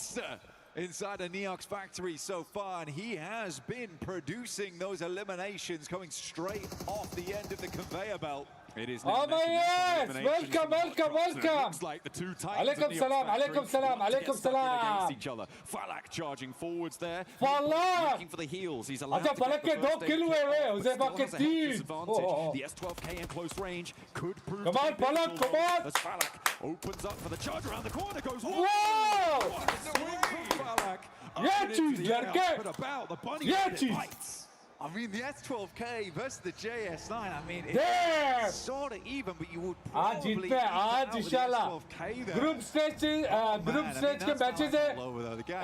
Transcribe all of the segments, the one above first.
monster inside the Neox factory so far, and he has been producing those eliminations coming straight off the end of the conveyor belt. It is oh my yes! Welcome, welcome, welcome! Looks like the two titans Alaikum salam, alaikum salam, alaikum salam! Against each other. Falak charging forwards there. Falak! Looking for the heels. He's allowed अच्छा to Falak get के the दो first kill aid हुए kit, हैं, but उसे still बाकी has a health तीन. disadvantage. The S12K in close range could prove Come on, to be Falak, pivotal come on! as Falak opens up for the charge around the corner. Goes Whoa! What a swing from Falak. Yeah, geez, Jerke. But about the bunny Yeah, rabbit geez. bites. I mean, the S12K versus the JS9, I mean, Damn! it's sort of even, but you would आज probably जीतते हैं, आज इंशाल्लाह. Group stage के matches है.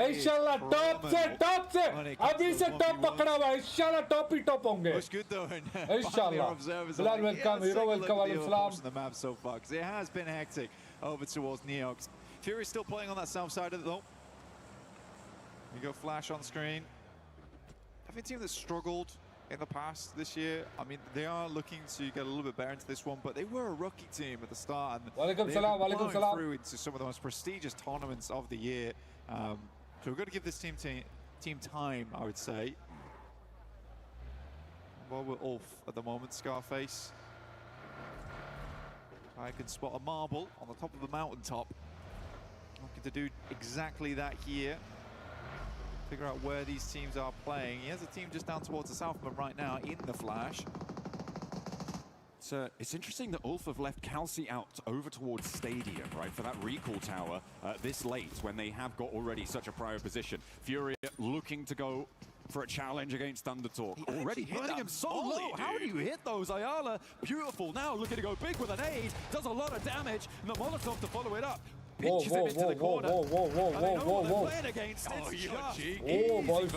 इंशाल्लाह top से अभी से top पकड़ा हुआ है. इंशाल्लाह top ही top होंगे. It's good though, and Inshallah. Bilal, welcome. Hero, welcome. Alaikum salam. The map so far, because it has been hectic over towards Neox. Fury still playing on that south side of the though. You go flash on screen. I think a team that struggled in the past this year. I mean, they are looking to get a little bit better into this one, but they were a rookie team at the start, and Walaikum salam, they've walaikum blown salam. through into some of the most prestigious tournaments of the year. So we've got to give this team time, I would say. Well, we're off at the moment, Scarface. I can spot a marble on the top of the mountaintop. Looking to do exactly that here. Figure out where these teams are playing. He has a team just down towards the south, but right now in the flash. So it's interesting that Ulf have left Calci out over towards Stadium, right, for that recall tower this late when they have got already such a prior position. FURIA looking to go for a challenge against Thundertalk. Already hitting him so low. How do you hit those? AG.AL, beautiful. Now looking to go big with an aid. Does a lot of damage. And the Molotov to follow it up. Pinches him into the corner. Whoa. Playing against. Oh, boy,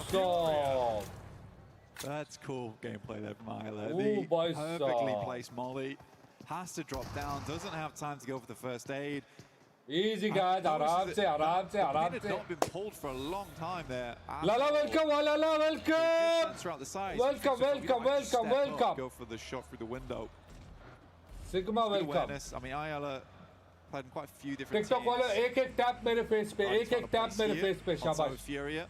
That's cool gameplay there from AG.AL. Oh, boy, Perfectly placed molly. Has to drop down. Doesn't have time to go for the first aid. Easy guys, आराम से. Had not been pulled for a long time there. Lala, welcome, Lala, welcome. Throughout the side. Welcome. Go for the shot through the window. Sigma, welcome. Awareness. I mean, AG.AL played in quite a few different TikTok teams. वाले एक tap मेरे face पे, एक tap मेरे face पे, शाबाश. FURIA.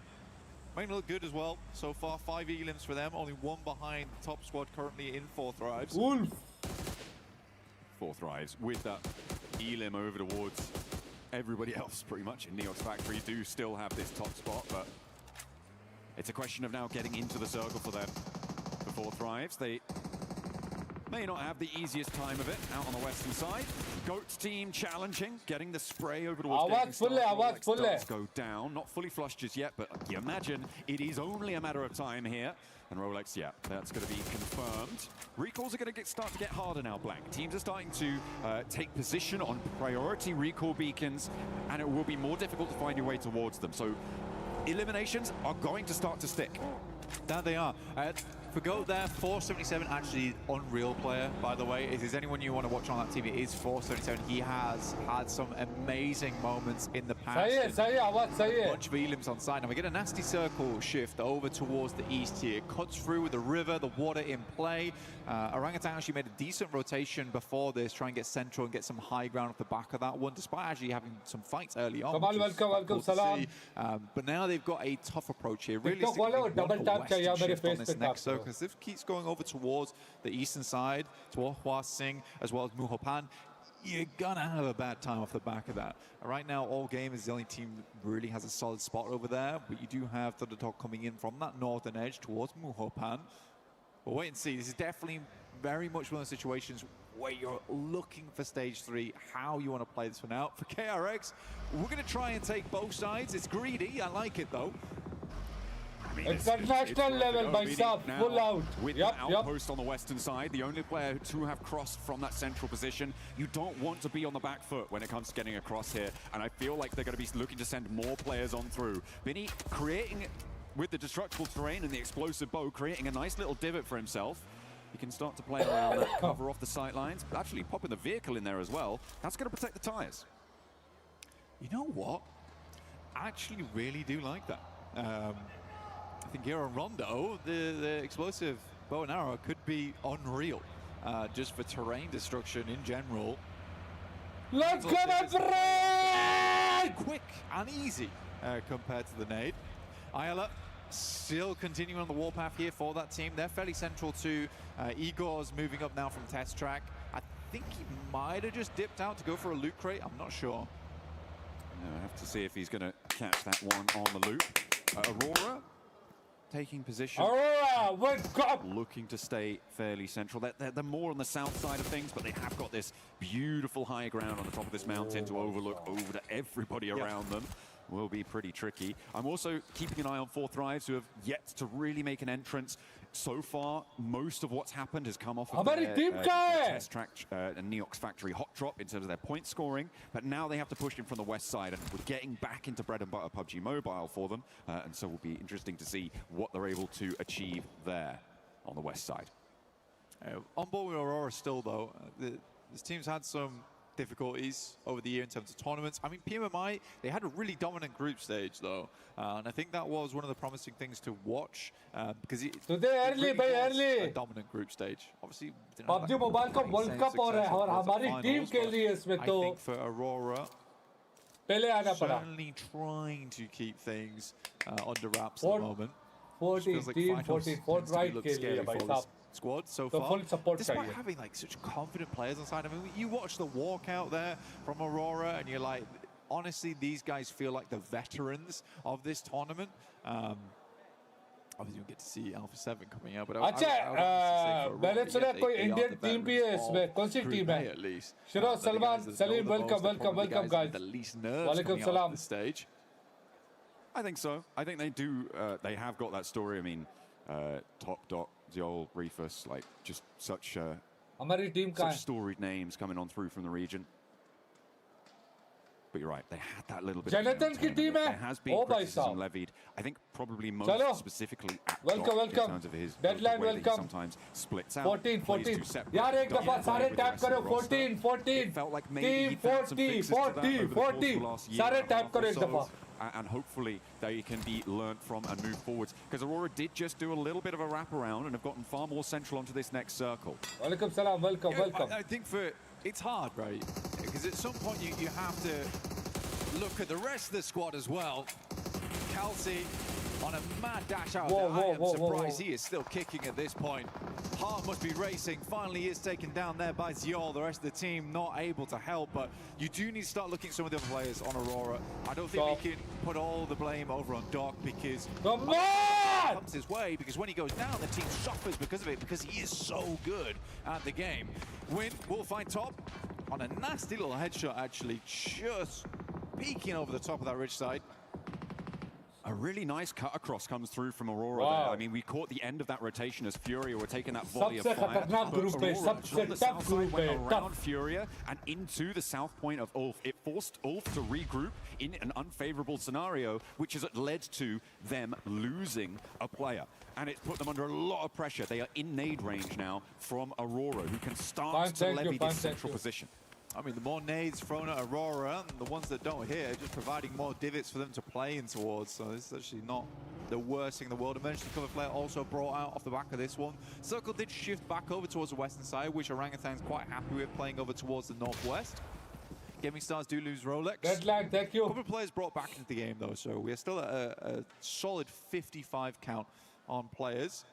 Making look good as well. So far, 5 elims for them. Only one behind the top squad currently in 4Thrives. Wolf. 4Thrives with that elim over towards everybody else pretty much in Neox Factory do still have this top spot, but it's a question of now getting into the circle for them. For 4Thrives, they may not have the easiest time of it out on the western side. Goat's team challenging, getting the spray over towards आवाज full है. go down, not fully flushed just yet, but you imagine it is only a matter of time here. And Rolex, yeah, that's going to be confirmed. Recalls are going to start to get harder now, Blank. Teams are starting to take position on priority recall beacons, and it will be more difficult to find your way towards them. So eliminations are going to start to stick. There they are. For Goat there, 477 actually Unreal player, by the way. If there's anyone you want to watch on that team, it is 477. He has had some amazing moments in the past. सही है, आवाज सही है. A bunch of elims on side. Now we get a nasty circle shift over towards the east here. Cuts through with the river, the water in play. Orangutan actually made a decent rotation before this, try and get central and get some high ground off the back of that one, despite actually having some fights early on. Welcome, salam. But now they've got a tough approach here. Really, double tap चाहिए मेरे face पे tap. Because this keeps going over towards the eastern side, towards Hua Sing, as well as Muhopan, you're gonna have a bad time off the back of that. Right now, All Game is the only team that really has a solid spot over there, but you do have Thundertalk coming in from that northern edge towards Muhopan. But wait and see. This is definitely very much one of those situations where you're looking for stage 3, how you want to play this one out. For KRX, we're going to try and take both sides. It's greedy. I like it, though. International level by sub, full out. With the outpost on the western side, the only player to have crossed from that central position. You don't want to be on the back foot when it comes to getting across here, and I feel like they're going to be looking to send more players on through. Binny creating, with the destructible terrain and the explosive bow, creating a nice little divot for himself. He can start to play around that, cover off the sight lines, but actually popping the vehicle in there as well. That's going to protect the tires. You know what? I actually really do like that. I think here on Rondo, the explosive bow and arrow could be unreal, just for terrain destruction in general. Let's go, my friend! Quick and easy. compared to the nade. AlUla still continuing on the warpath here for that team. They're fairly central to Igor's moving up now from test track. I think he might have just dipped out to go for a loot crate. I'm not sure. I have to see if he's going to catch that one on the loop. Aurora taking position. Aurora, wake up! Looking to stay fairly central. They're more on the south side of things, but they have got this beautiful high ground on the top of this mountain to overlook over to everybody around them. Will be pretty tricky. I'm also keeping an eye on 4Thrives, who have yet to really make an entrance. So far, most of what's happened has come off of their test track and Neox factory hot drop in terms of their point scoring, but now they have to push in from the west side, and we're getting back into bread and butter PUBG Mobile for them, and so it will be interesting to see what they're able to achieve there on the west side. On board with Aurora still, though, this team's had some difficulties over the year in terms of tournaments. I mean, PMMI, they had a really dominant group stage, though. And I think that was one of the promising things to watch because it really was a dominant group stage. Obviously, PUBG Mobile World Cup हो रहा है और हमारी team के लिए इसमें तो I think for Aurora, certainly trying to keep things under wraps at the moment. 14 team 14 4Thrives के लिए भाई साहब squad so far, despite having like such confident players on side. I mean, you watch the walkout there from Aurora and you're like, honestly, these guys feel like the veterans of this tournament. Obviously, we get to see Alpha 7 coming out, but मैंने सुना कोई Indian team भी है इसमें कौन सी team है शिरो Salman Salim welcome guys वालेकुम सलाम stage. I think so. I think they do. They have got that story. I mean, Top Dot, Ziol, Reefus, like just such storied names coming on through from the region. But you're right, they had that little bit. Jonathan की team है. There has been criticism levied. I think probably most specifically at Dot in terms of his deadline. He sometimes splits out. 14 यार एक दफा सारे tap करो 14 felt like maybe team 40 सारे tap करो एक दफा. And hopefully they can be learnt from and move forwards. Because Aurora did just do a little bit of a wraparound and have gotten far more central onto this next circle. Welcome, salam, welcome. I think it's hard, right? Because at some point you have to look at the rest of the squad as well. Kelsey on a mad dash out. I am surprised he is still kicking at this point. Heart must be racing. Finally, he is taken down there by Ziol. The rest of the team not able to help, but you do need to start looking at some of the other players on Aurora. I don't think we can put all the blame over on Doc because comes his way, because when he goes down, the team suffers because of it, because he is so good at the game. Win will find Top on a nasty little headshot, actually, just peeking over the top of that ridge side. A really nice cut across comes through from Aurora there. I mean, we caught the end of that rotation as FURIA were taking that volley of fire. On the south side went around FURIA and into the south point of Ulf. It forced Ulf to regroup in an unfavorable scenario, which has led to them losing a player. And it's put them under a lot of pressure. They are in nade range now from Aurora, who can start to levy this central position. I mean, the more nades thrown at Aurora, and the ones that don't hit, just providing more divots for them to play in towards. So this is actually not the worst thing in the world. Emergency cover flare also brought out off the back of this one. Circle did shift back over towards the western side, which Orangutan's quite happy with, playing over towards the northwest. Gaming Stars do lose Rolex. Deadline, thank you. A couple of players brought back into the game, though, so we're still at a solid 55 count on players.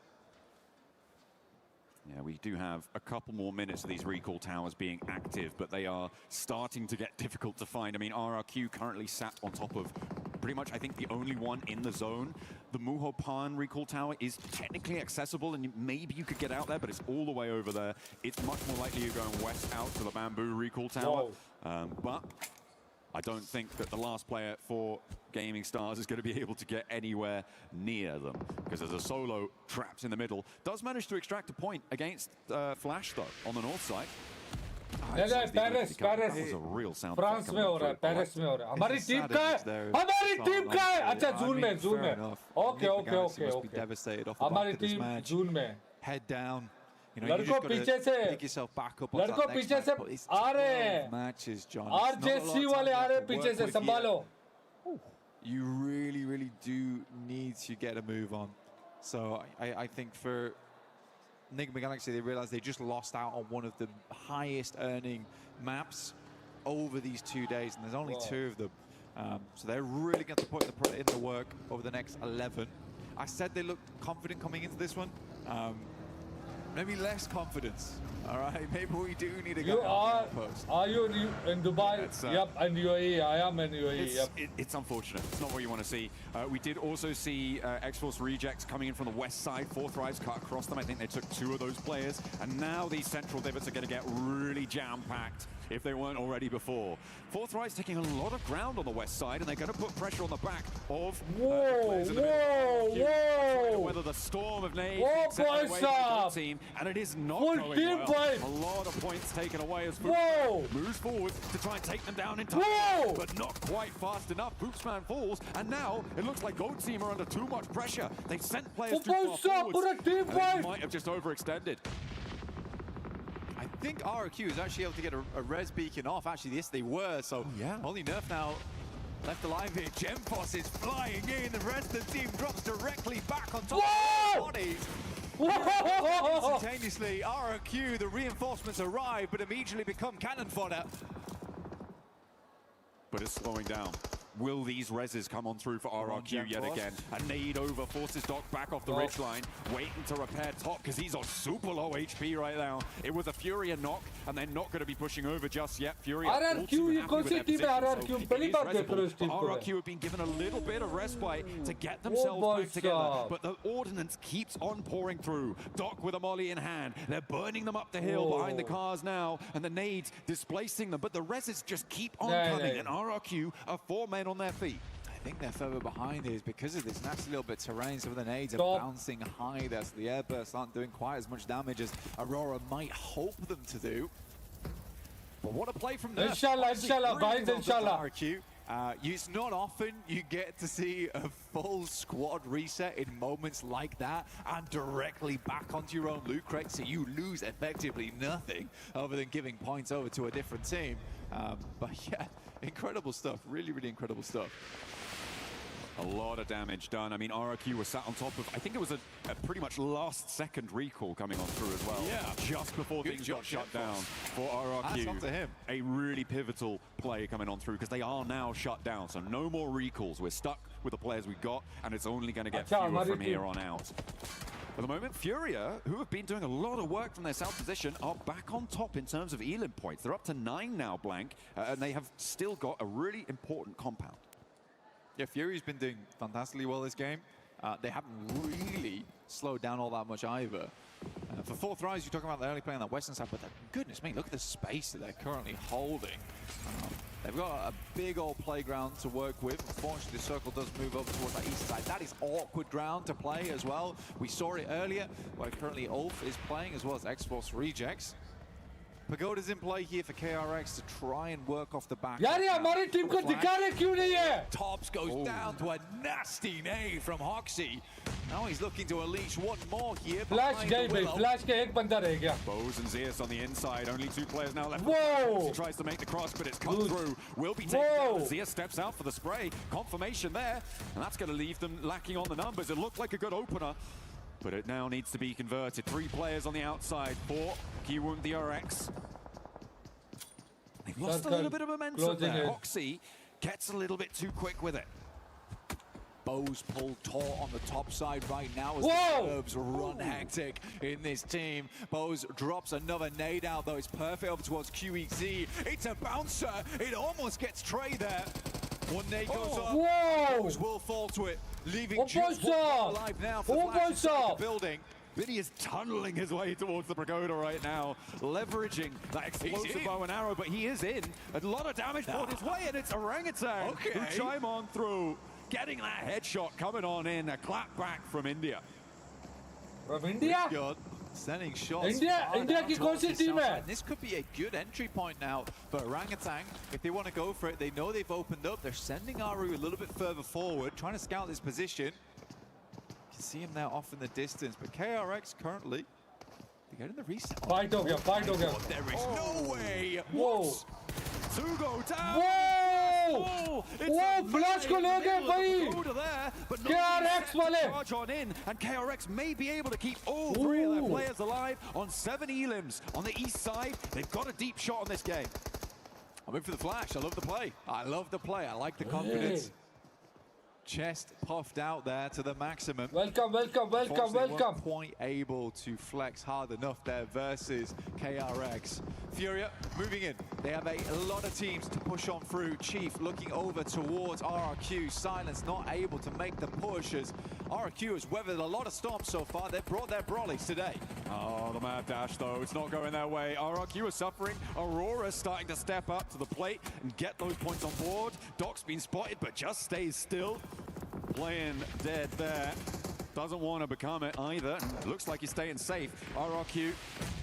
Yeah, we do have a couple more minutes of these recall towers being active, but they are starting to get difficult to find. I mean, RRQ currently sat on top of pretty much, I think, the only one in the zone. The Muhopan recall tower is technically accessible, and maybe you could get out there, but it's all the way over there. It's much more likely you're going west out to the Bamboo recall tower. But I don't think that the last player for Gaming Stars is going to be able to get anywhere near them, because there's a solo trapped in the middle. Does manage to extract a point against Flash, though, on the north side. Paris. That was a real sound. France में हो रहा है, Paris में हो रहा है. हमारी team का है. अच्छा, जून में. Okay. Devastated off the back of this match. जून में. Head down. You know, लड़कों पीछे से. Pick yourself back up on that next पीछे से match, आ रहे हैं. Matches, John. RJC वाले आ रहे हैं पीछे से, संभालो. You really do need to get a move on. So I think for Enigma Galaxy, they realized they just lost out on one of the highest earning maps over these 2 days, and there's only two of them. So they're really going to put in the work over the next 11. I said they look confident coming into this one. Maybe less confidence. All right, maybe we do need to go post. Are you in Dubai? Yep, and UAE. I am in UAE. Yep. It's unfortunate. It's not what you want to see. We did also see X-Force rejects coming in from the west side. 4Thrives cut across them. I think they took 2 of those players. And now these central divots are going to get really jam-packed if they weren't already before. 4Thrives taking a lot of ground on the west side, and they're going to put pressure on the back of players in the middle. Trying to weather the storm of nades being sent away from the goal team, and it is not going well. A lot of points taken away as Boopsman moves forward to try and take them down in time, but not quite fast enough. Boopsman falls, and now it looks like Gold Team are under too much pressure. They've sent players too far forward, and they might have just overextended. I think ROQ is actually able to get a res beacon off. Actually, yes, they were. So only Nerf now left alive here. Gemfoss is flying in. The rest of the team drops directly back on top of their bodies. Instantaneously, ROQ, the reinforcements arrive, but immediately become cannon fodder. But it's slowing down. Will these reses come on through for RRQ yet again? A nade over forces Doc back off the ridgeline, waiting to repair top because he's on super low HP right now. It was a FURIA knock, and they're not going to be pushing over just yet. FURIA RRQ have been given a little bit of respite to get themselves back together, but the ordnance keeps on pouring through. Doc with a molly in hand. They're burning them up the hill behind the cars now, and the nades displacing them, but the reses just keep on coming, and RRQ are 4 men on their feet. I think they're further behind is because of this nasty little bit of terrain. Some of the nades are bouncing high there, so the airbursts aren't doing quite as much damage as Aurora might hope them to do. But what a play from there. Inshallah, guys, inshallah. It's not often you get to see a full squad reset in moments like that and directly back onto your own loot crate, so you lose effectively nothing other than giving points over to a different team. But yeah, incredible stuff. Really, really incredible stuff. A lot of damage done. I mean, RRQ was sat on top of, I think it was a pretty much last second recall coming on through as well. Yeah. Just before things got shut down for RRQ. That's up to him. A really pivotal play coming on through because they are now shut down. So no more recalls. We're stuck with the players we've got, and it's only going to get fewer from here on out. For the moment, FURIA, who have been doing a lot of work from their south position, are back on top in terms of elim points. They're up to 9 now, Blank, and they have still got a really important compound. Yeah, FURIA's been doing fantastically well this game. They haven't really slowed down all that much either. For 4Thrives, you're talking about the early play on the western side, but goodness me, look at the space that they're currently holding. They've got a big old playground to work with. Unfortunately, the circle does move over towards that east side. That is awkward ground to play as well. We saw it earlier, where currently Ulf is playing, as well as Xbox Rejects. Pagoda's in play here for KRX to try and work off the back. Tops goes down to a nasty nade from Hoxie. Now he's looking to unleash one more here. Flash game, flash game, Bows and Zeus on the inside. Only 2 players now left. He tries to make the cross, but it's come through. Will be taken down. Zeus steps out for the spray. Confirmation there, and that's going to leave them lacking on the numbers. It looked like a good opener, but it now needs to be converted. 3 players on the outside for Kiwoom DRX. They've lost a little bit of momentum there. Hoxie gets a little bit too quick with it. Bows pulled taut on the top side right now as the Serbs run hectic in this team. Bows drops another nade out, though it's perfect over towards QEZ. It's a bouncer. It almost gets Trey there. One nade goes up. Bows will fall to it, leaving just one alive now for Flash inside the building. Vinny is tunneling his way towards the Pagoda right now, leveraging that explosive bow and arrow, but he is in. A lot of damage brought his way, and it's Orangutan who chime on through, getting that headshot coming on in. A clap back from India. From India? Good. Sending shots. India की कौन सी team है? This could be a good entry point now for Orangutan. If they want to go for it, they know they've opened up. They're sending Aru a little bit further forward, trying to scout this position. You can see him now off in the distance, but KRX currently, they get in the reset. Fight ho gaya, fight ho gaya. There is no way. Whoa. 2 go down. Whoa! Whoa! Flash को ले गए भाई. KRX वाले. Charge on in, and KRX may be able to keep all 3 of their players alive on 7 elims on the east side. They've got a deep shot on this game. I'm in for the flash. I love the play. I love the play. I like the confidence. Chest puffed out there to the maximum. Welcome. Weren't quite able to flex hard enough there versus KRX. FURIA moving in. They have a lot of teams to push on through. Chief looking over towards RRQ. Silence not able to make the push as RRQ has weathered a lot of storms so far. They've brought their brollies today. Oh, the mad dash though, it's not going their way. RRQ is suffering. Aurora starting to step up to the plate and get those points on board. Doc's been spotted but just stays still. Playing dead there. Doesn't want to become it either. Looks like he's staying safe. RRQ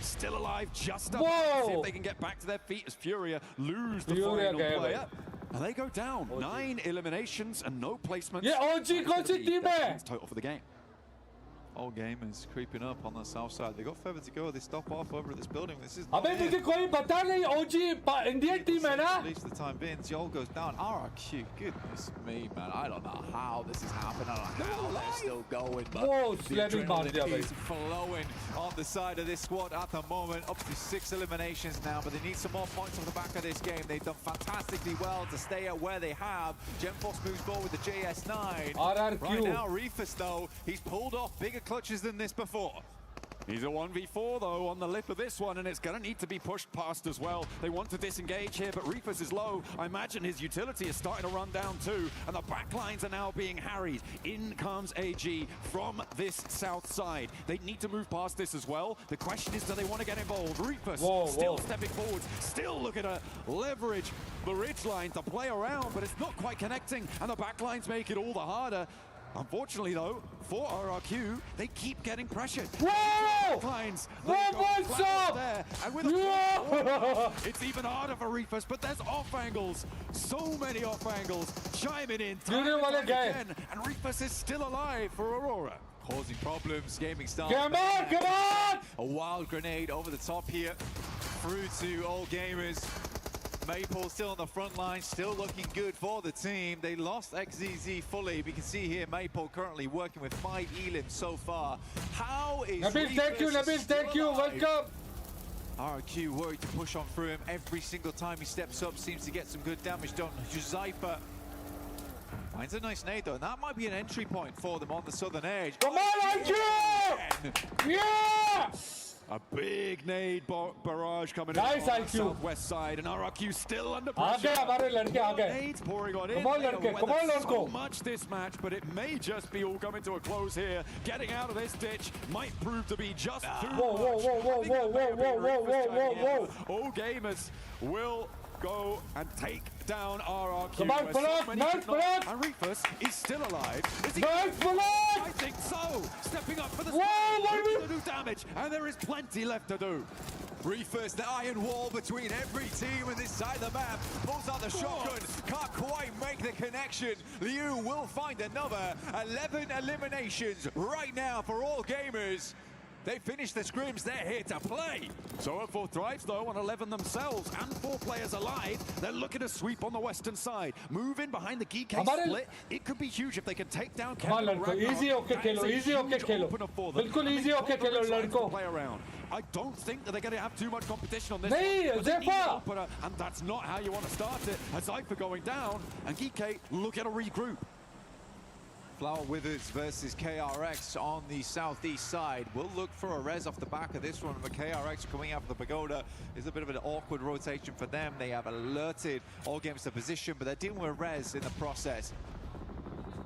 still alive, just up. See if they can get back to their feet as FURIA lose the final player. And they go down. 9 eliminations and no placements. Yeah, OG कौन सी team है? Total for the game. All gamers creeping up on the south side. They got further to go. They stop off over at this building. This is. अबे मुझे कोई पता नहीं OG Indian team है ना? At least the time being, Zol goes down. RRQ, goodness me, man. I don't know how this is happening. I don't know how they're still going, but the adrenaline is flowing on the side of this squad at the moment. Up to 6 eliminations now, but they need some more points off the back of this game. They've done fantastically well to stay at where they have. GenForce moves forward with the JS9. RRQ. Right now, Reefus though, he's pulled off bigger clutches than this before. He's a 1v4 though on the lip of this one, and it's going to need to be pushed past as well. They want to disengage here, but Reefus is low. I imagine his utility is starting to run down too, and the backlines are now being harried. In comes AG from this south side. They need to move past this as well. The question is, do they want to get involved? Reefus still stepping forward, still looking to leverage the ridge line to play around, but it's not quite connecting, and the backlines make it all the harder. Unfortunately, though, for RRQ, they keep getting pressured. Whoa! Lines. What's up? There. And with a it's even harder for Reefus, but there's off angles. So many off angles chiming in time and time again. And Reefus is still alive for Aurora. Causing problems. Gaming start. Come on! A wild grenade over the top here. Through to all gamers. Maple still on the front line, still looking good for the team. They lost XZZ fully. We can see here Maple currently working with 5 elims so far. How is Nabil, thank you, welcome. RRQ worried to push on through him every single time he steps up, seems to get some good damage done. Juzaifa finds a nice nade though, and that might be an entry point for them on the southern edge. Come on, RRQ! Yeah! A big nade barrage coming in on the southwest side, and RRQ still under pressure. Nades pouring on in. Come on, so much this match, but it may just be all coming to a close here. Getting out of this ditch might prove to be just too much. Whoa. All gamers will go and take down RRQ. Come on, nice block! And Reefus is still alive. Is he? Nice block! I think so. Stepping up for the to do damage, and there is plenty left to do. Reefus, the iron wall between every team on this side of the map. Pulls out the shotgun, can't quite make the connection. Liu will find another 11 eliminations right now for all gamers. They finished the scrims, they're here to play. So at 4Thrives though, on 11 themselves and 4 players alive, they're looking to sweep on the western side. Move in behind the GK split. It could be huge if they can take down Kevin. Easy okay खेलो. बिल्कुल easy okay खेलो लड़को. Play around. I don't think that they're going to have too much competition on this. And that's not how you want to start it. Zypher going down, and GK look at a regroup. Flower Withers versus KRX on the southeast side. We'll look for a res off the back of this one, but KRX coming out of the pagoda is a bit of an awkward rotation for them. They have alerted all games to position, but they're dealing with res in the process.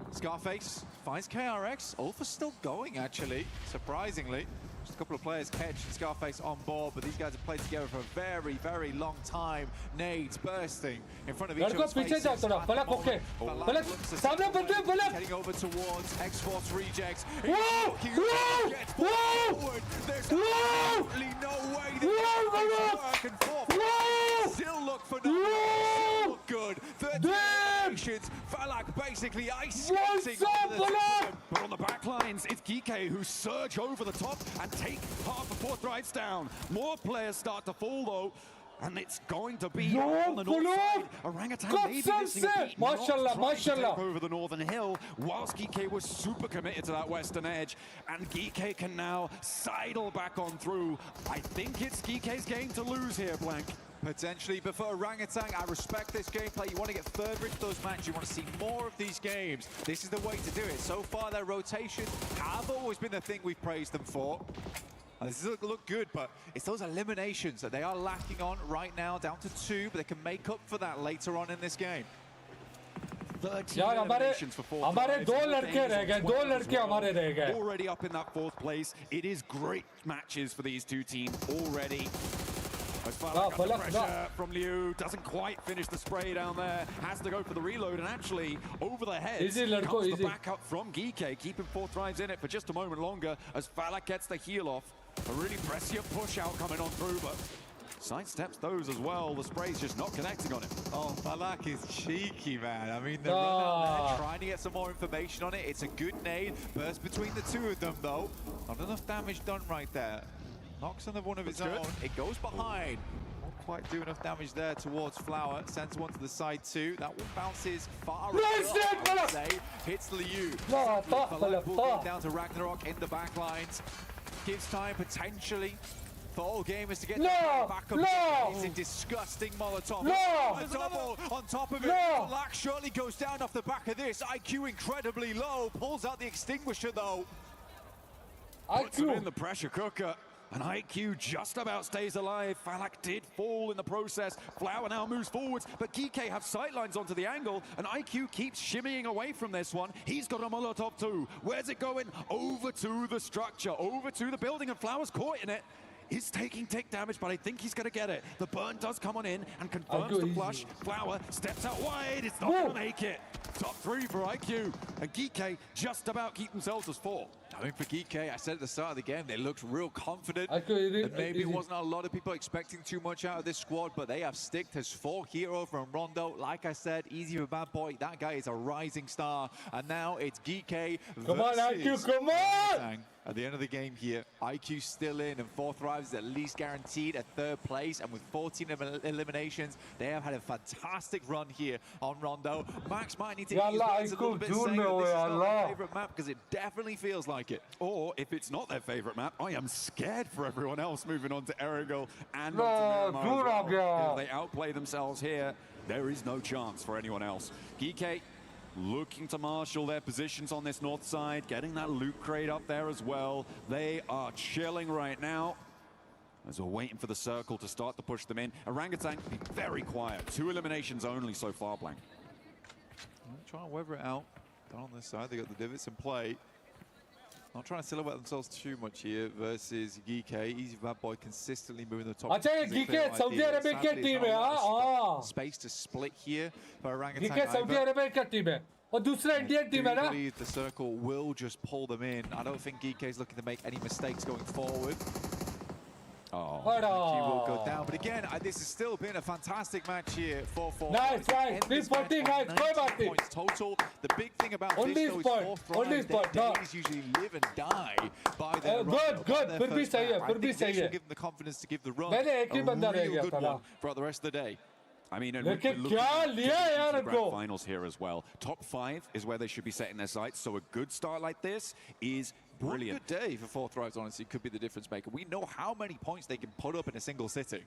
Scarface finds KRX. Ulfa's still going, actually, surprisingly. Just a couple of players catch and Scarface on board, but these guys have played together for a very, very long time. Nades bursting in front of each other's faces. Heading over towards X-Force rejects. Whoa! There's absolutely no way that back and forth. Still look for no. Still look good. 13 eliminations. Falak basically icing. But on the back lines, it's Geeke who surge over the top and take half of 4Thrives down. More players start to fall though. And it's going to be on the north side. Orangutan maybe missing a beat. Mashallah. Over the northern hill, whilst Geeke was super committed to that western edge. And Geeke can now sidle back on through. I think it's Geeke's game to lose here, Blank. Potentially, but for Orangutan, I respect this gameplay. You want to get further into those matches. You want to see more of these games. This is the way to do it. So far, their rotations have always been the thing we've praised them for. And this look good, but it's those eliminations that they are lacking on right now, down to 2, but they can make up for that later on in this game. 13 यार eliminations for 4th हमारे दो लड़के रह गए, दो लड़के हमारे रह गए. Already up in that 4th place. It is great matches for these two teams already. As far as under pressure from Liu, doesn't quite finish the spray down there, has to go for the reload, and actually over the head comes the backup from GK, keeping 4Thrives in it for just a moment longer as Falak gets the heal off. A really prescient push out coming on through, but sidesteps those as well. The spray's just not connecting on it. Oh, Falak is cheeky, man. I mean, they're running out there trying to get some more information on it. It's a good nade. Burst between the two of them, though. Not enough damage done right there. Knocks on the one of its own. It goes behind. Not quite do enough damage there towards Flower. Sends one to the side too. That one bounces far away. Hits Liu. Falak will get down to Ragnarok in the back lines. Gives time potentially for all gamers to get back up. It's a disgusting Molotov. A double on top of it. Falak surely goes down off the back of this. IQ incredibly low. Pulls out the extinguisher though. Puts him in the pressure cooker. And IQ just about stays alive. Falak did fall in the process. Flower now moves forwards, but GK have sightlines onto the angle, and IQ keeps shimmying away from this one. He's got a Molotov too. Where's it going? Over to the structure, over to the building, and Flower's caught in it. He's taking tick damage, but I think he's going to get it. The burn does come on in and confirms the flush. Flower steps out wide. It's not going to make it. Top 3 for IQ. And GK just about keep themselves as 4. I mean, for GK, I said at the start of the game, they looked real confident. And maybe it wasn't a lot of people expecting too much out of this squad, but they have sticked as 4 hero from Rondo. Like I said, easy for Bad Boy. That guy is a rising star. And now it's GK Come on, IQ, come on! At the end of the game here, IQ still in, and 4Thrives is at least guaranteed a 3rd place. And with 14 eliminations, they have had a fantastic run here on Rondo. Max might need to use words a little bit saying that this is not their favorite map, because it definitely feels like it. Or if it's not their favorite map, I am scared for everyone else moving on to Erangel and on to Miramar as well. If they outplay themselves here, there is no chance for anyone else. GK looking to marshal their positions on this north side, getting that loot crate up there as well. They are chilling right now as we're waiting for the circle to start to push them in. Orangutan be very quiet. 2 eliminations only so far, Blank. Trying to weather it out. Down on this side, they got the divots in play. Not trying to silhouette themselves too much here versus GK. Easy Bad Boy consistently moving the top. GK Saudi Arabia team है space to split here for Orangutan. GK Saudi Arabia team है और दूसरा Indian team है ना. I believe the circle will just pull them in. I don't think GK is looking to make any mistakes going forward. Oh, he will go down. But again, this has still been a fantastic match here for 4. Nice. 340 points total. The big thing about this though is 4Thrives, their days usually live and die by their run. Good. फिर भी सही है. Will give them the confidence to give the run a real good one throughout the rest of the day. I mean, and we're looking at the grand finals here as well. Top 5 is where they should be setting their sights. So a good start like this is brilliant. One good day for 4Thrives, honestly, could be the difference maker. We know how many points they can put up in a single sitting.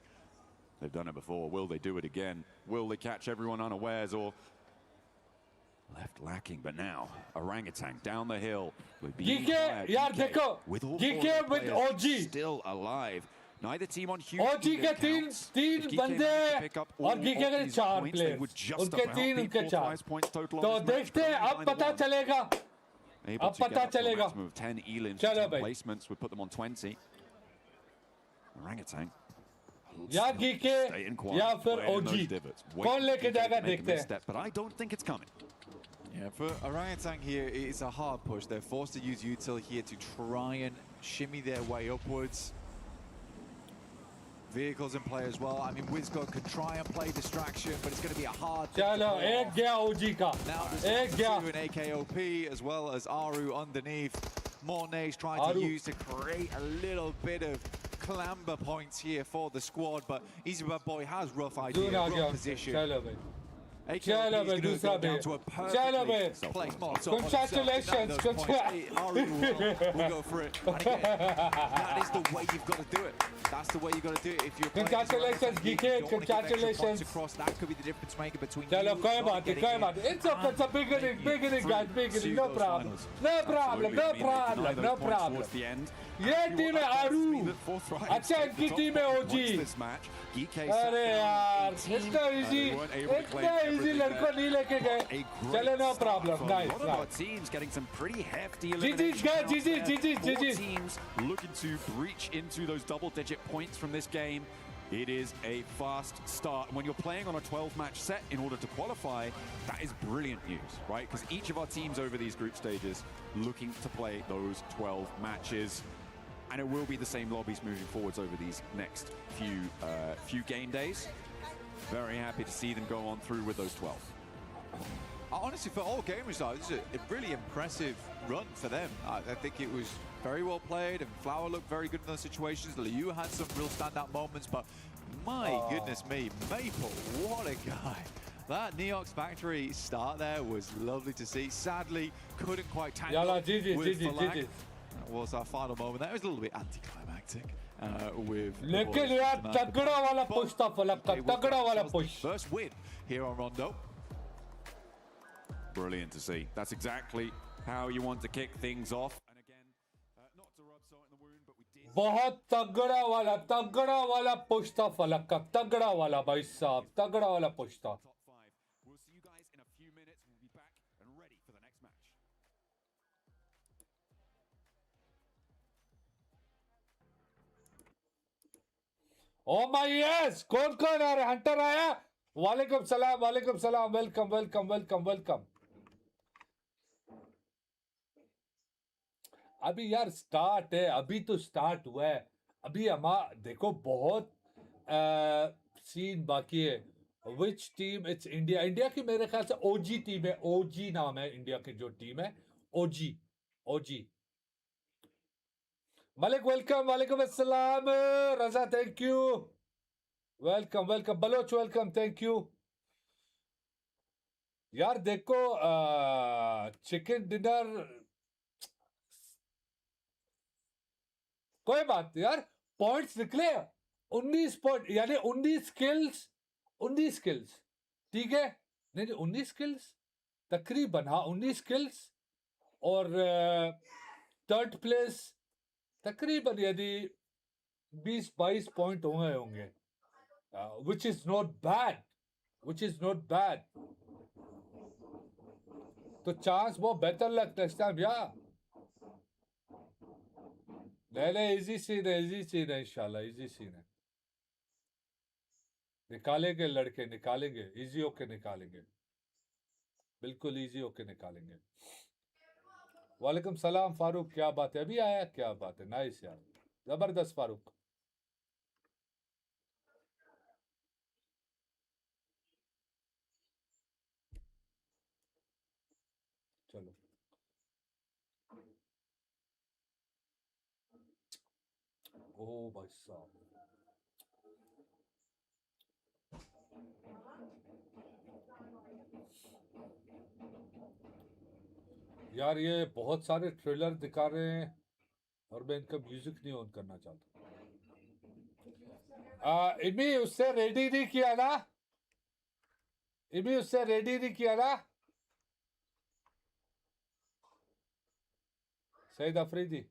They've done it before. Will they do it again? Will they catch everyone unawares or left lacking? But now, Orangutan down the hill. GK, yaar dekho. GK with OG. Still alive. Neither team on huge. OG के 3 बंदे और GK के 4 players. उनके 3 उनके 4. तो देखते हैं अब पता चलेगा. Able to get up the maximum of 10 elims, 10 placements would put them on 20. Orangutan. या GK या फिर OG. कौन लेके जाएगा देखते हैं. But I don't think it's coming. Yeah, for Orangutan here, it's a hard push. They're forced to use util here to try and shimmy their way upwards. Vehicles in play as well. I mean, Wizgod can try and play distraction, but it's going to be a hard thing. Chalo, ek gaya OG ka. Now there's an AKOP as well as Aru underneath. Mornay's trying to use to create a little bit of clamber points here for the squad, but Easy Bad Boy has rough idea, rough position. चलो भाई दूसरा भी चलो भाई congratulations we'll go for it. And again, that is the way you've got to do it. That's the way you've got to do it. If you're congratulations GK, congratulations. Across, that could be the difference maker between चलो कोई बात नहीं it's okay, it's a beginning guys, beginning, no problem ये team है आरू अच्छा इनकी team है ओजी अरे यार इतना इजी लड़कों नहीं लेके गए चलो no problem nice teams getting some pretty hefty GG teams looking to breach into those double-digit points from this game. It is a fast start. And when you're playing on a 12-match set in order to qualify, that is brilliant news, right? Because each of our teams over these group stages looking to play those 12 matches. And it will be the same lobbies moving forwards over these next few game days. Very happy to see them go on through with those 12. Honestly, for all gamers, though, this is a really impressive run for them. I think it was very well played, and Flower looked very good in those situations. Liu had some real standout moments, but my goodness me, Maple, what a guy. That Neox factory start there was lovely to see. Sadly, couldn't quite tangle with Falang. That was our final moment. That was a little bit anticlimactic. लेकिन यार तगड़ा वाला push था फलक का तगड़ा वाला push first win here on Rondo. Brilliant to see. That's exactly how you want to kick things off. And again, not to rub salt in the wound, but we did. बहुत तगड़ा वाला push था फलक का तगड़ा वाला भाई साहब तगड़ा वाला पुश था Top 5. We'll see you guys in a few minutes. We'll be back and ready for the next match. Oh my yes कौन आ रहा है हंटर आया वालेकुम सलाम वेलकम अभी यार स्टार्ट है अभी तो स्टार्ट हुआ है अभी देखो बहुत सीन बाकी है विच टीम इट्स इंडिया की मेरे ख्याल से ओजी टीम है ओजी नाम है इंडिया की जो टीम है ओजी मलिक वेलकम वालेकुम अस्सलाम Raza thank you welcome Baloch welcome thank you यार देखो चिकन डिनर कोई बात यार पॉइंट्स निकले 19 पॉइंट यानी 19 स्किल्स ठीक है नहीं 19 स्किल्स तकरीबन हाँ 19 स्किल्स और थर्ड प्लेस तकरीबन यदि 20-22 पॉइंट होंगे which is not bad तो चांस वो बेटर लगता है नेक्स्ट टाइम या नहीं इजी सीन है इंशाल्लाह इजी सीन है निकालेंगे लड़के निकालेंगे इजी होके निकालेंगे बिल्कुल इजी होके निकालेंगे वालेकुम सलाम फारूक क्या बात है अभी आया क्या बात है नाइस यार जबरदस्त फारूक चलो ओ भाई साहब यार ये बहुत सारे ट्रेलर दिखा रहे हैं और मैं इनका म्यूजिक नहीं ऑन करना चाहता इमी उससे रेडी नहीं किया ना सईद अफरीदी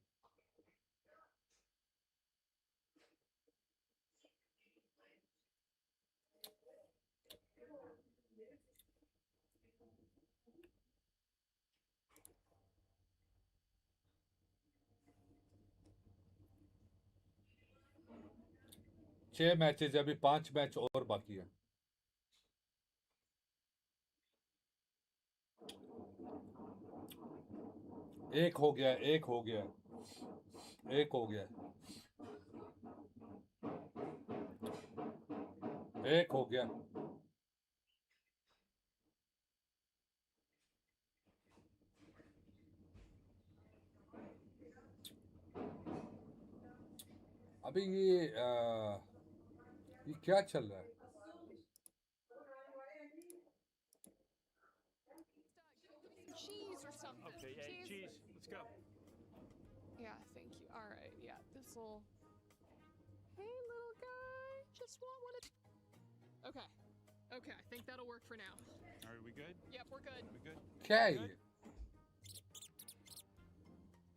छह मैचेस अभी 5 मैच और बाकी है एक हो गया अभी ये क्या चल रहा है go. Yeah, thank you. All right, yeah, this will. Hey, little guy, just want one of. Okay, okay, I think that'll work for now. Are we good? Yep, we're good. We good? Okay.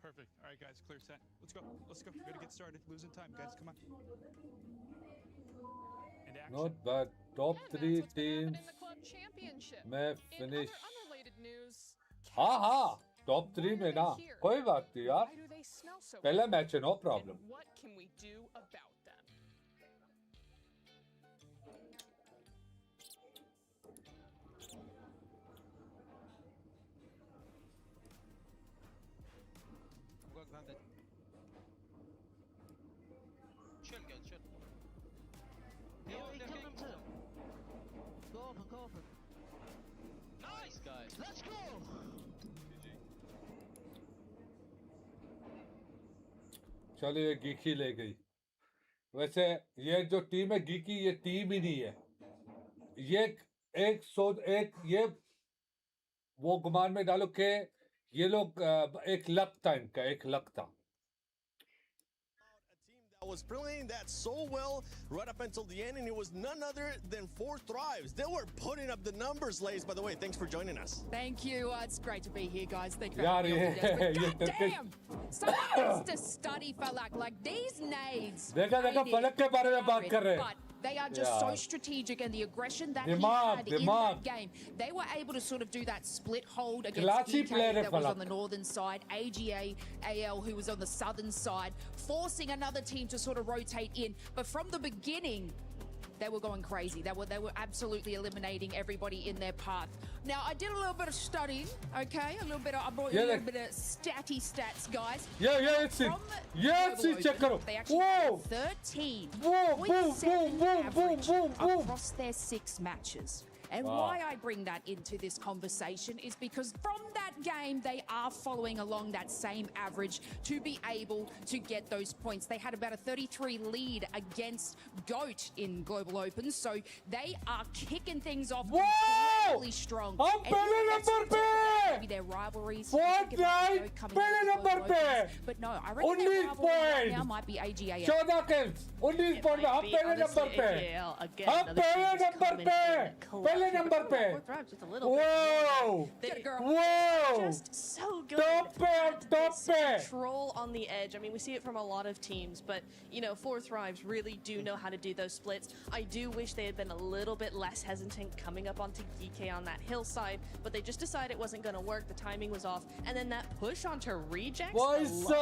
Perfect. All right, guys, clear set. Let's go. Let's go. We gotta get started. Losing time, guys. Come on. And action. Not bad. Top And 3 that's what's been teams happening in the club championship. में In finish. other unrelated news, हाँ हाँ top 3 में ना कोई बात नहीं यार why do they smell so पहला good? मैच है no problem And what can we do about them? Chill, guys, chill. Yo, kill them too. Go open, go open. Nice, guys. Let's go! चलो ये geeky ले गई वैसे ये जो team है गीकी ये टीम ही नहीं है ये एक ये वो गुमान में डालो कि ये लोग एक लक था इनका एक लक था A team that was playing that so well right up until the end, and it was none other than 4Thrives. They were putting up the numbers, ladies. By the way, thanks for joining us. Thank you. It's great to be here, guys. Thank you for यार having me on ये the ये desk. But goddamn! Someone has to study for luck. Like these nades. देखा देखा फलक के बारे में बात कर रहे हैं But they are just so Yeah. strategic, and the aggression that Dimag, he had in dimag. that game, they were able to sort of do that split hold against Classy player EK that was Falak. on the northern side, AG.AL who was on the southern side, forcing another team to sort of rotate in. But from the beginning, they were going crazy. They were absolutely eliminating everybody in their path. Now I did a little bit of studying, okay? I brought you a little bit of stats, guys. it's it From yes Global check Open, करो they actually Whoa! had 13 Whoa, boom, boom, 0.7 boom, boom, average boom, boom. across their 6 matches. And Wow. why I bring that into this conversation is because from that game, they are following along that same average to be able to get those points. They had about a 33 lead against GOAT in Global Open, so they are kicking things off Whoa! incredibly strong. हम And पहले that's number पे maybe their rivalries. Fortnite Think about, you know, coming पहले into number Global पे Opens. But no, I reckon 19 their rivalry right now points. might be AG.AL. 14 kills 19 point में हम पहले number पे हम पहले नंबर पे पहले नंबर पे Whoa! Get it, girl. Whoa! Just so good. Top पे top पे Control on the edge. I mean, we see it from a lot of teams, but you know, 4Thrives really do know how to do those splits. I do wish they had been a little bit less hesitant coming up onto GK on that hillside, but they just decided it wasn't going to work. The timing was off, and then that push onto rejects. What's alone,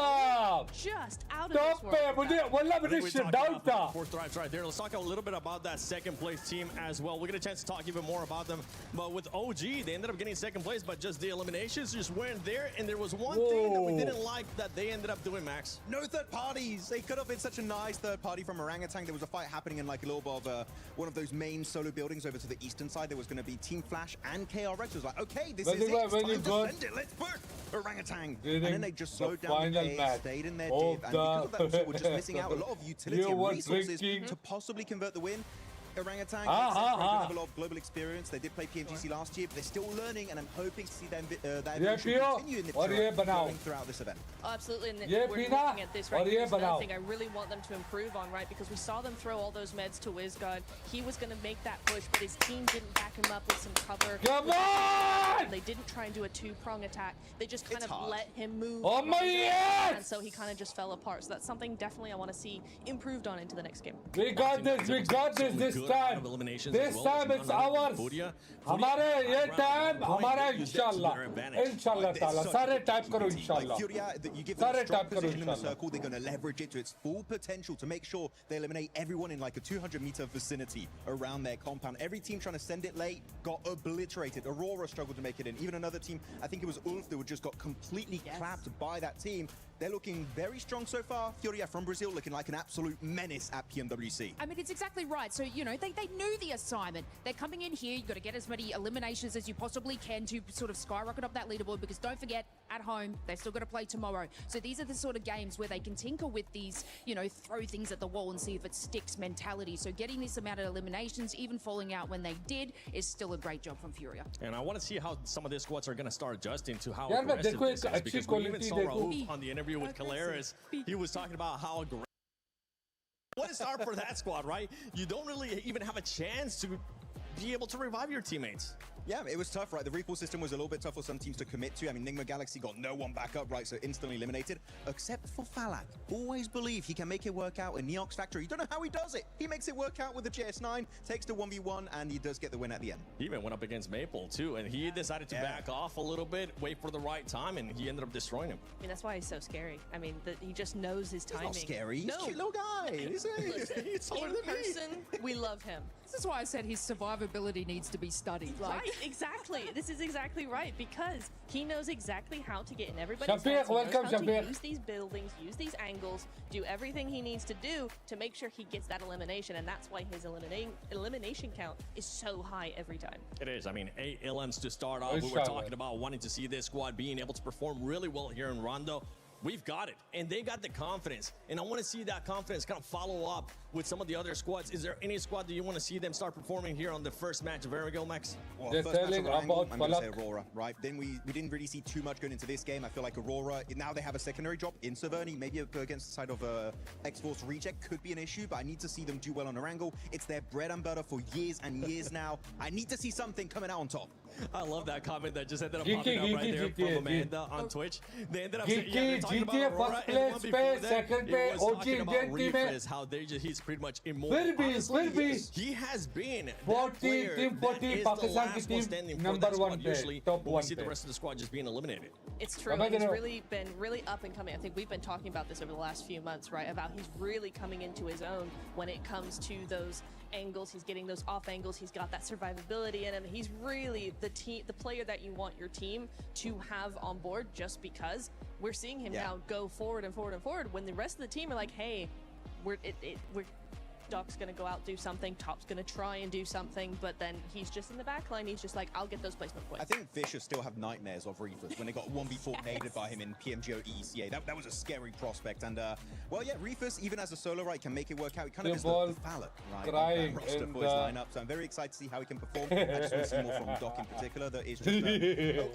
up? Just out of top this पे world. मुझे वल्ला I मुझे think we shit talked down about था 4Thrives right there. Let's talk a little bit about that second place team as well. We'll get a chance to talk even more about them. But with OG, they ended up getting second place, but just the eliminations just weren't there. And there was one thing that we Whoa. didn't like that they ended up doing, Max. No third parties. They could have been such a nice third party from Orangutan. There was a fight happening in like a little bit of one of those main solo buildings over to the eastern side. There was going to be Team Flash and KRX. It was like, okay, this Very is it. well, It's very time to good. send it. Let's push Orangutan. During And then they just the slowed down the final pace, match stayed in their of div, and because of that, also, we're just the- missing out a lot of utility You and were resources drinking. to possibly convert the win. Orangutan Ah, makes sense, ah, they ah. have a lot of global experience. They did play PMGC last year, but they're still learning, and I'm hoping to see them that Yeah, evolution Pio. continue in the और ये बनाओ. going throughout this event. Oh, absolutely, and ये we're पीना looking at this और right ये here. Is another बनाओ. thing I really want them to improve on, right? Because we saw them throw all those meds to WizGod. He was going to make that push, but his team didn't back him up with some cover. Come on! They didn't try and do a 2-prong attack. They just kind It's of hard. let him move. Oh my and yes! so he kind of just fell apart. So that's something definitely I want to see improved on into the next game. We got this this time this time it's ours हमारे ये time हमारा इंशाल्लाह ताला सारे type करो Like इंशाल्लाह FURIA, that you give them सारे a strong type करो position in the इंशाल्लाह circle, they're going to leverage it to its full potential to make sure they eliminate everyone in like a 200-meter vicinity around their compound. Every team trying to send it late got obliterated. Aurora struggled to make it in. Even another team, I think it was Ulf, that just got completely clapped by that team. They're looking very strong so far. FURIA from Brazil looking like an absolute menace at PMWC. I mean, it's exactly right. So, you know, they knew the assignment. They're coming in here. You've got to get as many eliminations as you possibly can to sort of skyrocket up that leaderboard, because don't forget, at home. They're still going to play tomorrow. So these are the sort of games where they can tinker with these, you know, throw things at the wall and see if it sticks mentality. So getting this amount of eliminations, even falling out when they did, is still a great job from FURIA. And I want to see how some of these squads are going to start adjusting to how Yeah, but aggressive देखो this एक is. अच्छी Because we even quality saw देखो. Raouf on the interview with Caleres. He was talking about how aggressive. What a start for that squad, right? You don't really even have a chance to be able to revive your teammates. Yeah, it was tough, right? The recall system was a little bit tough for some teams to commit to. I mean, Nigma Galaxy got no one back up, right? So instantly eliminated, except for Falak. Always believe he can make it work out in Neox Factory. You don't know how he does it. He makes it work out with the JS9, takes the 1v1, and he does get the win at the end. He even went up against Maple, too, and he decided to back off a little bit, wait for the right time, and he ended up destroying him. I mean, that's why he's so scary. I mean, he just knows his timing. He's not scary. He's No. a cute little guy. Listen, He's taller in than me. person, we love him. This is why I said his survivability needs to be studied. Like, Right, exactly. This is exactly right, because he knows exactly how to get in everybody's Shabir, heads. He knows welcome, how to Shabir. use these buildings, use these angles, do everything he needs to do to make sure he gets that elimination, and that's why his elimination count is so high every time. It is. I mean, 8 LMs to start off. Nice We were shot, talking man. about wanting to see this squad being able to perform really well here in Rondo. We've got it, and they got the confidence, and I want to see that confidence kind of follow up with some of the other squads. Is there any squad that you want to see them start performing here on the first match of Aerogel, Max? Well, They're first match telling of Angle, about I'm going to say Falak. Aurora, right? Then we didn't really see too much going into this game. I feel like Aurora, now they have a secondary drop in Severny. Maybe against the side of X-Force Reject could be an issue, but I need to see them do well on Arangle. It's their bread and butter for years and years now. I need to see something coming out on top. I love that comment that just ended up Geeky, popping up right geeky, there geeky, from Amanda on Twitch. They ended up saying, yeah, they're talking about GTA Aurora, first and the one place before पे, that, second it पे, was OG talking about Indian team Reefers, how he's pretty much immortal. फिर भी Honestly, he has been that 14, player team that 14, is the Pakistan last की one team standing for number that squad 1 पे, usually, top when we 1 see the पे. rest of the squad just being eliminated. It's true. Am I He's gonna- really been really up and coming. I think we've been talking about this over the last few months, right? About he's really coming into his own when it comes to those angles. He's getting those off angles. He's got that survivability in him. He's really the player that you want your team to have on board, just because we're seeing him now go forward and forward and forward when the rest of the team are like, hey, we're Doc's gonna go out, do something, Top's gonna try and do something, but then he's just in the back line. He's just like, I'll get those placement points. I think Vicious still have nightmares of Reefers when they got 1v4 naded by him in PMGO ECA. That was a scary prospect. And, well, yeah, Reefers, even as a solo, right, can make it work out. He kind of is the Falak, right, crying roster in for his the- lineup. So I'm very excited to see how he can perform. I just want to see more from Doc in particular. That is just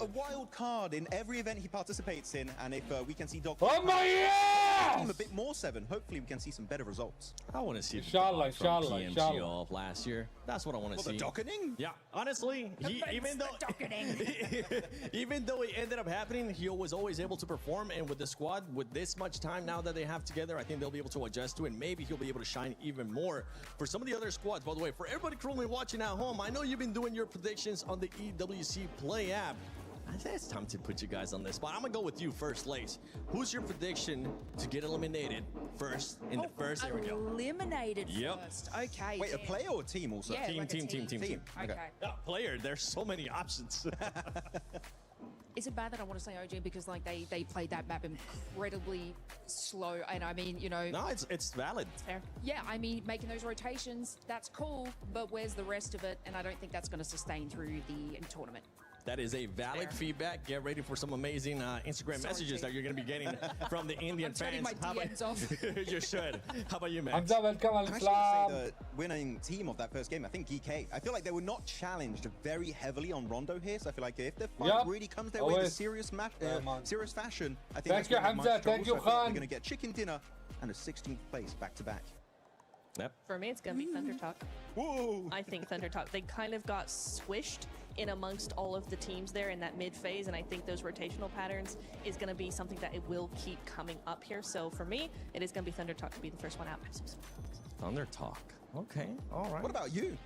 a wild card in every event he participates in. And if we can see Doc Oh my team a yes! bit more 7, hopefully we can see some better results. I want to see the Inshallah, Doc from inshallah, PMGO inshallah. of last year. That's what I want to Well, see. the docketing? Yeah, honestly, even though it ended up happening, he was always able to perform. And with the squad, with this much time now that they have together, I think they'll be able to adjust to it. Maybe he'll be able to shine even more. For some of the other squads, by the way, for everybody currently watching at home, I know you've been doing your predictions on the EWC Play app. I think it's time to put you guys on this spot. I'm gonna go with you first, Lace. Who's your prediction to get eliminated first in the first area? eliminated Yep. first. Okay. Wait, a then. player or team also? Yeah, Team, like a team. Okay. Yeah, player, there's so many options. Is it bad that I want to say OG because like they played that map incredibly slow, and I mean, you know, No, it's valid. Fair. yeah, I mean, making those rotations, that's cool, but where's the rest of it? And I don't think that's going to sustain through the tournament. That is a valid Fair. feedback. Get ready for some amazing Instagram Sorry, messages Jake. that you're going to be getting from the Indian I'm turning fans. my DMs off. You should. How about you, Max? Hamza, welcome, I'm actually Al-Islam. going to say the winning team of that first game, I think GK. I feel like they were not challenged very heavily on Rondo here, so I feel like if the fight Yep. really comes their way in Always. serious Man. serious fashion, I think Thank that's you, when they might Hamza. struggle. Thank you, So I feel like Khan. They're going to get chicken dinner and a 16th place back-to-back. Yep. For me, it's gonna be Thunder Talk. Whoa! I think Thunder Talk. They kind of got swished in amongst all of the teams there in that mid phase, and I think those rotational patterns is going to be something that it will keep coming up here. So for me, it is going to be Thunder Talk to be the first one out. Thunder Talk. Okay. All right. What about you?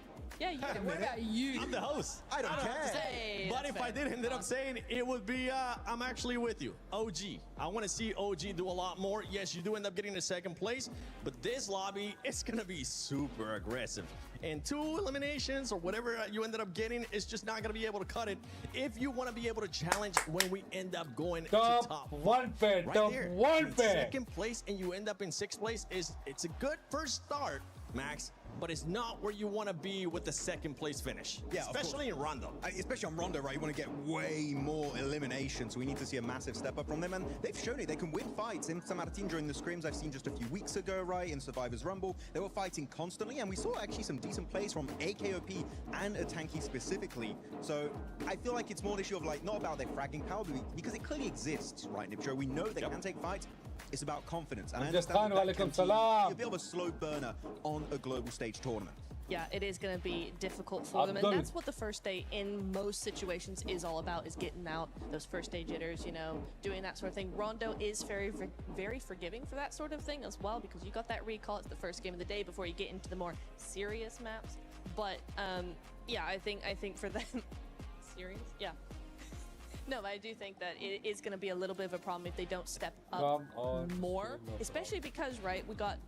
Yeah, you can. What about you? I'm the host. I don't care. Hey, But that's if fair. I did end up saying, it would be, I'm actually with you. OG. I want to see OG do a lot more. Yes, you do end up getting to second place, but this lobby is going to be super aggressive. And 2 eliminations or whatever you ended up getting is just not going to be able to cut it if you want to be able to challenge when we end up going to Top top 1 पे, right top there. 1 In पे. second place and you end up in 6th place it's a good first start, Max. but it's not where you want to be with the second place finish. Yeah, of especially in Rondo. Especially on Rondo, right? You want to get way more elimination, so we need to see a massive step up from them. And they've shown it. They can win fights. In San Martin during the scrims I've seen just a few weeks ago, right? In Survivors Rumble, they were fighting constantly, and we saw actually some decent plays from AKOP and Atanki specifically. So I feel like it's more an issue of like, not about their fragging power, but because it clearly exists, right, Nipcho? We know they can take fights. It's about confidence. And I understand that can be a bit of a slow burner on a global stage tournament. Yeah, it is going to be difficult for them, and that's what the first day in most situations is all about, is getting out those first day jitters, you know, doing that sort of thing. Rondo is very forgiving for that sort of thing as well, because you got that recall. It's the first game of the day before you get into the more serious maps. But yeah, I think for them, serious, yeah. No, but I do think that it is going to be a little bit of a problem if they don't step up more, especially because, right, we got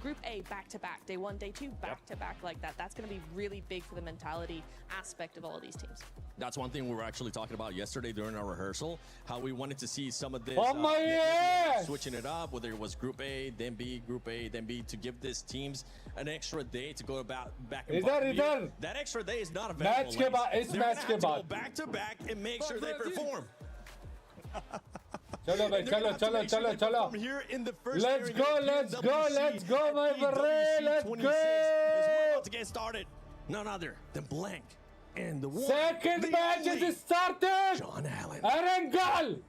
Group A back-to-back, day 1, day 2 back-to-back like that. That's going to be really big for the mentality aspect of all of these teams. That's one thing we were actually talking about yesterday during our rehearsal, how we wanted to see some of this switching it up, whether it was Group A, then B, Group A, then B, to give these teams an extra day to go back and forth. That extra day is not available. Go back to back and make sure they perform. Chalo. Here in the first Let's go, my friend. Let's go. As we're about to get started, none other than Blank and the one. Second match is started. John Allen. Erangel.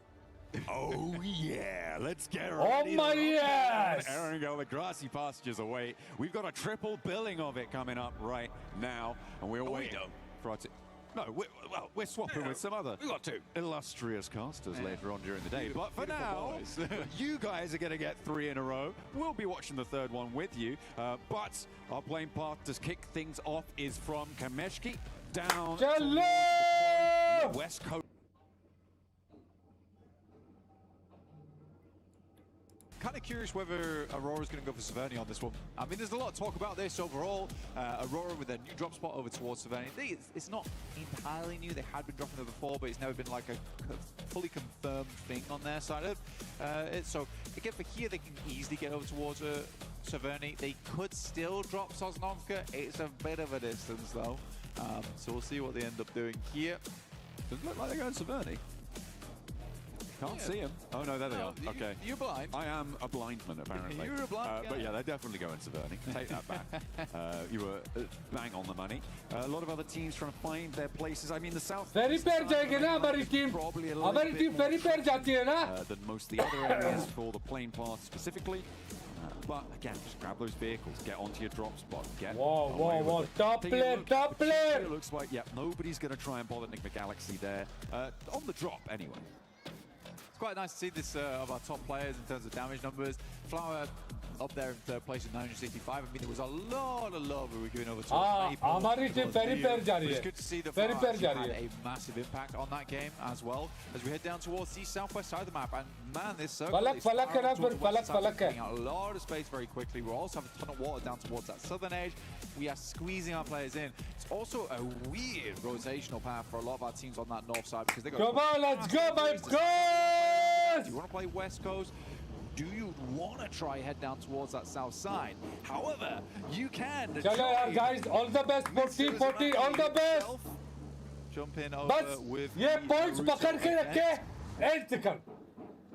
Oh yeah, let's get ready. Oh my yes! Erangel, the grassy pastures away. We've got a triple billing of it coming up right now, and we're waiting for our No, we're swapping with some other illustrious casters later on during the day. But for now, you guys are going to get 3 in a row. We'll be watching the third one with you. But our playing path to kick things off is from Kameshki down towards the West Coast. Kind of curious whether Aurora's going to go for Severny on this one. I mean, there's a lot of talk about this overall. Aurora with their new drop spot over towards Severny. It's not entirely new. They had been dropping there before, but it's never been like a fully confirmed thing on their side of it. So again, for here, they can easily get over towards Severny. They could still drop Sosnovka. It's a bit of a distance though. So we'll see what they end up doing here. Doesn't look like they're going Severny. Can't see him. Oh no, there they are. Okay. You're blind. I am a blind man, apparently. You're a blind guy. But yeah, they're definitely going Severny. Take that back. You were bang on the money. A lot of other teams trying to find their places. I mean, the South. Very pair jayenge na हमारी team. हमारी team very pair जाती है ना. Than most of the other areas for the plane path specifically. But again, just grab those vehicles, get onto your drop spot, get Whoa, top player. It looks like, yeah, nobody's going to try and bother Enigma Galaxy there. On the drop, anyway. It's quite nice to see this of our top players in terms of damage numbers. Flower up there in third place with 965. I mean, there was a lot of love we were giving over to हमारी team very pair जा रही है. It's good to see the Flower had a massive impact on that game as well as we head down towards the southwest side of the map. And man, this circle is taking out a lot of space very quickly. We also have a ton of water down towards that southern edge. We are squeezing our players in. It's also a weird rotational path for a lot of our teams on that north side because they go. Come on, let's go, my God! Do you want to play West Coast? Do you want to try head down towards that south side? However, you can. Chalo guys, all the best, Porte, all the best. Jump in over with. ये points पकड़ के रखे, end तक.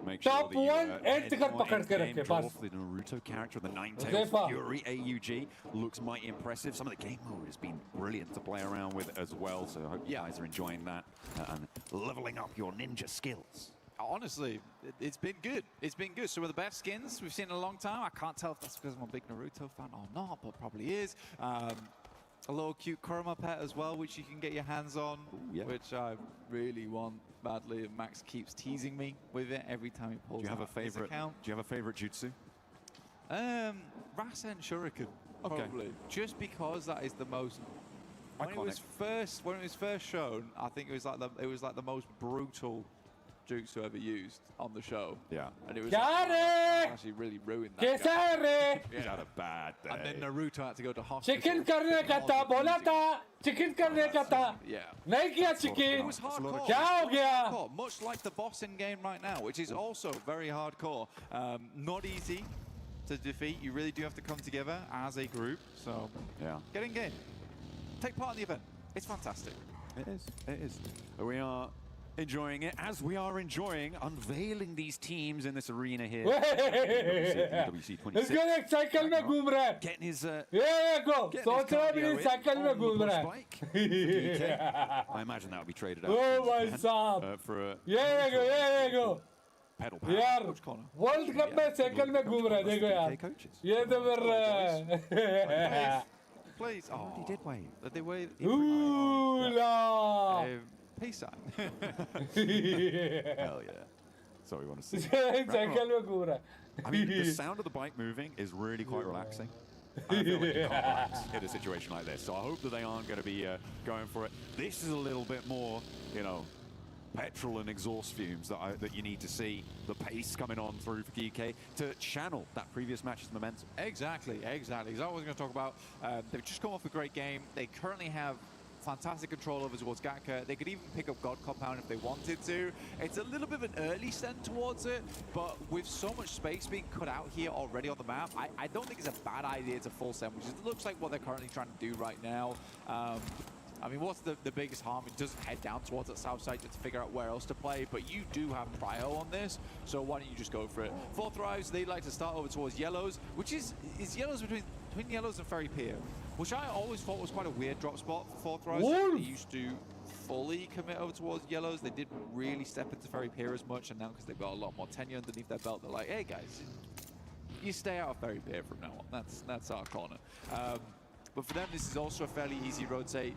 Make sure Top 1 end तक पकड़ के रखे बस. The Naruto character, the Nine-Tailed Fury AUG looks mighty impressive. Some of the game mode has been brilliant to play around with as well. So I hope you guys are enjoying that and leveling up your ninja skills. Honestly, it's been good. It's been good. Some of the best skins we've seen in a long time. I can't tell if that's because I'm a big Naruto fan or not, but probably is. A little cute Kurama pet as well, which you can get your hands on, which I really want badly. And Max keeps teasing me with it every time he pulls out his account. Do you have a favorite jutsu? Rasen Shuriken, probably. Just because that is the most. When it was first shown, I think it was like the most brutal jutsu ever used on the show. Yeah. And it was actually really ruined that guy. He's had a bad day. And then Naruto had to go to hospital. Chicken करने का था, बोला था, chicken करने का था. Yeah. नहीं किया chicken. It was hardcore. क्या हो गया? Much like the boss in game right now, which is also very hardcore. Not easy to defeat. You really do have to come together as a group. So Yeah. get in game. Take part in the event. It's fantastic. It is. It is. We are enjoying it as we are enjoying unveiling these teams in this arena here. EWC 26. एक cycle में घूम रहा है Getting his ये देखो सोच रहा भी नहीं साइकिल में घूम रहा है I imagine that would be traded out. ओ भाई साहब for a ये देखो pedal यार Coach Connor. वर्ल्ड कप में साइकिल में घूम रहा है देखो यार ये तो फिर Please. Oh, he did wave. They wave. Ooh-la. Peace sign. Hell yeah. So we want to see. Cycle में घूम रहा है I mean, the sound of the bike moving is really quite relaxing. I feel like you can't relax in a situation like this. So I hope that they aren't going to be going for it. This is a little bit more, you know, petrol and exhaust fumes that you need to see. The pace coming on through for GK to channel that previous match's momentum. Exactly. Because I was going to talk about, they've just come off a great game. They currently have fantastic control over towards Gatka. They could even pick up God Compound if they wanted to. It's a little bit of an early send towards it, but with so much space being cut out here already on the map, I don't think it's a bad idea to full send, which looks like what they're currently trying to do right now. I mean, what's the biggest harm? It doesn't head down towards that south side just to figure out where else to play, but you do have prio on this, so why don't you just go for it? 4Thrives, they like to start over towards Yellows, which is Yellows between Yellows and Ferry Pier, which I always thought was quite a weird drop spot for 4Thrives. They used to fully commit over towards Yellows. They didn't really step into Ferry Pier as much, and now because they've got a lot more tenure underneath their belt, they're like, hey guys, you stay out of Ferry Pier from now on. That's our corner. But for them, this is also a fairly easy rotate.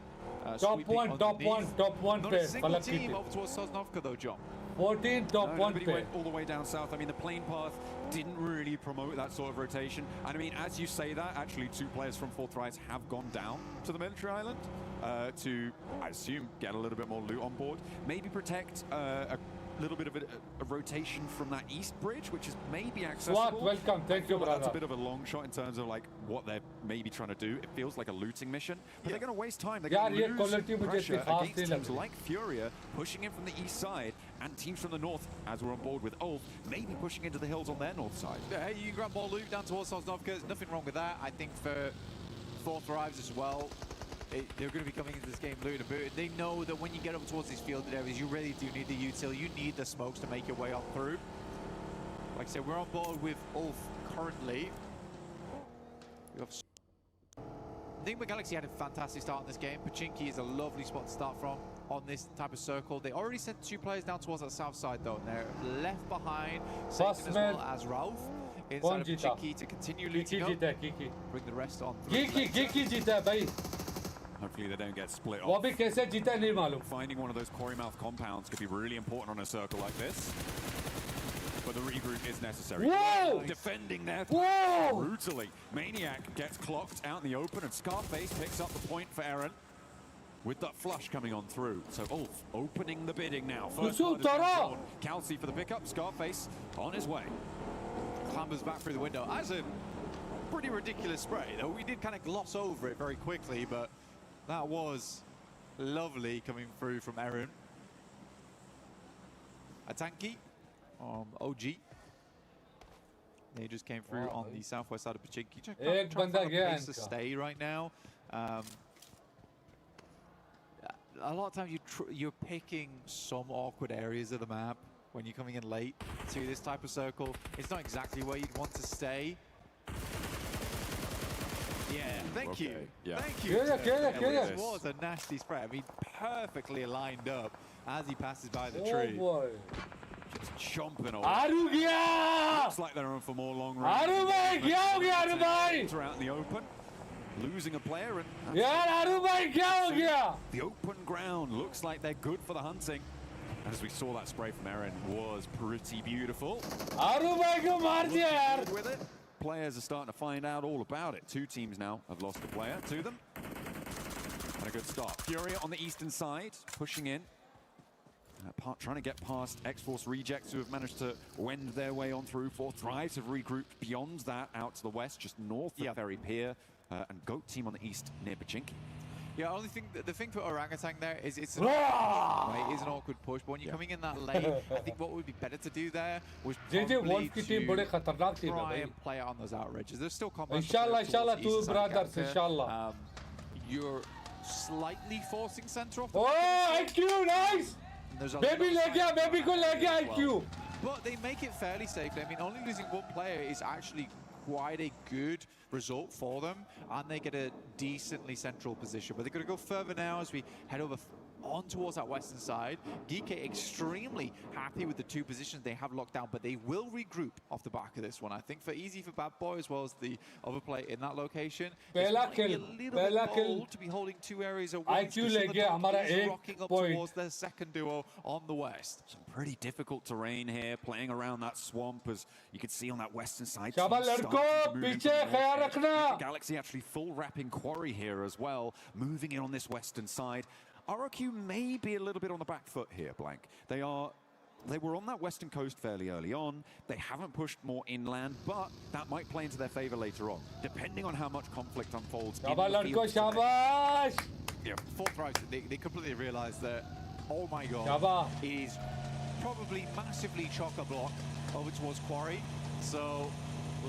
Top one Not पे a single team over towards Sosnovka though, John. 14 top one Nobody पे went all the way down south. I mean, the plane path didn't really promote that sort of rotation. And I mean, as you say that, actually 2 players from 4Thrives have gone down to the military island to, I assume, get a little bit more loot on board. Maybe protect a little bit of a rotation from that east bridge, which is maybe accessible. Swat, welcome. Thank you, brother. That's a bit of a long shot in terms of like what they're maybe trying to do. It feels like a looting mission, but they're going to waste time. They're going to lose pressure against teams like FURIA pushing in from the east side and teams from the north, as we're on board with Ulf, maybe pushing into the hills on their north side. Yeah, hey, you can grab more loot down towards Sosnovka. There's nothing wrong with that. I think for 4Thrives as well, they're going to be coming into this game looting a bit. They know that when you get up towards these fielded areas, you really do need the util. You need the smokes to make your way on through. Like I said, we're on board with Ulf currently. I think MAIGC had a fantastic start in this game. Pachinki is a lovely spot to start from on this type of circle. They already sent 2 players down towards that south side though, and they're left behind, Satan as well as Ralph. Inside of Pachinki to continue looting up. Bring the rest on through. Giki जीता है भाई. Hopefully they don't get split वो off. भी कैसे जीता नहीं मालूम. Finding one of those quarry mouth compounds could be really important on a circle like this. But the regroup is necessary. Whoa! Defending there brutally. Maniac gets clocked out in the open, and Scarface picks up the point for Eren with that flush coming on through. So Ulf opening the bidding now. First blood has been drawn. Kelsey for the pickup. Scarface on his way. Clambers back through the window. That's a pretty ridiculous spray, though. We did kind of gloss over it very quickly, but that was lovely coming through from Eren. A tanky. OG. They just came through on the southwest side of Pachinki. Trying to find a place to stay right now. A lot of times you're picking some awkward areas of the map when you're coming in late to this type of circle. It's not exactly where you'd want to stay. Yeah, thank you. Yeah. Thank you. This was a nasty spray. I mean, perfectly lined up as he passes by the tree. Boy. Just chomping on. Looks like they're on for more long range. Out in the open, losing a player, and the open ground looks like they're good for the hunting. And as we saw, that spray from Eren was pretty beautiful. With it. Players are starting to find out all about it. 2 teams now have lost a player to them. And a good start. FURIA on the eastern side, pushing in. Trying to get past X-Force rejects who have managed to wend their way on through. 4Thrives have regrouped beyond that out to the west, just north of Ferry Pier. And GOAT team on the east near Pachinki. Yeah, only thing, the thing for Orangutan there is it's an, Rah! right, it is an awkward push, but when you're coming in that lane, I think what would be better to do there was JJ probably Wolf की team बड़े खतरनाक team है try भाई. and play out on those outrages. There's still combat. Inshallah, inshallah, two brothers, inshallah. You're slightly forcing center off. Oh, IQ, nice. Baby ले गया, baby को ले गया IQ. But they make it fairly safely. I mean, only losing one player is actually quite a good result for them, and they get a decently central position. But they're going to go further now as we head over on towards that western side. GK extremely happy with the two positions they have locked down, but they will regroup off the back of this one. I think for easy for Bad Boy as well as the other player in that location. Pehla It's kill, a little bit bold to be holding two areas at once. IQ ले गया हमारा एक rocking up point. towards their second duo on the west. Some pretty difficult terrain here, playing around that swamp, as you can see on that western side. शाबाश teams लड़कों, starting to move in पीछे from the ख्याल north edge. रखना. Galaxy actually full wrapping Quarry here as well, moving in on this western side. RRQ may be a little bit on the back foot here, Blank. They were on that western coast fairly early on. They haven't pushed more inland, but that might play into their favor later on, depending on how much conflict unfolds. शाबाश लड़कों, शाबाश. Yeah, 4Thrives, they completely realize that, oh my god, Shabash. it is probably massively chock-a-block over towards Quarry. So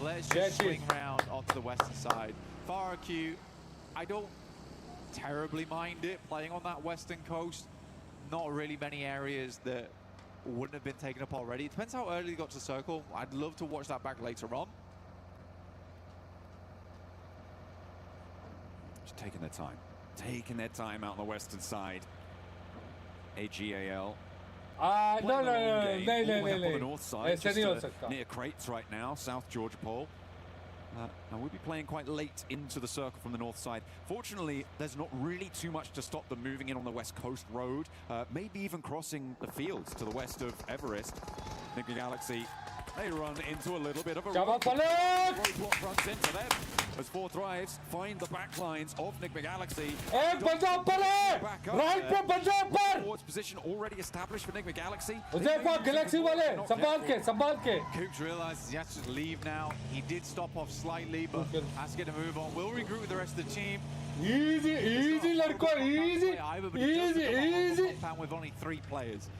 let's just swing round onto the western side. FARQ, I don't terribly mind it playing on that western coast. Not really many areas that wouldn't have been taken up already. It depends how early they got to circle. I'd love to watch that back later on. Just taking their time out on the western side. AG.AL. No, On the north side, ऐसे नहीं हो just सकता. near crates right now, South Georgia Pole. Now we'll be playing quite late into the circle from the north side. Fortunately, there's not really too much to stop them moving in on the west coast road, maybe even crossing the fields to the west of Everest. Nick Galaxy, they run into a little bit of a roadblock runs into them as 4Thrives find the back lines of Nick Galaxy. एक बंदा ऊपर है, right पे बंदा ऊपर. Porte's position already established for Nick Galaxy. उसे Galaxy वाले संभाल के. Coops realizes he has to just leave now. He did stop off slightly, but has to get a move on. We'll regroup with the rest of the team. Easy लड़कों, easy. Compound with only 3 players.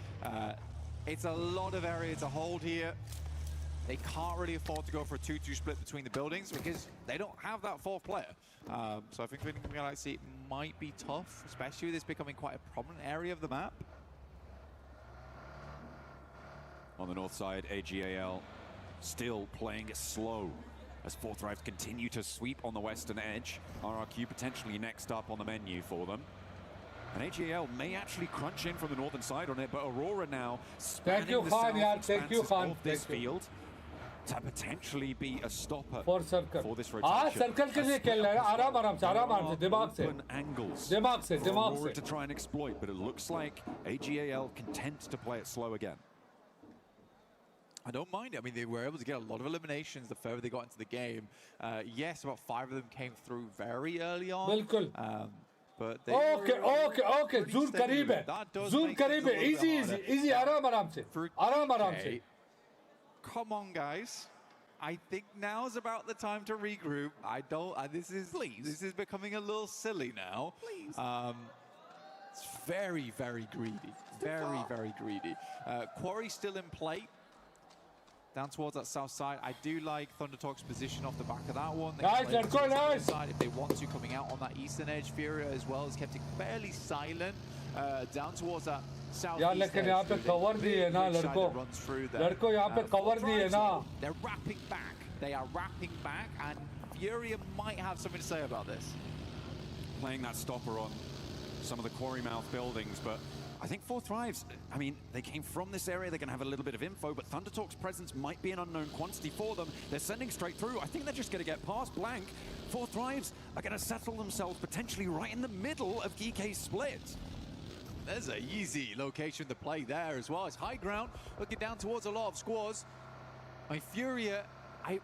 It's a lot of area to hold here. They can't really afford to go for a 2-2 split between the buildings because they don't have that 4th player. So I think winning Galaxy might be tough, especially with this becoming quite a prominent area of the map. On the north side, AG.AL still playing it slow as 4Thrives continue to sweep on the western edge. RRQ potentially next up on the menu for them. And AG.AL may actually crunch in from the northern side on it, but Aurora now spanning the south expanses of this field to potentially be a stopper for this rotation. Circle के लिए खेल रहा है, आराम से, दिमाग से. Open angles दिमाग से. Aurora to try and exploit, but it looks like AG.AL content to play it slow again. I don't mind it. I mean, they were able to get a lot of eliminations the further they got into the game. Yes, about 5 of them came through very early on. बिल्कुल. But they Okay. Zoom करीब है. Easy. आराम से. Come on, guys. I think now's about the time to regroup. This is becoming a little silly now. Please. It's very, very greedy. Very greedy. Quarry still in play. Down towards that south side. I do like ThunderTalk's position off the back of that one. Nice. Side if they want to, coming out on that eastern edge. FURIA as well has kept it fairly silent. Down towards that south. यार लेकिन यहाँ पे cover the है ना लड़कों यहाँ पे cover the है ना. They're wrapping back. They are wrapping back, and FURIA might have something to say about this. Playing that stopper on some of the quarry mouth buildings, but I think 4Thrives, I mean, they came from this area, they're going to have a little bit of info, but ThunderTalk's presence might be an unknown quantity for them. They're sending straight through. I think they're just going to get past Blank. 4Thrives are going to settle themselves potentially right in the middle of GK's split. There's an easy location to play there as well. It's high ground, looking down towards a lot of squads. I mean, FURIA, I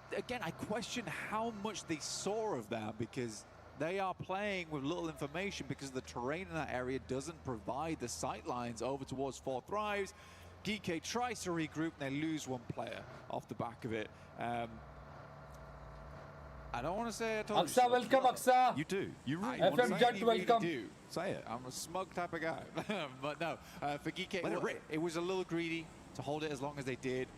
question how much they saw of that, because they are playing with little information because the terrain in that area doesn't provide the sight lines over towards 4Thrives. GK tries to regroup and they lose 1 player off the back of it. I don't want to say I told Aksa, you. welcome, Aksa. You do. You really I want to FM say Judge, it? really welcome. do. Say it. I'm a smug type of guy. But no, for GK, Let it rip. it was a little greedy to hold it as long as they did.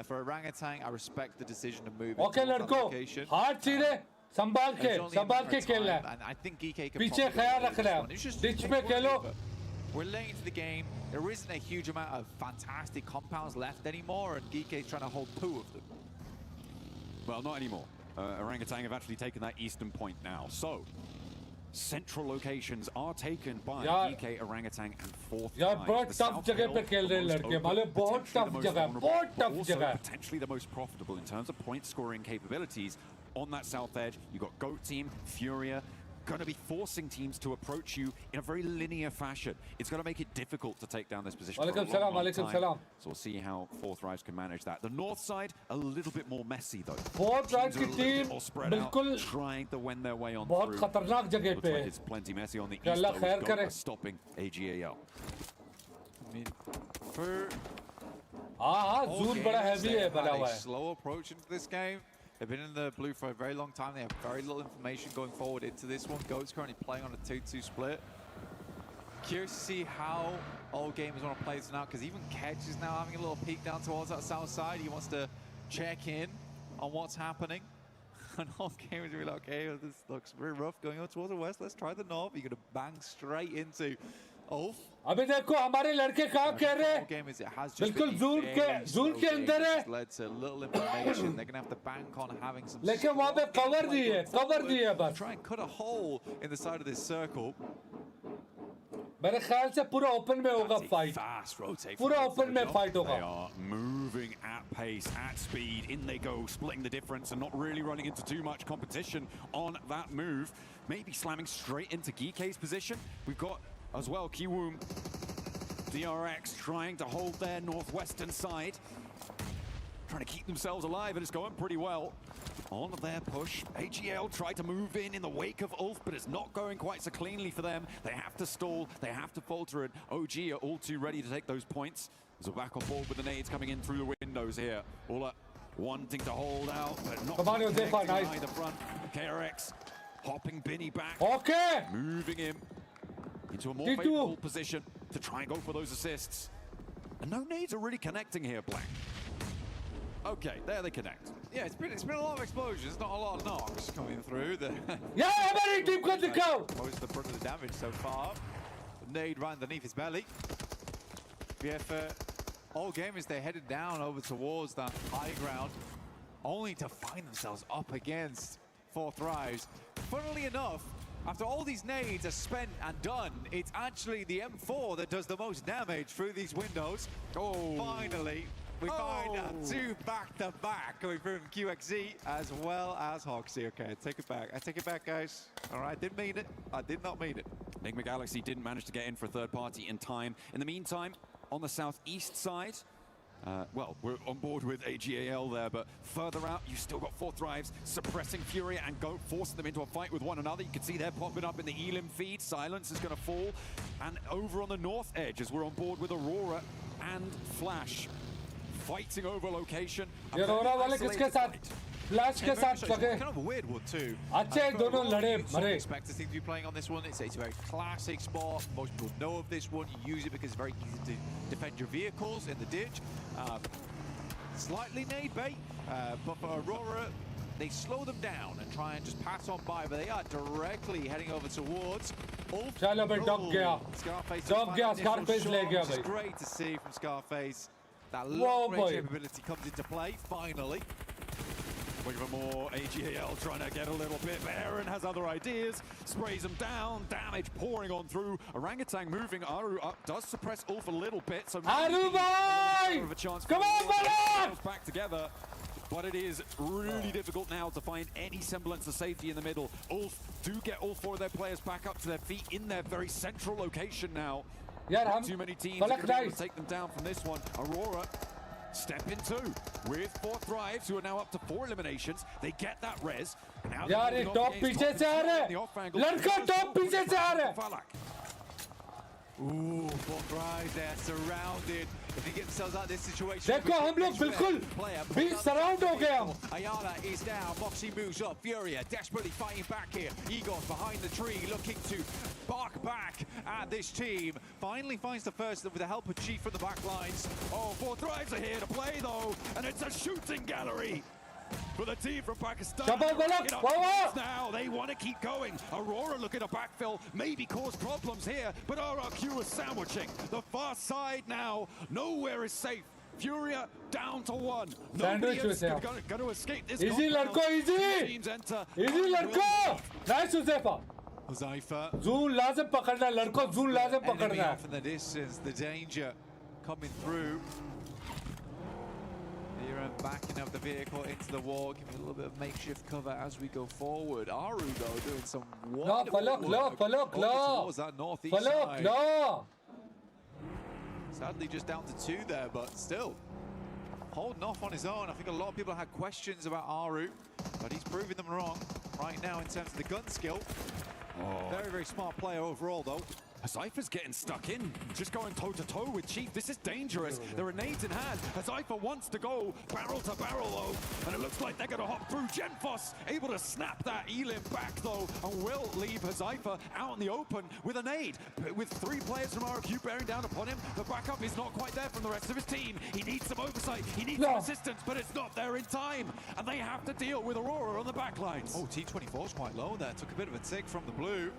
For Orangutan, I respect the decision to move Okay, into that लड़को, location. हाथ चीरे, संभाल के There's only a matter of खेलना time, है. and I think GK can पीछे probably ख्याल win रखना this है. one. It's just Ditch take पे one Khelo. lead, but we're late into the game. There isn't a huge amount of fantastic compounds left anymore, and GK is trying to hold 2 of them. Well, not anymore. Orangutan have actually taken that eastern point now. So, central locations are taken by GK, Orangutan, and 4Thrives. यार बहुत tough जगह पे खेल रहे हैं लड़के. मालूम बहुत tough जगह है. बहुत tough जगह है. Potentially the most profitable in terms of point scoring capabilities on that south edge. You've got GOAT team, FURIA, going to be forcing teams to approach you in a very linear fashion. It's going to make it difficult to take down this position for a long, long time. So we'll see how 4Thrives can manage that. The north side, a little bit more messy though. 4Thrives की team बिल्कुल trying to win their way on बहुत through. खतरनाक जगह Looks पे like है. it's plenty messy on the कि east अल्लाह though, खैर with करे. GOAT stopping AG.AL. I mean, for हाँ all zoom games, बड़ा heavy they है have बना had हुआ a है. slow approach into this game. They've been in the blue for a very long time. They have very little information going forward into this one. GOAT's currently playing on a 2-2 split. Curious to see how all gamers want to play this now, because even Kedge is now having a little peek down towards that south side. He wants to check in on what's happening. And all gamers are like, okay, this looks very rough going on towards the west. Let's try the north. You're going to bang straight into Ulf. अभी देखो हमारे लड़के काम कर रहे हैं. बिल्कुल zoom के अंदर है. Led to little information. They're going to have to bank on having some. लेकिन वहाँ पे cover दी है बस. Try and cut a hole in the side of this circle. मेरे ख्याल से पूरा open में होगा fight. Fast rotate. पूरा open में fight They होगा. are moving at pace, at speed. In they go, splitting the difference and not really running into too much competition on that move. Maybe slamming straight into GK's position. We've got as well Kiwoom, DRX trying to hold their northwestern side. Trying to keep themselves alive, and it's going pretty well. On their push, AG.AL tried to move in the wake of Ulf, but it's not going quite so cleanly for them. They have to stall, they have to falter, and OG are all too ready to take those points. So back on board with the nades coming in through the windows here. AlUla wanting to hold out, but not connecting either front. KRX hopping Binny back. Okay. Moving him into a more favorable position to try and go for those assists. And no nades are really connecting here, Black. Okay, there they connect. Yeah, it's been a lot of explosions, not a lot of knocks coming through. Yeah, हमारी team को दिखाओ. Most of the brunt of the damage so far. The nade right underneath his belly. Yeah, for all gamers, they're headed down over towards that high ground, only to find themselves up against 4Thrives. Funnily enough, after all these nades are spent and done, it's actually the M4 that does the most damage through these windows. Oh, finally, we find 2 back-to-back coming through from QXZ as well as Hoxie. Okay, I take it back. I take it back, guys. All right, didn't mean it. I did not mean it. Enigma Galaxy didn't manage to get in for a third party in time. In the meantime, on the southeast side, well, we're on board with AG.AL there, but further out, you've still got 4Thrives suppressing FURIA and GOAT, forcing them into a fight with one another. You can see they're popping up in the Elim feed. Silence is going to fall. And over on the north edge, as we're on board with Aurora and Flash, fighting over location. Aurora वाले किसके साथ? Flash के साथ लगे. Kind of a weird one too. अच्छे दोनों लड़े मरे. Expectors seem to be playing on this one. It's a very classic spot. Most people know of this one. You use it because it's very easy to defend your vehicles in the ditch. Slightly nade bait, but for Aurora, they slow them down and try and just pass on by, but they are directly heading over towards Ulf. चलो भाई dog गया. Dog गया. Scarface ले गया भाई. It's great to see from Scarface. That long range capability comes into play finally. Even more AG.AL trying to get a little bit, but Aaron has other ideas, sprays them down, damage pouring on through. Orangutan moving, Aru up, does suppress Ulf a little bit, so Aru bhai! of a chance Come on, Balak! back together. But it is really difficult now to find any semblance of safety in the middle. Ulf do get all 4 of their players back up to their feet in their very central location now. Not too many teams are going to be able to take them down from this one. Aurora step in 2 with 4Thrives, who are now up to 4 eliminations. They get that res. यार ये top पीछे से आ रहा है. लड़का top पीछे से आ रहा है. Ooh, 4Thrives, they're surrounded. If they get themselves out of this situation, देखो हम लोग बिल्कुल बीच surround हो गए हम. AlUla is down. Moxie moves up. FURIA desperately fighting back here. Eagles behind the tree, looking to bark back at this team. Finally finds the first with the help of Chief from the back lines. Oh, 4Thrives are here to play though, and it's a shooting gallery for the team from Pakistan. Now they want to keep going. Aurora looking to backfill, maybe cause problems here, but RRQ is sandwiching the far side now. Nowhere is safe. FURIA down to 1. Nobody is going to escape this. Easy लड़को, easy. Teams enter. Easy लड़को. Nice Huzefa. Huzaifa. Zoom lazim पकड़ना लड़को, zoom lazim Enemy पकड़ना. off in the distance. The danger coming through. Backing up the vehicle into the wall, giving a little bit of makeshift cover as we go forward. Aru though doing some wonderful work towards that northeast side. Sadly just down to 2 there, but still holding off on his own. I think a lot of people had questions about Aru, but he's proving them wrong right now in terms of the gun skill. Very, very smart player overall though. Huzaifa's getting stuck in, just going toe-to-toe with Chief. This is dangerous. There are nades in hand. Huzaifa wants to go barrel to barrel, though, and it looks like they're going to hop through. Genfos able to snap that Elim back, though, and will leave Huzaifa out in the open with a nade. With 3 players from RRQ bearing down upon him, the backup is not quite there from the rest of his team. He needs some oversight. He needs some assistance, but it's not there in time, and they have to deal with Aurora on the backlines. Oh, T24's quite low there. Took a bit of a tick from the blue.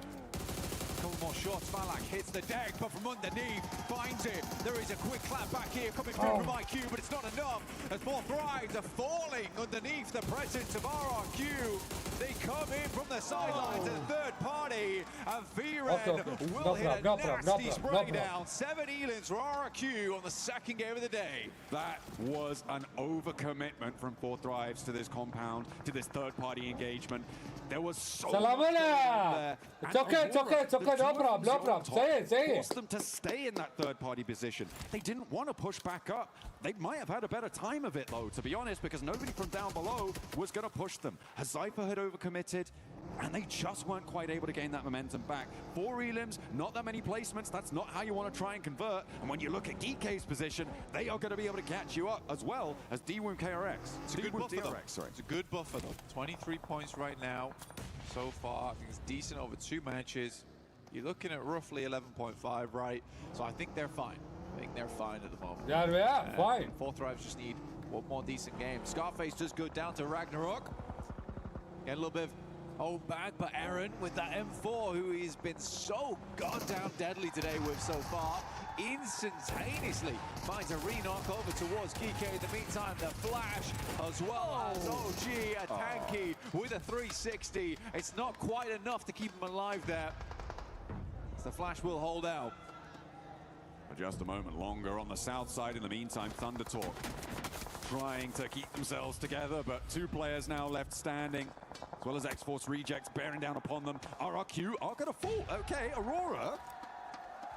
Couple more shots. Malak hits the deck, but from underneath finds it. There is a quick clap back here coming through from IQ, but it's not enough. As 4Thrives are falling underneath the presence of RRQ. They come in from the sidelines as third party, and Viren will hit a nasty spray down. 7 Elins for RRQ on the second game of the day. That was an overcommitment from 4Thrives to this compound, to this third-party engagement. There was so much going on there. It's okay, it's okay, it's okay. No problem, no problem. Say it, say it. Forced them to stay in that third-party position. They didn't want to push back up. They might have had a better time of it, though, to be honest, because nobody from down below was going to push them. Huzaifa had overcommitted, and they just weren't quite able to gain that momentum back. 4 elims, not that many placements. That's not how you want to try and convert. And when you look at GK's position, they are going to be able to catch you up as well as DWOOM KRX. It's a good buffer, though. It's a good buffer, though. 23 points right now so far. I think it's decent over 2 matches. You're looking at roughly 11.5, right? So I think they're fine. I think they're fine at the moment. Yeah, fine. 4Thrives just need one more decent game. Scarface does go down to Ragnarok. Get a little bit of hold back, but Aaron with that M4, who he's been so goddamn deadly today with so far, instantaneously finds a re-knock over towards Kike. In the meantime, the flash, as well as OG, a tanky with a 360. It's not quite enough to keep him alive there. The flash will hold out. For just a moment longer on the south side. In the meantime, Thunder Talk trying to keep themselves together, but 2 players now left standing, as well as X-Force Rejects bearing down upon them. RRQ are going to fall. Okay, Aurora.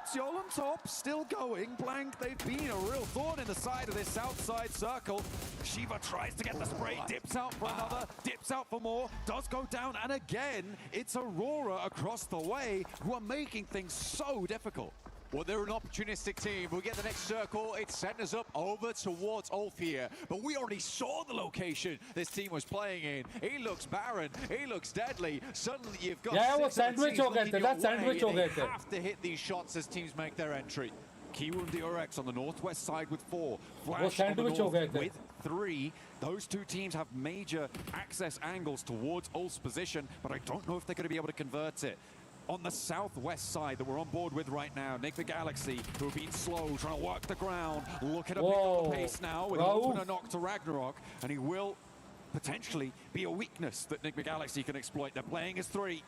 Seoul on top, still going. Blank, they've been a real thorn in the side of this south side circle. Shiva tries to get the spray, dips out for another, dips out for more, does go down, and again, it's Aurora across the way who are making things so difficult. Well, they're an opportunistic team. We'll get the next circle. It sent us up over towards Ulf here. But we already saw the location this team was playing in. He looks barren. He looks deadly. Suddenly you've got six sandwich ho gaye the. That's sandwich ho gaye the. They have to hit these shots as teams make their entry. Kiwoom DRX on the northwest side with 4. Flash on the north with 3. Those 2 teams have major access angles towards Ulf's position, but I don't know if they're going to be able to convert it. On the southwest side that we're on board with right now, Galaxy, who have been slow, trying to work the ground, looking to pick up the pace now with an opener knock to Ragnarok, and he will potentially be a weakness that Galaxy can exploit. They're playing as 3.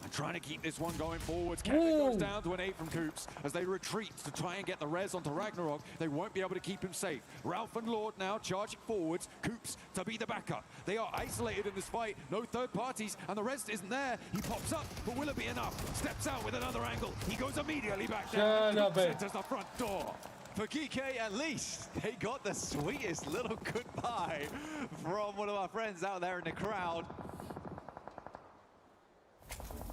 And trying to keep this one going forwards. Kevin goes down to an 8 from Coops as they retreat to try and get the res onto Ragnarok. They won't be able to keep him safe. Ralph and Lord now charging forwards. Coops to be the backup. They are isolated in this fight. No third parties, and the rest isn't there. He pops up, but will it be enough? Steps out with another angle. He goes immediately back down. Enters the front door. For Kike, at least, they got the sweetest little goodbye from one of our friends out there in the crowd.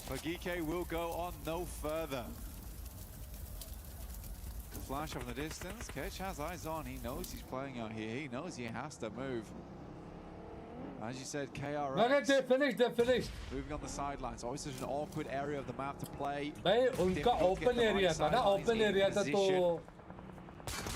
But GK will go on no further. flash from the distance. Ketch has eyes on. He knows he's playing out here. He knows he has to move. As you said, KRX. No, they finished. Moving on the sidelines. Always such an awkward area of the map to play. भाई उनका Difficult to get open the right area था ना, sidelines open in area था तो position.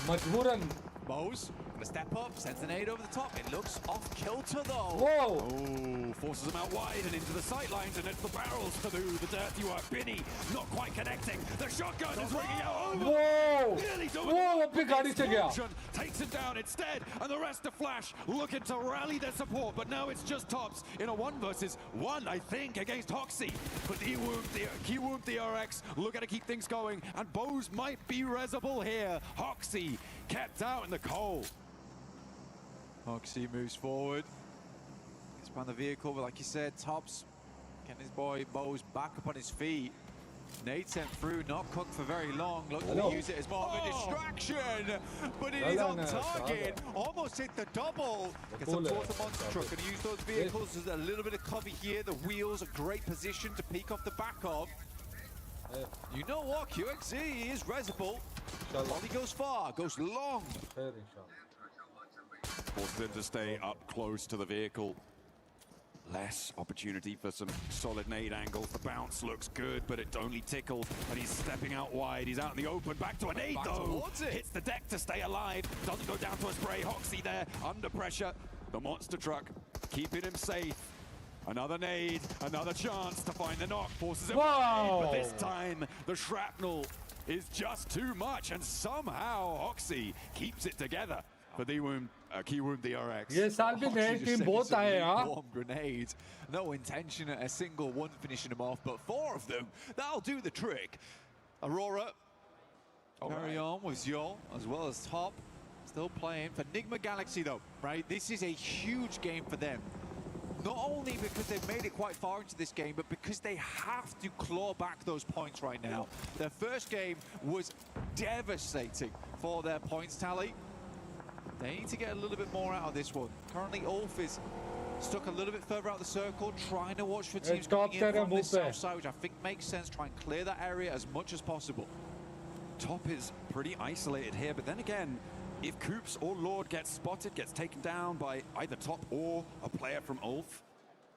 मजबूरन. Mo's gonna step up, sends an aid over the top. It looks off kilter though. Whoa! Oh, forces them out wide and into the sightlines, and it's the barrels to do the dirty work. Binny not quite connecting. The shotgun is ringing out over. Whoa! Nearly doing Whoa! it. अपनी गाड़ी से गया. Explosion takes him down instead, and the rest of Flash looking to rally their support, but now it's just Tops in a 1 versus 1, I think, against Hoxie. But Kiwoom DRX looking to keep things going, and Bose might be resable here. Hoxie kept out in the cold. Hoxie moves forward. Gets behind the vehicle, but like you said, Tops getting his boy Bose back up on his feet. Nade sent through, not cooked for very long. Looking to use it as more of a distraction, but it is on target. Almost hit the double. Gets up towards the monster truck and use those vehicles as a little bit of cover here. The wheels, a great position to peek off the back of. You know what? QXZ is resible. Only goes far, goes long. Forced them to stay up close to the vehicle. Less opportunity for some solid nade angles. The bounce looks good, but it only tickled. And he's stepping out wide. He's out in the open. Back to a nade, though. Hits the deck to stay alive. Doesn't go down to a spray. Hoxie there, under pressure. The monster truck keeping him safe. Another nade, another chance to find the knock. Forces him wide, but this time the shrapnel is just too much. And somehow Hoxie keeps it together for Kiwoom DRX. ये साल भी नई team बहुत आए हैं. Grenades. No intention at a single one finishing them off, but 4 of them, that'll do the trick. Aurora, carry on with Zol, as well as Top. Still playing for Nigma Galaxy though, right? This is a huge game for them. Not only because they've made it quite far into this game, but because they have to claw back those points right now. Their first game was devastating for their points tally. They need to get a little bit more out of this one. Currently, Ulf is stuck a little bit further out the circle, trying to watch for teams coming in from the south side, which I think makes sense. Try and clear that area as much as possible. Top is pretty isolated here, but then again, if Coops or Lord gets spotted, gets taken down by either Top or a player from Ulf,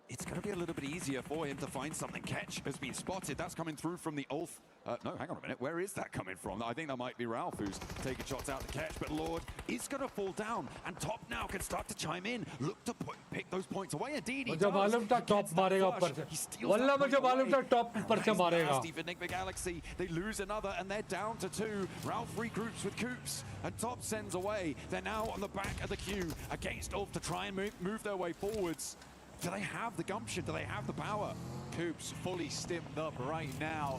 it's going to be a little bit easier for him to find something. Catch has been spotted. That's coming through from the Ulf. No, hang on a minute. Where is that coming from? I think that might be Ralph who's taking shots out to Catch, but Lord is going to fall down, and Top now can start to chime in, look to pick those points away. Indeed, he does. मालूम था top मारेगा ऊपर से. वल्ला मुझे मालूम था top ऊपर से मारेगा. For Nigma Galaxy, they lose another, and they're down to 2. Ralph regroups with Coops, and Top sends away. They're now on the back of the queue against Ulf to try and move their way forwards. Do they have the gumption? Do they have the power? Coops fully stimmed up right now.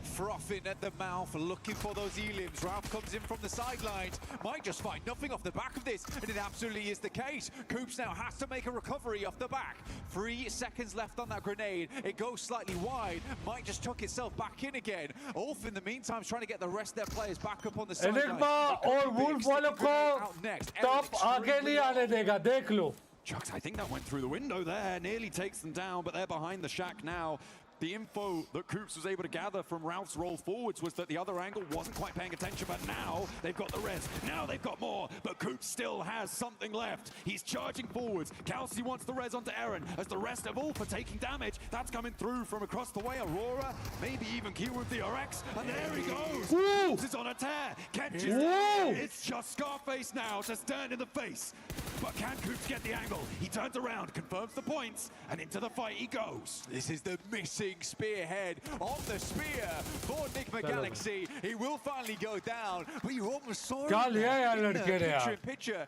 Frothing at the mouth, looking for those elims. Ralph comes in from the sidelines. Might just find nothing off the back of this, and it absolutely is the case. Coops now has to make a recovery off the back. 3 seconds left on that grenade. It goes slightly wide. Might just tuck itself back in again. Ulf, in the meantime, is trying to get the rest of their players back up on the sidelines. Enigma और Wolf वालों को top आगे नहीं आने देगा. देख लो. Chucks, I think that went through the window there, nearly takes them down, but they're behind the shack now. The info that Coops was able to gather from Ralph's roll forwards was that the other angle wasn't quite paying attention, but now they've got the res. Now they've got more, but Coops still has something left. He's charging forwards. Kelsey wants the res onto Aaron as the rest of Ulf are taking damage. That's coming through from across the way. Aurora, maybe even Kiwoom DRX, and there he goes. Coops is on a tear. Catches it. It's just Scarface now to stand in the face. But can Coops get the angle? He turns around, confirms the points, and into the fight he goes. This is the missing spearhead of the spear for Nigma Galaxy. He will finally go down, but you almost saw him in picture.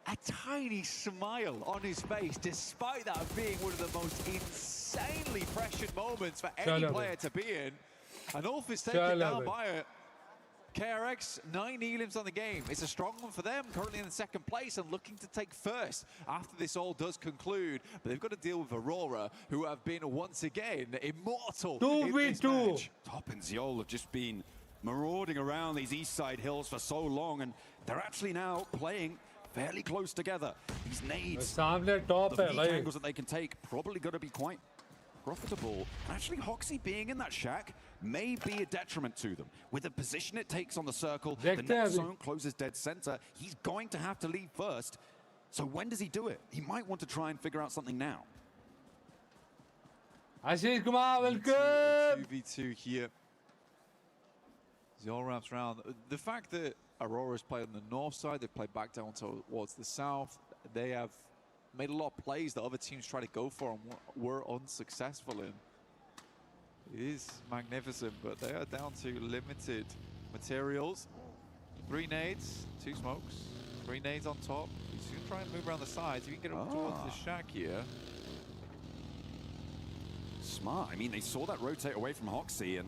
A tiny smile on his face, despite that being one of the most insanely pressured moments for any player to be in. And Ulf is taken down by it. KRX, 9 elims on the game. It's a strong one for them, currently in the 2nd place and looking to take first after this all does conclude. But they've got to deal with Aurora, who have been once again immortal in this match. Top and Ziol have just been marauding around these east side hills for so long, and they're actually now playing fairly close together. These nades, सामने top है the भाई. angles that they can take, probably going to be quite profitable. Actually, Hoxie being in that shack may be a detriment to them. With the position it takes on the circle, the next zone closes dead center. He's going to have to leave first. So when does he do it? He might want to try and figure out something now. Ashish Kumar, welcome. 2v2 here. Zol wraps around. The fact that Aurora's played on the north side, they've played back down towards the south. They have made a lot of plays that other teams try to go for and were unsuccessful in. It is magnificent, but they are down to limited materials. 3 nades, 2 smokes, 3 nades on top. He's going to try and move around the sides. If you can get up towards the shack here. Smart. I mean, they saw that rotate away from Hoxie, and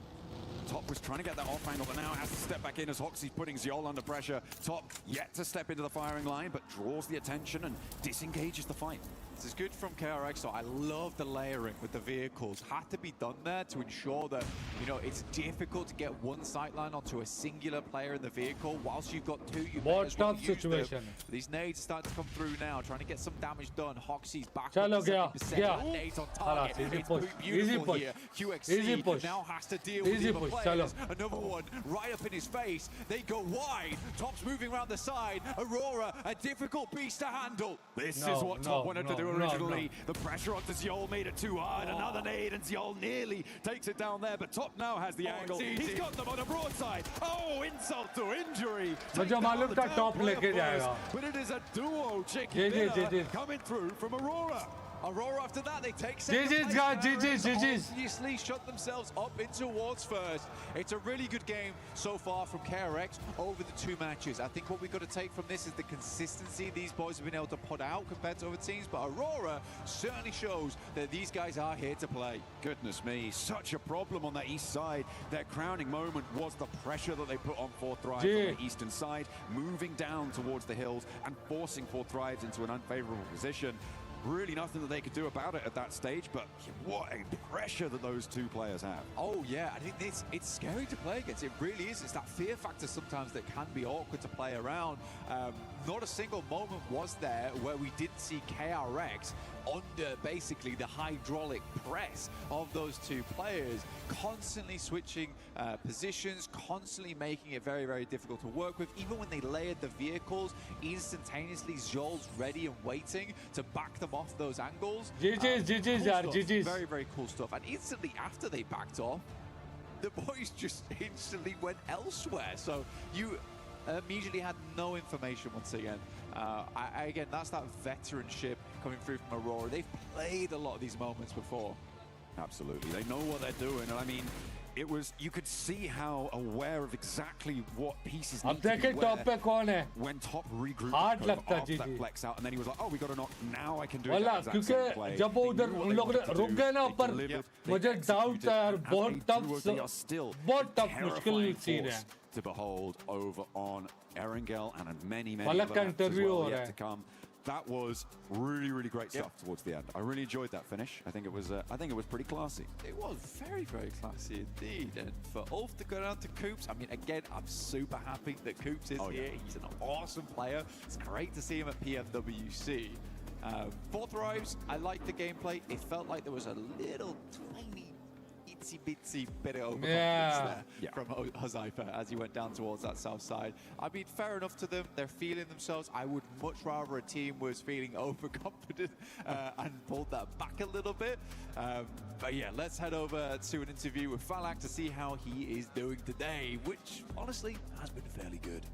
Top was trying to get that off angle, but now has to step back in as Hoxie's putting Ziol under pressure. Top yet to step into the firing line, but draws the attention and disengages the fight. This is good from KRX, so I love the layering with the vehicles. Had to be done there to ensure that, you know, it's difficult to get one sightline onto a singular player in the vehicle. Whilst you've got 2, you more tough situation. These nades start to come through now, trying to get some damage done. Hoxie's back Chalo, up to 70%. Nades on target. Easy It's push. beautiful Easy push. here. QXC Easy push. now has to deal with Easy the other push. players. Chalo. Another one right up in his face. They go wide. Top's moving around the side. Aurora, a difficult beast to handle. This is what Top wanted to do originally. The pressure onto Ziol made it too hard. Another nade, and Ziol nearly takes it down there, but Top now has the angle. He's got them on a broadside. Oh, insult to injury. मुझे मालूम था top लेके जाएगा. But it is a duo chicken dinner coming through from Aurora. Aurora after that, they take second GG's place. guys, GG's. Obviously shut themselves up in towards first. It's a really good game so far from KRX over the 2 matches. I think what we've got to take from this is the consistency these boys have been able to put out compared to other teams, but Aurora certainly shows that these guys are here to play. Goodness me, such a problem on that east side. Their crowning moment was the pressure that they put on 4Thrives on the eastern side, moving down towards the hills and forcing 4Thrives into an unfavorable position. Really nothing that they could do about it at that stage, but what a pressure that those 2 players have. Oh yeah, I think it's scary to play against. It really is. It's that fear factor sometimes that can be awkward to play around. Not a single moment was there where we didn't see KRX under basically the hydraulic press of those 2 players, constantly switching positions, constantly making it very, very difficult to work with. Even when they layered the vehicles, instantaneously Zol's ready and waiting to back them off those angles. GG's. Very, very cool stuff. And instantly after they backed off, the boys just instantly went elsewhere. So you immediately had no information once again. Again, that's that veteranship coming through from Aurora. They've played a lot of these moments before. Absolutely, they know what they're doing. And I mean, it was, you could see how aware of exactly what pieces need to be where when Top regrouped after that flex out, and then he was like, oh, we got to knock, now I can do it that exact same play. जब वो उधर उन लोगों ने रुक गए ना ऊपर, मुझे डाउट है यार, बहुत टफ मुश्किल सीन है to behold over on Erangel and many Palak का interview yet to come. That was really, really great stuff towards the end. I really enjoyed that finish. I think it was pretty classy. It was very, very classy indeed. And for Ulf to go down to Coops, I mean, again, I'm super happy that Coops is here. He's an awesome player. It's great to see him at PMWC. 4Thrives, I liked the gameplay. It felt like there was a little tiny itsy-bitsy bit of overconfidence there from Huzaifa as he went down towards that south side. I mean, fair enough to them. They're feeling themselves. I would much rather a team was feeling overconfident and pulled that back a little bit. But yeah, let's head over to an interview with Falak to see how he is doing today, which honestly has been fairly good.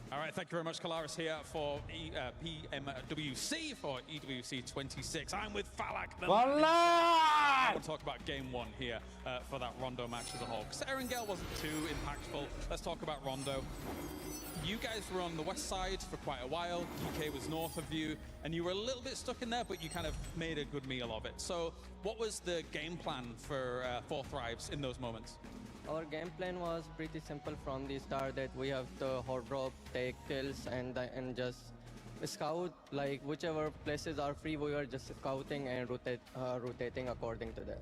All right, thank you very much, Kalaris here for PMWC for EWC 26. I'm with Falak. I want to talk about game 1 here for that Rondo match as a whole. Because Erangel wasn't too impactful. Let's talk about Rondo. You guys were on the west side for quite a while. UK was north of you, and you were a little bit stuck in there, but you kind of made a good meal of it. So what was the game plan for 4Thrives in those moments? Our game plan was pretty simple from the start, that we have to hot drop, take kills, and just scout, like whichever places are free, we are just scouting and rotating according to that.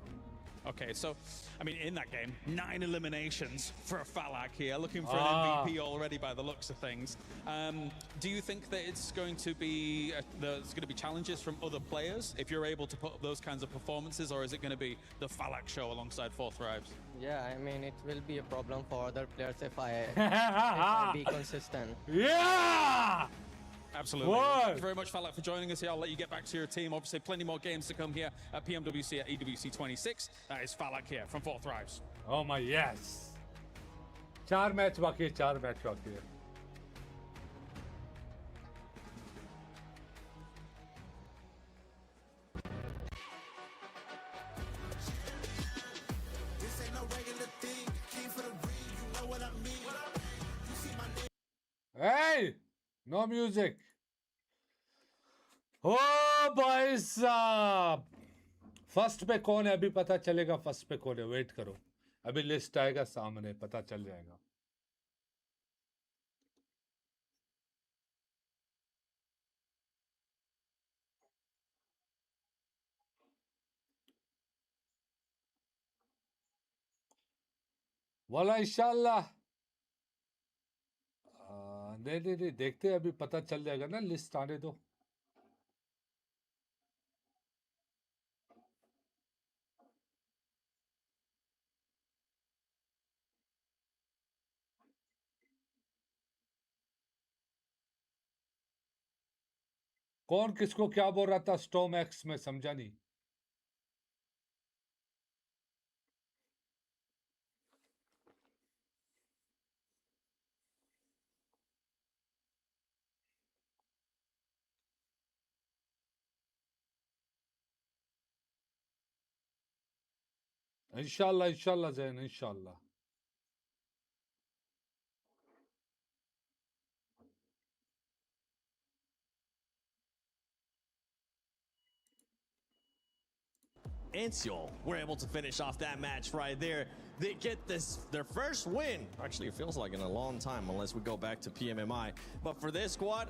Okay, so, I mean, in that game, 9 eliminations for Falak here, looking for an MVP already by the looks of things. Do you think that it's going to be, there's going to be challenges from other players if you're able to put up those kinds of performances, or is it going to be the Falak show alongside 4Thrives? Yeah, I mean, it will be a problem for other players if I be consistent. Yeah! Absolutely. What? Thank you very much, Falak, for joining us here. I'll let you get back to your team. Obviously, plenty more games to come here at PMWC at EWC 26. That is Falak here from 4Thrives. Oh my yes. 4 match बाकी है, 4 match बाकी है. Hey! No music. ओ भाई साहब, first पे कौन है अभी पता चलेगा. फर्स्ट पे कौन है, वेट करो, अभी लिस्ट आएगा सामने, पता चल जाएगा. वाला इंशाल्लाह. नहीं देखते, अभी पता चल जाएगा ना, लिस्ट आने दो. कौन किसको क्या बोल रहा था स्टॉर्म एक्स में, समझा नहीं. इंशाल्लाह इंशाल्लाह जैन, इंशाल्लाह. AG.AL were able to finish off that match right there. They get their first win. Actually, it feels like in a long time, unless we go back to PMMI. But for this squad,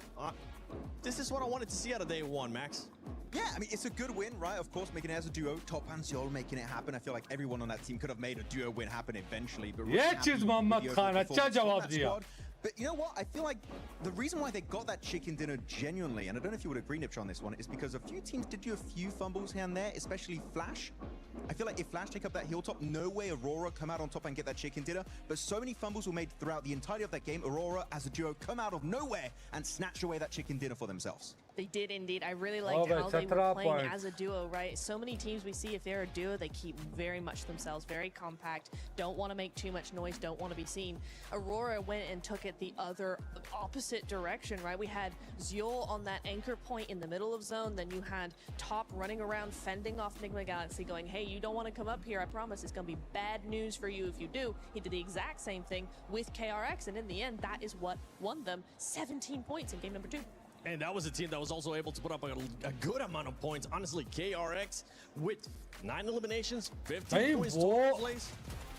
this is what I wanted to see out of day one, Max. Yeah, I mean, it's a good win, right? Of course, making it as a duo. Top and AG.AL making it happen. I feel like everyone on that team could have made a duo win happen eventually. But really ये चीज मोहम्मद खान अच्छा जवाब दिया. But you know what? I feel like the reason why they got that chicken dinner genuinely, and I don't know if you would agree, Nipch, on this one, is because a few teams did do a few fumbles here and there, especially Flash. I feel like if Flash take up that hilltop, no way Aurora come out on top and get that chicken dinner. But so many fumbles were made throughout the entirety of that game. Aurora, as a duo, come out of nowhere and snatch away that chicken dinner for themselves. They did indeed. I really liked how they were playing as a duo, right? So many teams we see, if they're a duo, they keep very much themselves, very compact, don't want to make too much noise, don't want to be seen. Aurora went and took it the other opposite direction, right? We had AG.AL on that anchor point in the middle of zone, then you had Top running around, fending off MAIGC, going, hey, you don't want to come up here, I promise it's going to be bad news for you if you do. He did the exact same thing with KRX, and in the end, that is what won them 17 points in game number 2. And that was a team that was also able to put up a good amount of points. Honestly, KRX with 9 eliminations, 15 points total plays.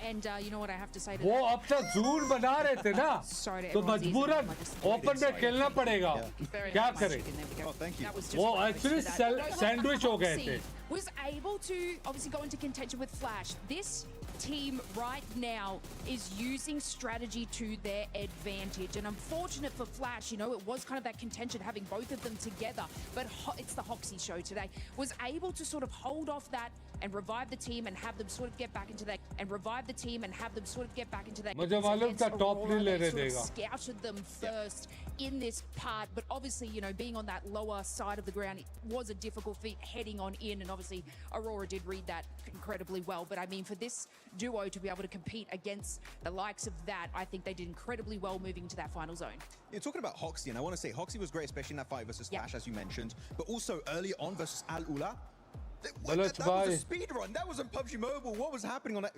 And you know what I have to say to वो अपना जून बना रहे थे ना, तो मजबूरन open में खेलना पड़ेगा. क्या करें? Oh, thank you. वो actually sandwich हो गए थे. Was able to obviously go into contention with Flash. This team right now is using strategy to their advantage, and unfortunate for Flash, you know, it was kind of that contention having both of them together, but it's the Hoxie show today. Was able to sort of hold off that and revive the team and have them sort of get back into that मुझे मालूम था top नहीं लेने देगा. Scouted them first in this part, but obviously, you know, being on that lower side of the ground, it was a difficult feat heading on in, and obviously Aurora did read that incredibly well. But I mean, for this duo to be able to compete against the likes of that, I think they did incredibly well moving into that final zone. You're talking about Hoxie, and I want to say Hoxie was great, especially in that fight versus Flash, as you mentioned, but also early on versus AlUla. That was a speed run. That wasn't PUBG Mobile. What was happening on that?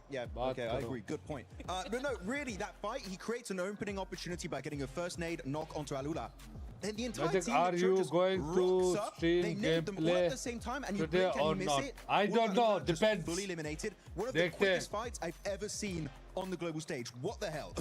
Yeah, okay, I agree. Good point. But no, really, that fight, he creates an opening opportunity by getting a first nade knock onto AlUla. Then the entire team, are you going to stream gameplay at the same time, and you today blink and or you miss not? it. I don't know. Depends. Fully eliminated. One of the quickest fights I've ever seen on the global stage. What the hell?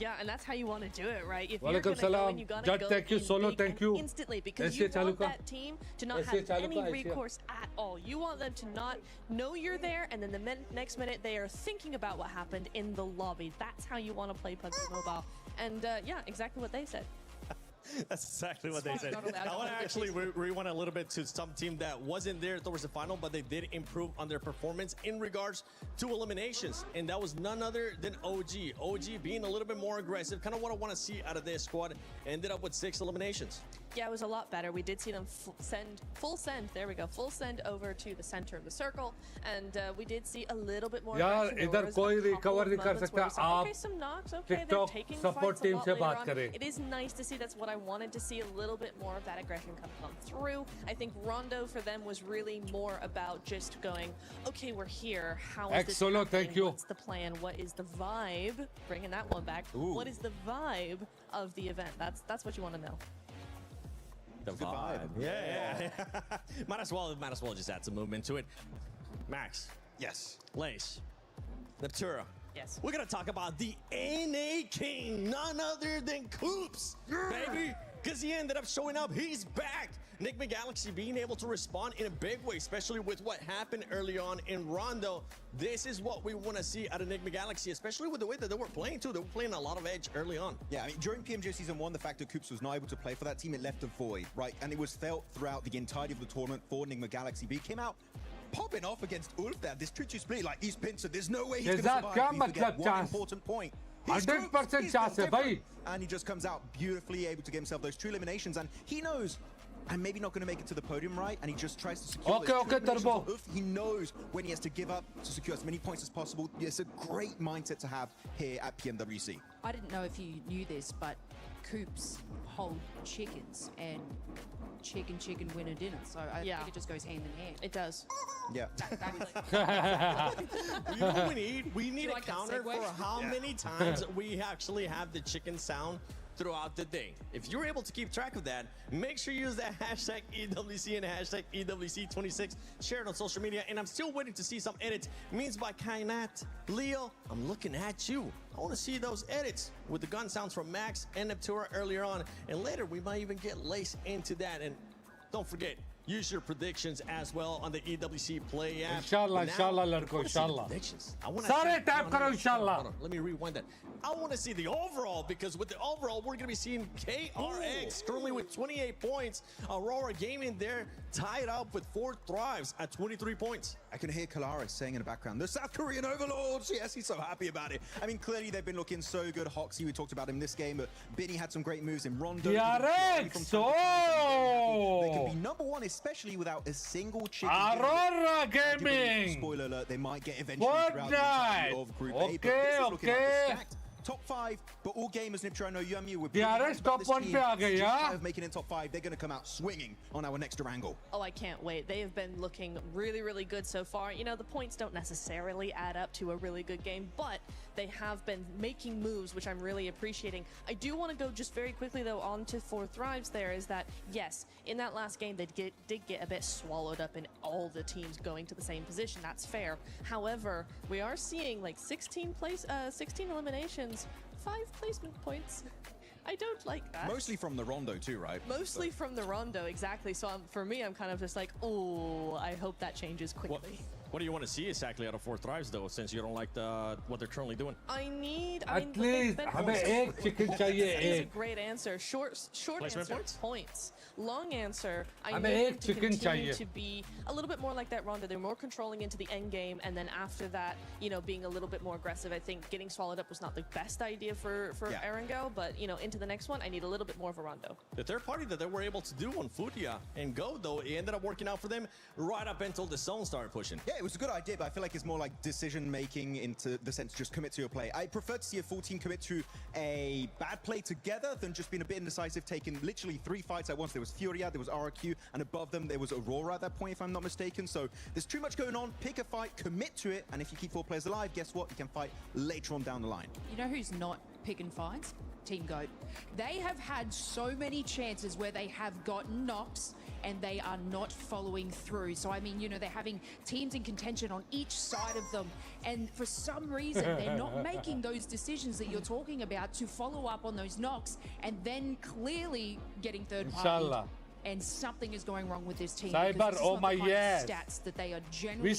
Yeah, and that's how you want to do it, right? If you're Walaikum going to go salam. and you got to Judge, go thank you. in Solo, big thank and you. instantly, because Asia you want Chaluka. that team to not Asia have any Chaluka, Asia. recourse at all. You want them to not know you're there, and then the next minute they are thinking about what happened in the lobby. That's how you want to play PUBG Mobile. And yeah, exactly what they said. That's exactly what they That's said. not allowed. I want to actually rewind a little bit to some team that wasn't there towards the final, but they did improve on their performance in regards to eliminations. And that was none other than OG. OG being a little bit more aggressive, kind of what I want to see out of this squad. Ended up with 6 eliminations. Yeah, it was a lot better. We did see them full send over to the center of the circle, and we did see a little bit more aggression. There इधर was कोई a couple recover of नहीं कर moments where सकता. we saw, okay, some knocks, okay, they're TikTok taking support fights a team lot से later बात on. करें. It is nice to see. That's what I wanted to see, a little bit more of that aggression come through. I think Rondo for them was really more about just going, okay, we're here. How is this Solo, happening? thank you. What's the plan? What is the vibe? Bringing that one back. Ooh. What is the vibe of the event? That's what you want to know. The vibe. Yeah. might as well just add some movement to it. Max. Yes. Lace. Neptura. Yes. We're going to talk about the NA King, none other than Coops, baby, because he ended up showing up. He's back. Nick MAIGC being able to respond in a big way, especially with what happened early on in Rondo. This is what we want to see out of Nick MAIGC, especially with the way that they were playing, too. They were playing a lot of edge early on. Yeah, I mean, during PMGO Season 1, the fact that Coops was not able to play for that team, it left a void, right? And it was felt throughout the entirety of the tournament for Nick MAIGC. But he came out popping off against Ulf there. This 2-2 split, like, he's pinned, so there's no way he's going to survive. We forget one important point. 100% chance है भाई. And he just comes out beautifully, able to get himself those 2 eliminations. And he knows I'm maybe not going to make it to the podium, right? And he just tries to secure those 2 eliminations on Ulf. He knows when he has to give up to secure as many points as possible. It's a great mindset to have here at PMWC. I didn't know if you knew this, but Coops hold chickens and chicken winner dinner. So I think it just goes hand in hand. It does. Yeah. You know what we need? We need a like that counter segue? for how many times we actually have the chicken sound throughout the day. If you're able to keep track of that, make sure you use that hashtag EWC and hashtag EWC26. Share it on social media. And I'm still waiting to see some edits. Means by Kainat. Leo, I'm looking at you. I want to see those edits with the gun sounds from Max and Neptura earlier on. And later, we might even get laced into that. And don't forget, use your predictions as well on the EWC Play app. Inshallah, inshallah, ladko, inshallah. Sare tap karo, inshallah. Let me rewind that. I want to see the overall, because with the overall, we're going to be seeing KRX currently with 28 points. Aurora Gaming there tied up with 4Thrives at 23 points. I can hear Kalaris saying in the background, the South Korean overlords. Yes, he's so happy about it. I mean, clearly they've been looking so good. Hoxie, we talked about him this game, but Binny had some great moves in Rondo. DRX! They could be #1, especially without a single chicken. Aurora Gaming! Spoiler alert, they might get eventually throughout the Fortnite! entirety of Group A, but this is looking like a stacked top 5, but all gamers, Niptra, I know you and me, we're DRX top 1 पे आ गए, just yeah? shy of making it top 5. They're going to come out swinging on our next Durango. Oh, I can't wait. They have been looking really, really good so far. You know, the points don't necessarily add up to a really good game, but they have been making moves, which I'm really appreciating. I do want to go just very quickly, though, on to 4Thrives there, is that, yes, in that last game, they did get a bit swallowed up in all the teams going to the same position. That's fair. However, we are seeing, like, 16 eliminations, 5 placement points. I don't like that. Mostly from the Rondo too, right? Mostly from the Rondo, exactly. So for me, I'm kind of just like, oh, I hope that changes quickly. What do you want to see exactly out of 4Thrives, though, since you don't like what they're currently doing? I need... At least, हमें एक chicken चाहिए, It's a एक. great answer. Short Placement answer, points. Long answer, I हमें need them एक to chicken continue चाहिए. to be a little bit more like that Rondo. They're more controlling into the end game, and then after that, you know, being a little bit more aggressive. I think getting swallowed up was not the best idea for Erangel, but, you know, into the next one, I need a little bit more of a Rondo. The third party that they were able to do on FURIA and Go, though, it ended up working out for them right up until the zone started pushing. Yeah, it was a good idea, but I feel like it's more like decision-making into the sense just commit to your play. I prefer to see a full team commit to a bad play together than just being a bit indecisive, taking literally 3 fights at once. There was FURIA, there was RQ, and above them there was Aurora at that point, if I'm not mistaken. So there's too much going on. Pick a fight, commit to it, and if you keep 4 players alive, guess what? You can fight later on down the line. You know who's not pick and finds, Team Goat. They have had so many chances where they have gotten knocks and they are not following through. So, I mean, you know, they're having teams in contention on each side of them. And for some reason, they're not making those decisions that you're talking about to follow up on those knocks and then clearly getting third party. Inshallah. And something is going wrong with this team. Cyber, because this is oh not my the kind yes. of stats that they are generally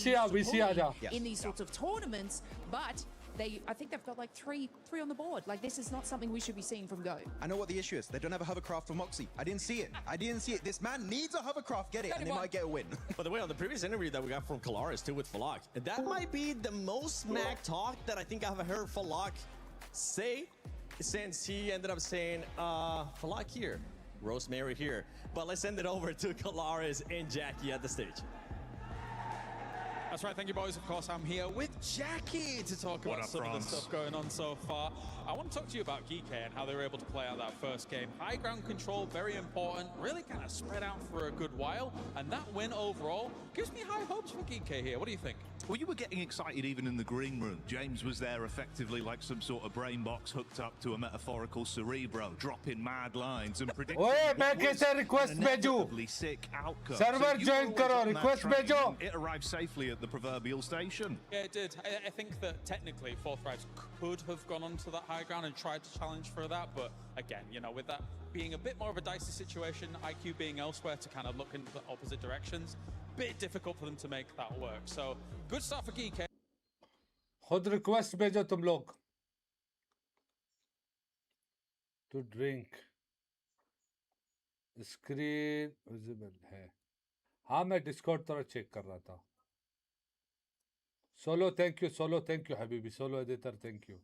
in these sorts of tournaments, but I think they've got like three on the board. Like, this is not something we should be seeing from Go. I know what the issue is. They don't have a hovercraft for Moxie. I didn't see it. I didn't see it. This man needs a hovercraft. Get it, and they might get a win. By the way, on the previous interview that we got from Kalaris too with Falak, that might be the most smack talk that I think I've heard Falak say since he ended up saying, Falak here, Rosemary here. But let's send it over to Kalaris and Jackie at the stage. That's right, thank you boys. Of course, I'm here with Jackie to talk about some of the stuff going on so far. I want to talk to you about GK and how they were able to play out that first game. High ground control, very important, really kind of spread out for a good while. And that win overall gives me high hopes for GK here. What do you think? Well, you were getting excited even in the green room. James was there effectively like some sort of brain box hooked up to a metaphorical cerebro, dropping mad lines and predicting request inevitably sick outcome. Server join karo, request bhejo. It arrived safely at the proverbial station. Yeah, it did. I think that technically 4Thrives could have gone onto that high ground and tried to challenge for that, but again, you know, with that being a bit more of a dicey situation, IQ being elsewhere to kind of look in the opposite directions, bit difficult for them to make that work. So good start for GK. खुद request भेजो तुम लोग to drink. Screen visible है. हाँ मैं Discord तरह check कर रहा था. Solo thank you Habibi. Solo editor thank you.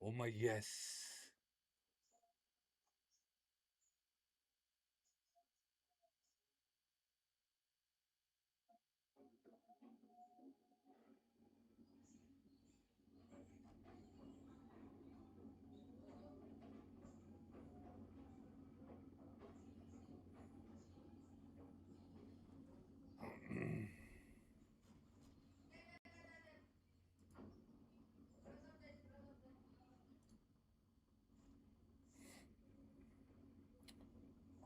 Oh my yes.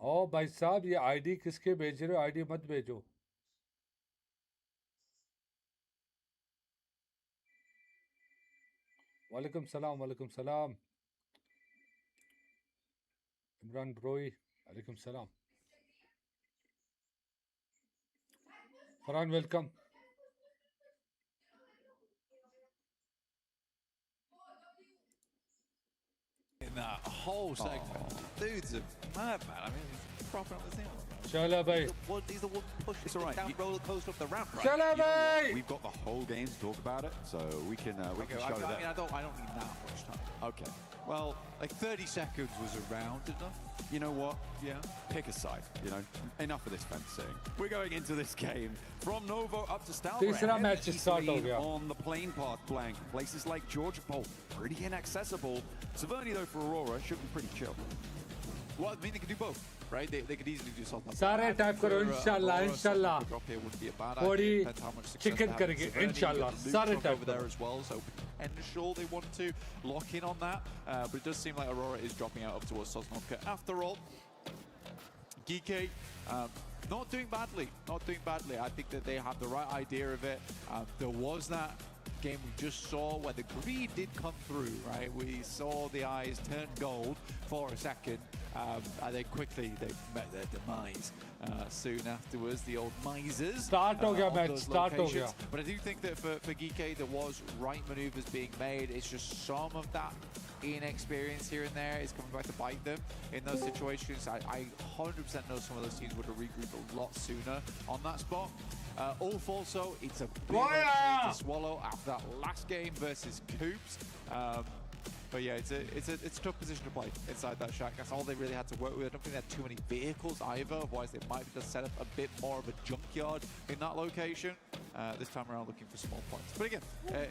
ओ भाई साहब ये आईडी किसके भेज रहे हो आईडी मत भेजो वालेकुम सलाम इमरान ब्रोई वालेकुम सलाम Farhan welcome In that whole segment, dudes are mad, man. I mean, it's proper on the thing. चला भाई He's the one pushing It's all right. down roller coaster up the ramp, right? चला भाई We've got the whole game to talk about it, so we can show I mean, that. I don't need that much time. Okay. Well, like 30 seconds was around enough. You know what? Yeah. Pick a side, you know. Enough of this fencing. We're going into this game from Novo up to Stalwart. तीसरा match start हो गया On the plane path blank. Places like Georgia Pole, pretty inaccessible. Saverny, though, for Aurora, should be pretty chill. Well, I mean, they could do both, right? They could easily do something. सारे type करो इंशाल्लाह Drop here wouldn't be a bad थोड़ी idea. Depends how much success chicken they have. करेंगे Saverny, इंशाल्लाह you've got Luke सारे Truck type over there करो as well, so potential they want to lock in on that. But it does seem like Aurora is dropping out up towards Sosnovka. After all, GK not doing badly. I think that they have the right idea of it. There was that game we just saw where the greed did come through, right? We saw the eyes turn gold for a second, and then quickly they met their demise soon afterwards. The old misers. Start हो गया match, start हो गया. But I do think that for GK there was right maneuvers being made. It's just some of that inexperience here and there is coming back to bite them in those situations. I 100% know some of those teams would have regrouped a lot sooner on that spot. Ulf also, it's a big to swallow after that last game versus Coops. But yeah, it's a tough position to play inside that shack. That's all they really had to work with. I don't think they had too many vehicles either. Otherwise, they might have just set up a bit more of a junkyard in that location. This time around looking for small points. But again,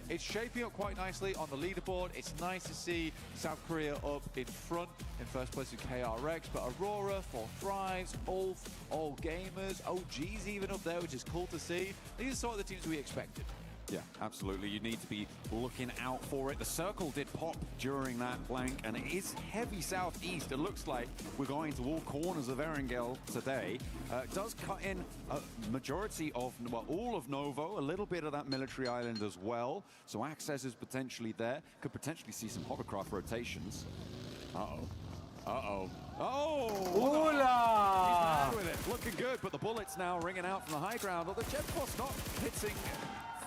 it's shaping up quite nicely on the leaderboard. It's nice to see South Korea up in front in first place with KRX, but Aurora, 4Thrives, Ulf, All Gamers, OG's even up there, which is cool to see. These are sort of the teams we expected. Yeah, absolutely. You need to be looking out for it. The circle did pop during that flank, and it is heavy southeast. It looks like we're going to all corners of Erangel today. It does cut in a majority of, well, all of Novo, a little bit of that military island as well. So access is potentially there. Could potentially see some hovercraft rotations. Uh-oh. Uh-oh. Oh! Hola! He's mad with it. Looking good, but the bullets now ringing out from the high ground. Although Jet Force not hitting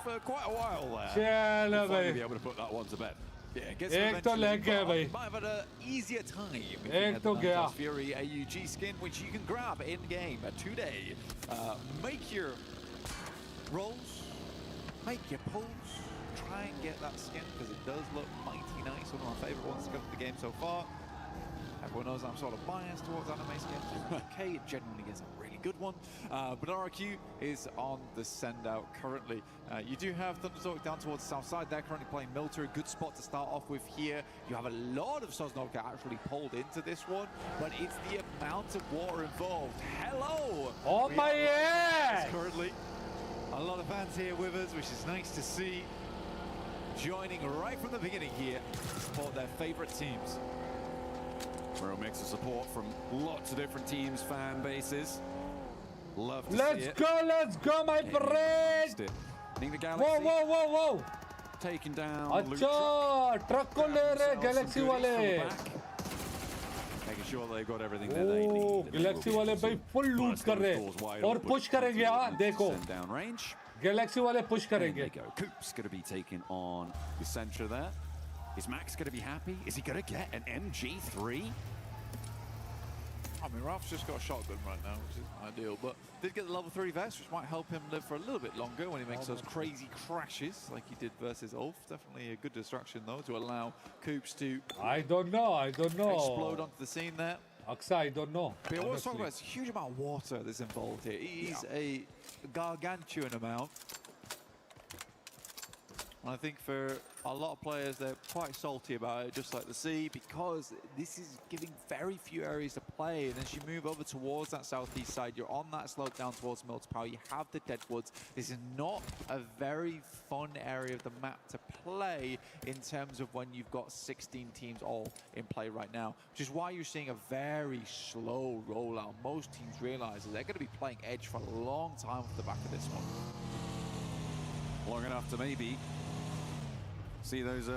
for quite a while there. चलो We'll finally भाई be able to put that one to bed. Yeah, gets एक तो लग गया भाई might have had an easier time. एक तो गया Fury AUG skin, which you can grab in game today. Make your rolls, make your pulls, try and get that skin because it does look mighty nice. One of my favorite ones to come to the game so far. Everyone knows I'm sort of biased towards anime skins. Okay, it genuinely is a really good one. But RRQ is on the send out currently. You do have Thundertalk down towards the south side. They're currently playing military. Good spot to start off with here. You have a lot of Sosnovka actually pulled into this one, but it's the amount of water involved. Hello! Oh my god! Currently, a lot of fans here with us, which is nice to see. Joining right from the beginning here to support their favorite teams. Real mix of support from lots of different teams, fan bases. Love to see it. Let's go, my friend! Need the Galaxy. Whoa, whoa, whoa, whoa! Taking down. अच्छा, truck को ले रहे Galaxy वाले. Making sure they've got everything that they need. Galaxy वाले भाई full loot कर रहे हैं और push करेंगे हाँ देखो. Down range. गैलेक्सी वाले push करेंगे. Coop's going to be taking on the center there. Is Max going to be happy? Is he going to get an MG3? I mean, Ralph's just got a shotgun right now, which isn't ideal, but did get the level 3 vest, which might help him live for a little bit longer when he makes those crazy crashes like he did versus Ulf. Definitely a good distraction, though, to allow Coops to... I don't know. Explode onto the scene there. Aksa, I don't know. But what we're talking about is a huge amount of water that's involved here. He's a gargantuan amount. And I think for a lot of players, they're quite salty about it, just like the sea, because this is giving very few areas to play. And as you move over towards that southeast side, you're on that slope down towards Mills Power. You have the Deadwoods. This is not a very fun area of the map to play in terms of when you've got 16 teams all in play right now, which is why you're seeing a very slow rollout. Most teams realize that they're going to be playing Edge for a long time off the back of this one. Long enough to maybe see those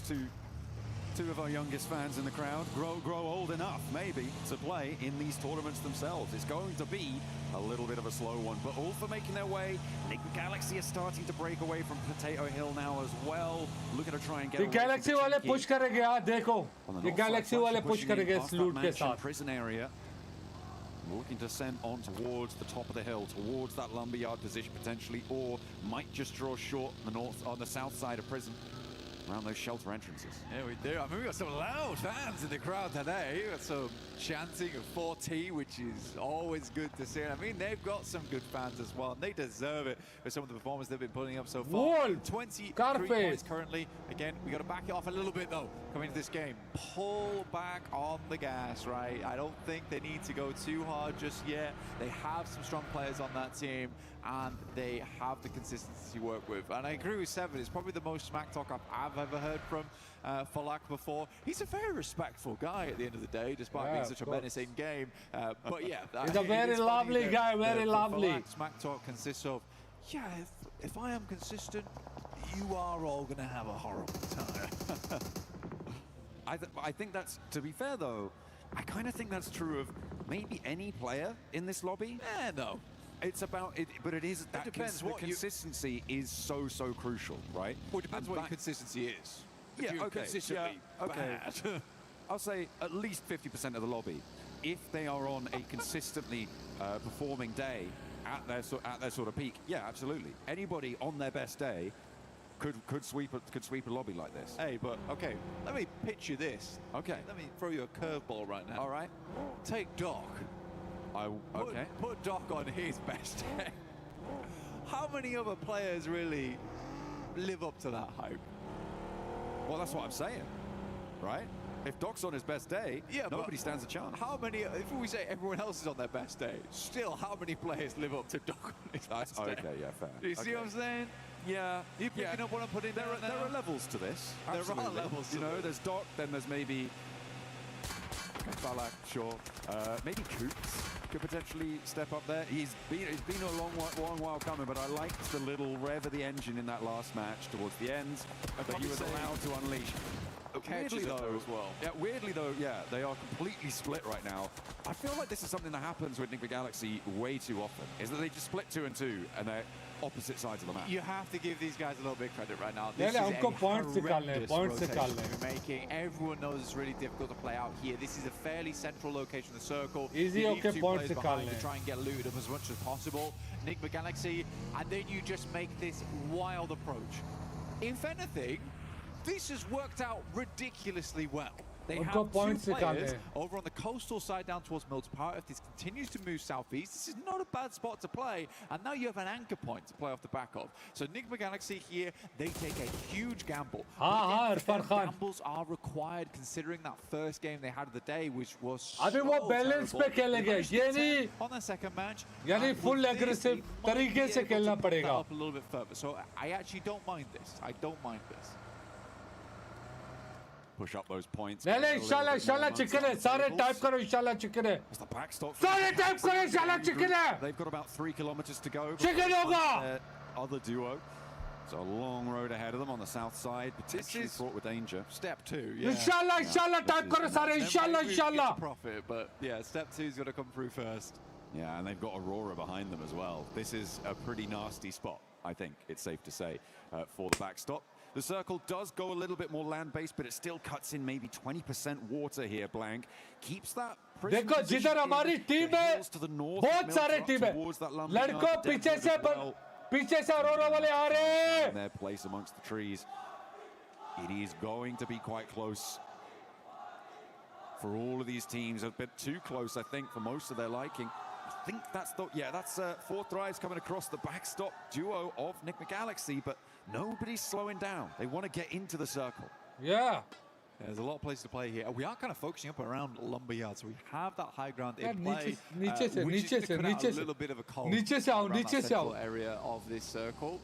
two of our youngest fans in the crowd grow old enough maybe to play in these tournaments themselves. It's going to be a little bit of a slow one, but all for making their way. Liquid Galaxy is starting to break away from Potato Hill now as well. Looking to try and get the Galaxy वाले push करेंगे यार देखो. The Galaxy वाले push करेंगे इस loot के साथ. Prison area. Looking to send on towards the top of the hill, towards that lumberyard position potentially, or might just draw short on the south side of prison, around those shelter entrances. Yeah, we do. I mean, we got some loud fans in the crowd today. We got some chanting of 4T, which is always good to see. I mean, they've got some good fans as well, and they deserve it with some of the performances they've been putting up so far. 23 points currently. Again, we got to back it off a little bit, though, coming into this game. Pull back on the gas, right? I don't think they need to go too hard just yet. They have some strong players on that team, and they have the consistency to work with. And I agree with Seven. It's probably the most smack talk I've ever heard from Falak before. He's a very respectful guy at the end of the day, despite being such a menacing game. But yeah, he's a very lovely guy, very lovely. Falak, smack talk consists of, yeah, if I am consistent, you are all going to have a horrible time. I think that's, to be fair though, I kind of think that's true of maybe any player in this lobby. No. It's about it, but it is that consistency is so crucial, right? Well, it depends what your consistency is. Yeah, okay. Consistently bad. I'll say at least 50% of the lobby, if they are on a consistently performing day at their sort of peak, yeah, absolutely. Anybody on their best day could sweep a lobby like this. Hey, but okay, let me pitch you this. Okay. Let me throw you a curveball right now. All right. Take Doc. Okay. Put Doc on his best day. how many other players really live up to that hype? Well, that's what I'm saying, right? If Doc's on his best day, nobody stands a chance. How many, if we say everyone else is on their best day, still how many players live up to Doc on his best day? Okay, yeah, fair. Do you see what I'm saying? Yeah. You picking up what I'm putting there down are levels to this. There are Absolutely. levels to You know, this. there's Doc, then there's maybe Balak, sure. Maybe Coops could potentially step up there. It's been a long while coming, but I liked the little rev of the engine in that last match towards the end that he was allowed to unleash. Weirdly though, as well. Yeah, weirdly though, yeah, they are completely split right now. I feel like this is something that happens with Nick Galaxy way too often, is that they just split 2 and 2 and they're opposite sides of the map. You have to give these guys a little bit of credit right now. This is उनको a points निकालने rotation they're making. Everyone knows it's really difficult to play out here. This is a fairly central location of the circle. Easy, You leave okay, 2 points players behind निकालने. to try and get looted up as much as possible. Nick Galaxy, and then you just make this wild approach. If anything, this has worked out ridiculously well. They उनको have 2 points players निकालने. over on the coastal side down towards Mills Park. If this continues to move southeast, this is not a bad spot to play. And now you have an anchor point to play off the back of. So Enigma Galaxy here, they take a huge gamble. हाँ, But Irfan Khan. gambles are required considering that first game they had of the day, which was अभी so वो balance terrible. पे खेलेंगे. They managed to ये get नहीं- 10 on their second match. यानी And full with this, aggressive they might तरीके be से able to खेलना pump that पड़ेगा. up a little bit further. So I actually don't mind this. I don't mind this. Push up those points. नहीं नहीं इंशाल्लाह chicken है सारे type करो इंशाल्लाह चिकन है It's the backstop. सारे टाइप करो इंशाल्लाह चिकन है They've got about 3 kilometers to go. Chicken होगा! Their other duo. It's a long road ahead of them on the south side, potentially is fraught with danger. Step 2, yeah. इंशाल्लाह type करो सारे इंशाल्लाह Maybe we get इंशाल्लाह to profit, but yeah, step 2's got to come through first. Yeah, and they've got Aurora behind them as well. This is a pretty nasty spot, I think it's safe to say, for the backstop. The circle does go a little bit more land-based, but it still cuts in maybe 20% water here, Blank. Keeps that prison देखो position जिधर in हमारी the team है hills to the north, बहुत Milk सारे up team है towards that lumbering लड़कों yard, पीछे Deadwood से as well. पीछे से अरोरा वाले आ रहे हैं In their place amongst the trees. It is going to be quite close for all of these teams. A bit too close, I think, for most of their liking. I think that's 4Thrives coming across the backstop duo of Nick Galaxy, but nobody's slowing down. They want to get into the circle. yeah There's a lot of places to play here. We are kind of focusing up around Lumberyard, so we have that high ground in यार play. नीचे से which is नीचे से gonna cut out नीचे a से little bit of a cold नीचे से आओ around that नीचे से central आओ area of this circle.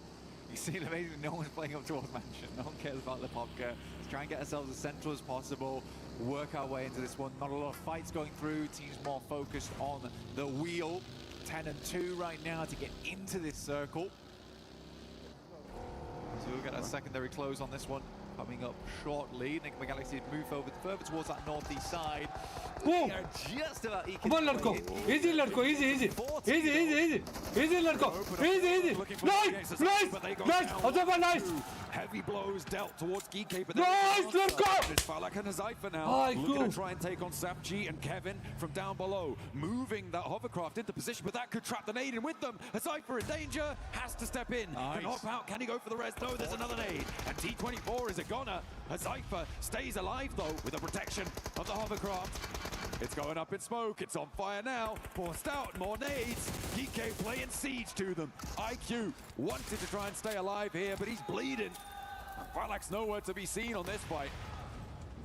You see, amazing, no one's playing up towards Mansion. No one cares about the Popka. Let's try and get ourselves as central as possible. Work our way into this one. Not a lot of fights going through. Teams more focused on the wheel. 10 and 2 right now to get into this circle. So we'll get a secondary close on this one coming up shortly. Nick Galaxy move over further towards that northeast side. Boom! They are just about eking Come on their लड़कों way in. easy लड़कों easy लड़कों easy nice Azaba nice Heavy blows dealt towards Geekay, but Nice, let's go! It's Falak and Azaifa now. Ay, Looking cool. to try and take on Sapg and Kevin from down below. Moving that hovercraft into position, but that could trap the nade in with them. Azaifa in danger, has to step in. Nice. Can hop out, can he go for the rest? No, there's another nade. And T24 is a goner. Azaifa stays alive though with the protection of the hovercraft. It's going up in smoke, it's on fire now. Forced out, more nades. DK playing siege to them. IQ wanted to try and stay alive here, but he's bleeding. And Falak's nowhere to be seen on this fight.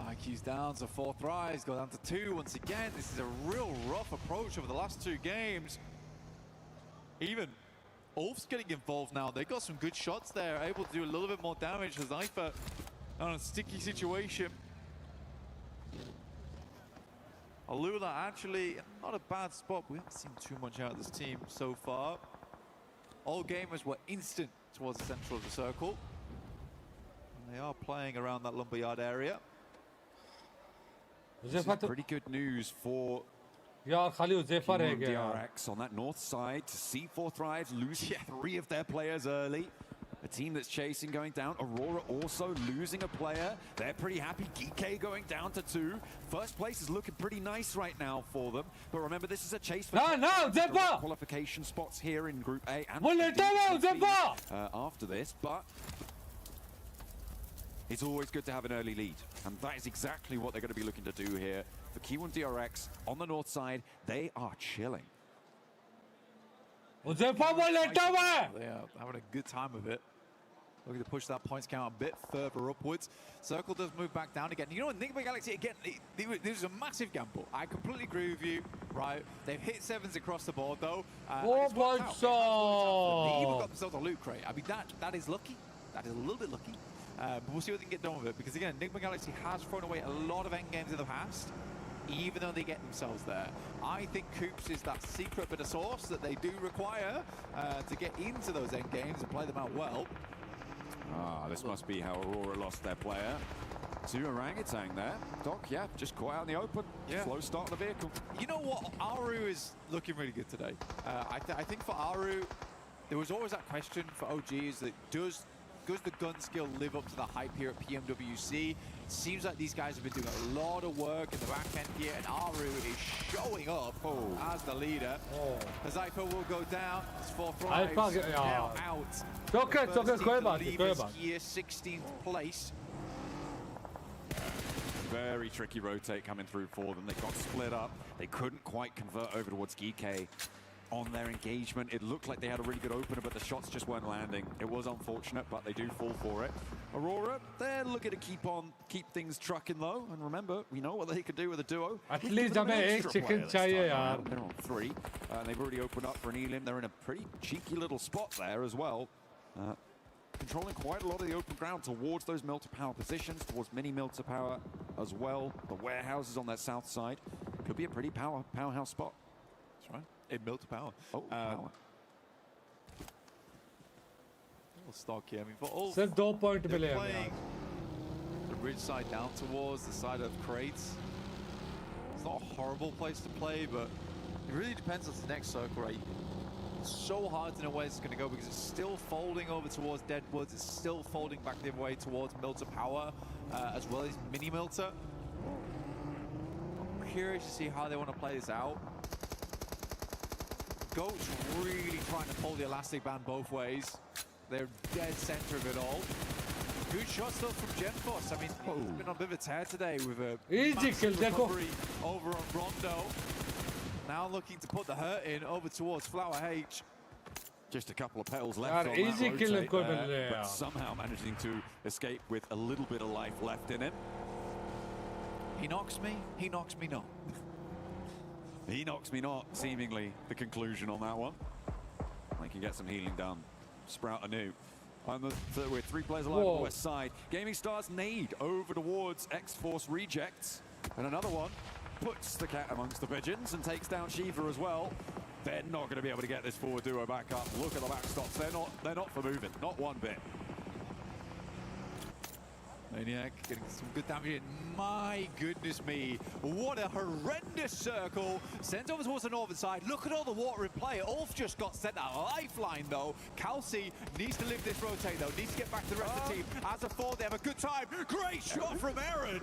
IQ's down, so 4Thrives go down to 2 once again. This is a real rough approach over the last 2 games. Even Ulf's getting involved now. They got some good shots there, able to do a little bit more damage as Zypher on a sticky situation. AlUla actually not a bad spot. We haven't seen too much out of this team so far. All gamers were instant towards the central of the circle. And they are playing around that lumberyard area. This is pretty good news for यार खाली उज़ैफा रह गया यार DRX on that north side to see 4Thrives losing 3 of their players early. A team that's chasing going down. Aurora also losing a player. They're pretty happy. GK going down to 2. First place is looking pretty nice right now for them. But remember, this is a chase for qualification spots here in Group A and after this. But it's always good to have an early lead. And that is exactly what they're going to be looking to do here. For K1 DRX on the north side, they are chilling. Uzefa boy लेटा हुआ है. They are having a good time of it. Looking to push that points count a bit further upwards. Circle does move back down again. You know what, MAIGC again, this is a massive gamble. I completely agree with you, right? They've hit sevens across the board though. Oh my God. They even got themselves a loot crate. I mean, that is lucky. That is a little bit lucky. But we'll see what they can get done with it. Because again, MAIGC has thrown away a lot of endgames in the past, even though they get themselves there. I think Coops is that secret bit of sauce that they do require to get into those endgames and play them out well. Ah, this must be how Aurora lost their player. To Orangutan there. Doc, yeah, just caught out in the open. Yeah. Slow start of the vehicle. You know what? Aru is looking really good today. I think for Aru, there was always that question for OGs that does the gun skill live up to the hype here at PMWC? It seems like these guys have been doing a lot of work in the back end here, and Aru is showing up as the leader. As Zypher will go down, it's 4Thrives now out. It's okay, कोई बात नहीं, कोई बात. Here, 16th place. Very tricky rotate coming through for them. They got split up. They couldn't quite convert over towards GK on their engagement. It looked like they had a really good opener, but the shots just weren't landing. It was unfortunate, but they do fall for it. Aurora, they're looking to keep things trucking though. And remember, we know what they could do with a duo. At least हमें एक chicken चाहिए यार. They're on 3. They've already opened up for an Elim. They're in a pretty cheeky little spot there as well. Controlling quite a lot of the open ground towards those mill to power positions, towards mini mill to power as well. The warehouses on that south side could be a pretty powerhouse spot. That's right. In mill to power. Power. Little stock here. I mean, for all सिर्फ 2 point मिले they're हमें playing यार. the ridge side down towards the side of crates. It's not a horrible place to play, but it really depends on the next circle, right? It's so hard to know where it's going to go because it's still folding over towards Deadwoods. It's still folding back the other way towards Milter Power, as well as Mini Milter. I'm curious to see how they want to play this out. Goat's really trying to pull the elastic band both ways. They're dead center of it all. Good shots though from Genforce. I mean, he's been on a bit of a tear today with a Easy kill, recovery over on Rondo. Now looking to put the hurt in over towards Flower H. Just a couple of petals left on easy that kill rotate there, but somehow managing to escape with a little bit of life left in him. He knocks me not. He knocks me not, seemingly the conclusion on that one. I can get some healing done. Sprout anew. We're 3 players alive on the west side. Gaming Stars nade over towards X-Force rejects. And another one puts the cat amongst the pigeons and takes down Shiva as well. They're not going to be able to get this forward duo back up. Look at the backstops. They're not for moving. Not one bit. Maniac getting some good damage in. My goodness me. What a horrendous circle. Sent over towards the northern side. Look at all the water in play. Ulf just got sent a lifeline though. Kelsey needs to live this rotate though. Needs to get back to the rest of the team. As a 4, they have a good time. Great shot from Aaron.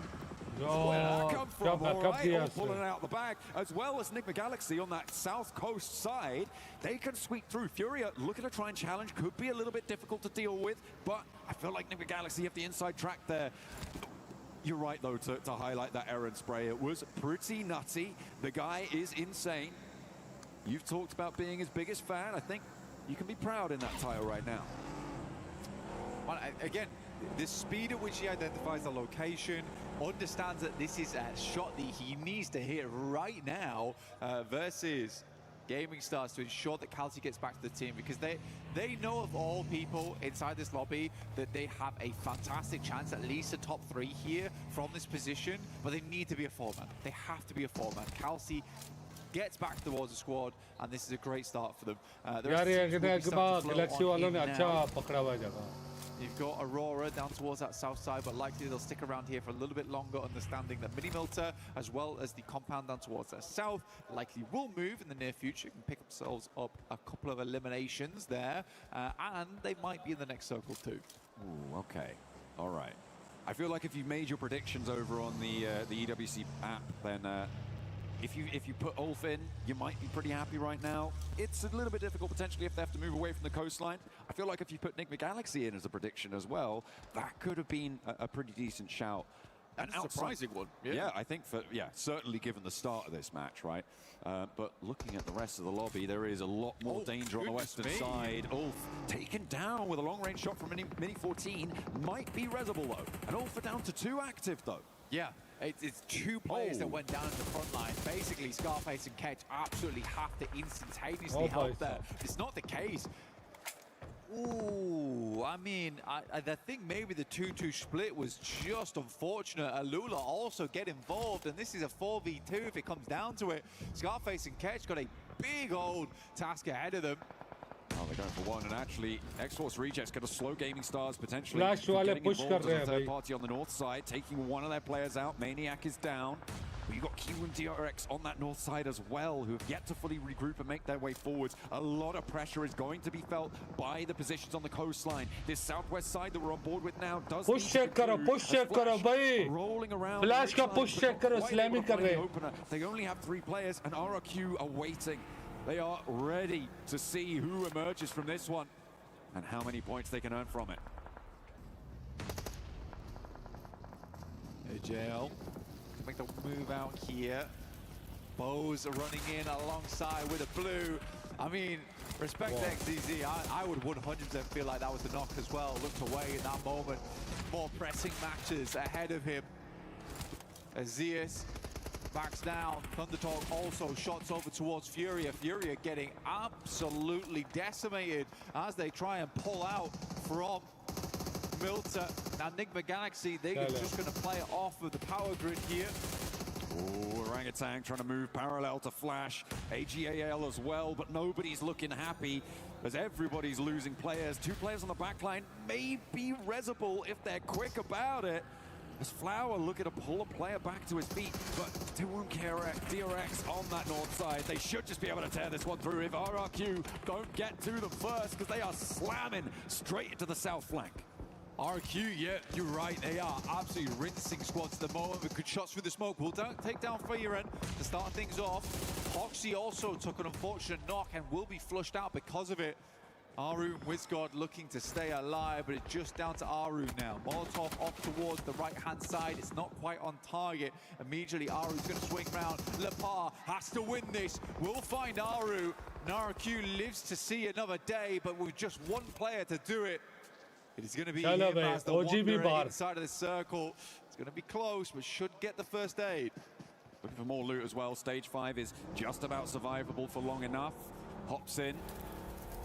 Where did that come from? All right, all pulling it out the bag, as well as MAIGC on that south coast side. They can sweep through. FURIA looking to try and challenge. Could be a little bit difficult to deal with, but I feel like MAIGC have the inside track there. You're right, though, to highlight that Aaron spray. It was pretty nutty. The guy is insane. You've talked about being his biggest fan. I think you can be proud in that title right now. Well, again, the speed at which he identifies the location, understands that this is a shot that he needs to hit right now versus Gaming Stars to ensure that Kelsey gets back to the team, because they know of all people inside this lobby that they have a fantastic chance, at least a top 3 here from this position, but they need to be a 4-man. They have to be a 4-man. Kelsey gets back towards the squad, and this is a great start for them. You've got Aurora down towards that south side, but likely they'll stick around here for a little bit longer, understanding that Mini Milter, as well as the compound down towards the south, likely will move in the near future, can pick themselves up a couple of eliminations there, and they might be in the next circle too. Ooh, okay. All right. I feel like if you've made your predictions over on the EWC app, then if you put Ulf in, you might be pretty happy right now. It's a little bit difficult potentially if they have to move away from the coastline. I feel like if you put MAIGC in as a prediction as well, that could have been a pretty decent shout. An surprising one. Yeah, I think certainly given the start of this match, right? But looking at the rest of the lobby, there is a lot more danger on the western side. Ulf taken down with a long-range shot from Mini 14. Might be Reservoir, though. And Ulf are down to 2 active, though. Yeah, it's 2 players that went down in the front line. Basically, Scarface and Ketch absolutely have to instantaneously help there. It's not the case. Ooh, I mean, I think maybe the 2-2 split was just unfortunate. AlUla also get involved, and this is a 4v2 if it comes down to it. Scarface and Ketch got a big old task ahead of them. Oh, they're going for one, and actually, Exports Rejects going to slow Gaming Stars potentially. Flash wale push kar rahe hain third party on the north side, taking one of their players out. Maniac is down. But you've got Kiwoom DRX on that north side as well, who have yet to fully regroup and make their way forwards. A lot of pressure is going to be felt by the positions on the coastline. This southwest side that we're on board with now does push check karo bhai. Rolling around. Flash ka push check karo, slamming kar rahe. They only have 3 players, and RRQ are waiting. They are ready to see who emerges from this one and how many points they can earn from it. AG.AL make the move out here. Bows are running in alongside with a blue. I mean, respect XZZ. I would 100% feel like that was the knock as well. Looked away in that moment. More pressing matches ahead of him. As Zeus backs down. Thundertalk also shots over towards FURIA. FURIA getting absolutely decimated as they try and pull out from Milta. Now Enigma Galaxy, they're just going to play it off of the power grid here. Oh, Orangutan trying to move parallel to Flash. AG.AL as well, but nobody's looking happy as everybody's losing players. 2 players on the back line, maybe Reservoir if they're quick about it. As Flower looking to pull a player back to his feet, but Kiwoom DRX on that north side. They should just be able to tear this one through if RRQ don't get to them first, because they are slamming straight into the south flank. RQ, yeah, you're right. They are absolutely rinsing squads at the moment with good shots through the smoke. We'll take down FURIA to start things off. Hoxie also took an unfortunate knock and will be flushed out because of it. Aru and Wizgod looking to stay alive, but it's just down to Aru now. Molotov off towards the right-hand side. It's not quite on target. Immediately, Aru's going to swing round. Lepar has to win this. We'll find Aru. RRQ lives to see another day, but with just 1 player to do it. It is going to be him as the wanderer inside of the circle. It's going to be close, but should get the first aid. Looking for more loot as well. Stage 5 is just about survivable for long enough. Hops in.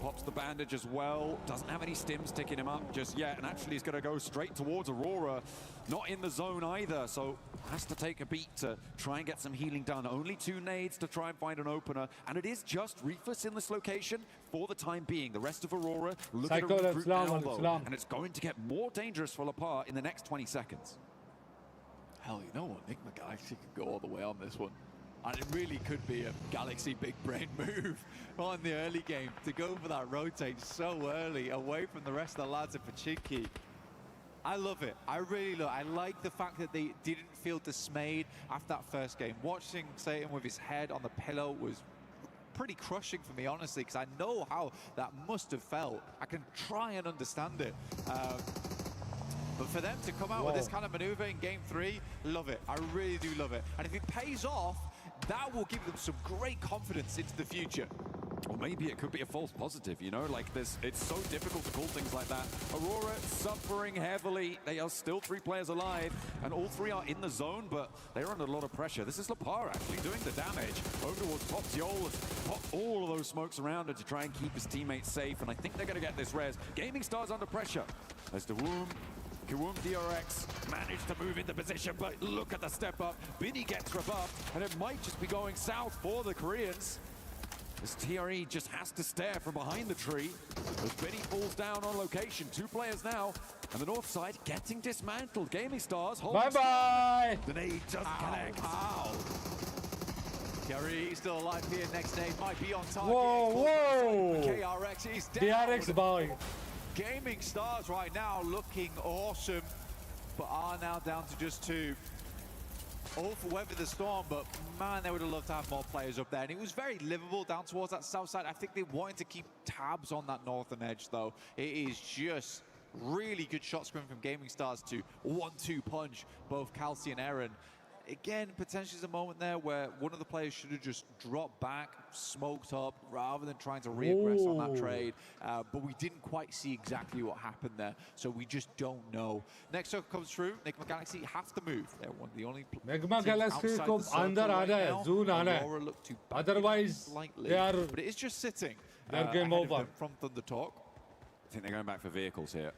Pops the bandage as well. Doesn't have any stims ticking him up just yet. And actually he's going to go straight towards Aurora. Not in the zone either. So has to take a beat to try and get some healing done. Only 2 nades to try and find an opener. And it is just Refus in this location for the time being. The rest of Aurora looking to recruit now, though. And it's going to get more dangerous for Lepar in the next 20 seconds. Hell, you know what? Enigma Galaxy could go all the way on this one. And it really could be a Galaxy big brain move on the early game to go for that rotate so early away from the rest of the lads at Pachinki. I love it. I really love it. I like the fact that they didn't feel dismayed after that first game. Watching Satan with his head on the pillow was pretty crushing for me, honestly, because I know how that must have felt. I can try and understand it. But for them to come out with this kind of maneuver in game 3, love it. I really do love it. And if it pays off, that will give them some great confidence into the future. Or maybe it could be a false positive, you know, like this. It's so difficult to call things like that. Aurora suffering heavily. They are still 3 players alive, and all 3 are in the zone, but they're under a lot of pressure. This is Lepar actually doing the damage. Over towards Poptiol has popped all of those smokes around her to try and keep his teammates safe, and I think they're going to get this res. Gaming Stars under pressure as Kiwoom DRX managed to move into position, but look at the step up. Binny gets rebuffed, and it might just be going south for the Koreans. As TRE just has to stare from behind the tree as Binny falls down on location. 2 players now, and the north side getting dismantled. Gaming Stars holding. Bye-bye! The nade doesn't connect. Ow. TRE still alive here. Next nade might be on target. Whoa! KRX is down. DRX boy. Gaming Stars right now looking awesome, but are now down to just 2. All for weather the storm, but man, they would have loved to have more players up there. And it was very livable down towards that south side. I think they wanted to keep tabs on that northern edge, though. It is just Really good shots coming from Gaming Stars to 1-2 punch both Kelsey and Aaron. Again, potentially there's a moment there where one of the players should have just dropped back, smoked up, rather than trying to reaggress on that trade. But we didn't quite see exactly what happened there, so we just don't know. Next circle comes through. MAIGC have to move. They're one of the only MAIGC को अंदर आ रहा है, zoon आ रहा है. Otherwise, they are. But it is just sitting. They are game over from Thunder Talk. I think they're going back for vehicles here.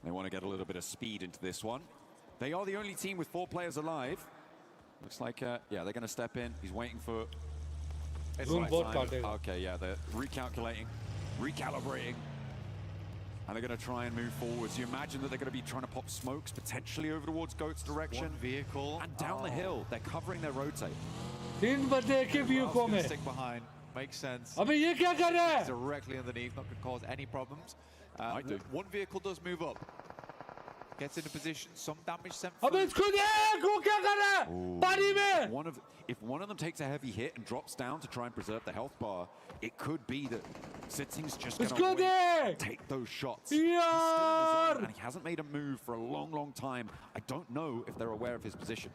They want to get a little bit of speed into this one. They are the only team with 4 players alive. Looks like, yeah, they're going to step in. He's waiting for... Okay, yeah, they're recalculating, recalibrating. And they're going to try and move forwards. You imagine that they're going to be trying to pop smokes, potentially over towards Goat's direction. One vehicle. And down the hill. They're covering their rotate. Stick behind. Makes sense. Directly underneath, not going to cause any problems. One vehicle does move up. Gets into position, some damage sent through. If one of them takes a heavy hit and drops down to try and preserve the health bar, it could be that Sitting's just going to take those shots. He's still in the zone, and he hasn't made a move for a long, long time. I don't know if they're aware of his position.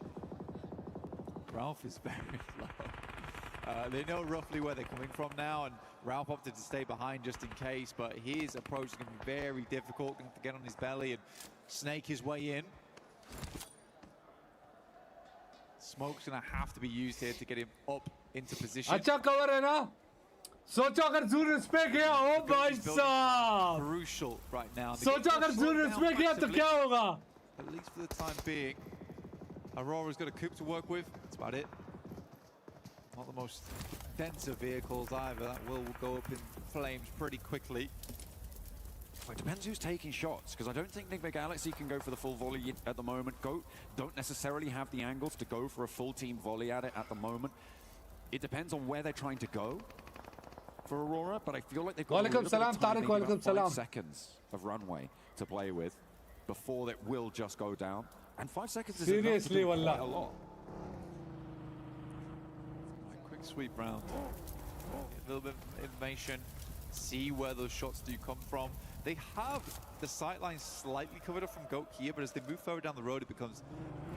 Ralph is very low. They know roughly where they're coming from now, and Ralph opted to stay behind just in case, but his approach is going to be very difficult. Going to get on his belly and snake his way in. Smoke's going to have to be used here to get him up into position. अच्छा cover है ना? सोचो अगर zoon respect किया हो भाई साहब. Crucial right now. सोचो अगर zoon respect किया तो क्या होगा? At least for the time being. Aurora's got a coupe to work with. That's about it. Not the most denser vehicles either. That will go up in flames pretty quickly. It depends who's taking shots, because I don't think MAIGC can go for the full volley at the moment. Goat don't necessarily have the angles to go for a full team volley at it at the moment. It depends on where they're trying to go for Aurora, but I feel like they've got a little bit of time, maybe about 5 seconds of runway to play with before it will just go down. And 5 seconds is seriously quite a lot. Quick sweep round. A little bit of information. See where those shots do come from. They have the sightlines slightly covered up from Goat here, but as they move further down the road, it becomes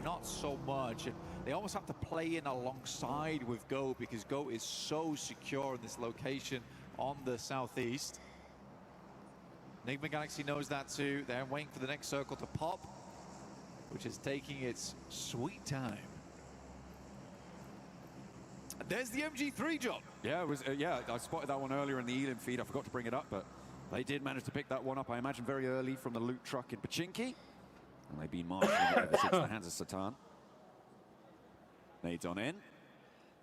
not so much. And they almost have to play in alongside with Goat because Goat is so secure in this location on the southeast. MAIGC knows that too. They're waiting for the next circle to pop, which is taking its sweet time. There's the MG3 jump. Yeah, it was. Yeah, I spotted that one earlier in the Elim feed. I forgot to bring it up, but they did manage to pick that one up, I imagine, very early from the loot truck in Pachinki. And they've been marshalling it ever since the hands of Satan. Nades on in.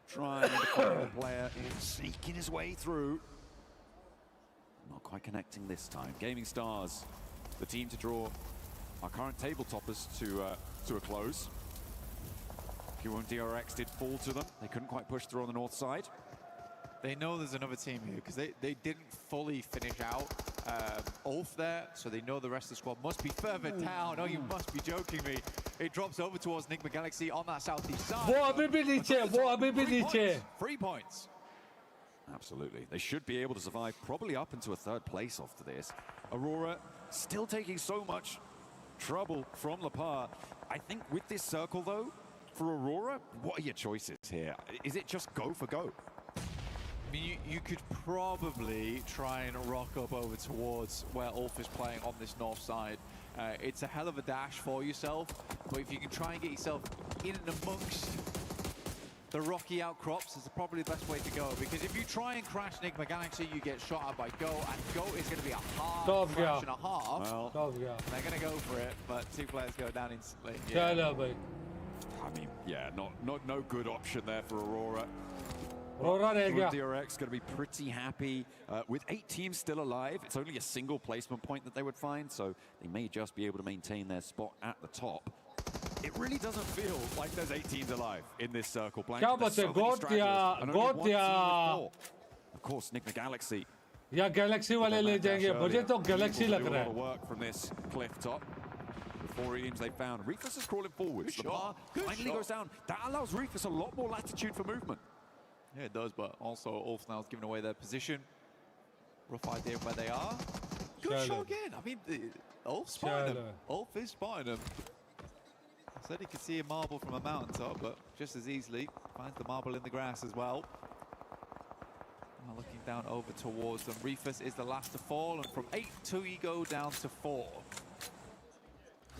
Trying to find the player, sneaking his way through. Not quite connecting this time. Gaming Stars, the team to draw our current table toppers to a close. DRX did fall to them. They couldn't quite push through on the north side. They know there's another team here because they didn't fully finish out Ulf there, so they know the rest of the squad must be further down. Oh, you must be joking me. It drops over towards MAIGC on that southeast side. 3 points. Absolutely. They should be able to survive probably up into a 3rd place after this. Aurora still taking so much trouble from Lepar. I think with this circle, though, for Aurora, what are your choices here? Is it just go for Goat? I mean, you could probably try and rock up over towards where Ulf is playing on this north side. It's a hell of a dash for yourself, but if you can try and get yourself in and amongst the rocky outcrops, is probably the best way to go. Because if you try and crash MAIGC, you get shot at by Go, and Go is going to be a hard crash and a half. Well, they're going to go for it, but 2 players go down instantly. I mean, yeah, no good option there for Aurora. DRX going to be pretty happy. With 8 teams still alive, it's only a single placement point that they would find, so they may just be able to maintain their spot at the top. It really doesn't feel like there's 8 teams alive in this circle. Blank. Of course, MAIGC. या Galaxy वाले ले जाएंगे मुझे तो Galaxy लग रहा है work from this cliff top. The 4 Elims they found. Rufus is crawling forwards. The bar finally goes down. That allows Rufus a lot more latitude for movement. Yeah, it does, but also Ulf now is giving away their position. Rough idea of where they are. Good shot again. I mean, Ulf spotted him. Ulf is spotting him. I said he could see a marble from a mountaintop, but just as easily finds the marble in the grass as well. Now looking down over towards them. Reefus is the last to fall, and from 8 to go down to 4.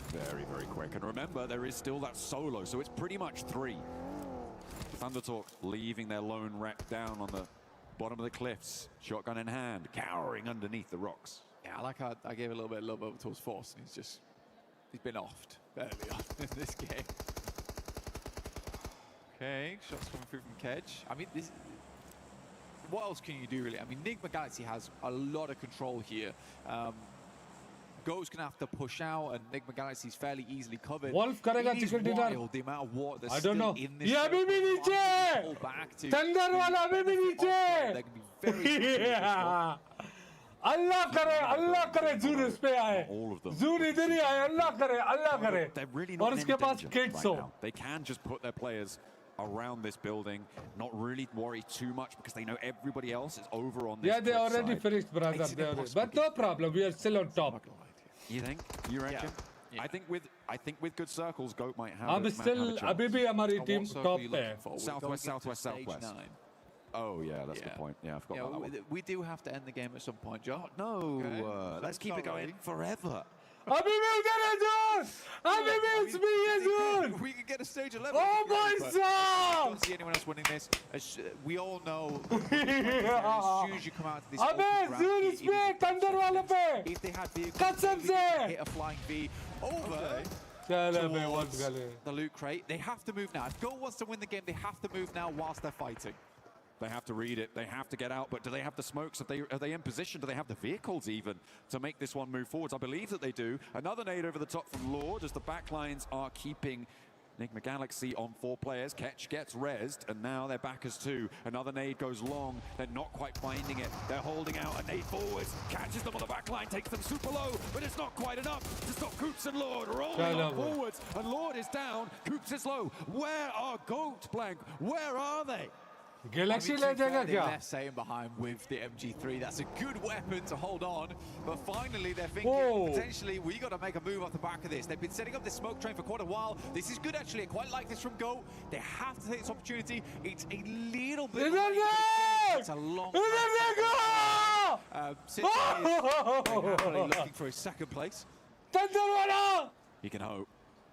Very, very quick. And remember, there is still that solo, so it's pretty much 3. Thundertalk leaving their lone rep down on the bottom of the cliffs. Shotgun in hand, cowering underneath the rocks. Yeah, I like how I gave a little bit of love over towards Force, and he's been offed early on in this game. Okay, shots coming through from Kedge. I mean, what else can you do, really? I mean, MAIGC has a lot of control here. Go's gonna have to push out, and MAIGC is fairly easily covered. Wolf karega chicken dinner. The amount of water that's I don't know. in this. Yeah, baby, niche. Thunder wala, baby, niche. They can be very. Yeah. Allah करे Zoon इस पे आए. All of them. Zoon इधर ही आए. Allah करे. They're really not और in उसके पास danger kids right हो. now. They can just put their players around this building, not really worry too much because they know everybody else is over on this. Yeah, they already side. finished, brother. They already. But no problem. We are still on top. You think? You reckon? Yeah. I think with good circles, Goat might have. I'm still. अभी भी हमारी team top पे. Southwest. Oh yeah, that's the point. Yeah, I forgot about that one. We do have to end the game at some point, John. No, Okay. let's keep it going forever. अभी भी उधर है Zoon. अभी भी it's me, Zoon. We can get a stage 11. Oh my I God! don't see anyone else winning this. We all know. As soon as you come out to this, अबे Zoon इस पे Thunder वाले पे. If they had vehicles, कसम से. hit a flying V over. चलो बे towards once गले. the loot crate. They have to move now. If Go wants to win the game, they have to move now whilst they're fighting. They have to read it. They have to get out. But do they have the smokes? Are they in position? Do they have the vehicles even to make this one move forwards? I believe that they do. Another nade over the top from Lord as the backlines are keeping MAIGC on 4 players. Ketch gets rezzed, and now they're back as 2. Another nade goes long. They're not quite finding it. They're holding out. A nade forwards. Catches them on the backline. Takes them super low, but it's not quite enough to stop Coops and Lord rolling on forwards. And Lord is down. Coops is low. Where are Goat, Blank? Where are they? Galaxy I ले mean, जाएगा they क्या? left Satan behind with the MG3. That's a good weapon to hold on. But finally, they're thinking potentially we got to make a move off the back of this. They've been setting up this smoke train for quite a while. This is good, actually. I quite like this from Go. They have to take this opportunity. It's a little bit. It's a long. Happily looking for his second place. He can hope.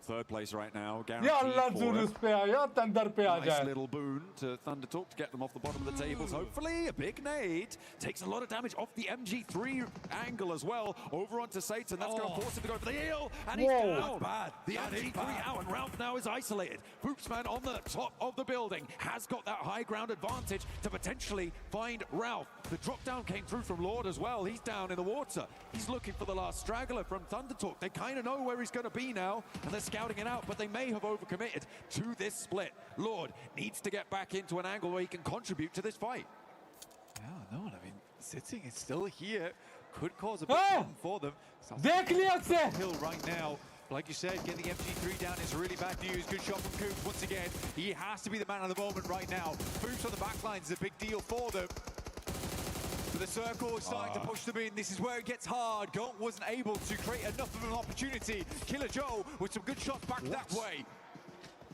3rd place right now, या guaranteed Allah for Zoon it. इस पे आया Thunder पे आ Nice जाए. little boon to Thundertalk to get them off the bottom of the tables. Hopefully, a big nade takes a lot of damage off the MG3 angle as well. Over onto Satan. That's going to force him to go for the heel. And he's down. Bad. The MG3 out, and Ralph now is isolated. Foopsman on the top of the building has got that high ground advantage to potentially find Ralph. The drop down came through from Lord as well. He's down in the water. He's looking for the last straggler from Thundertalk. They kind of know where he's going to be now, and they're scouting it out, but they may have overcommitted to this split. Lord needs to get back into an angle where he can contribute to this fight. Yeah, no, I mean, sitting is still here. Could cause a big problem for them. देख लिया से. Hill right now. Like you said, getting the MG3 down is really bad news. Good shot from Coops once again. He has to be the man of the moment right now. Coops on the back line is a big deal for them. But the circle is starting to push them in. This is where it gets hard. Goat wasn't able to create enough of an opportunity. Killer Joe with some good shots back that way.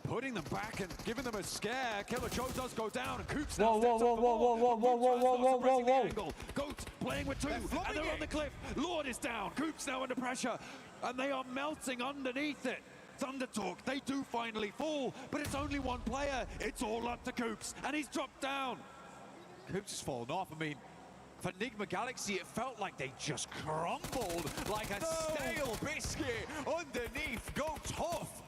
Putting them back and giving them a scare. Killer Joe does go down, and Coops Whoa, now whoa, steps up the whoa, wall. whoa, whoa, whoa, whoa, whoa, whoa, whoa, whoa. Angle. Goat playing with 2, and they're on the cliff. Lord is down. Coops now under pressure, and they are melting underneath it. Thundertalk, they do finally fall, but it's only 1 player. It's all up to Coops, and he's dropped down. Coops has fallen off. I mean, for MAIGC, it felt like they just crumbled like a stale biscuit underneath. Go tough.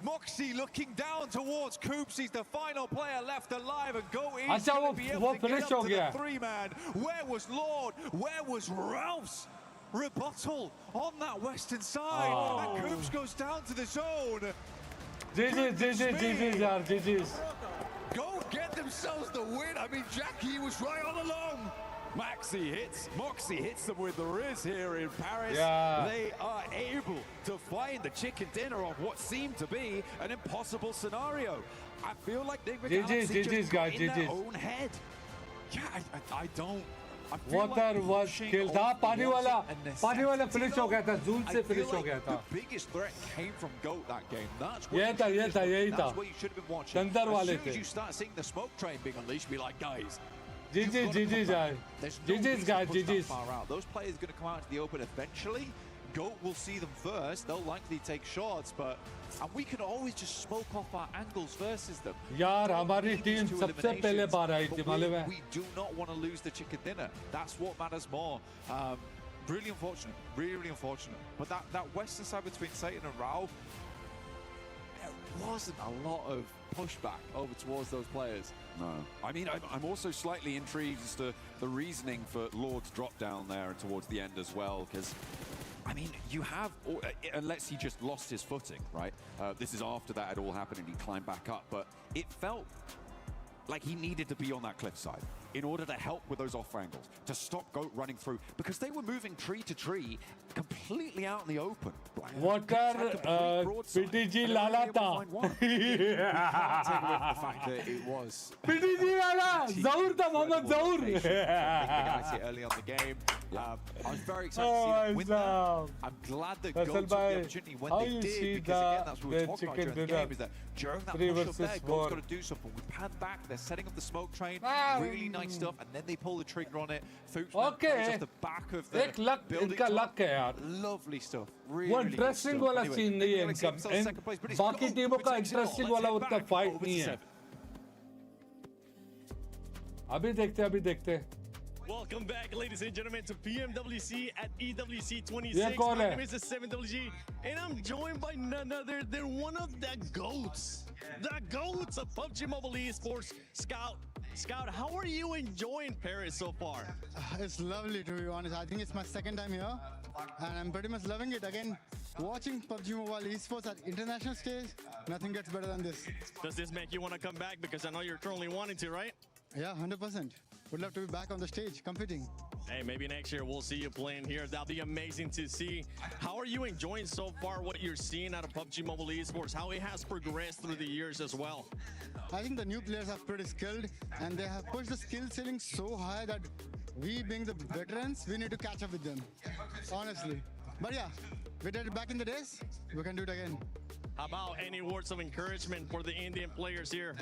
Moxie looking down towards Coops. He's the final player left alive, and Go is going to be able to get up to the 3-man. Where was Lord? Where was Ralph's rebuttal on that western side? And Coops goes down to the zone. GG's. Go get themselves the win. I mean, Jackie was right all along. Moxie hits them with the Riz here in Paris. Yeah. They are able to find the chicken dinner of what seemed to be an impossible scenario. I feel like MAIGC just got in their own head. Yeah, I don't I feel Water like was pushing killed. off हाँ पानी wasn't वाला a finish necessity, हो गया था. Zool though. से I finish feel हो गया like था. the biggest threat came from GOAT that game. That's what ये you था, should ये have था, been- यही था. That's what you should have been watching. Chandar As वाले soon as थे. you start seeing the smoke train being unleashed, be like, guys, GG guys. there's no GG's reason to guys, push that GG's. far out. Those players are going to come out to the open eventually. GOAT will see them first. They'll likely take shots, and we can always just smoke off our angles versus them. यार हमारी Need these team two सबसे पहले eliminations, बाहर आई but थी मालूम है. we do not want to lose the chicken dinner. That's what matters more. Really unfortunate. Really unfortunate. But that western side between Satan and Rao, there wasn't a lot of pushback over towards those players. No. I mean, I'm also slightly intrigued as to the reasoning for Lord's drop down there towards the end as well, because, I mean, you have, unless he just lost his footing, right? This is after that had all happened and he climbed back up, but it felt like he needed to be on that cliffside in order to help with those off angles, to stop GOAT running through, because they were moving tree to tree completely out in the open. Water PTG लाला था. We can't take away from the fact that it was PTG Lala Zaur था Mohammad Zaur. Zaur. Early on the game. I was very excited to see them win that. I'm glad that GOAT took the opportunity when they did, because again, that's what we were talking about during the game, is that during that push up there, GOAT's got to do something. We pan back, they're setting up the smoke train, really nice stuff, and then they pull the trigger on it. Fuchs off the back of the building. इनका luck है यार. Lovely stuff. Really, वो really good interesting stuff. वाला Anyway, scene नहीं है Felix इनका. himself second place, but it's बाकी GOAT टीमों who का takes it all. Interesting Let's वाला head उतना back फाइट over नहीं to है. 7. अभी देखते. Welcome back, ladies and gentlemen, to PMWC at EWC 26. Yeah, My name is the 7WG, and I'm joined by none other than one of the GOATs. The GOATs of PUBG Mobile Esports, Scout. Scout, how are you enjoying Paris so far? It's lovely, to be honest. I think it's my second time here, and I'm pretty much loving it. Again, watching PUBG Mobile Esports at international stage, nothing gets better than this. Does this make you want to come back? Because I know you're currently wanting to, right? Yeah, 100%. Would love to be back on the stage competing. Hey, maybe next year we'll see you playing here. That'll be amazing to see. How are you enjoying so far what you're seeing out of PUBG Mobile Esports? How it has progressed through the years as well? I think the new players are pretty skilled, and they have pushed the skill ceiling so high that we, being the veterans, we need to catch up with them, honestly. But yeah, we did it back in the days, we can do it again. How about any words of encouragement for the Indian players here?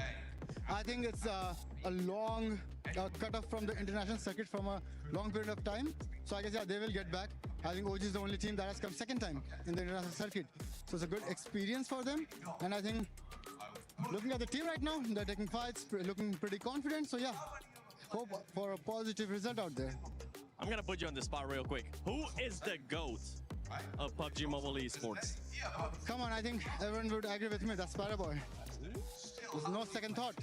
I think it's a long cut off from the international circuit from a long period of time. So I guess, yeah, they will get back. I think OG is the only team that has come second time in the international circuit. So it's a good experience for them. And I think, looking at the team right now, they're taking fights, looking pretty confident. So yeah, hope for a positive result out there. I'm going to put you on the spot real quick. Who is the GOAT of PUBG Mobile Esports? Come on, I think everyone would agree with me. That's Paraboy. There's no second thought.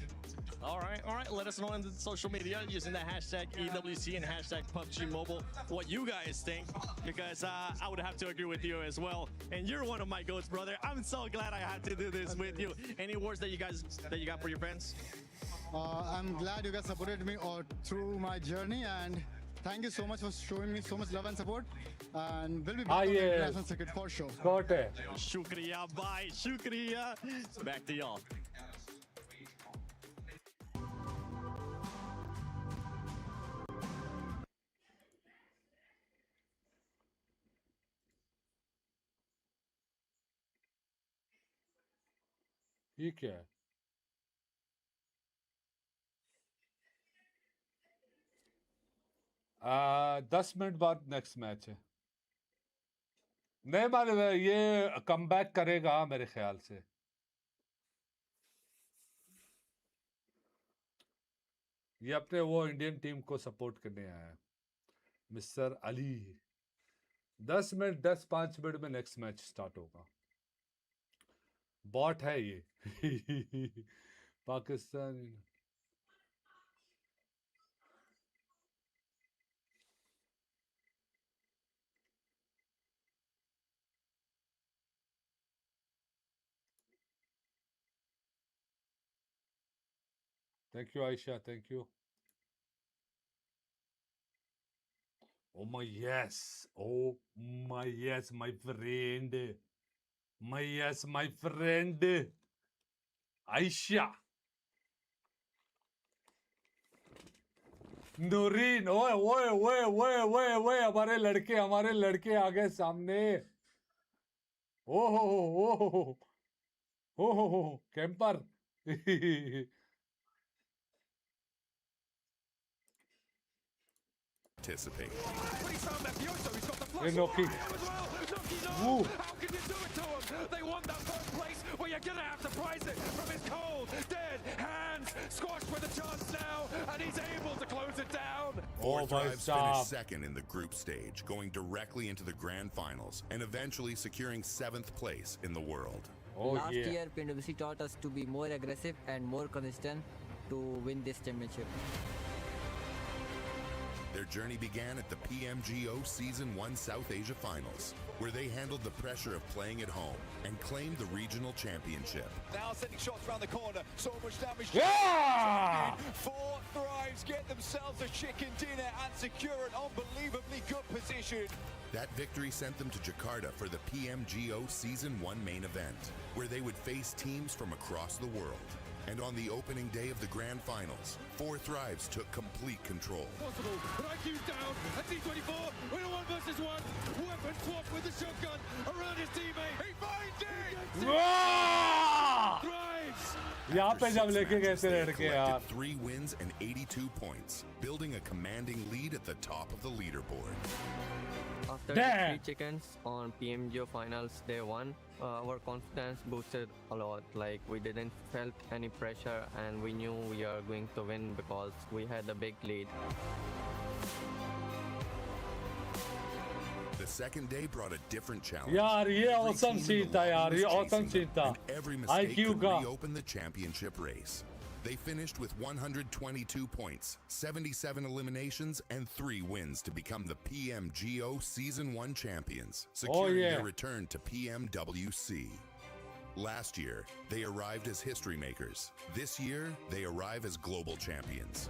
All right. Let us know on the social media using the hashtag EWC and hashtag PUBG Mobile what you guys think, because I would have to agree with you as well. And you're one of my GOATs, brother. I'm so glad I had to do this with you. Any words that you got for your fans? I'm glad you guys supported me through my journey, and thank you so much for showing me so much love and support. And we'll be back on the international circuit for sure. Shukriya, bye. Shukriya. Back to y'all. ये क्या है? दस minute बाद next match है. नहीं मालूम है, ये कम बैक करेगा मेरे ख्याल से. ये अपने वो इंडियन टीम को सपोर्ट करने आया है, मिस्टर अली. 10-5 मिनट में नेक्स्ट मैच स्टार्ट होगा. बॉट है ये. Pakistan. Thank you, Aisha. Thank you. Oh my yes. Oh my yes, my friend. My yes, my friend. Aisha. Noorin ओए ओए ओए ओए ओए ओए हमारे लड़के आ गए सामने ओ हो कैंपर Participate. ये Noki Woo. How can you do it to him? They want that first place, but you're gonna have to prize it from his cold, dead hands. Squashed with a chance now, and he's able to close it down. 4Thrives finished second in the group stage, going directly into the grand finals and eventually securing 7th place in the world. Last year, PMWC taught us to be more aggressive and more consistent to win this championship. Their journey began at the PMGO Season 1 South Asia Finals, where they handled the pressure of playing at home and claimed the regional championship. Now sending shots around the corner, so much damage. Yeah! 4Thrives get themselves a chicken dinner and secure an unbelievably good position. That victory sent them to Jakarta for the PMGO Season 1 main event, where they would face teams from across the world. And on the opening day of the grand finals, 4Thrives took complete control. Possible, but IQ's down, and T24, we're 1 versus 1. Weapon swap with the shotgun around his teammate. He finds it! Thrives! यहाँ पे जब लेके गए थे They लड़के collected यार 3 wins and 82 points, building a commanding lead at the top of the leaderboard. After the 3 chickens on PMGO finals day 1, our confidence boosted a lot. Like we didn't felt any pressure and we knew we are going to win because we had a big lead. The second day brought a different challenge. यार ये awesome scene था यार ये awesome scene था Every mistake IQ could का reopen the championship race. They finished with 122 points, 77 eliminations, and 3 wins to become the PMGO Season 1 champions, securing their return to PMWC. Last year, they arrived as history makers. This year, they arrive as global champions.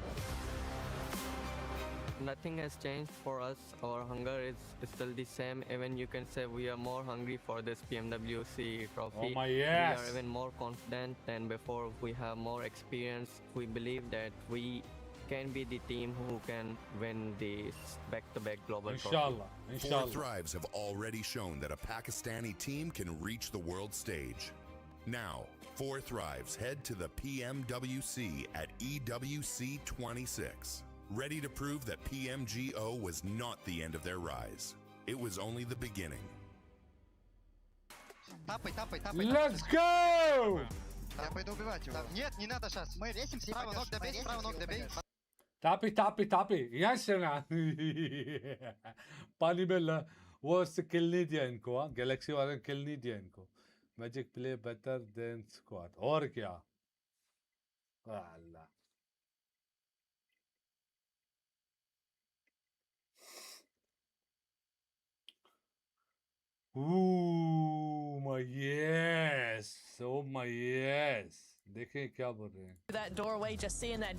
Nothing has changed for us. Our hunger is still the same. Even you can say we are more hungry for this PMWC trophy. Oh my We yes. are even more confident than before. We have more experience. We believe that we can be the team who can win this back-to-back global Inshallah. trophy. Inshallah. 4Thrives have already shown that a Pakistani team can reach the world stage. Now, 4Thrives head to the PMWC at EWC 26. Ready to prove that PMGO was not the end of their rise. It was only the beginning. Let's go! Я пойду убивать его. Нет, не надо сейчас. Мы ресимся. Право ног добей, право ног добей. Tapi यहाँ से ना पानी में वो उससे किल नहीं दिया इनको हाँ गैलेक्सी वाले ने किल नहीं दिया इनको magic play better than squad और क्या अल्लाह Ooh, my yes. Oh my yes. देखें क्या बोल रहे हैं. That doorway, just seeing that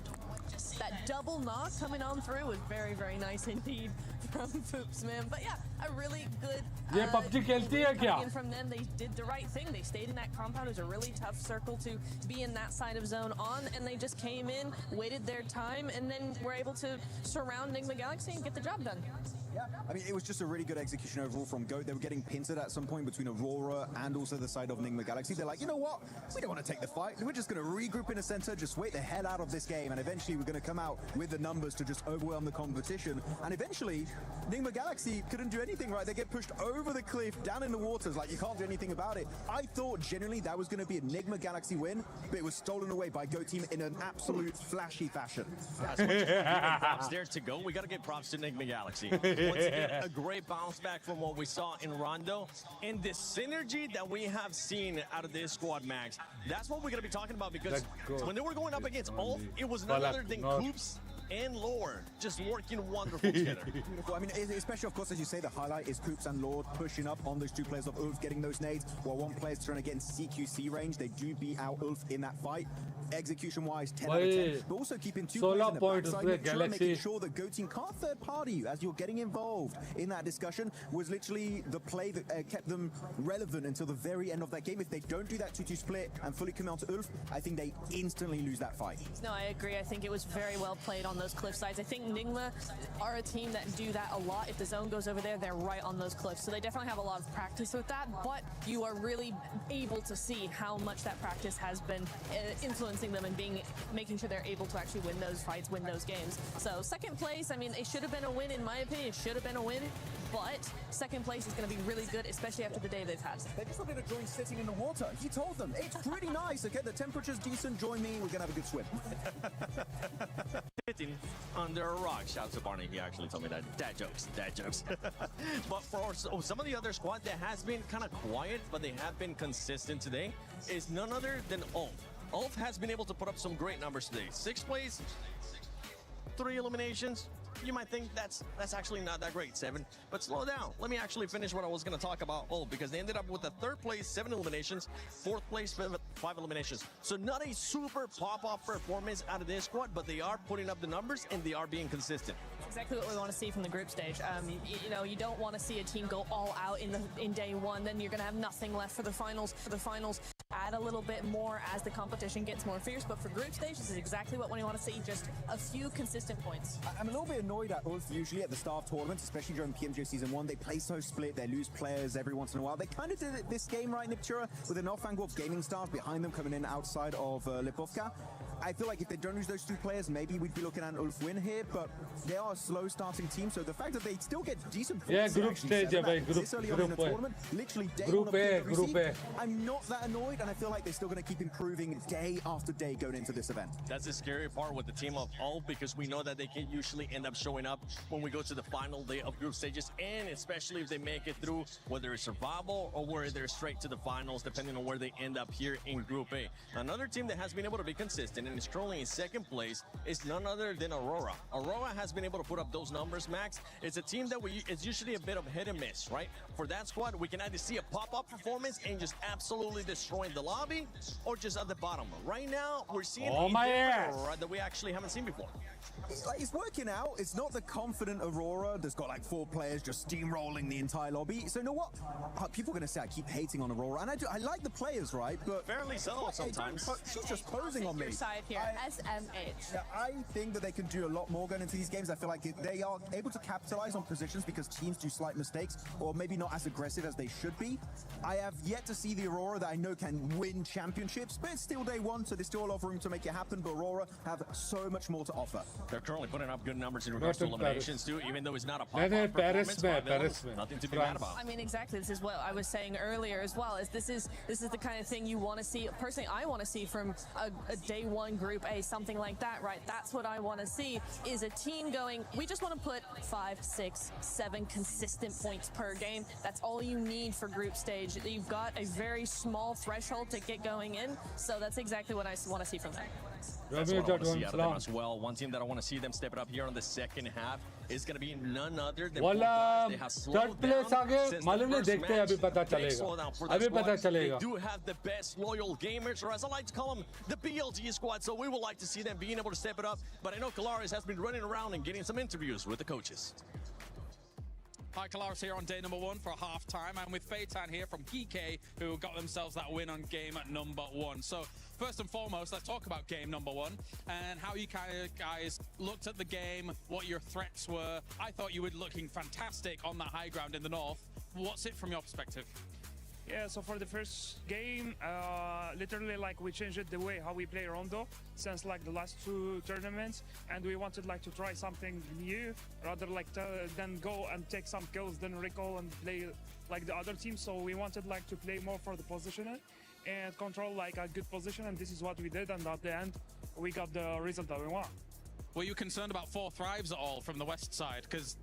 double knock coming on through was very, very nice indeed from Foops, man. But yeah, a really good. ये PUBG खेलती है क्या? Coming in from them, they did the right thing. They stayed in that compound. It was a really tough circle to be in that side of zone on, and they just came in, waited their time, and then were able to surround Enigma Galaxy and get the job done. Yeah, I mean, it was just a really good execution overall from GOAT. They were getting pincered at some point between Aurora and also the side of Enigma Galaxy. They're like, you know what? We don't want to take the fight. We're just going to regroup in a center, just wait the hell out of this game, and eventually we're going to come out with the numbers to just overwhelm the competition. And eventually, Enigma Galaxy couldn't do anything, right? They get pushed over the cliff, down in the waters, like you can't do anything about it. I thought genuinely that was going to be an Enigma Galaxy win, but it was stolen away by GOAT team in an absolute flashy fashion. As much as giving props there to go, we got to give props to Enigma Galaxy. Once again, a great bounce back from what we saw in Rondo, and the synergy that we have seen out of this squad, Max. That's what we're going to be talking about, because when they were going up against Ulf, it was none other than Coops and Lord just working wonderful together. Beautiful. I mean, especially, of course, as you say, the highlight is Coops and Lord pushing up on those two players of Ulf, getting those nades, while one player's trying to get in CQC range. They do beat out Ulf in that fight. Execution-wise, 10 out of 10, but also keeping 2 players in the backside, making sure that GOAT team can't third-party you as you're getting involved in that discussion was literally the play that kept them relevant until the very end of that game. If they don't do that 2-2 split and fully come out to Ulf, I think they instantly lose that fight. No, I agree. I think it was very well played on those cliff sides. I think Nigma are a team that do that a lot. If the zone goes over there, they're right on those cliffs. So they definitely have a lot of practice with that, but you are really able to see how much that practice has been influencing them and making sure they're able to actually win those fights, win those games. So second place, I mean, it should have been a win in my opinion. It should have been a win, but second place is going to be really good, especially after the day they've had. They just wanted to join sitting in the water. He told them, it's pretty nice, okay? The temperature's decent, join me, we're gonna have a good swim. Sitting under a rock. Shout out to Barney, he actually told me that. Dad jokes, dad jokes. But for some of the other squad that has been kind of quiet, but they have been consistent today, is none other than Ulf. Ulf has been able to put up some great numbers today. 6th place, 3 eliminations. You might think that's actually not that great, 7. But slow down. Let me actually finish what I was going to talk about. Oh, because they ended up with a 3rd place, 7 eliminations, 4th place, 5 eliminations. So not a super pop-off performance out of this squad, but they are putting up the numbers and they are being consistent. Exactly what we want to see from the group stage. You know, you don't want to see a team go all out in day one. Then you're going to have nothing left for the finals. Add a little bit more as the competition gets more fierce. But for group stage, this is exactly what we want to see. Just a few consistent points. I'm a little bit annoyed at Ulf usually at the start of tournaments, especially during PMGO Season 1. They play so split, they lose players every once in a while. They kind of did it this game, right, Niptura, with an off-angle of gaming stars behind them coming in outside of Lipovka. I feel like if they don't lose those 2 players, maybe we'd be looking at an Ulf win here, but they are a slow starting team, so the fact that they still get decent points. Yeah, group stage, yeah, this early on in the tournament, literally day one of PMWC, I'm not that annoyed, and I feel like they're still going to keep improving day after day going into this event. That's the scary part with the team of Ulf, because we know that they can usually end up showing up when we go to the final day of group stages, and especially if they make it through, whether it's survival or whether they're straight to the finals, depending on where they end up here in Group A. Another team that has been able to be consistent and is currently in 2nd place is none other than Aurora. Aurora has been able to put up those numbers, Max. It's a team that it's usually a bit of hit and miss, right? For that squad, we can either see a pop-up performance and just absolutely destroying the lobby, or just at the bottom. Right now, we're seeing Aurora that we actually haven't seen before. It's working out. It's not the confident Aurora that's got like 4 players just steamrolling the entire lobby. So you know what? People are going to say I keep hating on Aurora, and I like the players, right? But fairly so sometimes. She's just posing on me. Side here, SMH. Yeah, I think that they can do a lot more going into these games. I feel like they are able to capitalize on positions because teams do slight mistakes, or maybe not as aggressive as they should be. I have yet to see the Aurora that I know can win championships, but it's still day 1, so there's still a lot of room to make it happen. But Aurora have so much more to offer. They're currently putting up good numbers in regards to eliminations too, even though it's not a pop-up performance. Nothing to be mad about. I mean, exactly. This is what I was saying earlier as well. Is this is the kind of thing you want to see. Personally, I want to see from a day 1 Group A, something like that, right? That's what I want to see, is a team going, we just want to put 5, 6, 7 consistent points per game. That's all you need for group stage. You've got a very small threshold to get going in, so that's exactly what I want to see from them. That's what I want to see out of them as well. One team that I want to see them step it up here on the 2nd half is going to be none other than They have slowed down since the first match. Big slowdown for the squad. They do have the best loyal gamers, or as I like to call them, the BLG squad, so we would like to see them being able to step it up. But I know Kalaris has been running around and getting some interviews with the coaches. Hi, Kalaris here on day number 1 for halftime. I'm with Feitan here from GK, who got themselves that win on game number 1. So first and foremost, let's talk about game number 1 and how you guys looked at the game, what your threats were. I thought you were looking fantastic on that high ground in the north. What's it from your perspective? Yeah, so for the first game, literally like we changed the way how we play Rondo since like the last 2 tournaments, and we wanted like to try something new rather like than go and take some kills, then recall and play like the other team. So we wanted like to play more for the positioning and control like a good position, and this is what we did, and at the end we got the result that we want. Were you concerned about 4Thrives at all from the west side? Because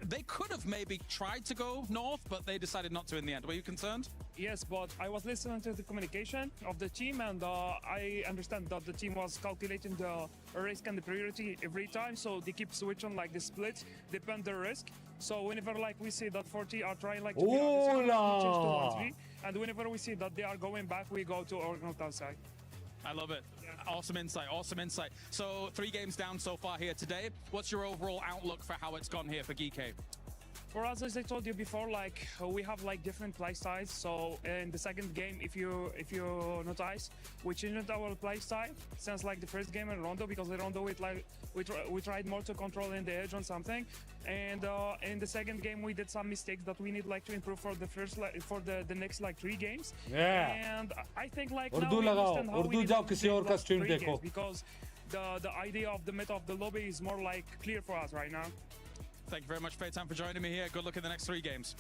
they could have maybe tried to go north, but they decided not to in the end. Were you concerned? Yes, but I was listening to the communication of the team, and I understand that the team was calculating the risk and the priority every time, so they keep switching like the splits, depend the risk. So whenever like we see that 40 are trying like to be on this one, we change to 1-3, and whenever we see that they are going back, we go to our north side. I love it. Awesome insight, awesome insight. So 3 games down so far here today. What's your overall outlook for how it's gone here for GK? For us, as I told you before, like we have like different play styles. So in the second game, if you notice, we changed our play style since like the first game in Rondo, because in Rondo we tried more to control in the edge on something, and in the second game we did some mistakes that we need like to improve for the first for the next like 3 games. Yeah. And I think like Urdu now we लगाओ, understand how Urdu we need जाओ to किसी play और का last stream 3 देखो. games, because the idea of the meta of the lobby is more like clear for us right now. Thank you very much, Peyton, for joining me here. Good luck in the next 3 games.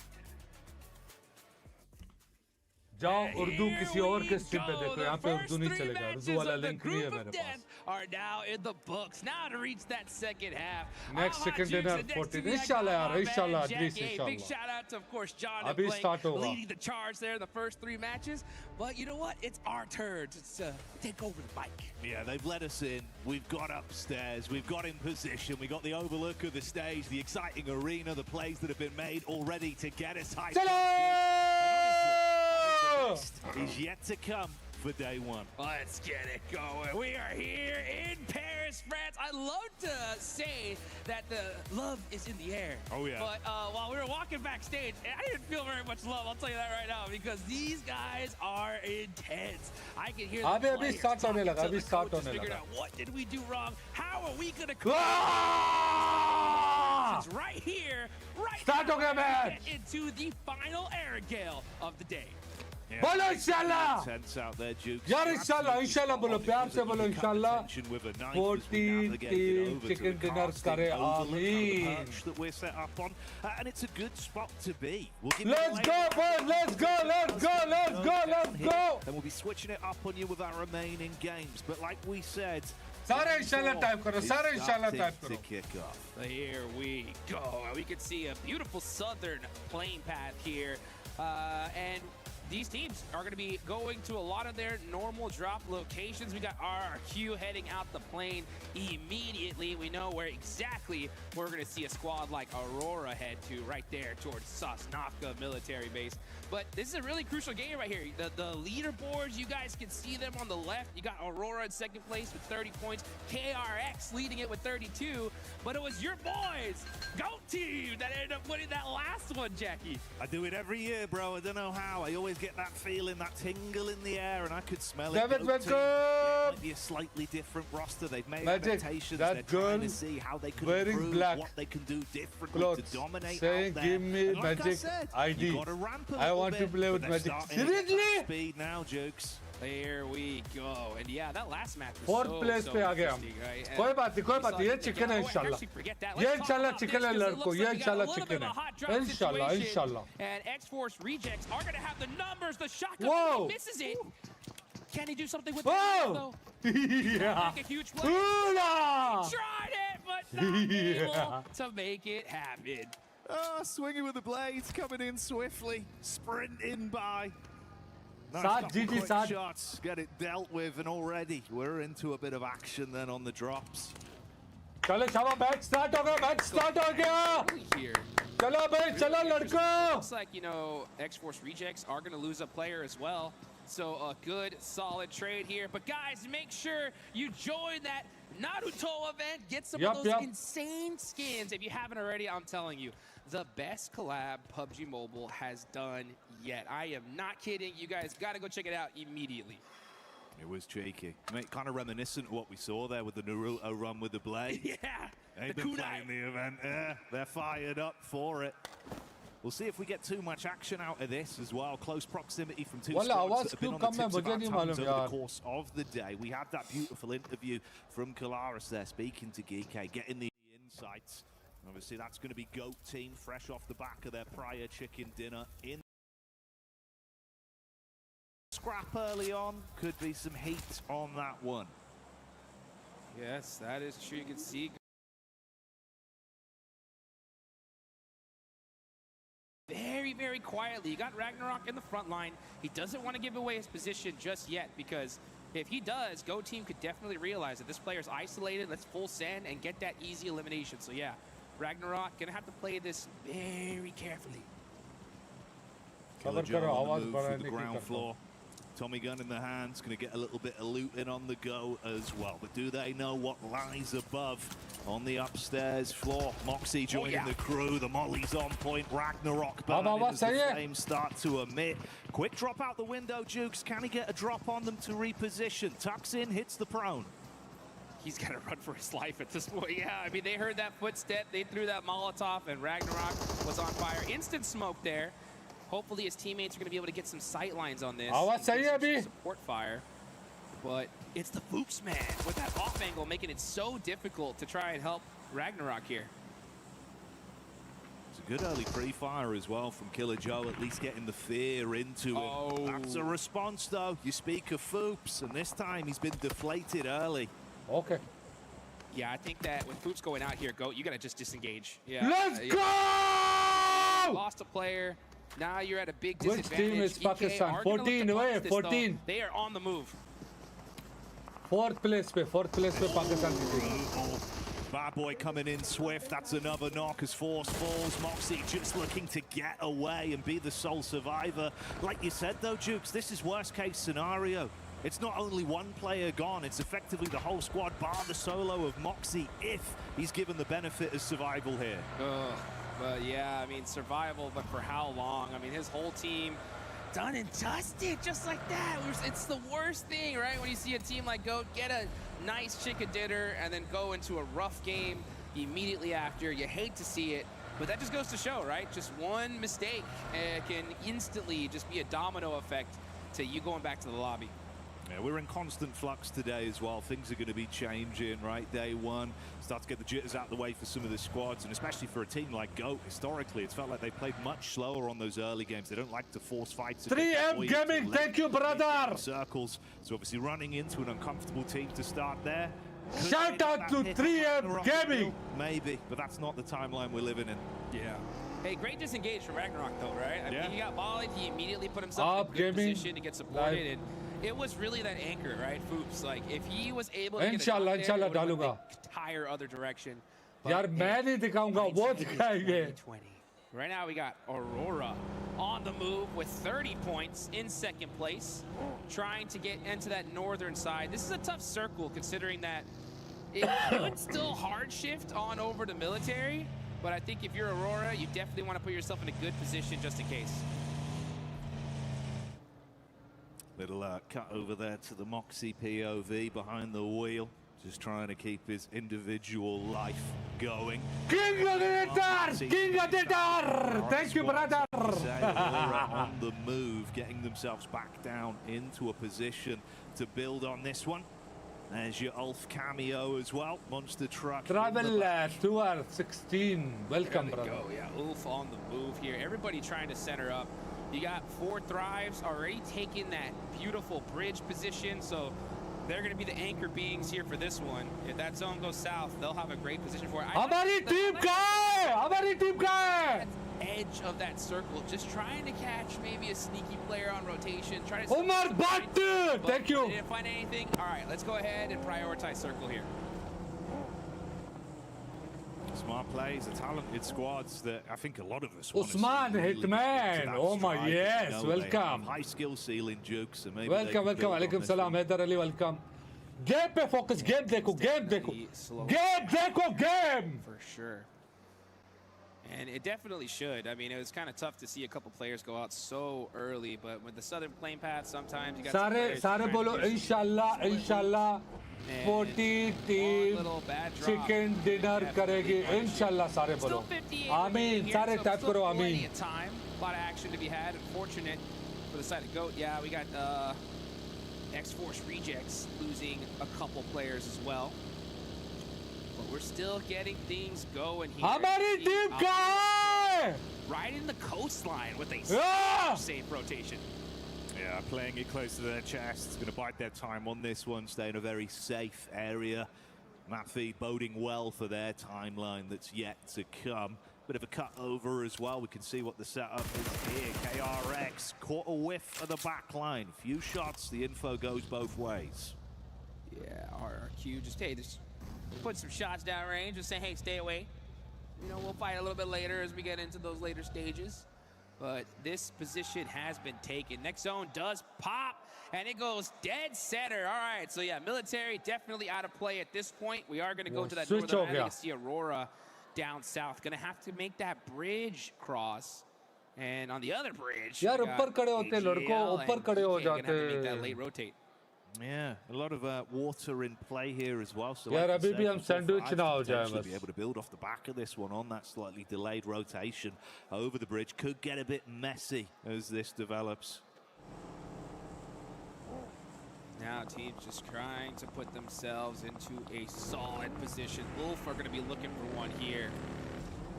जाओ उर्दू किसी और के stream पे देखो, यहाँ पे उर्दू नहीं चलेगा, उर्दू वाला लिंक नहीं है मेरे पास. Are now in the books. Now to reach that second half. Next chicken dinner 14. Inshallah yaar, inshallah, at least inshallah. Big shout out to, of course, John and Abhi Blake start hoga. leading the charge there in the first 3 matches. But you know what? It's our turn to take over the bike. Yeah, they've let us in. We've got upstairs. We've got in position. We got the overlook of the stage, the exciting arena, the plays that have been made already to get us hyped. Is yet to come for day 1. Let's get it going. We are here in Paris, France. I love to say that the love is in the air. Oh, yeah. But while we were walking backstage, I didn't feel very much love. I'll tell you that right now, because these guys are intense. I can hear the players start होने लगा, talking to अभी the start coaches, होने figuring लगा. out what did we do wrong? How are we going to right here, right Start now, हो गया match. get into the final AG.AL of the day. बोलो इंशाल्लाह. Tense out there, Duke. यार इंशाल्लाह बोलो, प्यार से बोलो इंशाल्लाह. 14 team chicken dinner करे, आमीन. That we're set up on, and it's a good spot to be. Let's go, boys. Let's go. And we'll be switching it up on you with our remaining games. But like we said, सारे इंशाल्लाह type करो, सारे इंशाल्लाह type to करो. kick off. Here we go. We can see a beautiful southern plane path here. And these teams are going to be going to a lot of their normal drop locations. We got RRQ heading out the plane immediately. We know where exactly we're going to see a squad like Aurora head to, right there towards Sosnovka military base. But this is a really crucial game right here. The leaderboards, you guys can see them on the left. You got Aurora in second place with 30 points. KRX leading it with 32. But it was your boys, GOAT team, that ended up winning that last one, Jackie. I do it every year, bro. I don't know how. I always get that feeling, that tingle in the air, and I could smell it. David, GOAT team, yeah, it might be a slightly different roster. They've made Magic, adaptations. that They're trying girl to see how they can wearing improve, black what they can do differently clothes, to dominate saying, out there. give me And like I Magic said, ID. you gotta ramp a I little want to bit, play with but they're Magic. starting to get Seriously? that speed now, Jukes. Here we go. And yeah, that last match was Fourth so place पे आ गया हम. interesting, right? कोई बात नहीं, ये chicken है इंशाल्लाह. ये इंशाल्lah चिकन है लड़कों, ये इंशाल्lah चिकन है. इंशाल्लाह. And X-Force rejects are going to have the numbers. The shotgun Whoa. misses it. Can he do something with Whoa. that, though? Yeah. Make a huge play. Ooh-la. He tried it, but not able to make it happen. Oh, swinging with the blades, coming in swiftly, sprinting by. Nice Sad, couple GG, quick sad. shots, get it dealt with, and already we're into a bit of action then on the drops. चलो शाबाश, match start हो गया. Here. चलो भाई, चलो लड़कों. Looks like, you know, X-Force rejects are going to lose a player as well. So a good, solid trade here. But guys, make sure you join that Naruto event. Get some of those insane skins. If you haven't already, I'm telling you, the best collab PUBG Mobile has done yet. I am not kidding. You guys got to go check it out immediately. It was cheeky. Kind of reminiscent of what we saw there with the Naruto run with the blade. Yeah. They've been playing the event. Yeah, they're fired up for it. We'll see if we get too much action out of this as well. Close proximity from two squads that have been on the tips of our tongues over the course of the day. We had that beautiful interview from Kalaris there, speaking to Geeke, getting the insights. Obviously, that's going to be GOAT team, fresh off the back of their prior chicken dinner. In scrap early on, could be some heat on that one. Yes, that is true. You can see very, very quietly. You got Ragnarok in the front line. He doesn't want to give away his position just yet, because if he does, GO team could definitely realize that this player's isolated. Let's full send and get that easy elimination. So yeah, Ragnarok gonna have to play this very carefully. Killer Joe on the move through the ground floor. Tommy gun in the hands, going to get a little bit of loot in on the go as well. But do they know what lies above on the upstairs floor? MOIGC joining the crew. The molly's on point. Ragnarok burning as the flames start to emit. Quick drop out the window, Jukes. Can he get a drop on them to reposition? Tucks in, hits the prone. He's got to run for his life at this point. Yeah, I mean, they heard that footstep. They threw that Molotov, and Ragnarok was on fire. Instant smoke there. Hopefully his teammates are going to be able to get some sight lines on this. Support fire. But it's the Foops man with that off angle, making it so difficult to try and help Ragnarok here. It's a good early pre-fire as well from Killer Joe, at least getting the fear into him. That's a response, though. You speak of Foops, and this time he's been deflated early. Okay. Yeah, I think that with Foops going out here, Goat, you got to just disengage. Yeah. Let's go! Lost a player. Now you're at a big Which disadvantage. team is Pakistan? 14 away, 14. They are on the move. Fourth place Pakistan. Bad boy coming in swift. That's another knock as Force falls. MOIGC just looking to get away and be the sole survivor. Like you said, though, Jukes, this is worst case scenario. It's not only one player gone, it's effectively the whole squad, bar the solo of MOIGC, if he's given the benefit of survival here. But yeah, I mean, survival, but for how long? I mean, his whole team done and dusted just like that. It's the worst thing, right? When you see a team like GOAT get a nice chicken dinner and then go into a rough game immediately after. You hate to see it, but that just goes to show, right? Just one mistake can instantly just be a domino effect to you going back to the lobby. Yeah, we're in constant flux today as well. Things are going to be changing, right? Day one, start to get the jitters out of the way for some of the squads, and especially for a team like GOAT, historically, it's felt like they played much slower on those early games. They don't like to force fights. 3M Gaming, thank you, brother! Circles, so obviously running into an uncomfortable team to start there. Shout out to 3M Gaming! Maybe, but that's not the timeline we're living in. Yeah. Hey, great disengage from Ragnarok, though, right? I mean, he got volleyed, he immediately put himself in a good position to get supported, and it was really that anchor, right, Foops? Like, if he was able to get a Inshallah डालूंगा. entire other direction. यार मैं नहीं दिखाऊंगा, वो दिखाएंगे. Right now we got Aurora on the move with 30 points in second place, trying to get into that northern side. This is a tough circle considering that it could still hard shift on over to military, but I think if you're Aurora, you definitely want to put yourself in a good position just in case. Little cut over there to the MOIGC POV behind the wheel. Just trying to keep his individual life going. King of the Dark! King of the Dark! Thank you, brother! On the move, getting themselves back down into a position to build on this one. There's your Ulf cameo as well. Monster truck. Travel tour 16. Welcome, brother. Go. Yeah, Ulf on the move here. Everybody trying to center up. You got 4Thrives already taking that beautiful bridge position, so they're going to be the anchor beings here for this one. If that zone goes south, they'll have a great position for it. Hamari team ka hai! Hamari team ka hai! Edge of that circle, just trying to catch maybe a sneaky player on rotation. Try to Omar Bhatt! Thank you. Didn't find anything. All right, let's go ahead and prioritize circle here. Smart plays, a talented squads that I think a lot of us Usman Hitman, oh my yes, welcome. High skill ceiling jukes, so maybe welcome, alaikum salam, Haidar Ali, welcome. Game pe focus, game dekho, game dekho. Game dekho, game! For sure. And it definitely should. I mean, it was kind of tough to see a couple players go out so early, but with the southern plane path, sometimes you got Sare bolo, inshallah. 40 team chicken dinner karegi inshallah sare bolo amin sare type karo amin time a lot of action to be had. Unfortunate for the side of GOAT. Yeah, we got X-Force rejects losing a couple players as well, but we're still getting things going here. Hamari team ka right in the coastline with a safe rotation. Yeah, playing it close to their chests. Going to bide their time on this one, stay in a very safe area. Map feed boding well for their timeline that's yet to come. Bit of a cut over as well. We can see what the setup is here. KRX caught a whiff of the back line. Few shots, the info goes both ways. Yeah, RRQ just, hey, just put some shots downrange and say, hey, stay away. You know, we'll fight a little bit later as we get into those later stages. but this position has been taken. Next zone does pop, and it goes dead center. All right, so yeah, military definitely out of play at this point. We are going to go to that northern island. You can see Aurora down south. Going to have to make that bridge cross. And on the other bridge, यार ऊपर खड़े होते लड़कों ऊपर खड़े हो gonna have to make that जाते late rotate. Yeah, a lot of water in play here as well. So यार अभी भी हम सैंडविच ना हो जाए बस. Be able to build off the back of this one on that slightly delayed rotation over the bridge. Could get a bit messy as this develops. Now teams just trying to put themselves into a solid position. Wolf are going to be looking for one here.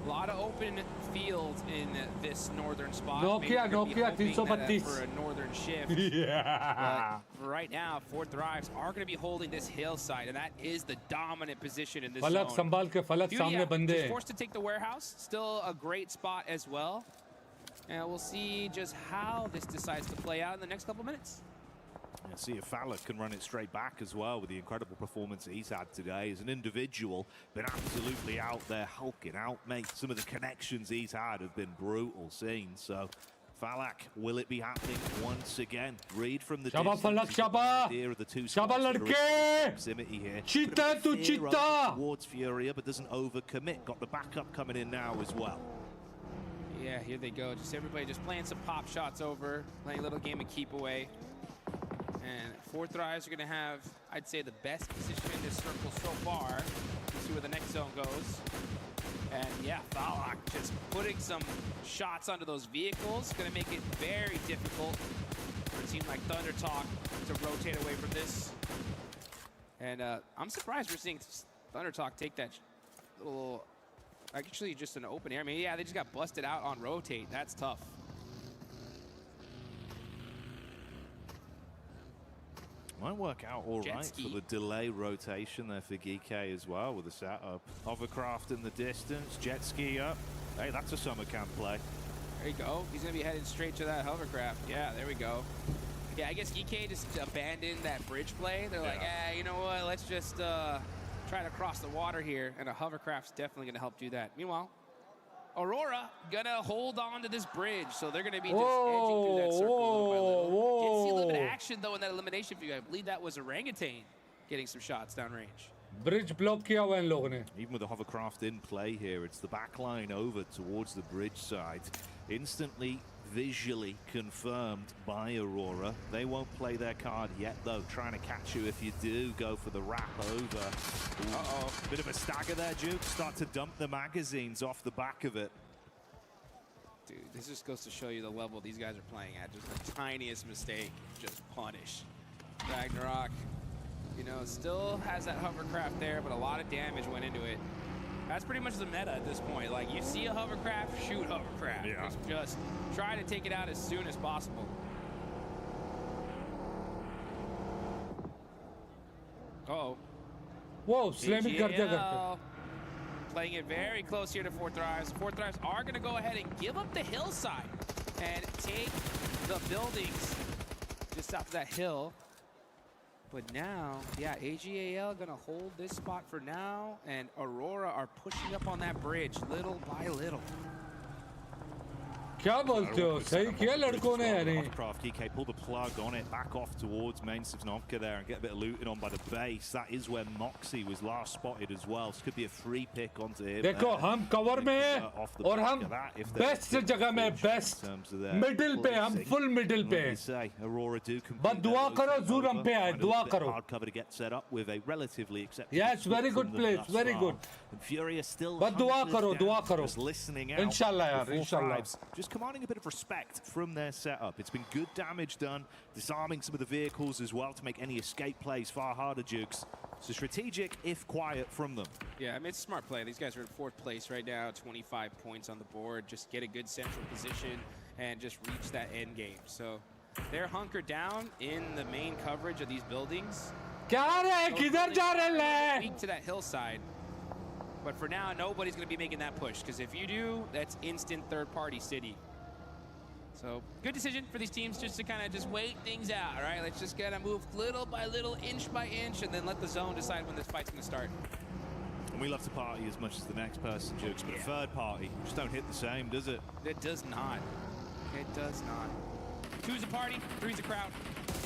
A lot of open fields in this northern spot. Nokia 332 for a northern shift. Yeah. But right now, 4Thrives are going to be holding this hillside, and that is the dominant position in this फलक zone. संभाल के फलक सामने बंदे. Just forced to take the warehouse. Still a great spot as well. And we'll see just how this decides to play out in the next couple minutes. Yeah, see if Falak can run it straight back as well with the incredible performance that he's had today. As an individual, been absolutely out there hulking out, mate. Some of the connections he's had have been brutal scenes. So Falak, will it be happening once again? Read from the Shaba Falak, Shaba! Idea of the two Shaba ladke! proximity here. Cheetah to cheetah! Towards FURIA, but doesn't overcommit. Got the backup coming in now as well. Yeah, here they go. Just everybody just playing some pop shots over, playing a little game of keep away. And 4Thrives are going to have, I'd say, the best position in this circle so far. We'll see where the next zone goes. And yeah, Falak just putting some shots onto those vehicles. Going to make it very difficult for a team like Thunder Talk to rotate away from this. And I'm surprised we're seeing Thunder Talk take that little, actually just an open air. I mean, yeah, they just got busted out on rotate. That's tough. Might work out all right for the delay rotation there for GK as well with the setup. Hovercraft in the distance, jet ski up. Hey, that's a summer camp play. There you go. He's going to be headed straight to that hovercraft. Yeah, there we go. Yeah, I guess GK just abandoned that bridge play. They're like, you know what? Let's just try to cross the water here. And a hovercraft's definitely going to help do that. Meanwhile, Aurora gonna hold on to this bridge, so they're gonna be just edging through that circle little by little. Did see a little bit of action though in that elimination view. I believe that was Orangutan getting some shots downrange. Bridge block किया हुआ इन लोगों ने. Even with the hovercraft in play here, it's the back line over towards the bridge side. Instantly visually confirmed by Aurora. They won't play their card yet though, trying to catch you if you do go for the wrap over. Uh-oh. Bit of a stagger there, Duke. Start to dump the magazines off the back of it. Dude, this just goes to show you the level these guys are playing at. Just the tiniest mistake, just punish. Ragnarok, you know, still has that hovercraft there, but a lot of damage went into it. That's pretty much the meta at this point. Like, you see a hovercraft, shoot hovercraft. Yeah. Just try to take it out as soon as possible. Uh-oh. Whoa, slamming kar diya AG.AL playing it very close here to 4Thrives. 4Thrives are going to go ahead and give up the hillside and take the buildings just off that hill. But now, yeah, AG.AL gonna hold this spot for now, and Aurora are pushing up on that bridge little by little. क्या बोलते हो? सही किया लड़कों ने यानी. Hovercraft, GK pull the plug on it, back off towards main Sivnovka there and get a bit of looting on by the base. That is where Moxie was last spotted as well. So could be a free pick onto him. देखो हम cover में हैं और हम best जगह में best middle पे हम फुल मिडिल पे. Aurora do बस दुआ करो जूर हम पे आए दुआ करो. Hard cover to get set up with a relatively acceptable. Yes, very good place, very good. And FURIA still. बस दुआ करो दुआ करो. Just listening out. इंशाल्लाह यार इंशाल्लाह. Just commanding a bit of respect from their setup. It's been good damage done, disarming some of the vehicles as well to make any escape plays far harder, Jukes. So strategic, if quiet, from them. Yeah, I mean, it's a smart play. These guys are in 4th place right now, 25 points on the board. Just get a good central position and just reach that end game. So they're hunkered down in the main coverage of these buildings. किधर जा रहे हैं? Peek to that hillside. But for now, nobody's going to be making that push, because if you do, that's instant third-party city. So good decision for these teams just to kind of just wait things out, all right? Let's just kind of move little by little, inch by inch, and then let the zone decide when this fight's going to start. And we love to party as much as the next person, Jukes, but a third party just don't hit the same, does it? It does not. It does not. 2's a party, 3's a crowd.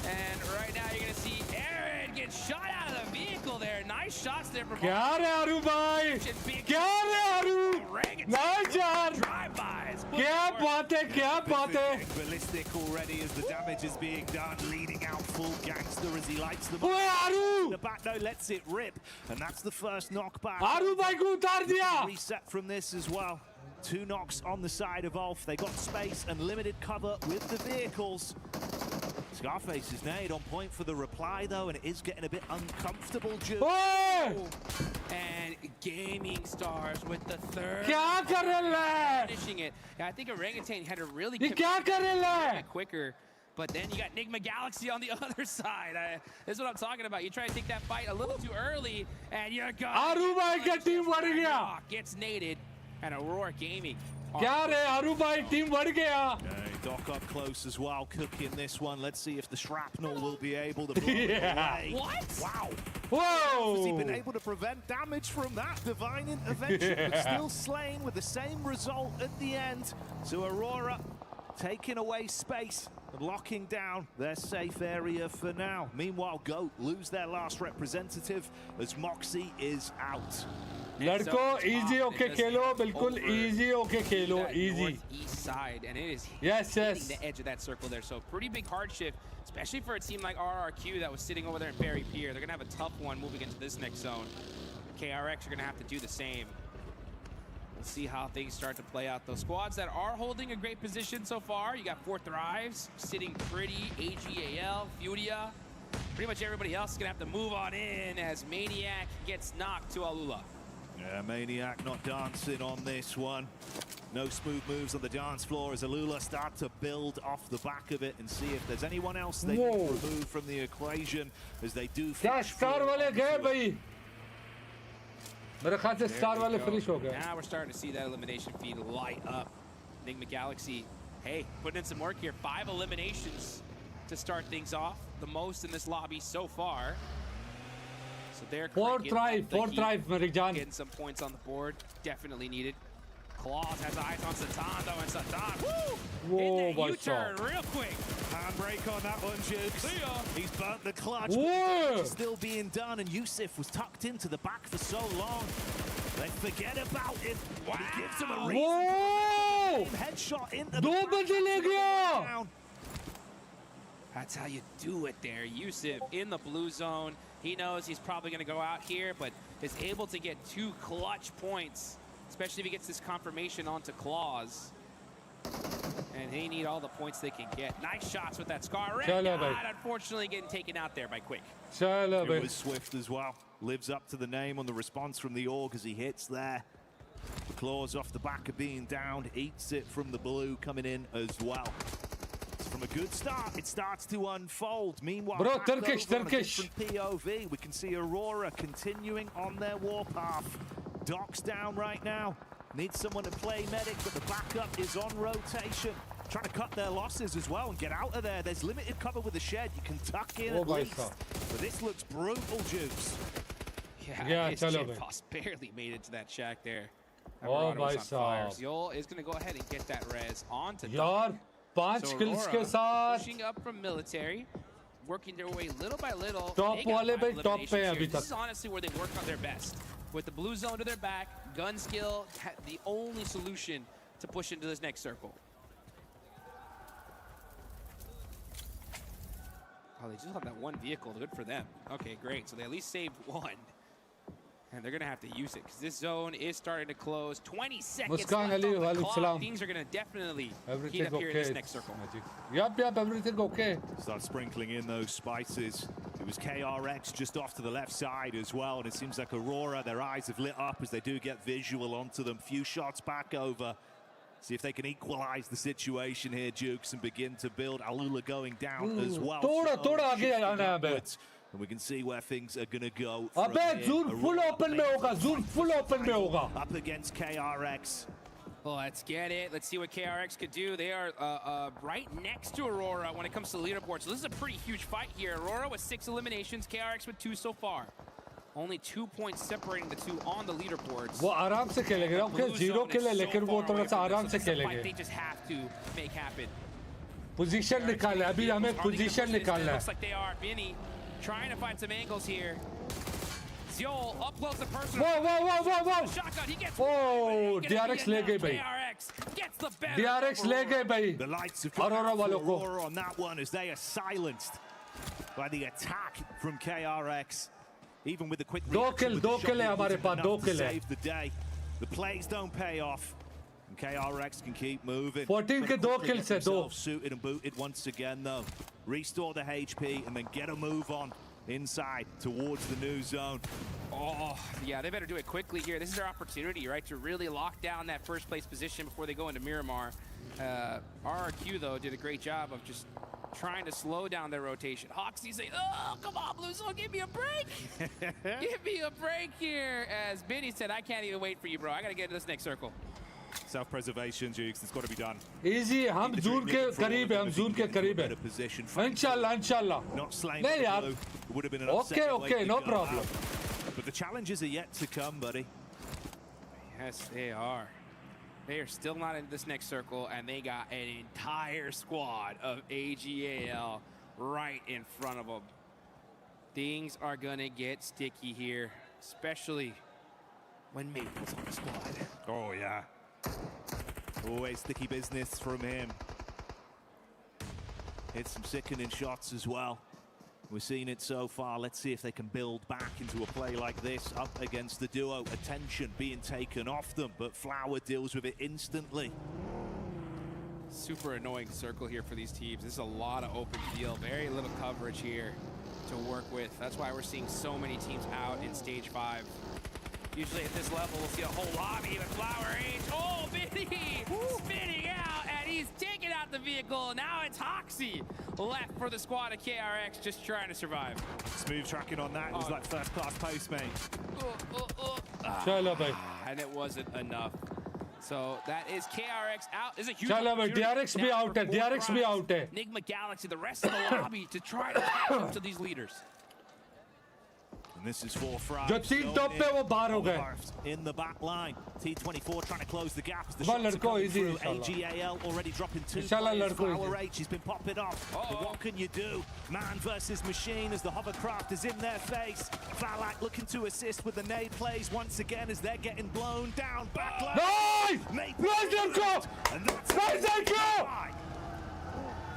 And right now you're going to see Aaron get shot out of the vehicle there. Nice shots there from क्या रे आरू भाई क्या रे आरू nice यार क्या बात है क्या बात है Ballistic already as the damage is being done, leading out full gangster as he likes them. The back though lets it rip, and that's the first knockback. आरू भाई को उतार दिया. Reset from this as well. 2 knocks on the side of Ulf. They got space and limited cover with the vehicles. Scarface is nailed on point for the reply though, and it is getting a bit uncomfortable. And Gaming Stars with the third. क्या कर रहा है? Finishing it. Yeah, I think Orangutan had to really ये क्या कर रहा है? quicker. But then you got Enigma Galaxy on the other side. This is what I'm talking about. You try to take that fight a little too early, and you're gone. आरू भाई का team बढ़ गया. Gets naded, and Aurora Gaming. क्या रे आरू भाई team बढ़ गया. Doc up close as well, cooking this one. Let's see if the shrapnel will be able to blow away. What? Wow. Whoa. Has he been able to prevent damage from that divine intervention, but still slain with the same result at the end? So Aurora taking away space and locking down their safe area for now. Meanwhile, GOAT lose their last representative as Moxie is out. लड़कों easy होके खेलो बिल्कुल easy होके खेलो easy. East side, and it is yes hitting the edge of that circle there. So pretty big hardship, especially for a team like RRQ that was sitting over there in Barry Pier. They're gonna have a tough one moving into this next zone. KRX are gonna have to do the same. Let's see how things start to play out. Those squads that are holding a great position so far, you got 4Thrives sitting pretty, AG.AL, FURIA. Pretty much everybody else is gonna have to move on in as Maniac gets knocked to AlUla. Yeah, Maniac not dancing on this one. No smooth moves on the dance floor as AlUla start to build off the back of it and see if there's anyone else they can remove from the equation as they do. Star वाले गए भाई. मेरे ख्याल से Star वाले finish हो गए. Now we're starting to see that elimination feed light up. Enigma Galaxy, hey, putting in some work here. 5 eliminations to start things off. The most in this lobby so far. So they're 4Thrives, getting some points on the board. Definitely needed. Claws has eyes on Satan though, and Satan, woo! Hit that U-turn real quick. Handbrake on that one, Jukes. He's burnt the clutch. Whoa. It's still being done, and Yusuf was tucked into the back for so long. They forget about him. Wow. He gives him a reason. Headshot into the That's how you do it there. Yusuf in the blue zone. He knows he's probably going to go out here, but is able to get 2 clutch points, especially if he gets this confirmation onto Claws. And they need all the points they can get. Nice shots with that Scar. Unfortunately getting taken out there by Quick. It was Swift as well. Lives up to the name on the response from the Org as he hits there. The Claws off the back of being downed. Eats it from the blue coming in as well. From a good start, it starts to unfold. Meanwhile, Bro, back Turkish. over on a different POV, we can see Aurora continuing on their warpath. Doc's down right now. Needs someone to play medic, but the backup is on rotation. Trying to cut their losses as well and get out of there. There's limited cover with the shed. You can tuck in at least. But this looks brutal, Jukes. Yeah, his jet boss barely made it to that shack there. Yol is going to go ahead and get that res onto Doc. 5 kills के साथ pushing up from military, working their way little by little. Top वाले भाई top पे हैं अभी तक. This is honestly where they work on their best. With the blue zone to their back, gun skill, the only solution to push into this next circle. Oh, they just have that one vehicle. Good for them. Okay, great. So they at least saved 1. And they're going to have to use it because this zone is starting to close. 20 seconds left on the clock. Things are going to definitely heat up here in this next circle. Yep, everything okay. Start sprinkling in those spices. It was KRX just off to the left side as well, and it seems like Aurora, their eyes have lit up as they do get visual onto them. Few shots back over. See if they can equalize the situation here, Jukes, and begin to build. AlUla going down as well. And we can see where things are going to go. Zone full open में होगा. Zone full open में होगा. Up against KRX. Well, let's get it. Let's see what KRX could do. They are right next to Aurora when it comes to the leaderboard. So this is a pretty huge fight here. Aurora with 6 eliminations, KRX with 2 so far. Only 2 points separating the two on the leaderboards. वो आराम से खेलेंगे ना उनके zero के लिए लेकिन वो थोड़ा सा आराम से खेलेंगे. They just have to make happen. Position निकालना है अभी हमें पोजीशन निकालना है. Looks like they are. Benny trying to find some angles here. Zio up close and personal. Whoa. Shotgun. He gets Oh, DRX ले गई भाई. KRX gets the better. DRX ले गई भाई. The lights of Aurora वालों को. Aurora on that one as they are silenced by the attack from KRX. Even with the quick दो kill है हमारे पास, दो kill है. Save the day. The plays don't pay off. And KRX can keep moving. 14 के दो kills है, दो. Suited and booted once again though. Restore the HP and then get a move on inside towards the new zone. Oh, yeah, they better do it quickly here. This is their opportunity, right, to really lock down that first place position before they go into Miramar. RRQ, though, did a great job of just trying to slow down their rotation. Hoxie saying, oh, come on, Blue Zone, give me a break. Give me a break here. As Benny said, I can't even wait for you, bro. I got to get to this next circle. Self-preservation, Jukes, it's got to be done. Easy, हम zone के करीब हैं, हम zone के करीब हैं. इंशाल्लाह. Not slain. नहीं यार. It would have been an upset Okay, no problem. But the challenges are yet to come, buddy. Yes, they are. They are still not in this next circle, and they got an entire squad of AG.AL right in front of them. Things are gonna get sticky here, especially when Maple's on the squad. Oh, yeah. Always sticky business from him. Hit some sickening shots as well. We're seeing it so far. Let's see if they can build back into a play like this up against the duo. Attention being taken off them, but Flower deals with it instantly. Super annoying circle here for these teams. This is a lot of open field, very little coverage here to work with. That's why we're seeing so many teams out in stage 5. Usually at this level, we'll see a whole lobby with Flower H. Oh, Benny spinning out, and he's taking out the vehicle. Now it's Hoxie left for the squad of KRX, just trying to survive. Smooth tracking on that. It was like first-class postmate. And it wasn't enough. So that is KRX out. This is a huge चलो भाई DRX भी out है, DRX भी out है. Enigma Galaxy, the rest of the lobby to try to catch up to these leaders. And this is 4Thrives. जो तीन top पे वो बाहर हो गए. In the back line. T24 trying to close the gap as the Well, shots are coming easy, through. AG.AL already dropping 2 Inshallah, players. Larko Flower easy. H has been popping off. But what can you do? Man versus machine as the hovercraft is in their face. Falak looking to assist with the nade plays once again as they're getting blown down. Backline. Nice! Nice, Larko! Nice, Larko!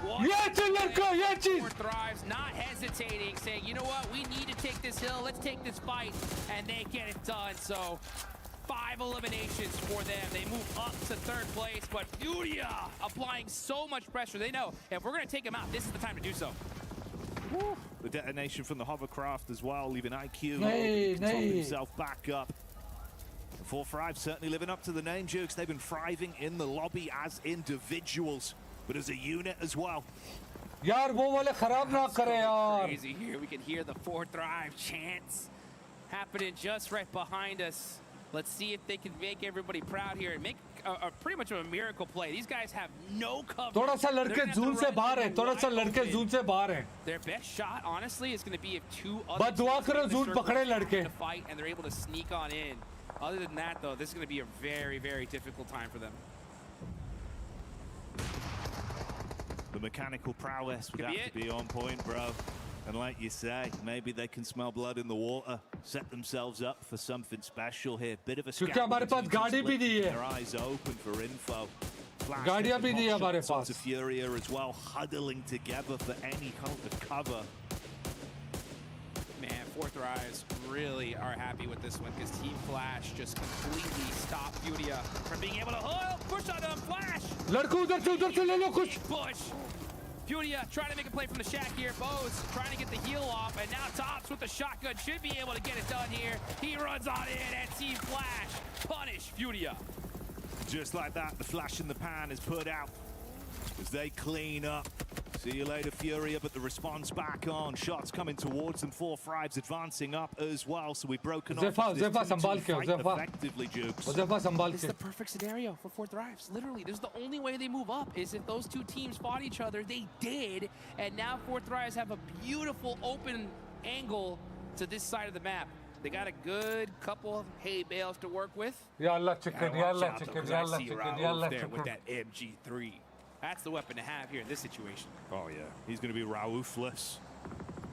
4Thrives not hesitating, saying, you know what, we need to take this hill, let's take this fight, and they get it done. So 5 eliminations for them. They move up to 3rd place, but FURIA applying so much pressure. They know if we're going to take them out, this is the time to do so. The detonation from the hovercraft as well, leaving IQ top himself back up. 4Thrives certainly living up to the name, Jukes. They've been thriving in the lobby as individuals, but as a unit as well. यार वो वाले खराब ना करे यार. Crazy here. We can hear the 4Thrive chants happening just right behind us. Let's see if they can make everybody proud here and make a pretty much of a miracle play. These guys have no cover. थोड़ा सा लड़के zone से बाहर हैं. थोड़ा सा लड़के zone से बाहर हैं. Their best shot, honestly, is going to be if 2 other बस दुआ करो जोन पकड़े लड़के. fight and they're able to sneak on in. Other than that, though, this is going to be a very, very difficult time for them. The mechanical prowess would have to be on point, bro. And like you say, maybe they can smell blood in the water, set themselves up for something special here. Bit of a क्योंकि हमारे पास गाड़ी भी नहीं है. Their eyes open for info. गाड़ियाँ भी नहीं है हमारे पास. To FURIA as well, huddling together for any kind of cover. Man, 4Thrives really are happy with this one because Team Flash just completely stopped FURIA from being able to push on them. Flash! लड़कों उधर से ले लो कुछ. Push! FURIA trying to make a play from the shack here. Bose trying to get the heel off, and now Tops with the shotgun should be able to get it done here. He runs on in, and Team Flash punish FURIA. Just like that, the flash in the pan is put out as they clean up. See you later, FURIA, but the response back on. Shots coming towards them. 4Thrives advancing up as well, so we've broken off this 2-2 fight effectively, Jukes. This is the perfect scenario for 4Thrives. Literally, this is the only way they move up, is if those two teams fought each other. They did, and now 4Thrives have a beautiful open angle to this side of the map. They got a good couple of hay bales to work with. Yalla chicken, yalla chicken, yalla chicken, yalla there with chicken. that MG3. That's the weapon to have here in this situation. Oh, yeah. He's going to be Raoufless.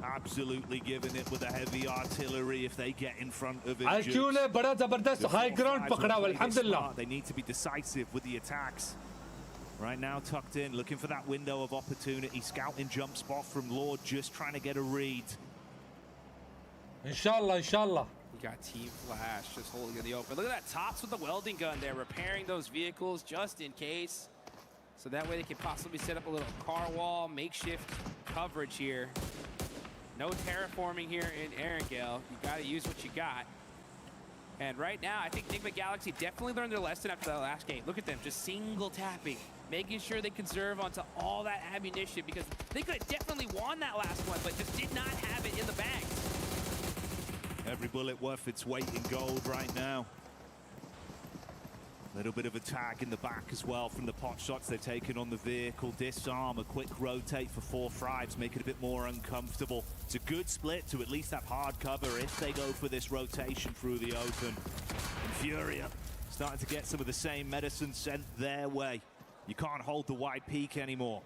Absolutely giving it with the heavy artillery if they get in front of it. IQ ने बड़ा जबरदस्त high ground पकड़ा हुआ अल्हम्दुलिल्लाह. They need to be decisive with the attacks. Right now, tucked in, looking for that window of opportunity. Scouting jump spot from Lord, just trying to get a read. Inshallah, inshallah. You got Team Flash just holding in the open. Look at that, Tops with the welding gun there, repairing those vehicles just in case. So that way they can possibly set up a little car wall, makeshift coverage here. No terraforming here in Erangel. You got to use what you got. And right now, I think Enigma Galaxy definitely learned their lesson after that last game. Look at them, just single tapping, making sure they conserve onto all that ammunition, because they could have definitely won that last one, but just did not have it in the bag. Every bullet worth its weight in gold right now. Little bit of a tag in the back as well from the pot shots they've taken on the vehicle. Disarm, a quick rotate for 4Thrives, make it a bit more uncomfortable. It's a good split to at least have hard cover if they go for this rotation through the open. And FURIA starting to get some of the same medicine sent their way. You can't hold the wide peak anymore.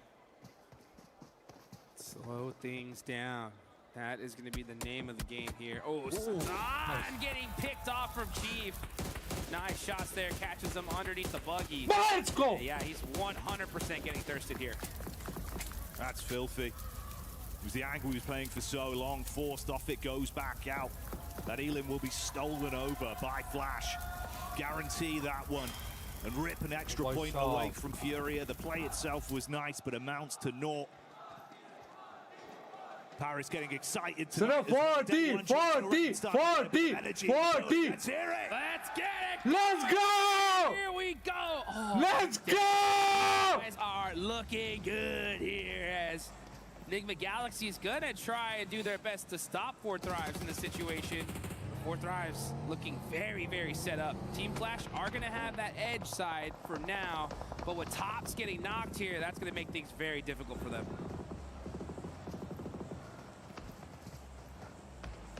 Slow things down. That is going to be the name of the game here. Oh, San getting picked off from Chief. Nice shots there, catches him underneath the buggy. Let's go! Yeah, he's 100% getting thirsted here. That's filthy. It was the angle he was playing for so long, forced off, it goes back out. That Elim will be stolen over by Flash. Guarantee that one. And rip an extra point away from FURIA. The play itself was nice, but amounts to naught. Paris getting excited tonight. 40. Let's hear it. Let's get it! Let's go! Here we go! Oh, Let's go! You guys are looking good here as Enigma Galaxy is gonna try and do their best to stop 4Thrives in this situation. 4Thrives looking very, very set up. Team Flash are gonna have that edge side for now, but with Tops getting knocked here, that's gonna make things very difficult for them.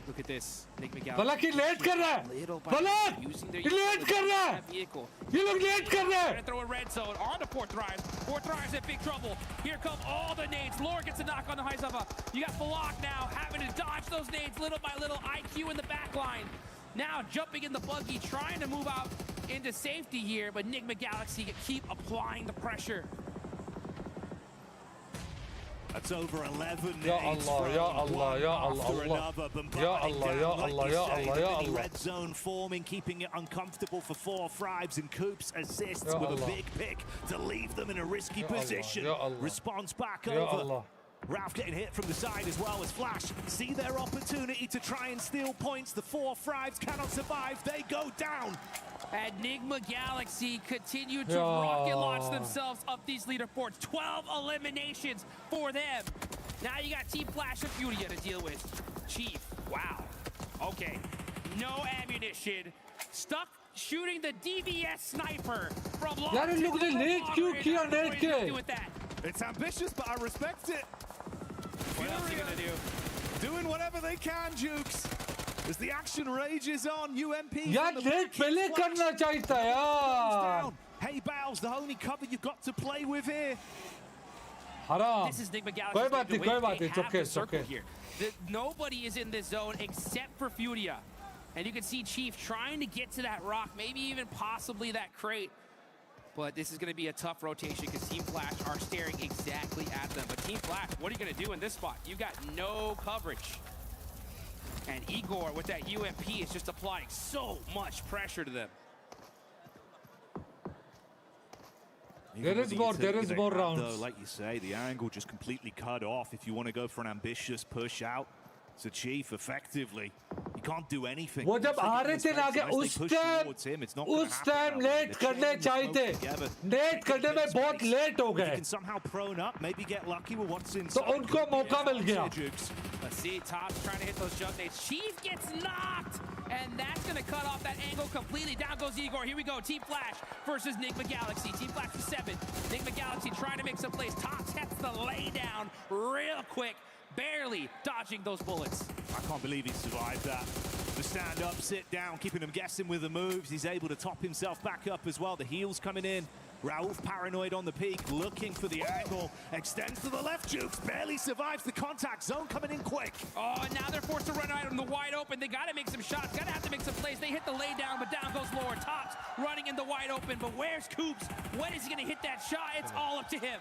Look at this. Balak he late कर रहा है. Balak he late कर रहा है. ये लोग late कर रहे हैं. Gonna throw a red zone on to 4Thrives. 4Thrives in big trouble. Here come all the nades. Lord gets a knock on the Haizava. You got Balak now having to dodge those nades little by little. IQ in the back line. Now jumping in the buggy, trying to move out into safety here, but Enigma Galaxy keep applying the pressure. That's over 11 Ya Allah, ya Allah, ya Allah, ya Allah, ya Allah, ya Allah, ya Allah. Red zone forming, keeping it uncomfortable for 4Thrives, and Coops assists with a big pick to leave them in a risky position. Response back over. Ralph getting hit from the side as well as Flash see their opportunity to try and steal points. The 4Thrives cannot survive. They go down. Enigma Galaxy continue to rocket launch themselves up these leaderboards. 12 eliminations for them. Now you got Team Flash and FURIA to deal with. Chief, wow. Okay, no ammunition. Stuck shooting the DVS sniper from long. It's ambitious, but I respect it. What else are you gonna do? Doing whatever they can, Jukes. As the action rages on, UMP. यार late पहले करना चाहिए था यार. Hey, Bowles, the only cover you've got to play with here. Haram. This is Enigma Galaxy. कोई बात नहीं, कोई बात नहीं. It's okay, it's okay. Here. Nobody is in this zone except for FURIA. And you can see Chief trying to get to that rock, maybe even possibly that crate. But this is going to be a tough rotation because Team Flash are staring exactly at them. But Team Flash, what are you going to do in this spot? You got no coverage. And Igor with that UMP is just applying so much pressure to them. There is more rounds. Though, like you say, the angle just completely cut off. If you want to go for an ambitious push out, so Chief effectively, he can't do anything. वो जब आ रहे थे ना आगे उस time late करने चाहिए थे. लेट करने में बहुत लेट हो गए. Can somehow prone up, maybe get lucky with what's inside. तो उनको मौका मिल गया. Let's see, Tops trying to hit those jump nades. Chief gets knocked, and that's going to cut off that angle completely. Down goes Igor. Here we go. Team Flash versus Enigma Galaxy. Team Flash for 7. Enigma Galaxy trying to make some plays. Tops hits the lay down real quick, barely dodging those bullets. I can't believe he survived that. The stand up, sit down, keeping him guessing with the moves. He's able to top himself back up as well. The heels coming in. Rauf paranoid on the peak, looking for the angle. Extends to the left, Jukes barely survives the contact zone, coming in quick. Oh, and now they're forced to run out on the wide open. They gotta make some shots, gotta have to make some plays. They hit the lay down, but down goes Lord. Tops running in the wide open, but where's Coops? When is he gonna hit that shot? It's all up to him.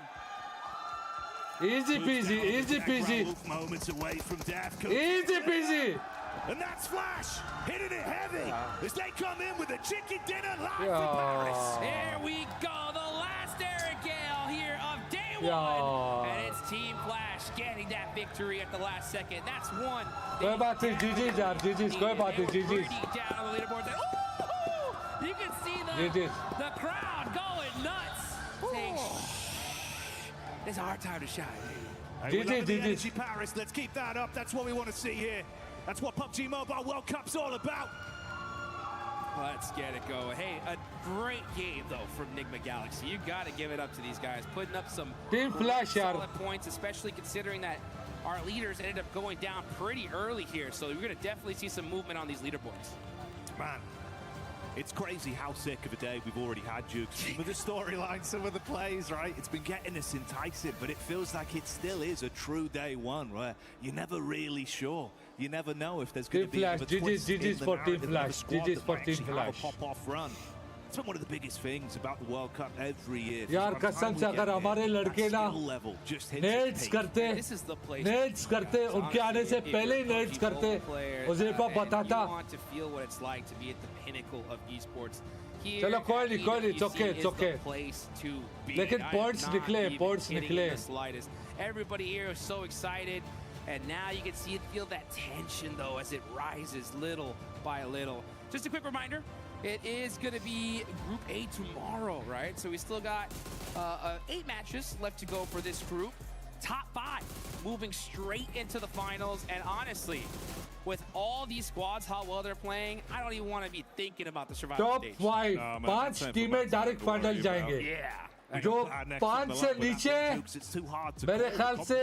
Easy peasy, easy peasy. Moments away from death. Easy peasy. And that's Flash, hitting it heavy as they come in with a chicken dinner live from Paris. Here we go, the last AG.AL here of day one. And it's Team Flash getting that victory at the last second. That's one. Go back to GG's, GG's, go back to GG's. Down on the leaderboard. Ooh, you can see the crowd going nuts. Saying, shh, it's our time to shine. GG, Paris, let's keep that up. That's what we want to see here. That's what PUBG Mobile World Cup's all about. Let's get it going. Hey, a great game, though, from Nigma Galaxy. You got to give it up to these guys, putting up some solid points, especially considering that our leaders ended up going down pretty early here. So we're going to definitely see some movement on these leaderboards. Man, it's crazy how sick of a day we've already had, Duke. Some of the storylines, some of the plays, right? It's been getting us enticing, but it feels like it still is a true day one, where you're never really sure. You never know if there's going to be a twist in the narrative of the squad that might actually have a pop-off run. It's been one of the biggest things about the World Cup every year. यार कसम से अगर हमारे लड़के ना nets करते उनके आने से पहले ही नेट्स करते उजेफा बताता चलो कोई नहीं it's okay लेकिन points निकले Everybody here is so excited, and now you can feel that tension though as it rises little by little. Just a quick reminder, it is going to be Group A tomorrow, right? So we still got 8 matches left to go for this group. Top 5 moving straight into the finals. And honestly, with all these squads, how well they're playing, I don't even want to be thinking about the survival stage. Top 5, 5 teaमें direct final जाएंगे. Yeah. जो 5 से नीचे मेरे ख्याल से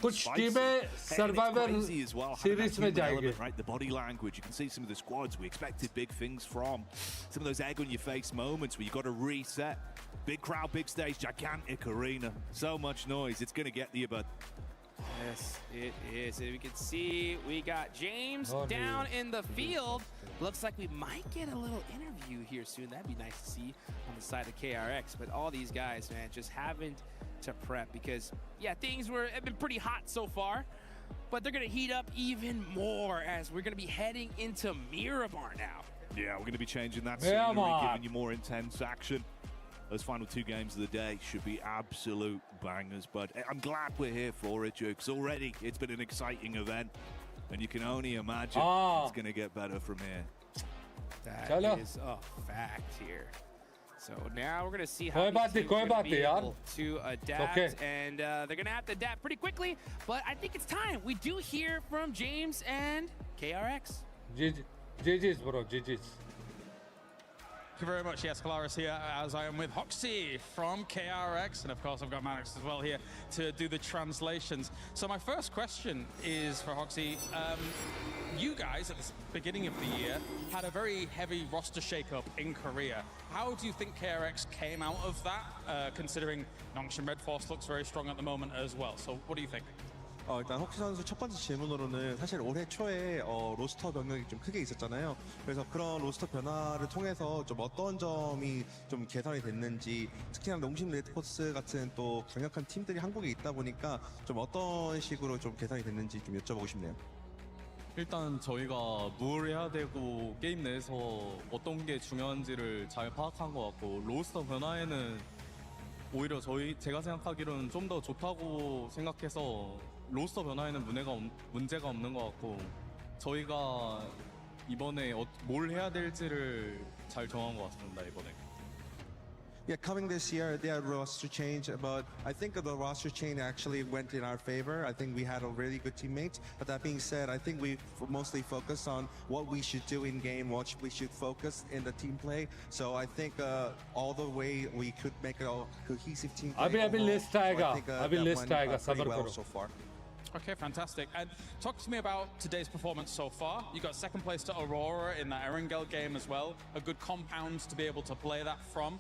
कुछ टीमें survival series में जाएंगे. Right, the body language, you can see some of the squads we expected big things from. Some of those egg on your face moments where you got to reset. Big crowd, big stage, gigantic arena, so much noise. It's going to get you, bud. Yes, it is. And we can see we got James down in the field. Looks like we might get a little interview here soon. That'd be nice to see on the side of KRX. But all these guys, man, just having to prep because, yeah, things have been pretty hot so far. But they're going to heat up even more as we're going to be heading into Miramar now. Yeah, we're going to be changing that scenery, giving you more intense action. Those final 2 games of the day should be absolute bangers, but I'm glad we're here for it, Jukes. Already, it's been an exciting event, and you can only imagine it's going to get better from here. That is a fact here. So now we're going to see how they're going to be able to adapt, and they're going to have to adapt pretty quickly, but I think it's time. We do hear from James and KRX. GG's, bro, GG's. Thank you very much. Yes, Kalaris here, as I am with Hoxie from KRX, and of course I've got Manix as well here to do the translations. So my first question is for Hoxie. You guys at the beginning of the year had a very heavy roster shakeup in Korea. How do you think KRX came out of that, considering Nongshin Red Force looks very strong at the moment as well? So what do you think? 일단 헉시 선수 첫 번째 질문으로는 사실 올해 초에 로스터 변경이 좀 크게 있었잖아요. 그래서 그런 로스터 변화를 통해서 좀 어떤 점이 좀 개선이 됐는지, 특히나 농심 레드포스 같은 또 강력한 팀들이 한국에 있다 보니까 좀 어떤 식으로 좀 개선이 됐는지 좀 여쭤보고 싶네요. 일단 저희가 뭘 해야 되고 게임 내에서 어떤 게 중요한지를 잘 파악한 것 같고, 로스터 변화에는 오히려 제가 생각하기로는 좀 더 좋다고 생각해서 로스터 변화에는 문제가 없는 것 같고, 저희가 이번에 뭘 해야 될지를 잘 정한 것 같습니다, 이번에. Yeah, coming this year, they had roster change, but I think the roster change actually went in our favor. I think we had a really good teammates. But that being said, I think we mostly focused on what we should do in game, what we should focus in the team play. So I think all the way we could make a cohesive team play. अभी list आएगा, अभी list आएगा, सबर करो. So far. Okay, fantastic. And talk to me about today's performance so far. You got second place to Aurora in that Erangel game as well. A good compound to be able to play that from.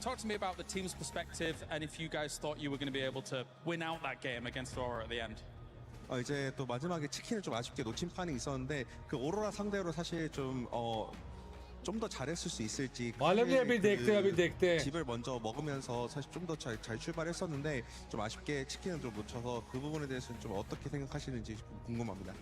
Talk to me about the team's perspective and if you guys thought you were going to be able to win out that game against Aurora at the end. 이제 또 마지막에 치킨을 좀 아쉽게 놓친 판이 있었는데 그 오로라 상대로 사실 좀 더 잘했을 수 있을지 집을 먼저 먹으면서 사실 좀 더 잘 출발했었는데 좀 아쉽게 치킨을 좀 놓쳐서 그 부분에 대해서는 좀 어떻게 생각하시는지 궁금합니다.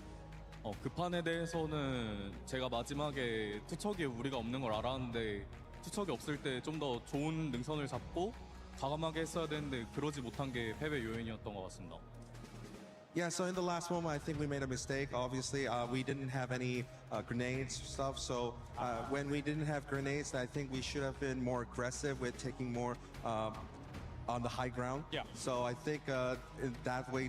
그 판에 대해서는 제가 마지막에 투척이 우리가 없는 걸 알았는데 투척이 없을 때 좀 더 좋은 능선을 잡고 과감하게 했어야 되는데 그러지 못한 게 패배 요인이었던 것 같습니다. Yeah, so in the last moment, I think we made a mistake. Obviously, we didn't have any grenades stuff. So when we didn't have grenades, I think we should have been more aggressive with taking more on the high ground. Yeah. So I think that way,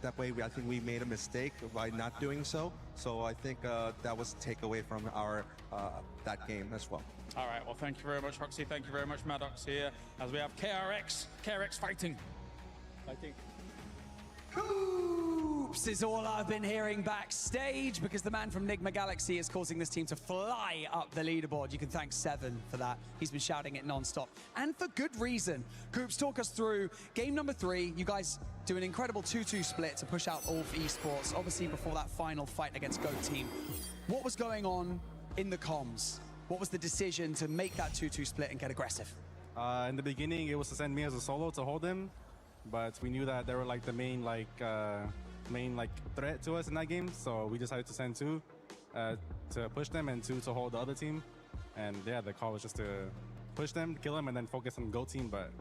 I think we made a mistake by not doing so. So I think that was a takeaway from our that game as well. All right, well, thank you very much, Roxy. Thank you very much, Maddox here, as we have KRX fighting. Hoops is all I've been hearing backstage because the man from Enigma Galaxy is causing this team to fly up the leaderboard. You can thank Seven for that. He's been shouting it non-stop. And for good reason. Hoops, talk us through game number 3. You guys do an incredible 2-2 split to push out Ulf Esports, obviously before that final fight against GOAT Team. What was going on in the comms? What was the decision to make that 2-2 split and get aggressive? In the beginning, it was to send me as a solo to hold him. But we knew that they were like the main threat to us in that game, so we decided to send 2 to push them and 2 to hold the other team. And yeah, the call was just to push them, kill them, and then focus on GO team. But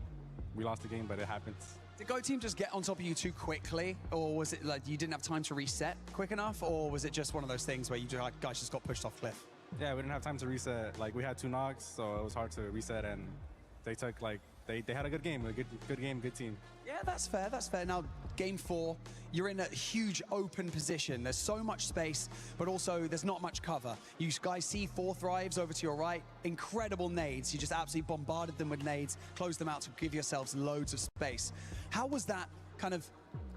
we lost the game, but it happens. Did GO team just get on top of you too quickly, or was it like you didn't have time to reset quick enough, or was it just one of those things where you guys just got pushed off cliff? Yeah, we didn't have time to reset. Like we had 2 knocks, so it was hard to reset, and they took they had a good game, good game, good team. Yeah, that's fair, that's fair. Now, game 4, you're in a huge open position. There's so much space, but also there's not much cover. You guys see 4Thrives over to your right, incredible nades. You just absolutely bombarded them with nades, closed them out to give yourselves loads of space. How was that kind of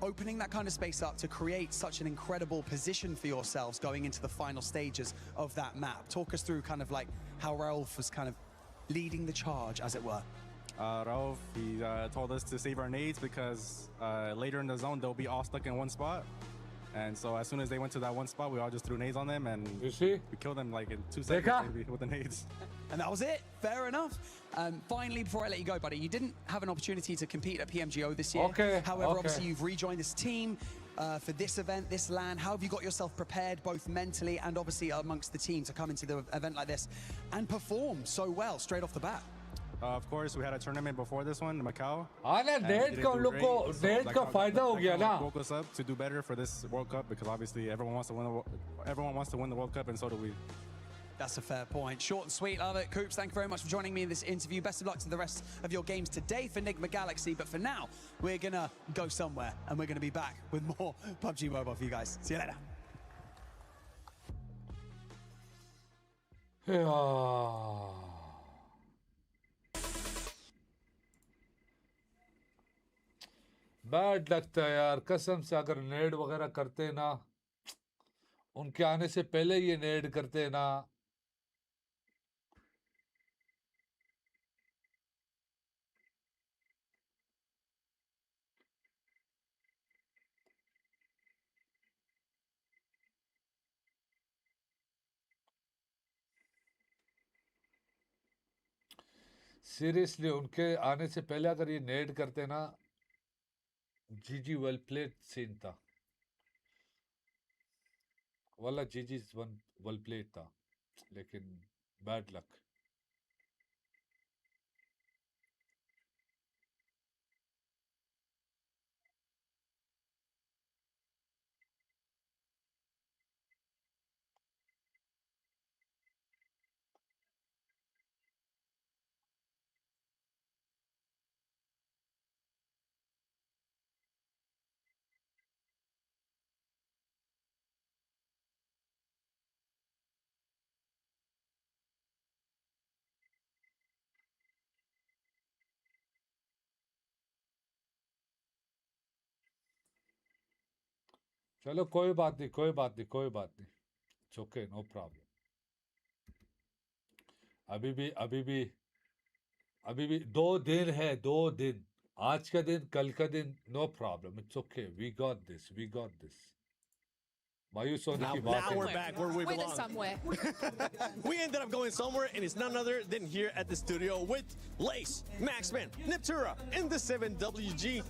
opening that kind of space up to create such an incredible position for yourselves going into the final stages of that map? Talk us through kind of like how Raouf was kind of leading the charge, as it were. Raouf, he told us to save our nades because later in the zone, they'll be all stuck in one spot. And so as soon as they went to that one spot, we all just threw nades on them, and we killed them like in 2 seconds maybe with the nades. And that was it. Fair enough. Finally, before I let you go, buddy, you didn't have an opportunity to compete at PMGO this year. However, obviously, you've rejoined this team for this event, this LAN. How have you got yourself prepared, both mentally and obviously amongst the team, to come into the event like this and perform so well straight off the bat? Of course, we had a tournament before this one in Macau. Net का फायदा हो गया ना. Woke us up to do better for this World Cup because obviously everyone wants to win the World Cup, and so do we. That's a fair point. Short and sweet, love it. Coops, thank you very much for joining me in this interview. Best of luck to the rest of your games today for Enigma Galaxy. But for now, we're gonna go somewhere and we're gonna be back with more PUBG Mobile for you guys. See you later. Bad लगता है यार कसम से. अगर नेड वगैरह करते ना, उनके आने से पहले ये नेड करते ना. सीरियसली उनके आने से पहले अगर ये नेड करते ना, जीजी वेल प्लेड सीन था. वाला जीजी वेल प्लेड था, लेकिन बैड लक. चलो कोई बात नहीं. It's okay, no problem. अभी भी 2 दिन है, 2 दिन. आज का दिन, कल का दिन, no problem. It's okay. We got this. Now we're back where we belong. Somewhere. We ended up going somewhere, and it's none other than here at the studio with Lace, Maxman, Neptura, and the 7WG.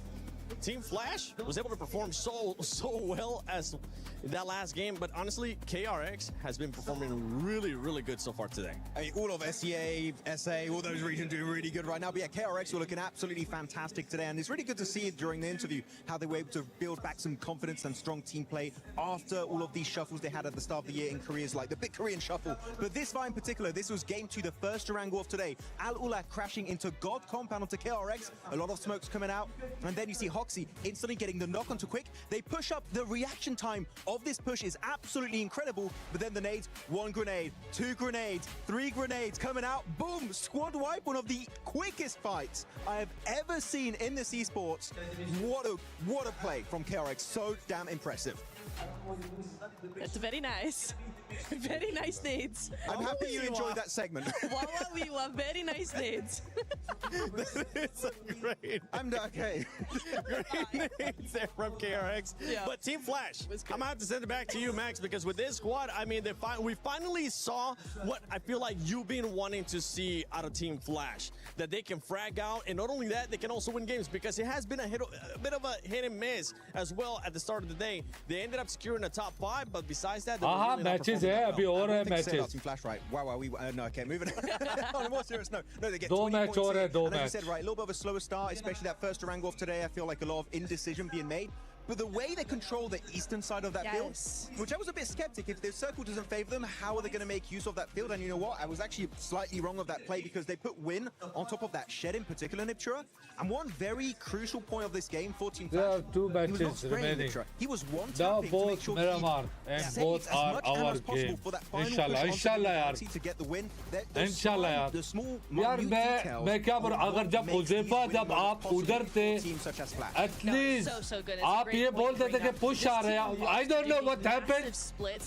Team Flash was able to perform so well as that last game, but honestly, KRX has been performing really good so far today. I mean, all of SEA, SA, all those regions doing really good right now. But yeah, KRX were looking absolutely fantastic today, and it's really good to see during the interview how they were able to build back some confidence and strong team play after all of these shuffles they had at the start of the year in Korea's like the big Korean shuffle. But this fight in particular, this was game 2, the first Durango of today. AlUla crashing into God compound onto KRX, a lot of smokes coming out, and then you see Hoxie instantly getting the knock onto Quick. They push up. The reaction time of this push is absolutely incredible, but then the nades, 1 grenade, 2 grenades, 3 grenades coming out, boom, squad wipe, one of the quickest fights I have ever seen in this esports. What a play from KRX, so damn impressive. That's very nice. Very nice nades. I'm happy you enjoyed that segment. We were very nice nades. It's so great. I'm okay. Great nades there from KRX. Yeah. But Team Flash, I'm going to have to send it back to you, Max, because with this squad, I mean, we finally saw what I feel like you've been wanting to see out of Team Flash. That they can frag out, and not only that, they can also win games, because it has been a bit of a hit and miss as well at the start of the day. They ended up securing the top 5, but besides that, they were really not matches performing है well. अभी और है matches. Team Flash, right? Wow, no, okay, moving on a more serious note. No, they get 2 20 match points और here, है, 2 and as match. you said, right, a little bit of a slower start, especially that first Durango off today. I feel like a lot of indecision being made. But the way they control the eastern side of that field, which I was a bit skeptic, if the circle doesn't favor them, how are they going to make use of that field? And you know what? I was actually slightly wrong of that play, because they put Win on top of that shed in particular, Niptura. And one very crucial point of this game for Team Flash, There are 2 matches he was not spraying remaining. Niptura. He was one Now tapping to make both sure Miramar he and saves both as are much ammo our as possible game. for that final Inshallah, push onto the यार. galaxy to get the win. इंशाल्लाह यार. The small यार minute मैं details क्या of बोलूं, what अगर जब makes these उज़ेफा win जब moments आप possible उधर for थे, teams such as Flash. at least So good. आप ये बोलते थे कि push आ रहे हैं. I don't know what happened.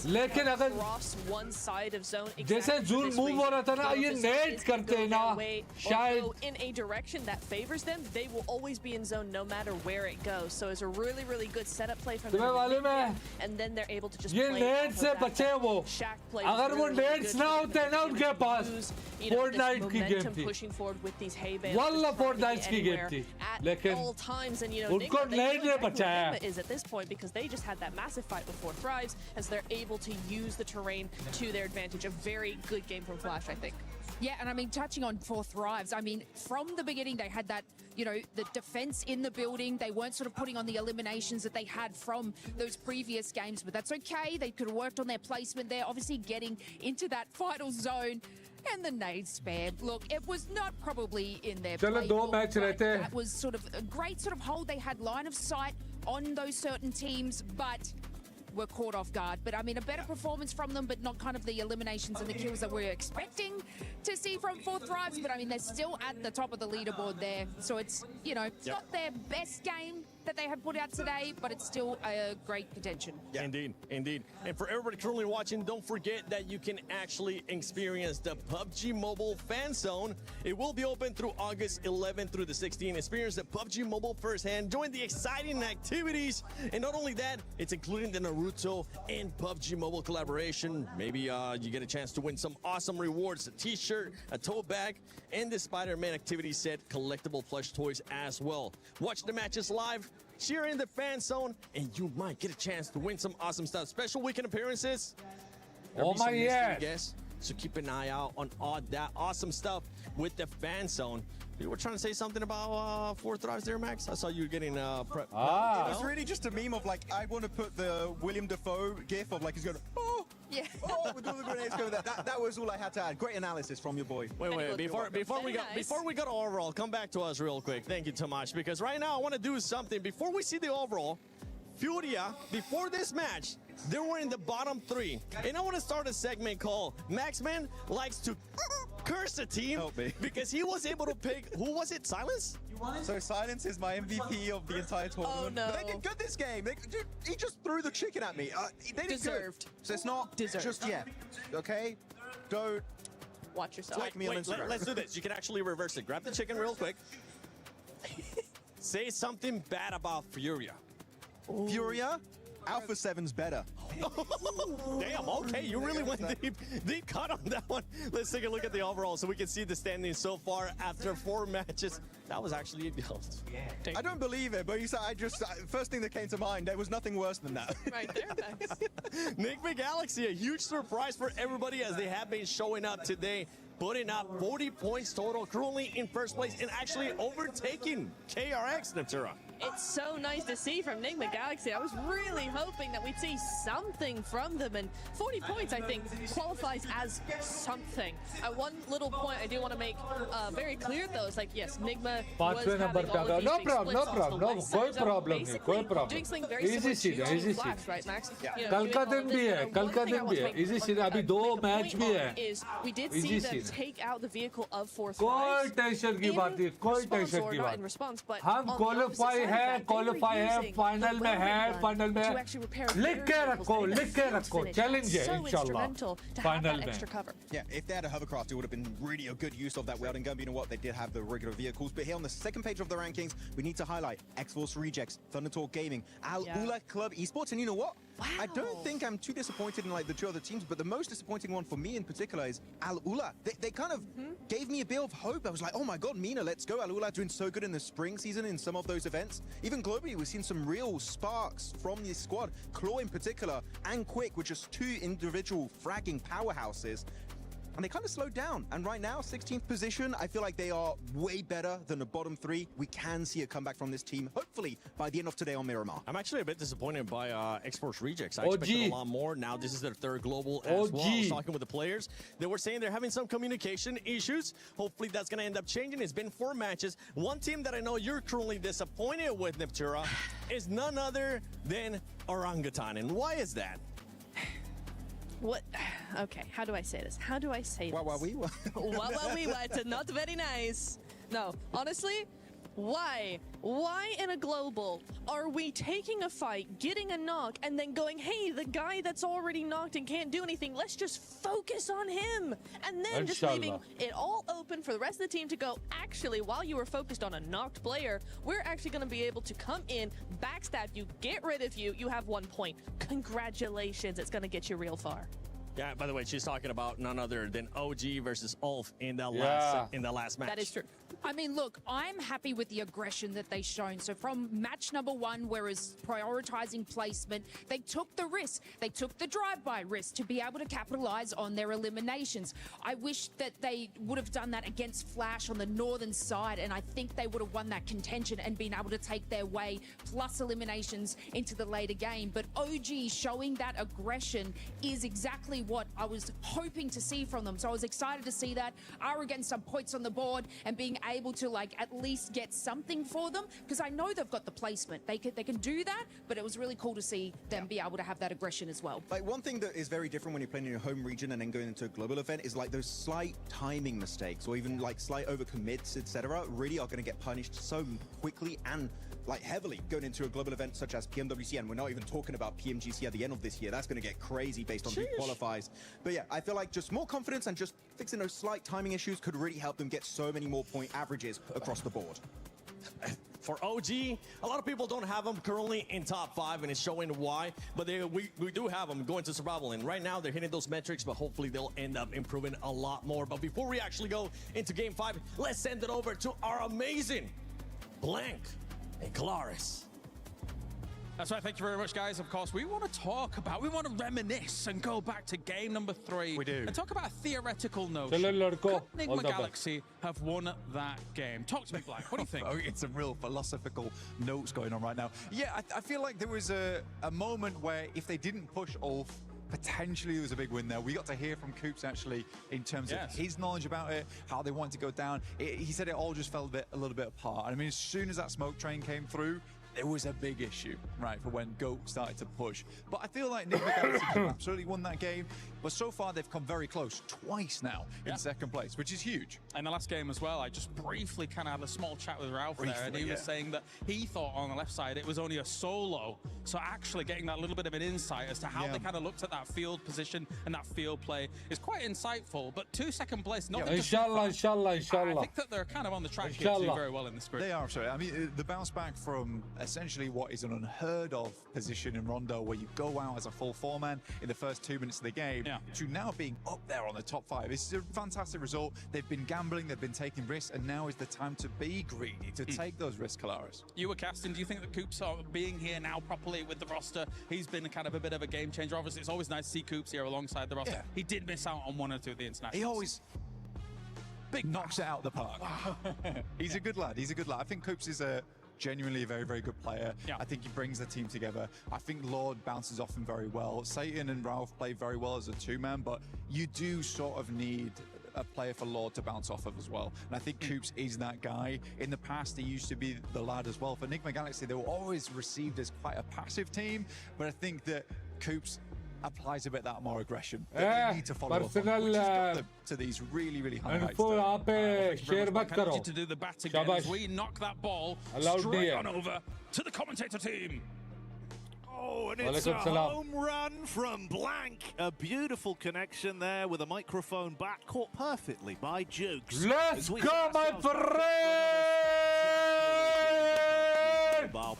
लेकिन अगर across one side of zone, जैसे जून move हो रहा था ना, ये nades करते हैं ना, शायद go in a direction that favors them, they will always be in zone no matter where it goes. So it's a really good setup play from them. तुम्हें मालूम है, And then they're able to just ये play nades off से of that. बचे वो. Shaq played अगर वो really nades good ना to होते ना उनके पास, use, you know, this Fortnite की game momentum थी. pushing forward with these hay bales, Wallah just trying to Fortnite get की game anywhere थी. at लेकिन all times. And you know, उनको Nigma, they nade know ने exactly बचाया. where Nigma is at this point, because they just had that massive fight with 4Thrives, as they're able to use the terrain to their advantage. A very good game from Flash, I think. Yeah, and I mean, touching on 4Thrives, I mean, from the beginning, they had that, you know, the defense in the building. They weren't sort of putting on the eliminations that they had from those previous games, but that's okay. They could have worked on their placement there, obviously getting into that final zone. And the nade spam. Look, it was not probably in their चलो 2 playbook, match but रहते हैं. that was sort of a great sort of hold. They had line of sight on those certain teams, but were caught off guard. But I mean, a better performance from them, but not kind of the eliminations and the kills that we're expecting to see from 4Thrives. But I mean, they're still at the top of the leaderboard there. So it's, you know, it's not their best game that they have put out today, but it's still a great contention. Yeah. Indeed. And for everybody currently watching, don't forget that you can actually experience the PUBG Mobile Fan Zone. It will be open through August 11th through the 16th. Experience the PUBG Mobile firsthand. Join the exciting activities. And not only that, it's including the Naruto and PUBG Mobile collaboration. Maybe you get a chance to win some awesome rewards, a t-shirt, a tote bag, and the Spider-Man activity set collectible plush toys as well. Watch the matches live, cheer in the fan zone, and you might get a chance to win some awesome stuff. Special weekend appearances. Oh my yes. Guests, so keep an eye out on all that awesome stuff with the fan zone. You were trying to say something about 4Thrives there, Max? I saw you getting prep. It was really just a meme of like, I want to put the William Dafoe gif of like he's going, oh, yeah, oh, with all the grenades going there. That was all I had to add. Great analysis from your boy. Wait, before we go to overall, come back to us real quick. Thank you so much, because right now I want to do something before we see the overall. FURIA, before this match, they were in the bottom 3. And I want to start a segment called Maxman Likes to Curse a Team. Help me. Because he was able to pick, who was it, Silence? So Silence is my MVP of the entire tournament. Oh, no. But they did good this game. He just threw the chicken at me. They did Deserved. good. So it's not Deserved. just yet. Okay? Don't watch yourself. like me on Instagram. Let's do this. You can actually reverse it. Grab the chicken real quick. Say something bad about FURIA. FURIA? Alpha 7's better. Damn, okay, you really went deep cut on that one. Let's take a look at the overall so we can see the standings so far after 4 matches. That was actually I don't believe it, but you said first thing that came to mind, there was nothing worse than that. Right there, Max. MAIGC, a huge surprise for everybody as they have been showing up today, putting up 40 points total, currently in first place and actually overtaking KRX Neptura. It's so nice to see from MAIGC. I was really hoping that we'd see something from them, and 40 points, I think, qualifies as something. One little point I do want to make very clear, though, is like, yes, Nigma was having all of these big splits on the west side zone, basically doing something very similar to Team Flash, right, Max? कल का दिन भी है, कल का दिन भी है. Easy सीन अभी 2 मैच भी है. We did see them take out the vehicle of 4Thrives. कोई टेंशन की बात नहीं, कोई टेंशन की बात नहीं. हम क्वालिफाई है, फाइनल में है, फाइनल में लिख के रखो, चैलेंज है इंशाल्लाह फाइनल में. Yeah, if they had a hovercraft, it would have been really a good use of that welding gun. But you know what? They did have the regular vehicles. But here on the second page of the rankings, we need to highlight X-Force Rejects, Thundertalk Gaming, AlUla Club Esports, and you know what? Wow. I don't think I'm too disappointed in like the 2 other teams, but the most disappointing one for me in particular is AlUla. They kind of gave me a bit of hope. I was like, oh my god, Mina, let's go. AlUla doing so good in the spring season in some of those events. Even globally, we've seen some real sparks from this squad. Claw in particular and Quick with just 2 individual fragging powerhouses. And they kind of slowed down. And right now, 16th position, I feel like they are way better than the bottom 3. We can see a comeback from this team, hopefully, by the end of today on Miramar. I'm actually a bit disappointed by X-Force Rejects. I expected a lot more. Now this is their 3rd global as well. I was talking with the players. They were saying they're having some communication issues. Hopefully that's going to end up changing. It's been 4 matches. One team that I know you're currently disappointed with, Neptura, is none other than Orangutan. And why is that? What? Okay, how do I say this? How do I say this? It's not very nice. No, honestly, why? Why in a global are we taking a fight, getting a knock, and then going, hey, the guy that's already knocked and can't do anything, let's just focus on him. And then just leaving it all open for the rest of the team to go, actually, while you were focused on a knocked player, we're actually going to be able to come in, backstab you, get rid of you. You have 1 point. Congratulations. It's going to get you real far. Yeah, by the way, she's talking about none other than OG versus Ulf in the last match. That is true. I mean, look, I'm happy with the aggression that they've shown. So from match number 1, whereas prioritizing placement, they took the risk. They took the drive-by risk to be able to capitalize on their eliminations. I wish that they would have done that against Flash on the northern side, and I think they would have won that contention and been able to take their way plus eliminations into the later game. But OG showing that aggression is exactly what I was hoping to see from them. So I was excited to see that. Are again some points on the board and being able to like at least get something for them, because I know they've got the placement. They can do that, but it was really cool to see them be able to have that aggression as well. Like one thing that is very different when you're playing in your home region and then going into a global event is like those slight timing mistakes or even like slight overcommits, etc. really are going to get punished so quickly and like heavily going into a global event such as PMWC, and we're not even talking about PMGC at the end of this year. That's going to get crazy based on who qualifies. But yeah, I feel like just more confidence and just fixing those slight timing issues could really help them get so many more point averages across the board. For OG, a lot of people don't have them currently in top 5, and it's showing why. But we do have them going to survival, and right now they're hitting those metrics, but hopefully they'll end up improving a lot more. But before we actually go into Game 5, let's send it over to our amazing Blank and Claris. That's right, thank you very much, guys. Of course, we want to reminisce and go back to game number 3. We do. And talk about a theoretical notion. Could MAIGC have won that game? Talk to me, Black. What do you think? Oh, it's some real philosophical notes going on right now. Yeah, I feel like there was a moment where if they didn't push Ulf, potentially there was a big win there. We got to hear from Coops actually in terms of his knowledge about it, how they wanted to go down. He said it all just fell a little bit apart. I mean, as soon as that smoke train came through, there was a big issue, right, for when GOAT started to push. But I feel like Nick MAIGC absolutely won that game. But so far, they've come very close twice now in second place, which is huge. And the last game as well, I just briefly kind of had a small chat with Ralph there, and he was saying that he thought on the left side it was only a solo. So actually getting that little bit of an insight as to how they kind of looked at that field position and that field play is quite insightful. But 2 second place, not Inshallah. I think that they're kind of on the track here to do very well in this group. They are, sorry. I mean, the bounce back from essentially what is an unheard of position in Rondo, where you go out as a full 4-man in the first 2 minutes of the game, to now being up there on the top 5. This is a fantastic result. They've been gambling, they've been taking risks, and now is the time to be greedy, to take those risks, Kalaris. You were casting, do you think that Coops are being here now properly with the roster? He's been kind of a bit of a game changer. Obviously, it's always nice to see Coops here alongside the roster. Yeah. He did miss out on 1 or 2 of the internationals. He always knocks it out of the park. He's a good lad. He's a good lad. I think Coops is a genuinely a very, very good player. I think he brings the team together. I think Lord bounces off him very well. Satan and Ralph play very well as a 2-man, but you do sort of need a player for Lord to bounce off of as well. And I think Coops is that guy. In the past, he used to be the lad as well. For Enigma Galaxy, they were always received as quite a passive team, but I think that Coops applies a bit that more aggression. They need to follow up on, which has got them to these really, really high heights. I need to do the bat again as we knock that ball straight on over to the commentator team. Oh, and it's a home run from Blank. A beautiful connection there with a microphone back, caught perfectly by Jukes. Let's go, my friend!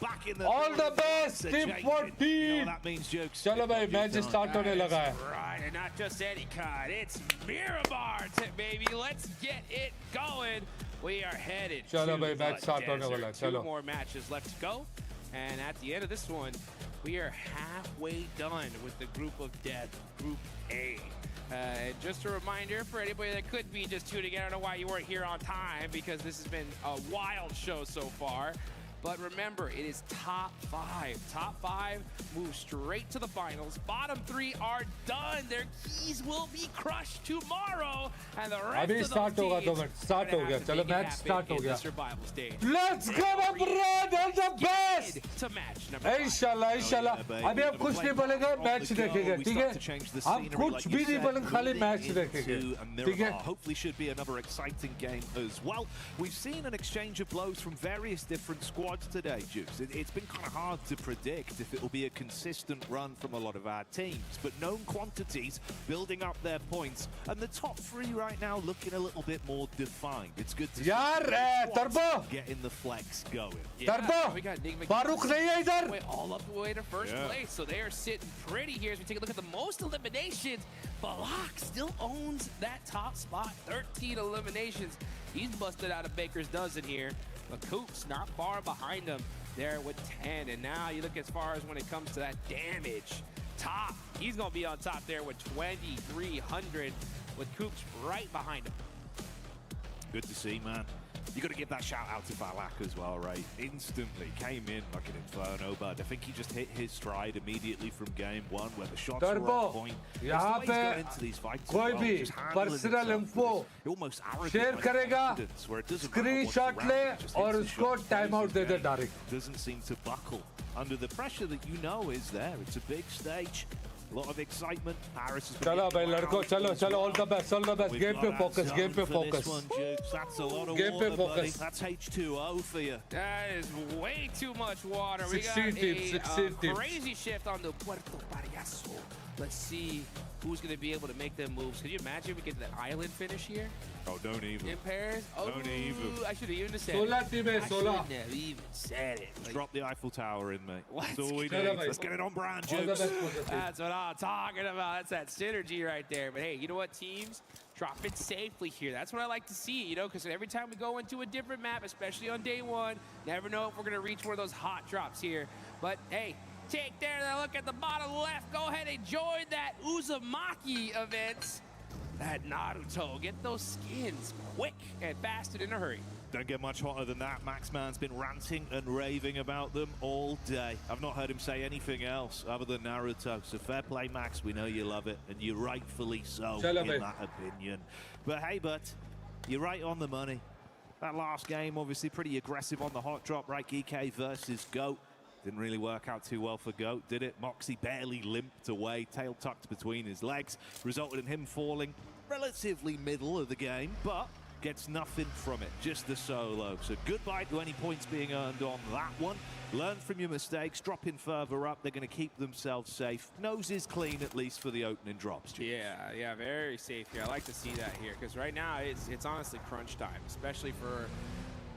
Back in the all the best, Team 14! You know that means Jukes. Chalo bhai, match start hone laga hai. Right, and not just any kind. It's Miramar, baby. Let's get it going. We are headed to match start hone wala hai. 2 more matches left to go. And at the end of this one, we are halfway done with the group of death, Group A. And just a reminder for anybody that could be just tuning in, I don't know why you weren't here on time, because this has been a wild show so far. But remember, it is top 5. Top 5 move straight to the finals. Bottom 3 are done. Their keys will be crushed tomorrow. And the rest of those teams start ho gaya. Chalo match start ho gaya. Survival stage. Let's go, my friend! All the best! To match number 5. Inshallah. अभी हम कुछ नहीं बोलेंगे, match देखेंगे, ठीक है? हम कुछ भी नहीं बोलेंगे, खाली मैच देखेंगे, ठीक है? Hopefully should be another exciting game as well. We've seen an exchange of blows from various different squads today, Juice. It's been kind of hard to predict if it will be a consistent run from a lot of our teams, but known quantities building up their points, and the top 3 right now looking a little bit more defined. It's good to see Turbo getting the flex going. Turbo we got Farooq nahi hai idhar all up the way to first place, so they are sitting pretty here as we take a look at the most eliminations. Balak still owns that top spot, 13 eliminations. He's busted out a baker's dozen here. But Coops not far behind him there with 10. And now you look as far as when it comes to that damage. Top, he's going to be on top there with 2,300 with Coops right behind him. Good to see, man. You got to give that shout out to Balak as well, right? Instantly came in like an inferno, but I think he just hit his stride immediately from game 1 where the shots were on point. यहाँ पे कोई भी personal info share करेगा, screenshot ले और उसको time out they they direct. Doesn't seem to buckle under the pressure that you know is there. It's a big stage. A lot of excitement. Paris has been चलो भाई लड़कों, चलो all the best, game पे focus, game पे focus. That's a lot of game water, पे focus. That's H2O for you. That is way too much water. 16 we got teams, a crazy shift on the Puerto Payaso. Let's see who's going to be able to make them moves. Could you imagine we get to the island finish here? Oh, don't even. In Paris? Oh, don't even. I should have even said it. I shouldn't have even said it. Like, drop the Eiffel Tower in, mate. That's all we need. Let's get it on brand, Jukes. That's what I'm talking about. That's that synergy right there. But hey, you know what, teams? Drop it safely here. That's what I like to see, you know, because every time we go into a different map, especially on day 1, never know if we're going to reach one of those hot drops here. But hey, take there a look at the bottom left. Go ahead and join that Uzumaki event. That Naruto. Get those skins quick and fast and in a hurry. Don't get much hotter than that. Maxman's been ranting and raving about them all day. I've not heard him say anything else other than Naruto. So fair play, Max. We know you love it, and you're rightfully so in that opinion. But hey, you're right on the money. That last game, obviously pretty aggressive on the hot drop, right? GK versus GOAT. Didn't really work out too well for Goat, did it? Moxie barely limped away, tail tucked between his legs, resulted in him falling relatively middle of the game, but gets nothing from it, just the solo. So goodbye to any points being earned on that one. Learn from your mistakes, drop in further up. They're going to keep themselves safe. Nose is clean, at least for the opening drops. Yeah, very safe here. I like to see that here, because right now it's honestly crunch time, especially for,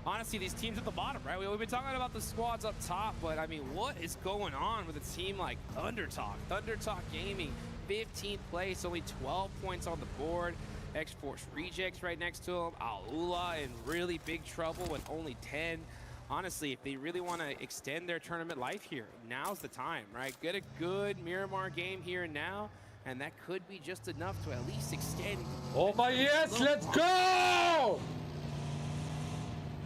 honestly, these teams at the bottom, right? We've been talking about the squads up top, but I mean, what is going on with a team like Undertalk? Undertalk Gaming, 15th place, only 12 points on the board. Esports Rejects right next to him. AlUla in really big trouble with only 10. Honestly, if they really want to extend their tournament life here, now's the time, right? Get a good Miramar game here and now, and that could be just enough to at least extend. Oh my yes, let's go!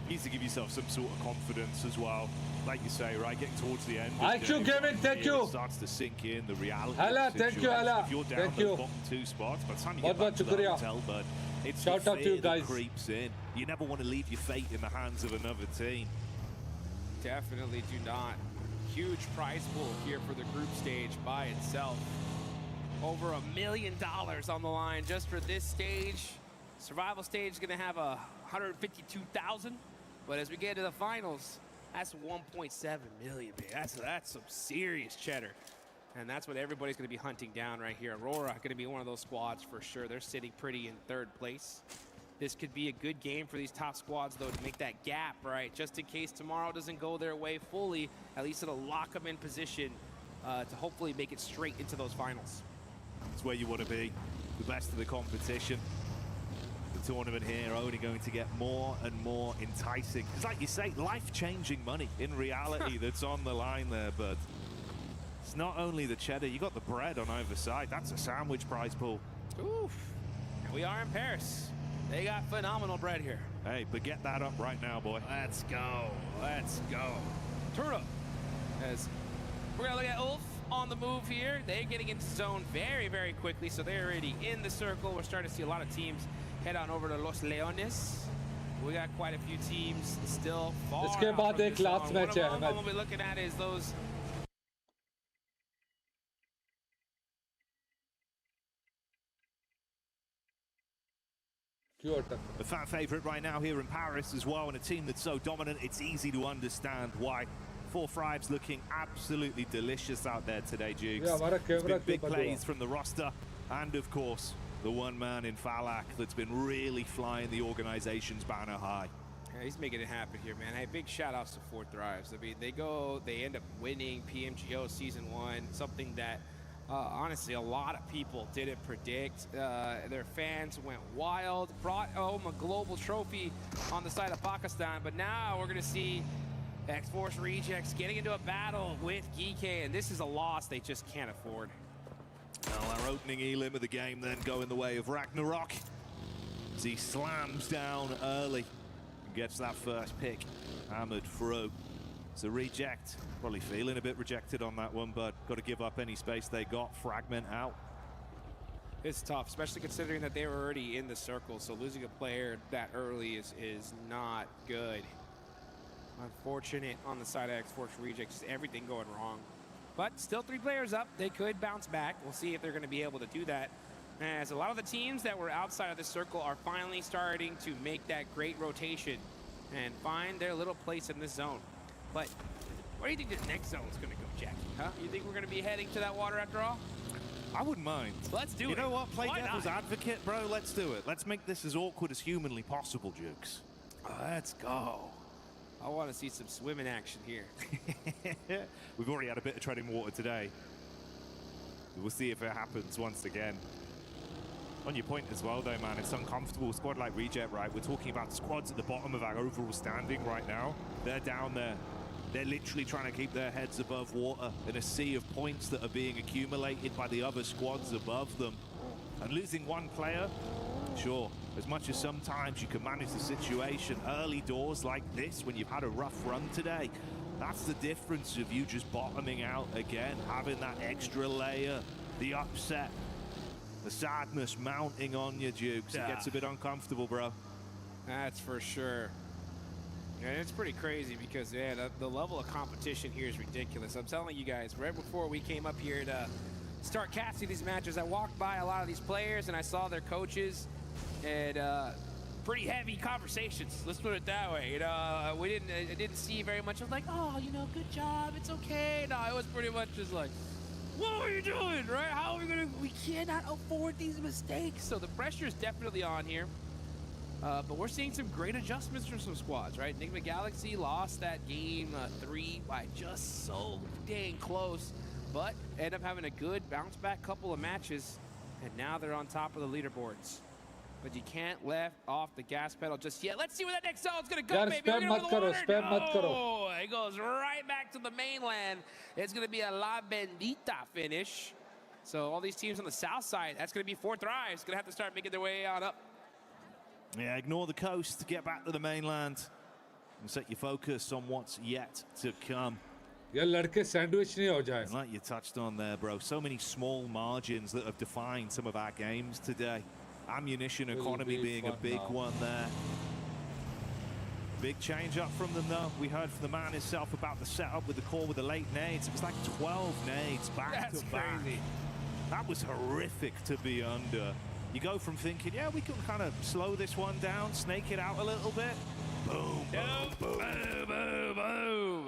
You need to give yourself some sort of confidence as well. Like you say, right, getting towards the end. IQ Gaming, thank you. It starts to sink in, the reality Hala, of the thank you, situation. Hala. If you're down Thank the you. bottom 2 spots, by the time you get back to the hotel, but it's Shout the out to fear you guys. that creeps in. You never want to leave your fate in the hands of another team. Definitely do not. Huge prize pool here for the group stage by itself. Over $1 million on the line just for this stage. Survival stage is going to have 152,000, but as we get to the finals, that's 1.7 million, man. That's some serious cheddar. And that's what everybody's going to be hunting down right here. Aurora going to be one of those squads for sure. They're sitting pretty in 3rd place. This could be a good game for these top squads, though, to make that gap, right? Just in case tomorrow doesn't go their way fully, at least it'll lock them in position to hopefully make it straight into those finals. It's where you want to be, the best of the competition. The tournament here only going to get more and more enticing. It's like you say, life-changing money in reality that's on the line there, but it's not only the cheddar, you got the bread on either side. That's a sandwich prize pool. Oof. And we are in Paris. They got phenomenal bread here. Hey, but get that up right now, boy. Let's go. Let's go. Turtle. As we're going to look at Ulf on the move here. They're getting into zone very, very quickly, so they're already in the circle. We're starting to see a lot of teams head on over to Los Leones. We got quite a few teams still far इसके बाद एक last match है What we'll be looking at is those. A fan favorite right now here in Paris as well, and a team that's so dominant, it's easy to understand why. 4Thrives looking absolutely delicious out there today, Jukes. There's been big plays from the roster, and of course, the one man in Falak that's been really flying the organization's banner high. Yeah, he's making it happen here, man. Hey, big shout outs to 4Thrives. I mean, they end up winning PMGO Season 1, something that honestly, a lot of people didn't predict. Their fans went wild, brought home a global trophy on the side of Pakistan, but now we're going to see Esports Rejects getting into a battle with GK, and this is a loss they just can't afford. Well, our opening elim of the game then going the way of Ragnarok as he slams down early and gets that first pick hammered through. So Reject, probably feeling a bit rejected on that one, but got to give up any space they got. Fragment out. It's tough, especially considering that they were already in the circle, so losing a player that early is not good. Unfortunate on the side of Esports Rejects, everything going wrong. But still 3 players up, they could bounce back. We'll see if they're going to be able to do that, as a lot of the teams that were outside of the circle are finally starting to make that great rotation and find their little place in this zone. But where do you think this next zone is going to go, Jackie? Huh? You think we're going to be heading to that water after all? I wouldn't mind. Let's do it. You know what? Play Why devil's not? advocate, bro. Let's do it. Let's make this as awkward as humanly possible, Jukes. Let's go. I want to see some swimming action here. We've already had a bit of treading water today. We'll see if it happens once again. On your point as well, though, man, it's uncomfortable. A squad like Reject, right? We're talking about squads at the bottom of our overall standing right now. They're down there. They're literally trying to keep their heads above water in a sea of points that are being accumulated by the other squads above them. And losing one player, sure, as much as sometimes you can manage the situation early doors like this when you've had a rough run today, that's the difference of you just bottoming out again, having that extra layer, the upset, the sadness mounting on you, Dukes. It gets a bit uncomfortable, bro. That's for sure. And it's pretty crazy because, yeah, the level of competition here is ridiculous. I'm telling you guys, right before we came up here to start casting these matches, I walked by a lot of these players and I saw their coaches and pretty heavy conversations. Let's put it that way. You know, I didn't see very much of like, oh, you know, good job, it's okay. No, it was pretty much just like, what are you doing, right? How are we gonna? We cannot afford these mistakes. So the pressure is definitely on here. But we're seeing some great adjustments from some squads, right? Enigma Galaxy lost that game 3 by just so dang close, but end up having a good bounce back couple of matches, and now they're on top of the leaderboards. But you can't let off the gas pedal just yet. Let's see where that next zone's gonna go, baby. Spam mat karo, spam mat karo. Oh, it goes right back to the mainland. It's gonna be a La Bendita finish. So all these teams on the south side, that's gonna be 4Thrives. Gonna have to start making their way on up. Yeah, ignore the coast, get back to the mainland, and set your focus on what's yet to come. Like you touched on there, bro, so many small margins that have defined some of our games today. Ammunition economy being a big one there. Big change up from them, though. We heard from the man himself about the setup with the call with the late nades. It was like 12 nades back to back. Crazy. That was horrific to be under. You go from thinking, yeah, we can kind of slow this one down, snake it out a little bit. Boom, boom, boom, boom, boom, boom.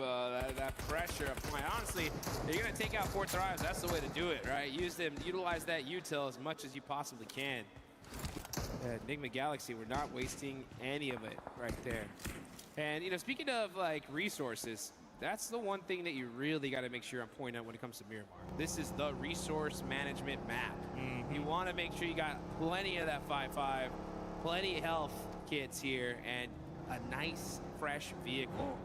That pressure applying. Honestly, if you're going to take out 4Thrives, that's the way to do it, right? Utilize that util as much as you possibly can. Enigma Galaxy, we're not wasting any of it right there. And, you know, speaking of, like, resources, that's the one thing that you really got to make sure I'm pointing out when it comes to Miramar. This is the resource management map. You want to make sure you got plenty of that 5.5, plenty of health kits here, and a nice, fresh vehicle.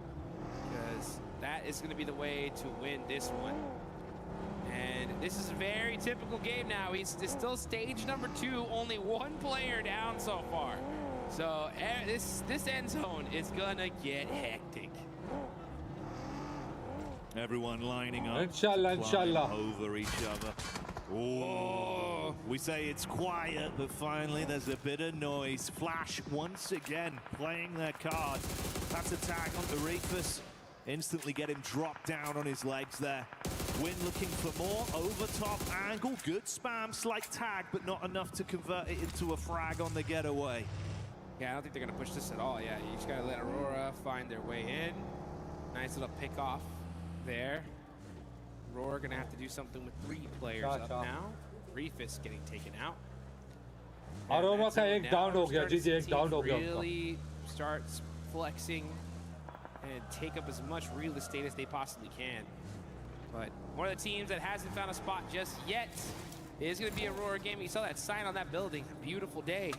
Because that is going to be the way to win this one. And this is a very typical game now. It's still stage number 2, only one player down so far. So this end zone is gonna get hectic. Everyone lining up. Inshallah. Over each other. Oh, we say it's quiet, but finally there's a bit of noise. Flash once again playing their card. That's a tag onto Reefus. Instantly get him dropped down on his legs there. Win looking for more over top angle. Good spam, slight tag, but not enough to convert it into a frag on the getaway. Yeah, I don't think they're gonna push this at all. Yeah, you just gotta let Aurora find their way in. Nice little pick off there. Aurora gonna have to do something with 3 players up now. Reefus getting taken out. Aurora का एक down हो गया, GG एक down हो गया. Really starts flexing and take up as much real estate as they possibly can. But one of the teams that hasn't found a spot just yet is going to be Aurora Gaming. You saw that sign on that building. A beautiful day.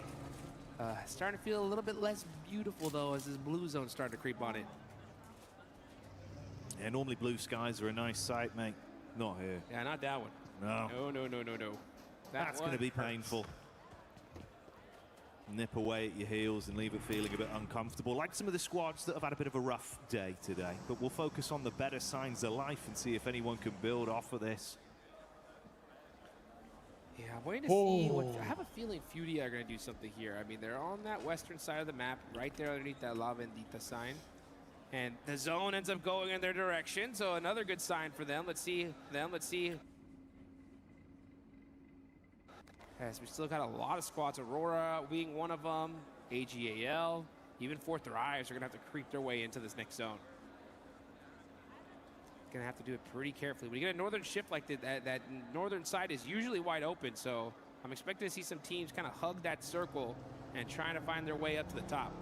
Starting to feel a little bit less beautiful, though, as this blue zone started to creep on it. Yeah, normally blue skies are a nice sight, mate. Not here. Yeah, not that one. No. No. That's going to be painful. Nip away at your heels and leave it feeling a bit uncomfortable, like some of the squads that have had a bit of a rough day today. But we'll focus on the better signs of life and see if anyone can build off of this. Yeah, I'm waiting to see. I have a feeling FURIA are going to do something here. I mean, they're on that western side of the map, right there underneath that La Bendita sign. And the zone ends up going in their direction, so another good sign for them. Let's see them. Let's see. Yes, we still got a lot of squads. Aurora being one of them. AG.AL. Even 4Thrives are going to have to creep their way into this next zone. Going to have to do it pretty carefully. When you get a northern shift like that northern side is usually wide open, so I'm expecting to see some teams kind of hug that circle and trying to find their way up to the top.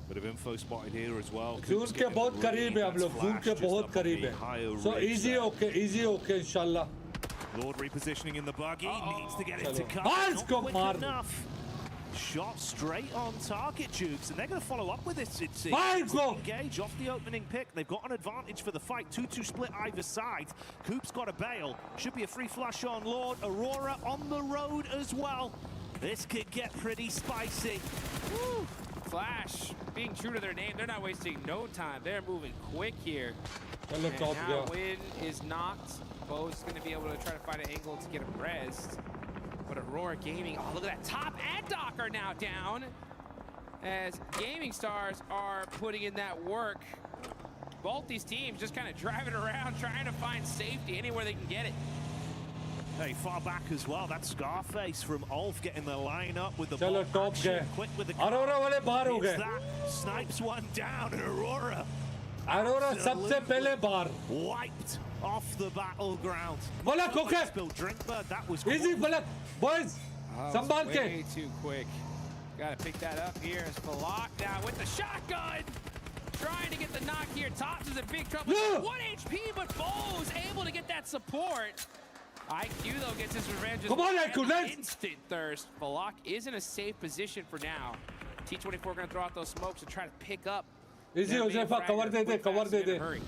Bit of info spotted here as well. Zoom के बहुत करीब है हम लोग. Zoom के बहुत करीब है. So easy okay, inshallah. Lord repositioning in the buggy, needs to get it to cover. Not quick enough. Shot straight on target, Jukes, and they're going to follow up with this, it seems. Engage off the opening pick. They've got an advantage for the fight. 2-2 split either side. Coop's got a bail. Should be a free flush on Lord. Aurora on the road as well. This could get pretty spicy. Woo. Flash, being true to their name, they're not wasting no time. They're moving quick here. And now Win is knocked. Bo's going to be able to try to find an angle to get him rezzed. But Aurora Gaming, oh, look at that. Top and Doc are now down. as Gaming Stars are putting in that work. Both these teams just kind of driving around, trying to find safety anywhere they can get it. Hey, far back as well. That's Scarface from Ulf getting the line up with the Chalo, top action. Quick with the Aurora wale bahar ho gaye. Snipes one down, and Aurora. Aurora sabse pehle bahar. Wiped off the battleground. Bola koke. Spilled Drinkbird. That was easy, bola. Boys, sambhal ke. Way too quick. Got to pick that up here as Falak now with the shotgun. Trying to get the knock here. Tops is in big trouble. No. 1 HP, but Bo's able to get that support. IQ, though, gets his revenge. Come on, IQ, let's... Instant thirst. Falak is in a safe position for now. T24 going to throw out those smokes and try to pick up. Easy, Josefa, cover de, cover de.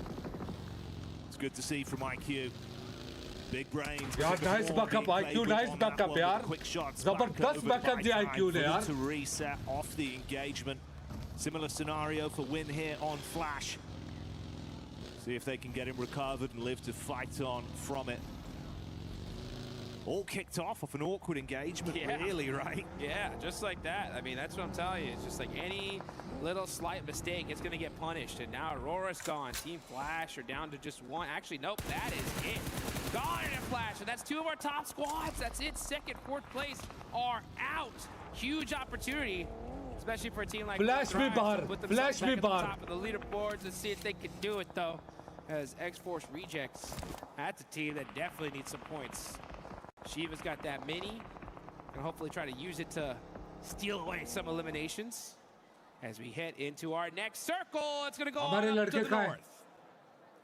It's good to see from IQ. Big brains. Yeah, nice backup, IQ, nice backup, yaar. Zabardast backup the IQ ne, yaar. To reset off the engagement. Similar scenario for Win here on Flash. See if they can get him recovered and live to fight on from it. All kicked off an awkward engagement, really, right? Yeah, just like that. I mean, that's what I'm telling you. It's just like any little slight mistake, it's going to get punished. And now Aurora's gone. Team Flash are down to just one. Actually, nope, that is it. Gone in a Flash. And that's two of our top squads. That's it. Second, fourth place are out. Huge opportunity, especially for a team like Flash me bar. Flash me bar. Top of the leaderboards. Let's see if they can do it, though. As X-Force rejects. That's a team that definitely needs some points. Shiva's got that mini, and hopefully try to use it to steal away some eliminations. As we head into our next circle, it's going to go on up to the north.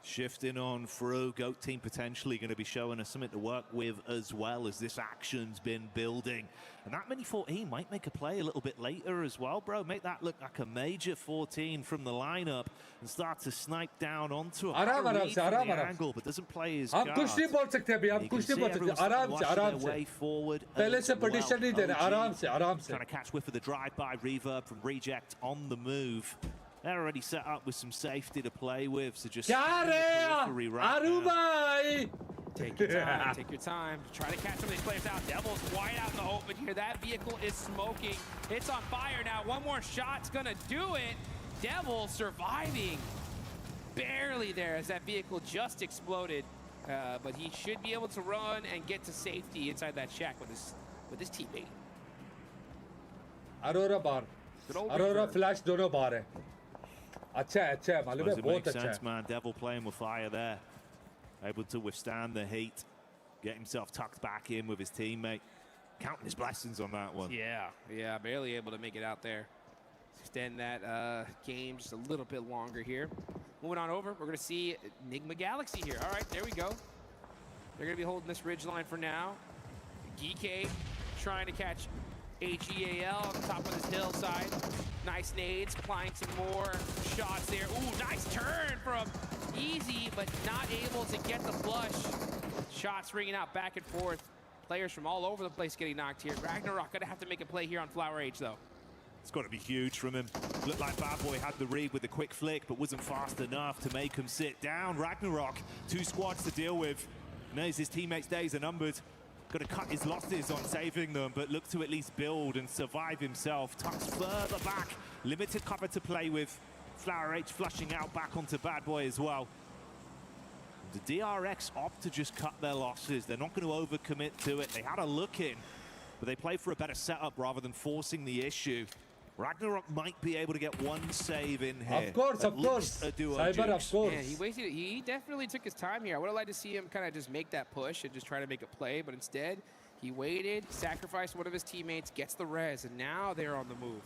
Shifting on through, GOAT team potentially going to be showing us something to work with as well as this action's been building. And that mini 14 might make a play a little bit later as well, bro. Make that look like a major 14 from the lineup and start to snipe down onto a angle, but doesn't play his guard. कुछ नहीं बोल सकते अभी हम कुछ नहीं बोल सकते आराम से पहले से पोजीशन नहीं देना आराम से trying to catch whiff of the drive-by reverb from Reject on the move. They're already set up with some safety to play with, so just Take your time, take your time. Try to catch some of these players out. Devil's wide out in the open here. That vehicle is smoking. It's on fire now. One more shot's gonna do it. Devil surviving. Barely there as that vehicle just exploded. But he should be able to run and get to safety inside that shack with his teammate. Aurora bar. Aurora Flash दोनों बार है. अच्छा है मालूम है बहुत अच्छा है. Man, Devil playing with fire there. Able to withstand the heat, get himself tucked back in with his teammate. Counting his blessings on that one. Yeah, barely able to make it out there. Extend that game just a little bit longer here. Moving on over, we're going to see Enigma Galaxy here. All right, there we go. They're going to be holding this ridge line for now. GK trying to catch AG.AL on the top of this hillside. Nice nades, applying some more shots there. Ooh, nice turn from Easy, but not able to get the flush. Shots ringing out back and forth. Players from all over the place getting knocked here. Ragnarok gonna have to make a play here on Flower Age, though. It's got to be huge from him. Looked like Bad Boy had the read with the quick flick, but wasn't fast enough to make him sit down. Ragnarok, 2 squads to deal with. Knows his teammates' days are numbered. Got to cut his losses on saving them, but look to at least build and survive himself. Tucks further back, limited cover to play with. Flower H flushing out back onto Bad Boy as well. The DRX opt to just cut their losses. They're not going to overcommit to it. They had a look in, but they play for a better setup rather than forcing the issue. Ragnarok might be able to get one save in here. Of course. Cyber, of course. Yeah, he definitely took his time here. I would have liked to see him kind of just make that push and just try to make a play, but instead, he waited, sacrificed one of his teammates, gets the res, and now they're on the move.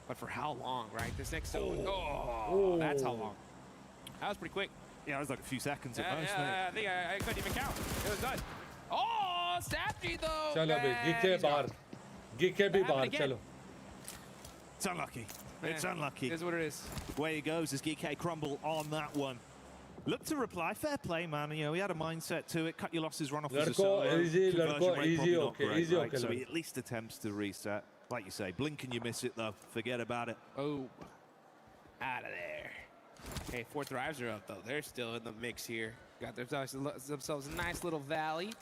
But for how long, right? This next zone. Oh, that's how long. That was pretty quick. Yeah, it was like a few seconds at most, mate. I think I couldn't even count. It was done. Oh, Sapji, though. Chalo, GK bar. GK bhi bar, chalo. It's unlucky. It's unlucky. It is what it is. Way he goes as GK crumble on that one. Look to reply. Fair play, man. You know, he had a mindset to it. Cut your losses, run off as a solo. Easy, okay. So he at least attempts to reset. Like you say, blink and you miss it, though. Forget about it. Oh, out of there. Hey, 4Thrives are up, though. They're still in the mix here. Got themselves a nice little valley.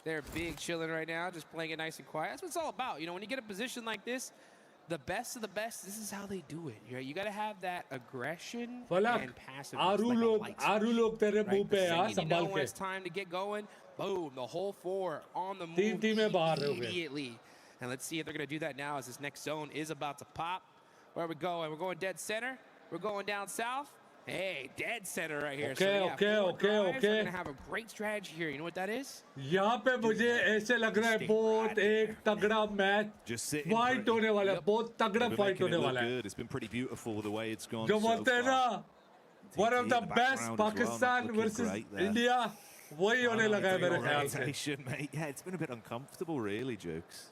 They're big chilling right now, just playing it nice and quiet. That's what it's all about. You know, when you get a position like this, the best of the best, this is how they do it. You got to have that aggression Falak, and passive. आरू लोग तेरे मुंह पे यार संभाल when के. it's time to get going, boom, the whole four on the move टीमें बाहर हो गए. immediately. And let's see if they're going to do that now as this next zone is about to pop. Where are we going? We're going dead center. We're going down south. Hey, dead center right here. Okay, so, yeah, okay. We're going to have a great strategy here. You know what that is? यहाँ पे मुझे ऐसे लग रहा है बहुत एक तगड़ा मैच फाइट होने वाला है. बहुत तगड़ा फाइट होने वाला है. It's been pretty beautiful the way it's gone. जो बोलते हैं ना, one of the best Pakistan versus India. वही होने लगा है मेरे ख्याल से. Yeah, it's been a bit uncomfortable, really, Jukes.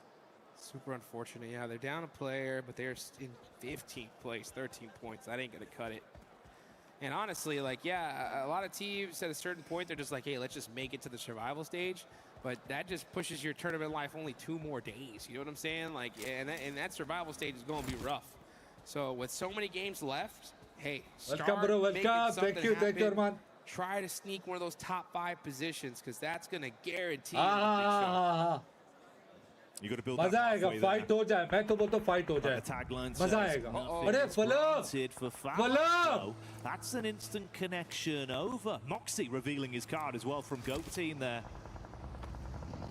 Super unfortunate. Yeah, they're down a player, but they're in 15th place, 13 points. That ain't going to cut it. And honestly, like, yeah, a lot of teams at a certain point, they're just like, hey, let's just make it to the survival stage. But that just pushes your tournament life only 2 more days. You know what I'm saying? Like, and that survival stage is going to be rough. So with so many games left, hey, start making something happen. Thank you, man. Try to sneak one of those top 5 positions because that's going to guarantee You got to build मजा आएगा. Fight हो जाए. मैं तो बोलता fight हो जाए. मजा आएगा. अरे follow. That's an instant connection over. Moxie revealing his card as well from GOAT team there.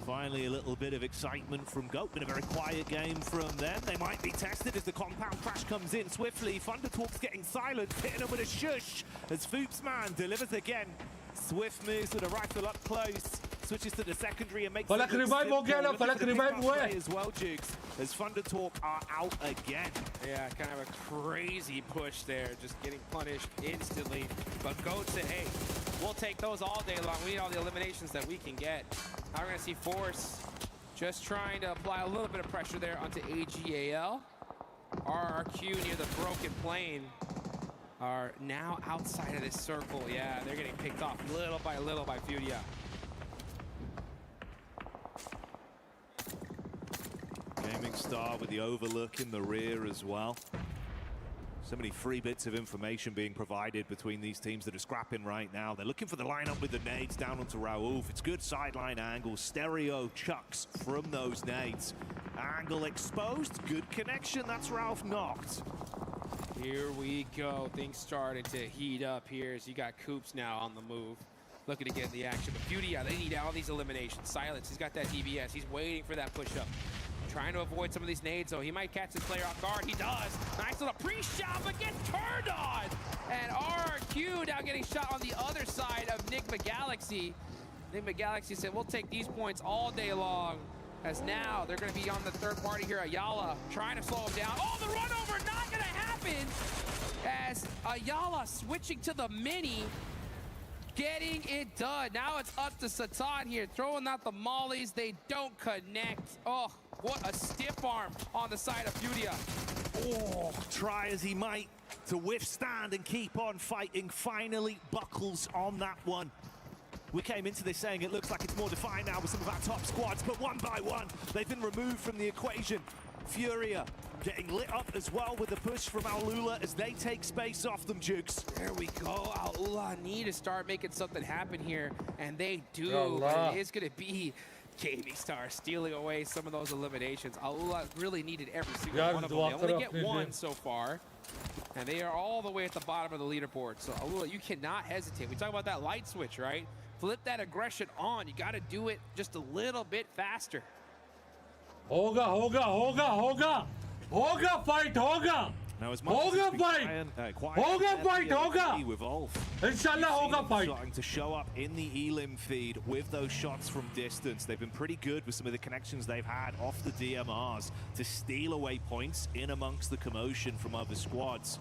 Finally, a little bit of excitement from GOAT. Been a very quiet game from them. They might be tested as the compound crash comes in swiftly. Thundertalk's getting silent, hitting him with a shush as Foopsman delivers again. Swift moves with a rifle up close. Switches to the secondary and makes Falak revive हो गया ना. Falak revive हुआ है. As well, Jukes, as Thundertalk are out again. Yeah, kind of a crazy push there, just getting punished instantly. But GOAT said, hey, we'll take those all day long. We need all the eliminations that we can get. Now we're going to see Force just trying to apply a little bit of pressure there onto AG.AL. RRQ near the broken plane are now outside of this circle. Yeah, they're getting picked off little by FURIA. Gaming Star with the overlook in the rear as well. So many free bits of information being provided between these teams that are scrapping right now. They're looking for the lineup with the nades down onto Raouf. It's good sideline angles, stereo chucks from those nades. Angle exposed, good connection, that's Ralph knocked. Here we go, things starting to heat up here as you got Coops now on the move. Looking to get in the action, but FURIA, they need all these eliminations. Silence, he's got that DBS, he's waiting for that push-up. Trying to avoid some of these nades, so he might catch this player off guard. He does. Nice little pre-shot, but gets turned on. And RRQ now getting shot on the other side of MAIGC. MAIGC said, we'll take these points all day long. As now, they're going to be on the third party here. AlUla trying to slow him down. Oh, the run over, not going to happen. As AlUla switching to the mini. Getting it done. Now it's up to Satan here, throwing out the mollies. They don't connect. Oh, what a stiff arm on the side of FURIA. Oh, try as he might to withstand and keep on fighting. Finally buckles on that one. We came into this saying it looks like it's more defined now with some of our top squads, but one by one, they've been removed from the equation. FURIA getting lit up as well with the push from AlUla as they take space off them, Jukes. There we go. AlUla need to start making something happen here, and they do. But it is going to be Gaming Star stealing away some of those eliminations. AlUla really needed every single one of them. They only get one so far, and they are all the way at the bottom of the leaderboard. So AlUla, you cannot hesitate. We talk about that light switch, right? Flip that aggression on. You got to do it just a little bit faster. Hoga fight, hoga. Now as much hoga fight. Inshallah, hoga fight. Starting to show up in the elim feed with those shots from distance. They've been pretty good with some of the connections they've had off the DMRs to steal away points in amongst the commotion from other squads.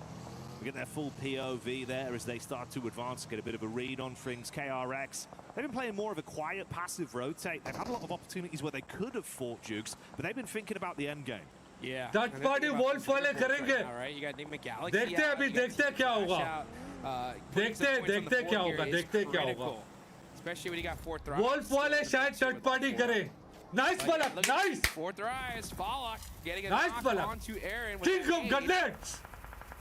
We get their full POV there as they start to advance, get a bit of a read on things. KRX, they've been playing more of a quiet, passive rotate. They've had a lot of opportunities where they could have fought Jukes, but they've been thinking about the end game. Yeah. That party wall follow करेंगे. All right, you got MAIGC. देखते हैं अभी देखते क्या होगा. देखते क्या होगा. Especially when you got 4Thrives. Wall follow शायद third party करे. Nice Falak, nice. 4Thrives, Falak getting a nice knock onto Aaron. King of Gunnets.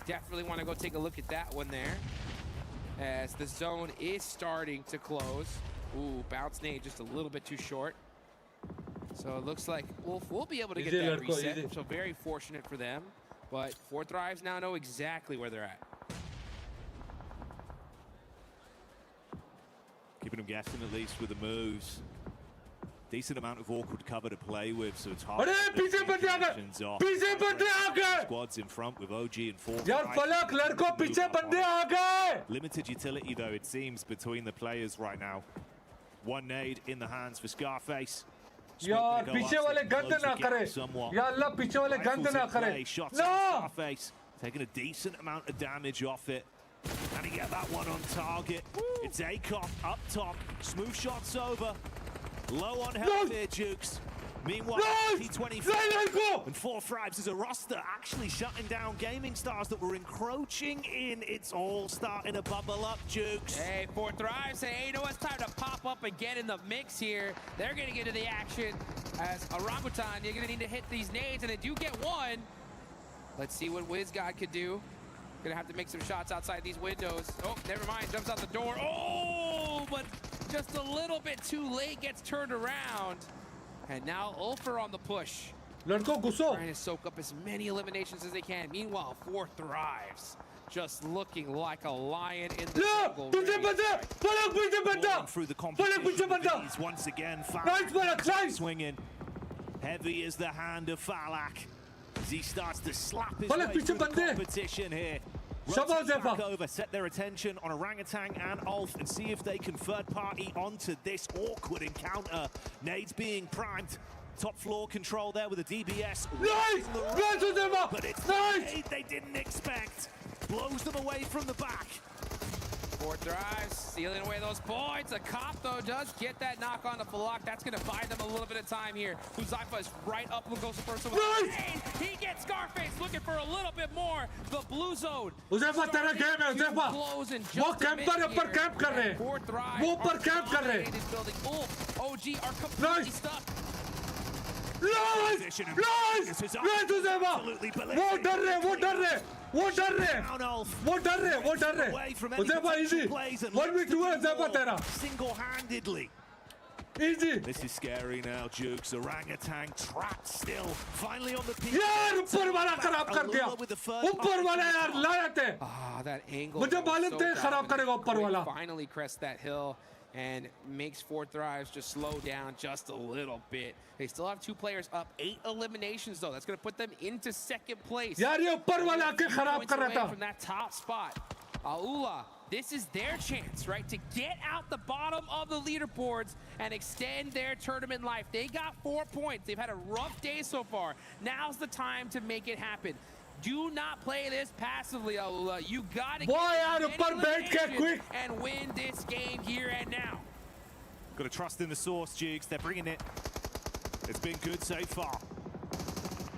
Definitely want to go take a look at that one there. As the zone is starting to close. Ooh, bounce nade just a little bit too short. So it looks like Wolf will be able to get that reset, so very fortunate for them. But 4Thrives now know exactly where they're at. Keeping them guessing at least with the moves. Decent amount of awkward cover to play with, so it's hard. Squads in front with OG and 4Thrives. Limited utility though, it seems, between the players right now. One nade in the hands for Scarface. यार पीछे वाले गंद ना करे या अल्लाह पीछे वाले गंद ना करे no taking a decent amount of damage off it and he get that one on target. It's ACOP up top, smooth shots over, low on health here, Jukes. Meanwhile, T24 and 4Thrives as a roster actually shutting down gaming stars that were encroaching in. It's all starting to bubble up, Jukes. Hey, 4Thrives say, hey, you know what? It's time to pop up and get in the mix here. They're going to get into the action as Orangutan. You're going to need to hit these nades, and they do get one. Let's see what WizGod could do. Going to have to make some shots outside these windows. Oh, never mind. Jumps out the door. Oh, but just a little bit too late. Gets turned around. And now Ulfer on the push. Trying to soak up as many eliminations as they can. Meanwhile, 4Thrives just looking like a lion in the jungle. Through the competition, once again, Falak swinging. Heavy is the hand of Falak as he starts to slap his way through the competition here. Rotate back over, set their attention on Orangutan and Ulf and see if they can third party onto this awkward encounter. Nades being primed. Top floor control there with a DBS. Nice! But it's nice! They didn't expect. Blows them away from the back. 4Thrives stealing away those points. A cop, though, does get that knock on the Falak. That's going to buy them a little bit of time here. Huzaifa is right up and goes first. He gets Scarface looking for a little bit more. The blue zone. Huzaifa तेरा game है Huzaifa. वो camper ऊपर camp कर रहे हैं. वो ऊपर camp कर रहे हैं. OG are completely stuck. Nice! Huzaifa. वो डर रहे. Huzaifa easy. 1v2 है Huzaifa तेरा. Single-handedly. Easy. This is scary now, Jukes. Orangutan trapped still. Finally on the peak. यार ऊपर वाला खराब कर दिया. ऊपर वाला यार लाया थे. That angle. मुझे मालूम थे खराब करेगा ऊपर वाला. Finally crest that hill and makes 4Thrives just slow down just a little bit. They still have 2 players up. 8 eliminations though. That's going to put them into second place. यार ये ऊपर वाला आके खराब कर रहा था. From that top spot. AlUla, this is their chance, right, to get out the bottom of the leaderboards and extend their tournament life. They got 4 points. They've had a rough day so far. Now's the time to make it happen. Do not play this passively, AlUla. You got to get quick and win this game here and now. Got to trust in the source, Jukes. They're bringing it. It's been good so far.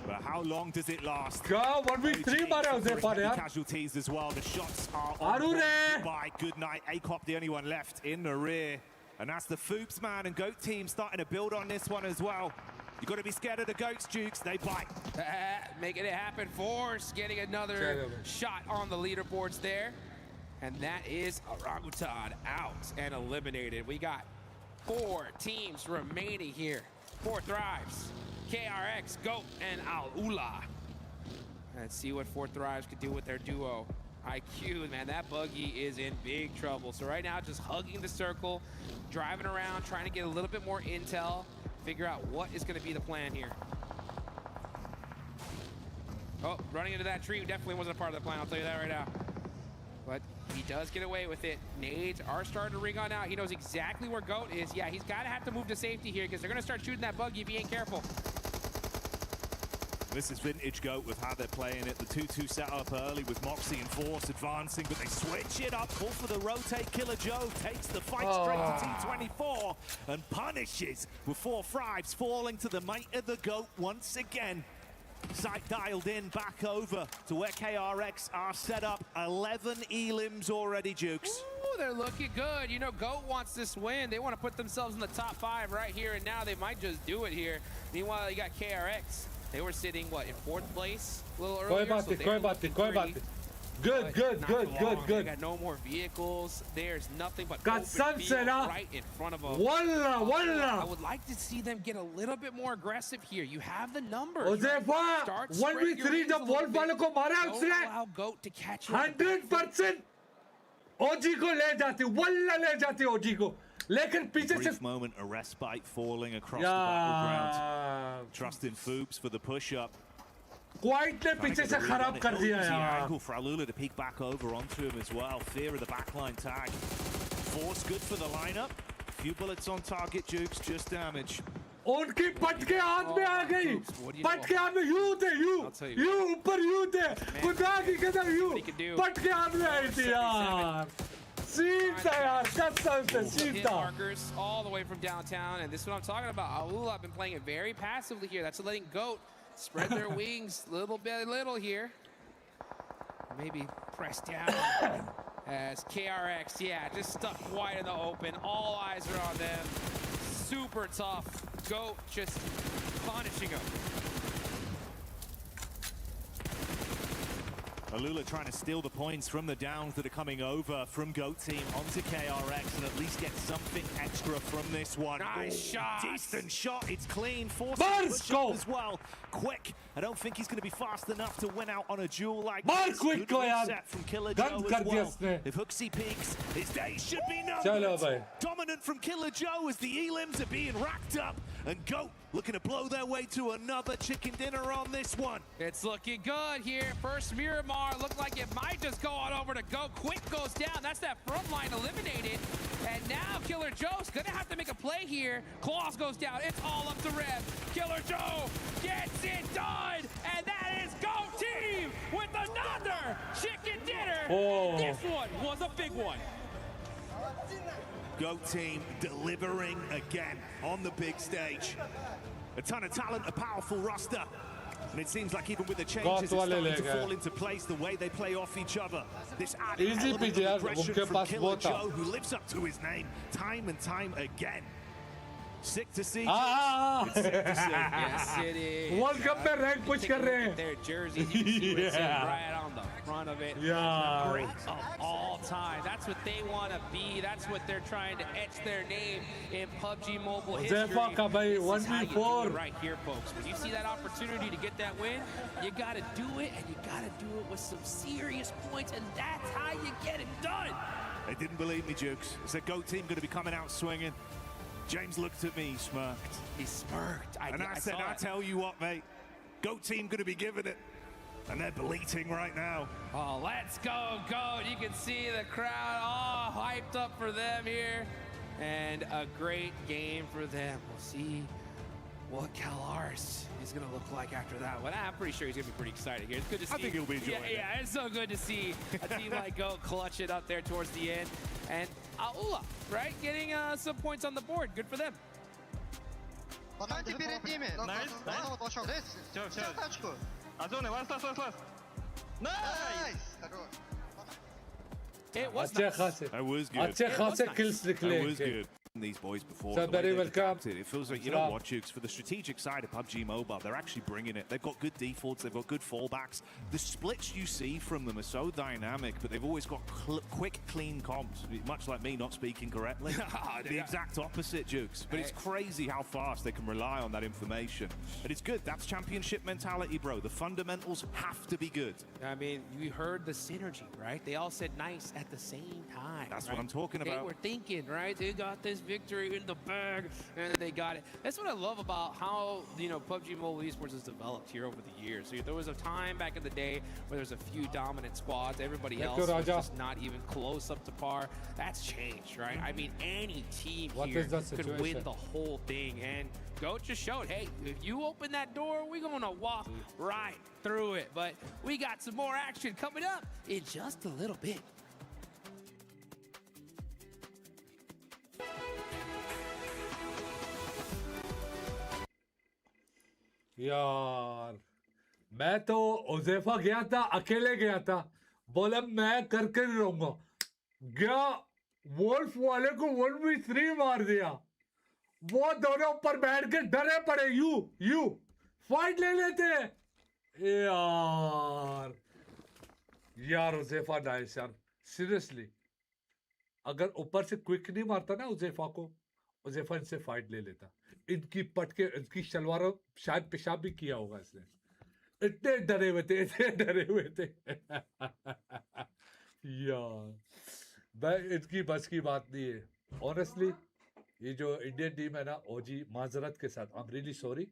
But how long does it last? Go, 1v3 मारे उसे पर यार. Casualties as well. The shots are on by good night. ACOP the only one left in the rear. And that's the Foops man and Goat team starting to build on this one as well. You got to be scared of the Goats, Jukes. They bite. Making it happen. Force getting another shot on the leaderboards there. And that is Orangutan out and eliminated. We got 4 teams remaining here. 4Thrives, KRX, GOAT, and AlUla. Let's see what 4Thrives could do with their duo. IQ, man, that buggy is in big trouble. So right now, just hugging the circle, driving around, trying to get a little bit more intel, figure out what is going to be the plan here. Oh, running into that tree definitely wasn't a part of the plan, I'll tell you that right now. But he does get away with it. Nades are starting to ring on out. He knows exactly where GOAT is. Yeah, he's got to have to move to safety here because they're going to start shooting that buggy if he ain't careful. This is vintage GOAT with how they're playing it. The 2-2 setup early with Moxie and Force advancing, but they switch it up. Call for the rotate. Killer Joe takes the fight straight to T24 and punishes with 4Thrives falling to the might of the GOAT once again. Sight dialed in back over to where KRX are set up. 11 elims already, Jukes. Ooh, they're looking good. You know, GOAT wants this win. They want to put themselves in the top 5 right here and now. They might just do it here. Meanwhile, you got KRX. They were sitting, what, in 4th place a little earlier? Good. They got no more vehicles. There's nothing but open field right in front of them. Wallah. I would like to see them get a little bit more aggressive here. You have the numbers. Josefa, 1v3 जब wolf वालों को मारा उसने allow GOAT to catch you. 100% OG को ले जाती, वल्ला ले जाती OG को. लेकिन पीछे से brief moment, a respite falling across the battleground. Trusting Foobs for the push-up. Quite ने पीछे से खराब कर दिया यार. Angle for AlUla to peek back over onto him as well. Fear of the backline tag. Force good for the lineup. Few bullets on target, Jukes, just damage. उनकी पट के हाथ में आ गई. पट के हाथ में यू थे यू ऊपर यू थे. खुदा की कसम यू पट के हाथ में आई थी यार. सीधा यार कसम से सीधा. Markers all the way from downtown, and this is what I'm talking about. AlUla have been playing it very passively here. That's letting GOAT spread their wings little here. Maybe press down as KRX, just stuck wide in the open. All eyes are on them. Super tough. GOAT just punishing them. AlUla trying to steal the points from the downs that are coming over from GOAT team onto KRX and at least get something extra from this one. Nice shot. Decent shot. It's clean. Forcing push up as well. Quick. I don't think he's going to be fast enough to win out on a duel like this. Quick set from Killer Joe as well. If Hooksy peaks, his day should be numbered. Dominant from Killer Joe as the elims are being racked up. And GOAT looking to blow their way to another chicken dinner on this one. It's looking good here. First Miramar looked like it might just go on over to GOAT. Quick goes down. That's that front line eliminated. And now Killer Joe's gonna have to make a play here. Claws goes down. It's all up to Rev. Killer Joe gets it done. And that is GOAT team with another chicken dinner. This one was a big one. GOAT team delivering again on the big stage. A ton of talent, a powerful roster. And it seems like even with the changes, it's starting to fall into place the way they play off each other. This added element of aggression from Killer Joe, who lives up to his name time and time again. Sick to see. It's sick to see. Yes, it is. World Cup में rank push कर रहे हैं. Their jersey, you can see what's right on the front of it. Great of all time. That's what they want to be. That's what they're trying to etch their name in PUBG Mobile history. This is how you do it right here, folks. When you see that opportunity to get that win, you got to do it, and you got to do it with some serious points, and that's how you get it done. They didn't believe me, Jukes. It's a GOAT team going to be coming out swinging. James looked at me, he smirked. He smirked. And I said, I tell you what, mate, GOAT team going to be giving it. And they're bleating right now. Oh, let's go, GOAT. You can see the crowd all hyped up for them here. And a great game for them. We'll see what Calaris is going to look like after that one. I'm pretty sure he's going to be pretty excited here. It's good to see. I think he'll be enjoying it. Yeah, it's so good to see a team like GOAT clutch it up there towards the end. And AlUla, right? Getting some points on the board. Good for them. перед ними. Вот пошел. Все, тачку. Озоны, ласт. Найс! It was अच्छे nice. खासे. That was good. अच्छे खासे kills निकले. That was good. These boys before. So the way very they welcome. adapted, it feels like, you know what, Jukes, for the strategic side of PUBG Mobile, they're actually bringing it. They've got good defaults, they've got good fallbacks. The splits you see from them are so dynamic, but they've always got quick, clean comps. Much like me not speaking correctly. The exact opposite, Jukes. But it's crazy how fast they can rely on that information. And it's good. That's championship mentality, bro. The fundamentals have to be good. I mean, you heard the synergy, right? They all said nice at the same time. That's what I'm talking about. They were thinking, right? They got this victory in the bag, and they got it. That's what I love about how, PUBG Mobile Esports has developed here over the years. So there was a time back in the day where there was a few dominant squads. Everybody else was just not even close up to par. That's changed, right? I mean, any team here could win the whole thing. And GOAT just showed, hey, if you open that door, we're going to walk right through it. But we got some more action coming up in just a little bit. यार मैं तो उज़ैफा गया था, अकेले गया था, बोला मैं करके रहूंगा, गया वोल्फ वाले को 1v3 मार दिया, वो दोनों ऊपर बैठ के डरे पड़े, यू फाइट ले लेते हैं यार, यार उज़ैफा नाइस यार सीरियसली अगर ऊपर से क्विक नहीं मारता ना उज़ैफा को उज़ैफा इनसे फाइट ले लेता इनकी पटके इनकी शलवारों शायद पेशाब भी किया होगा इसने इतने डरे हुए थे यार भाई इनकी बस की बात नहीं है ऑनेस्टली ये जो इंडियन टीम है ना ओजी माजरत के साथ आई एम रियली सॉरी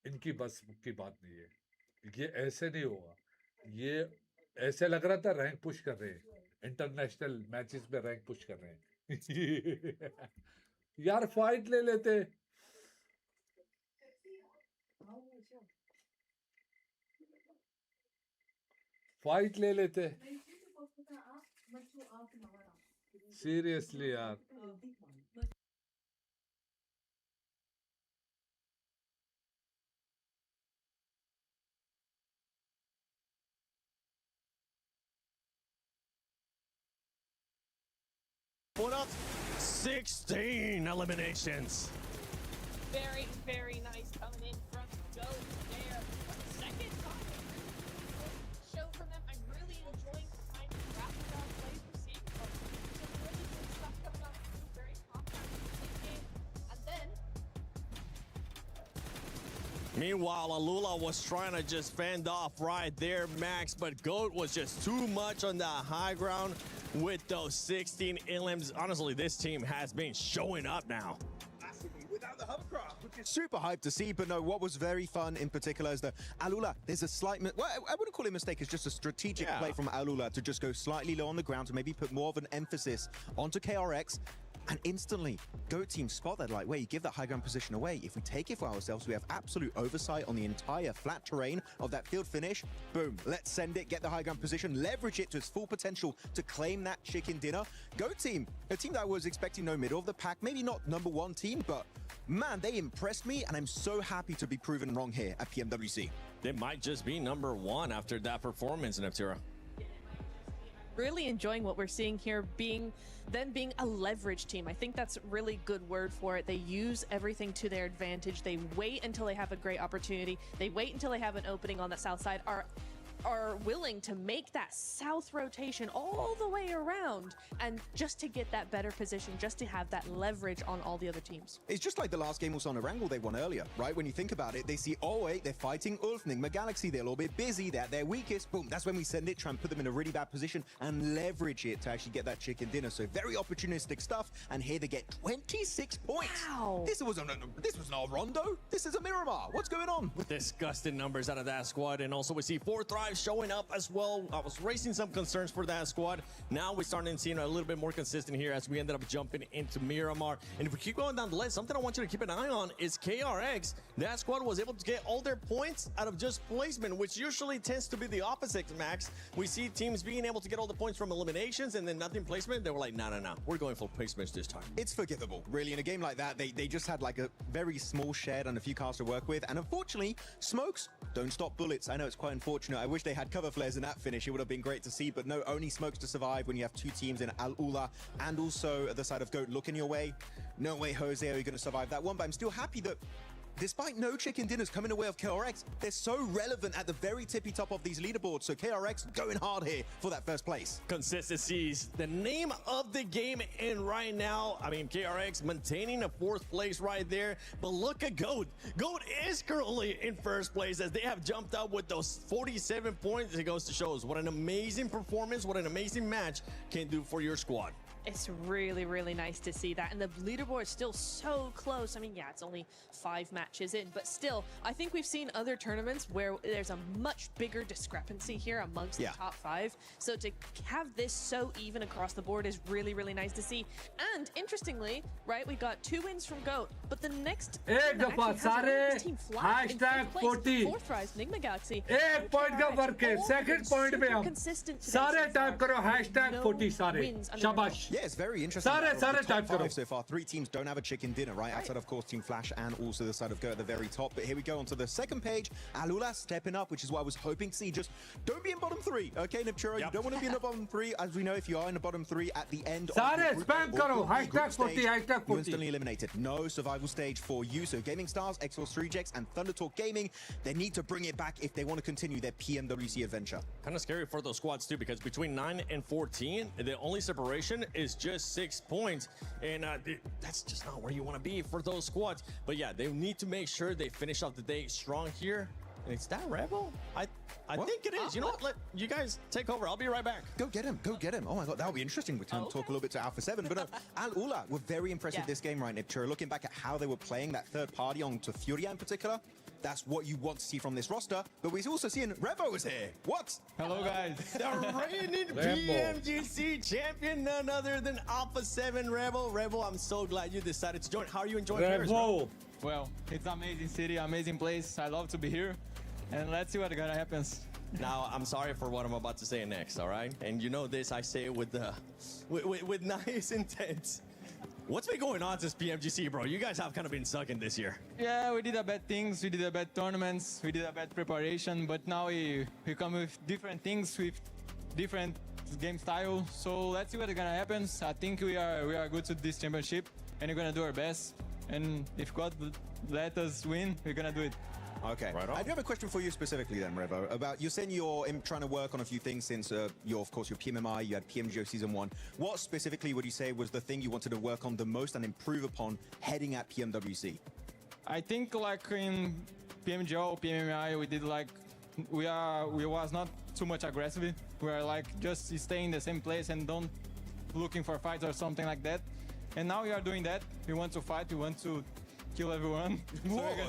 इनकी बस की बात नहीं है ये ऐसे नहीं होगा ये ऐसे लग रहा था रैंक पुश कर रहे हैं इंटरनेशनल मैचेस में रैंक पुश कर रहे हैं यार फाइट ले लेते फाइट ले लेते सीरियसली यार Put up 16 eliminations. Very, very nice coming in from Goat there. Second time. Show from them. I'm really enjoying the kind of wraparound plays we're seeing from them. Some really good stuff coming up. Very compact game. And then Meanwhile, AlUla was trying to just fend off right there, Max, but Goat was just too much on the high ground with those 16 elims. Honestly, this team has been showing up now. Without the hovercraft, which is super hyped to see, but no, what was very fun in particular is that AlUla, there's a slight, well, I wouldn't call it a mistake, it's just a strategic play from AlUla to just go slightly low on the ground to maybe put more of an emphasis onto KRX. And instantly, Goat team spot that like, wait, you give that high ground position away. If we take it for ourselves, we have absolute oversight on the entire flat terrain of that field finish. Boom, let's send it, get the high ground position, leverage it to its full potential to claim that chicken dinner. Goat team, a team that I was expecting no middle of the pack, maybe not #1 team, but man, they impressed me, and I'm so happy to be proven wrong here at PMWC. They might just be #1 after that performance, Neptira. really enjoying what we're seeing here, being a leverage team. I think that's a really good word for it. They use everything to their advantage. They wait until they have a great opportunity. They wait until they have an opening on the south side, are willing to make that south rotation all the way around, and just to get that better position, just to have that leverage on all the other teams. It's just like the last game was on Erangel they won earlier, right? When you think about it, they see, oh wait, they're fighting Ulf, MAIGC, they're a little bit busy, they're at their weakest, boom, that's when we send it, try and put them in a really bad position and leverage it to actually get that chicken dinner. So very opportunistic stuff, and here they get 26 points. Wow. This was not a Rondo, this is a Miramar. What's going on? Disgusting numbers out of that squad, and also we see 4Thrives showing up as well. I was raising some concerns for that squad. Now we're starting to see a little bit more consistent here as we ended up jumping into Miramar. And if we keep going down the list, something I want you to keep an eye on is KRX. That squad was able to get all their points out of just placement, which usually tends to be the opposite, Max. We see teams being able to get all the points from eliminations and then nothing placement. They were like, no, we're going for placements this time. It's forgivable, really. In a game like that, they just had like a very small shed and a few cars to work with. And unfortunately, smokes don't stop bullets. I know it's quite unfortunate. I wish they had cover flares in that finish. It would have been great to see, but no, only smokes to survive when you have two teams in AlUla and also at the side of Goat looking your way. No way, Jose, are you going to survive that one? But I'm still happy that despite no chicken dinners coming away of KRX, they're so relevant at the very tippy top of these leaderboards. So KRX going hard here for that first place. Consistency's the name of the game, and right now, I mean, KRX maintaining a 4th place right there. But look at Goat. Goat is currently in 1st place as they have jumped up with those 47 points. It goes to show us what an amazing performance, what an amazing match can do for your squad. It's really, really nice to see that. And the leaderboard is still so close. I mean, yeah, it's only 5 matches in, but still, I think we've seen other tournaments where there's a much bigger discrepancy here amongst the top 5. So to have this so even across the board is really, really nice to see. And interestingly, right, we got 2 wins from Goat, but the next team hashtag 40 4Thrives, MAIGC. 1 point का फर्क है, second point पे हम सारे type करो hashtag 40 सारे शाबाश. Yeah, it's very interesting. Top 5 so far, 3 teams don't have a chicken dinner, right? Outside, of course, Team Flash and also the side of Go at the very top. But here we go onto the second page. AlUla stepping up, which is what I was hoping to see. Just don't be in bottom 3, okay, Nipchura? You don't want to be in the bottom 3. As we know, if you are in the bottom 3 at the end of the group, you're instantly eliminated. No survival stage for you. So Gaming Stars, Expo 3Jex, and Thundertalk Gaming, they need to bring it back if they want to continue their PMWC adventure. Kind of scary for those squads too, because between 9 and 14, the only separation is just 6 points, and that's just not where you want to be for those squads. But yeah, they need to make sure they finish off the day strong here. And is that Rebel? I think it is. You know what? Let you guys take over. I'll be right back. Go get him. Go get him. Oh my God, that'll be interesting. We can talk a little bit to Alpha 7. But AlUla were very impressed with this game, right, Nipchura? Looking back at how they were playing that third party onto FURIA in particular, that's what you want to see from this roster. But we're also seeing Revo is here. What? Hello, guys. The reigning PMGC champion, none other than Alpha 7 Rebel. Rebel, I'm so glad you decided to join. How are you enjoying Paris, bro? Well, it's amazing city, amazing place. I love to be here. And let's see what gonna happen. Now, I'm sorry for what I'm about to say next, all right? And you know this, I say it with nice intent. What's been going on this PMGC, bro? You guys have kind of been sucking this year. Yeah, we did a bad things, we did a bad tournaments, we did a bad preparation, but now we come with different things, with different game style. So let's see what's gonna happen. I think we are good to this championship, and we're gonna do our best. And if God let us win, we're gonna do it. Okay. Right on. I do have a question for you specifically then, Revo, about you're saying you're trying to work on a few things since you're, of course, your PMMI, you had PMGO Season 1. What specifically would you say was the thing you wanted to work on the most and improve upon heading at PMWC? I think like in PMGO, PMMI, we did like, we was not too much aggressive. We are like just staying in the same place and don't looking for fights or something like that. And now we are doing that. We want to fight, we want to kill everyone.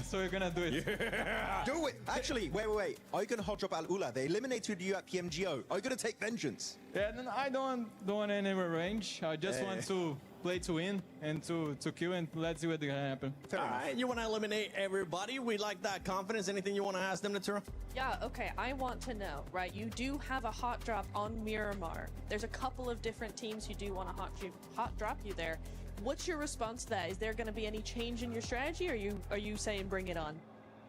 So we're gonna do it. Yeah. Do it! Actually, wait. Are you gonna hot drop AlUla? They eliminated you at PMGO. Are you gonna take vengeance? Yeah, I don't want any revenge. I just want to play to win and to kill, and let's see what's gonna happen. All right, you want to eliminate everybody? We like that confidence. Anything you want to ask them, Natura? Yeah, okay, I want to know, right? You do have a hot drop on Miramar. There's a couple of different teams who do want to hot drop you there. What's your response to that? Is there going to be any change in your strategy, or are you saying bring it on?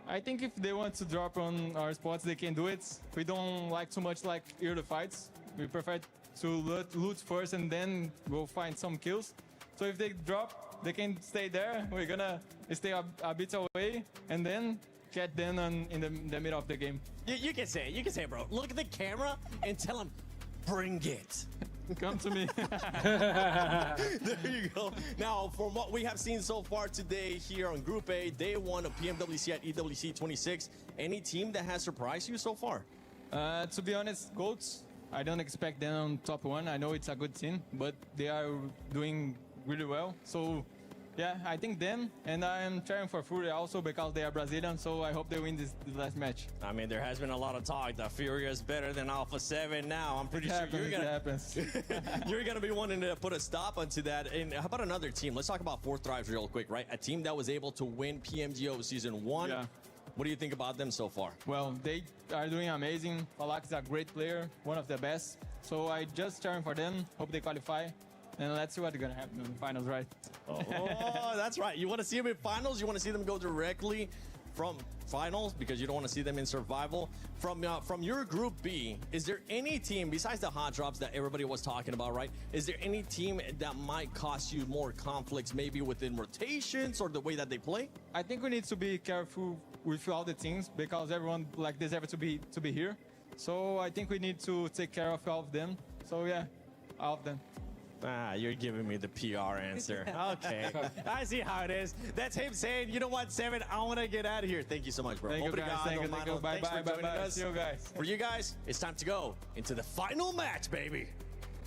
I think if they want to drop on our spots, they can do it. We don't like too much like early fights. We prefer to loot first and then go find some kills. So if they drop, they can stay there. We're gonna stay a bit away and then get them in the middle of the game. You can say it, bro. Look at the camera and tell them, bring it. Come to me. There you go. Now, from what we have seen so far today here on Group A, Day 1 of PMWC at EWC 26, any team that has surprised you so far? To be honest, Goats, I don't expect them on top 1. I know it's a good team, but they are doing really well. So, yeah, I think them, and I'm cheering for FURIA also because they are Brazilian, so I hope they win this last match. I mean, there has been a lot of talk that FURIA is better than Alpha 7 now. I'm pretty sure you're gonna be wanting to put a stop onto that. And how about another team? Let's talk about 4Thrives real quick, right? A team that was able to win PMGO Season 1. Yeah. What do you think about them so far? Well, they are doing amazing. Falak is a great player, one of the best. So I just cheering for them. Hope they qualify. And let's see what's going to happen in the finals, right? Oh, that's right. You want to see them in finals? You want to see them go directly from finals because you don't want to see them in survival. From your Group B, is there any team, besides the hot drops that everybody was talking about, right? Is there any team that might cost you more conflicts, maybe within rotations or the way that they play? I think we need to be careful with all the teams because everyone deserves to be here. So I think we need to take care of all of them. So yeah, all of them. Ah, you're giving me the PR answer. Okay. I see how it is. That's him saying, you know what, 7, I want to get out of here. Thank you so much, bro. Thank you, guys. Thank you. Bye-bye. See you guys. For you guys, it's time to go into the final match, baby.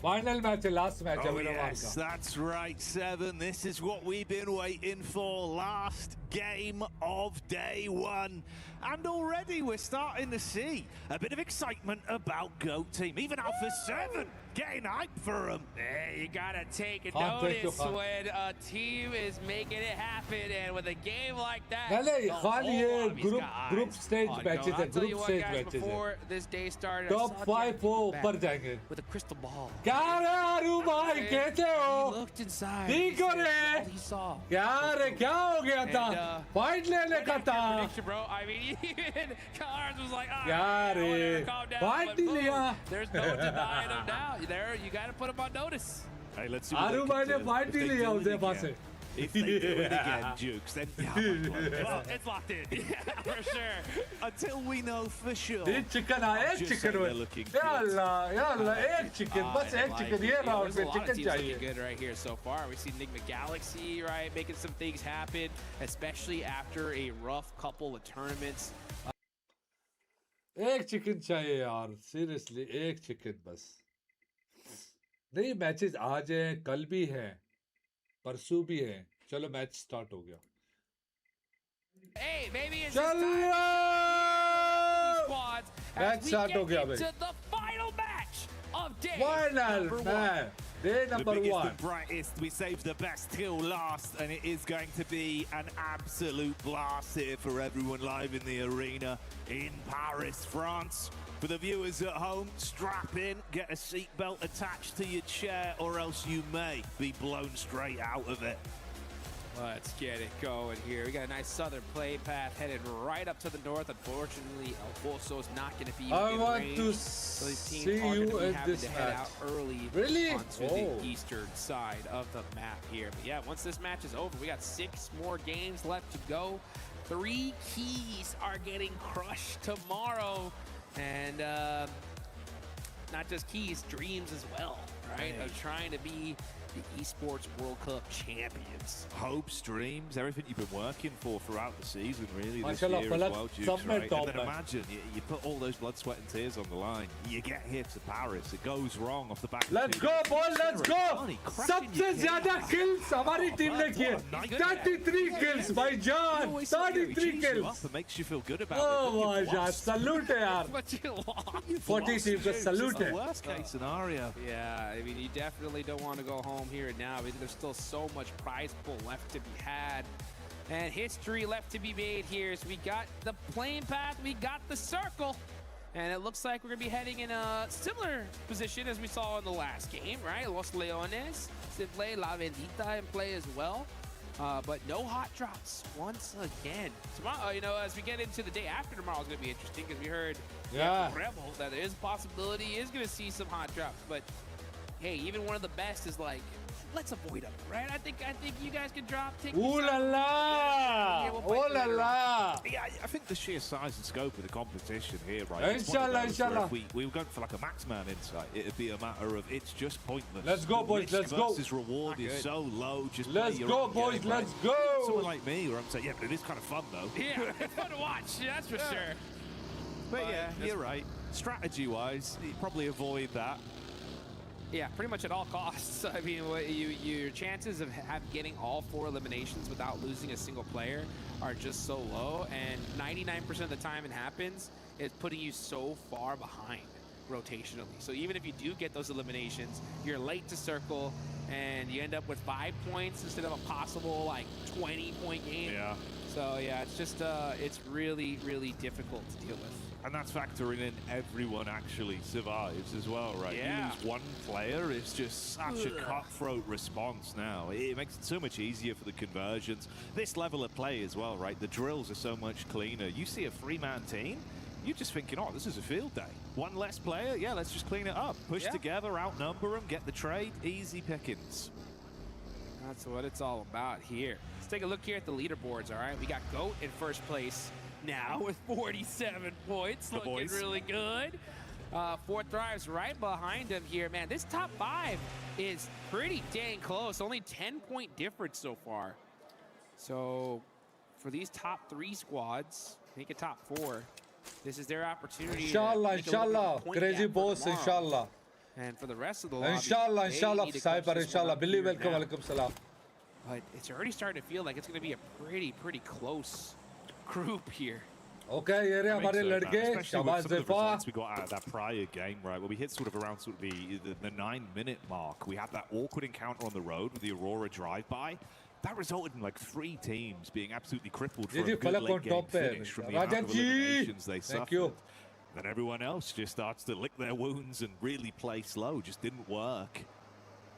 Final match, last match. Oh, yes, that's right, 7. This is what we've been waiting for. Last game of day 1. And already we're starting to see a bit of excitement about GOAT team. Even Alpha 7 Getting hype for him. You gotta take notice when a team is making it happen, and with a game like that. नहीं खाली ये group stage matches है, group stage matches before this day started. Top 5 वो ऊपर जाएंगे. With a crystal ball. क्या रे आरू भाई कैसे हो? He looked inside. ठीक हो रे? He saw. क्या रे क्या हो गया था? Fight लेने का था. Prediction, bro. I mean, even Cars was like, क्या रे? Fight नहीं लिया. There's no denying him now. There, you got to put him on notice. Hey, let's see what they can do. fight नहीं लिया उसके पास से. If they do it again, Jukes, then it's locked in. Yeah, for sure. Until we know for sure. एक chicken आया, एक chicken हुए. या अल्लाह, एक chicken, बस एक chicken ये round में chicken चाहिए. Good right here so far. We see AG.AL, right, making some things happen, especially after a rough couple of tournaments. एक चिकन चाहिए यार सीरियसली एक चिकन बस नहीं मैचेस आज हैं कल भी हैं परसों भी हैं चलो मैच स्टार्ट हो गया Hey, maybe it's चलो मैच स्टार्ट हो गया भाई to the final match of day final man day number the biggest 1 and brightest, we saved the best till last, and it is going to be an absolute blast here for everyone live in the arena in Paris, France. For the viewers at home, strap in, get a seatbelt attached to your chair, or else you may be blown straight out of it. Let's get it going here. We got a nice southern play path headed right up to the north. Unfortunately, Alfonso's not going to be I want range, to so these teams see are you going to be at having this to head match. out early Really? onto the eastern side of the map here. But yeah, once this match is over, we got 6 more games left to go. 3 keys are getting crushed tomorrow. And not just keys, dreams as well, right? Of trying to be the Esports World Cup champions. Hopes, dreams, everything you've been working for throughout the season, really, this Mashallah, year as well, Jukes, right? And then man. imagine, you put all those blood, sweat and tears on the line, you get here to Paris, it goes wrong off the back. Let's go, boys, let's go! सबसे ज़्यादा kills हमारी team ने किए 33 kills भाई जान 33 kills That makes you feel good about oh my god salute है यार 40 team को salute है worst case scenario. Yeah, I mean, you definitely don't want to go home here and now. I mean, there's still so much prize pool left to be had and history left to be made here. So we got the plane path, we got the circle, and it looks like we're going to be heading in a similar position as we saw in the last game, right? Los Leones, Simple, La Vendita in play as well. But no hot drops once again. Tomorrow, you know, as we get into the day after tomorrow is going to be interesting because we heard Rebel that there is a possibility he is going to see some hot drops. But hey, even one of the best is like, let's avoid them, right? I think you guys can drop. Ooh la la! Ooh la la! Yeah, I think the sheer size and scope of the competition here, right? Inshallah, inshallah. If we were going for like a max man insight, it'd be a matter of it's just pointless. Let's go, boys. Let's go. Versus reward is so low. Just let's go, boys. Let's go. Someone like me, where I'm saying, yeah, but it is kind of fun though. Yeah, it's fun to watch. That's for sure. But yeah, you're right. Strategy-wise, you probably avoid that. Yeah, pretty much at all costs. I mean, your chances of getting all 4 eliminations without losing a single player are just so low, and 99% of the time it happens, it's putting you so far behind rotationally. So even if you do get those eliminations, you're late to circle, and you end up with 5 points instead of a possible like 20-point game. Yeah. So yeah, it's just it's really, really difficult to deal with. And that's factoring in everyone actually survives as well, right? Yeah. You lose one player, it's just such a cutthroat response now. It makes it so much easier for the conversions. This level of play as well, right? The drills are so much cleaner. You see a 3-man team, you're just thinking, oh, this is a field day. One less player, yeah, let's just clean it up. Push together, outnumber them, get the trade, easy pickings. That's what it's all about here. Let's take a look here at the leaderboards, all right? We got GOAT in first place now with 47 points, looking really good. 4Thrives right behind him here. Man, this top 5 is pretty dang close. Only 10-point difference so far. So for these top 3 squads, make it top 4. This is their opportunity. Inshallah, inshallah. Crazy boss, inshallah. And for the rest of the lobby, inshallah, inshallah, Cyber, inshallah. Billy, welcome, alaikum salam. But it's already starting to feel like it's going to be a pretty close group here. Okay, ये रहे हमारे लड़के, शाबाश ज़िफ़ा. We got out of that prior game, right, where we hit sort of around sort of the 9-minute mark. We had that awkward encounter on the road with the Aurora drive-by. That resulted in like 3 teams being absolutely crippled for a good late game finish from the amount of eliminations they suffered. Then everyone else just starts to lick their wounds and really play slow. Just didn't work.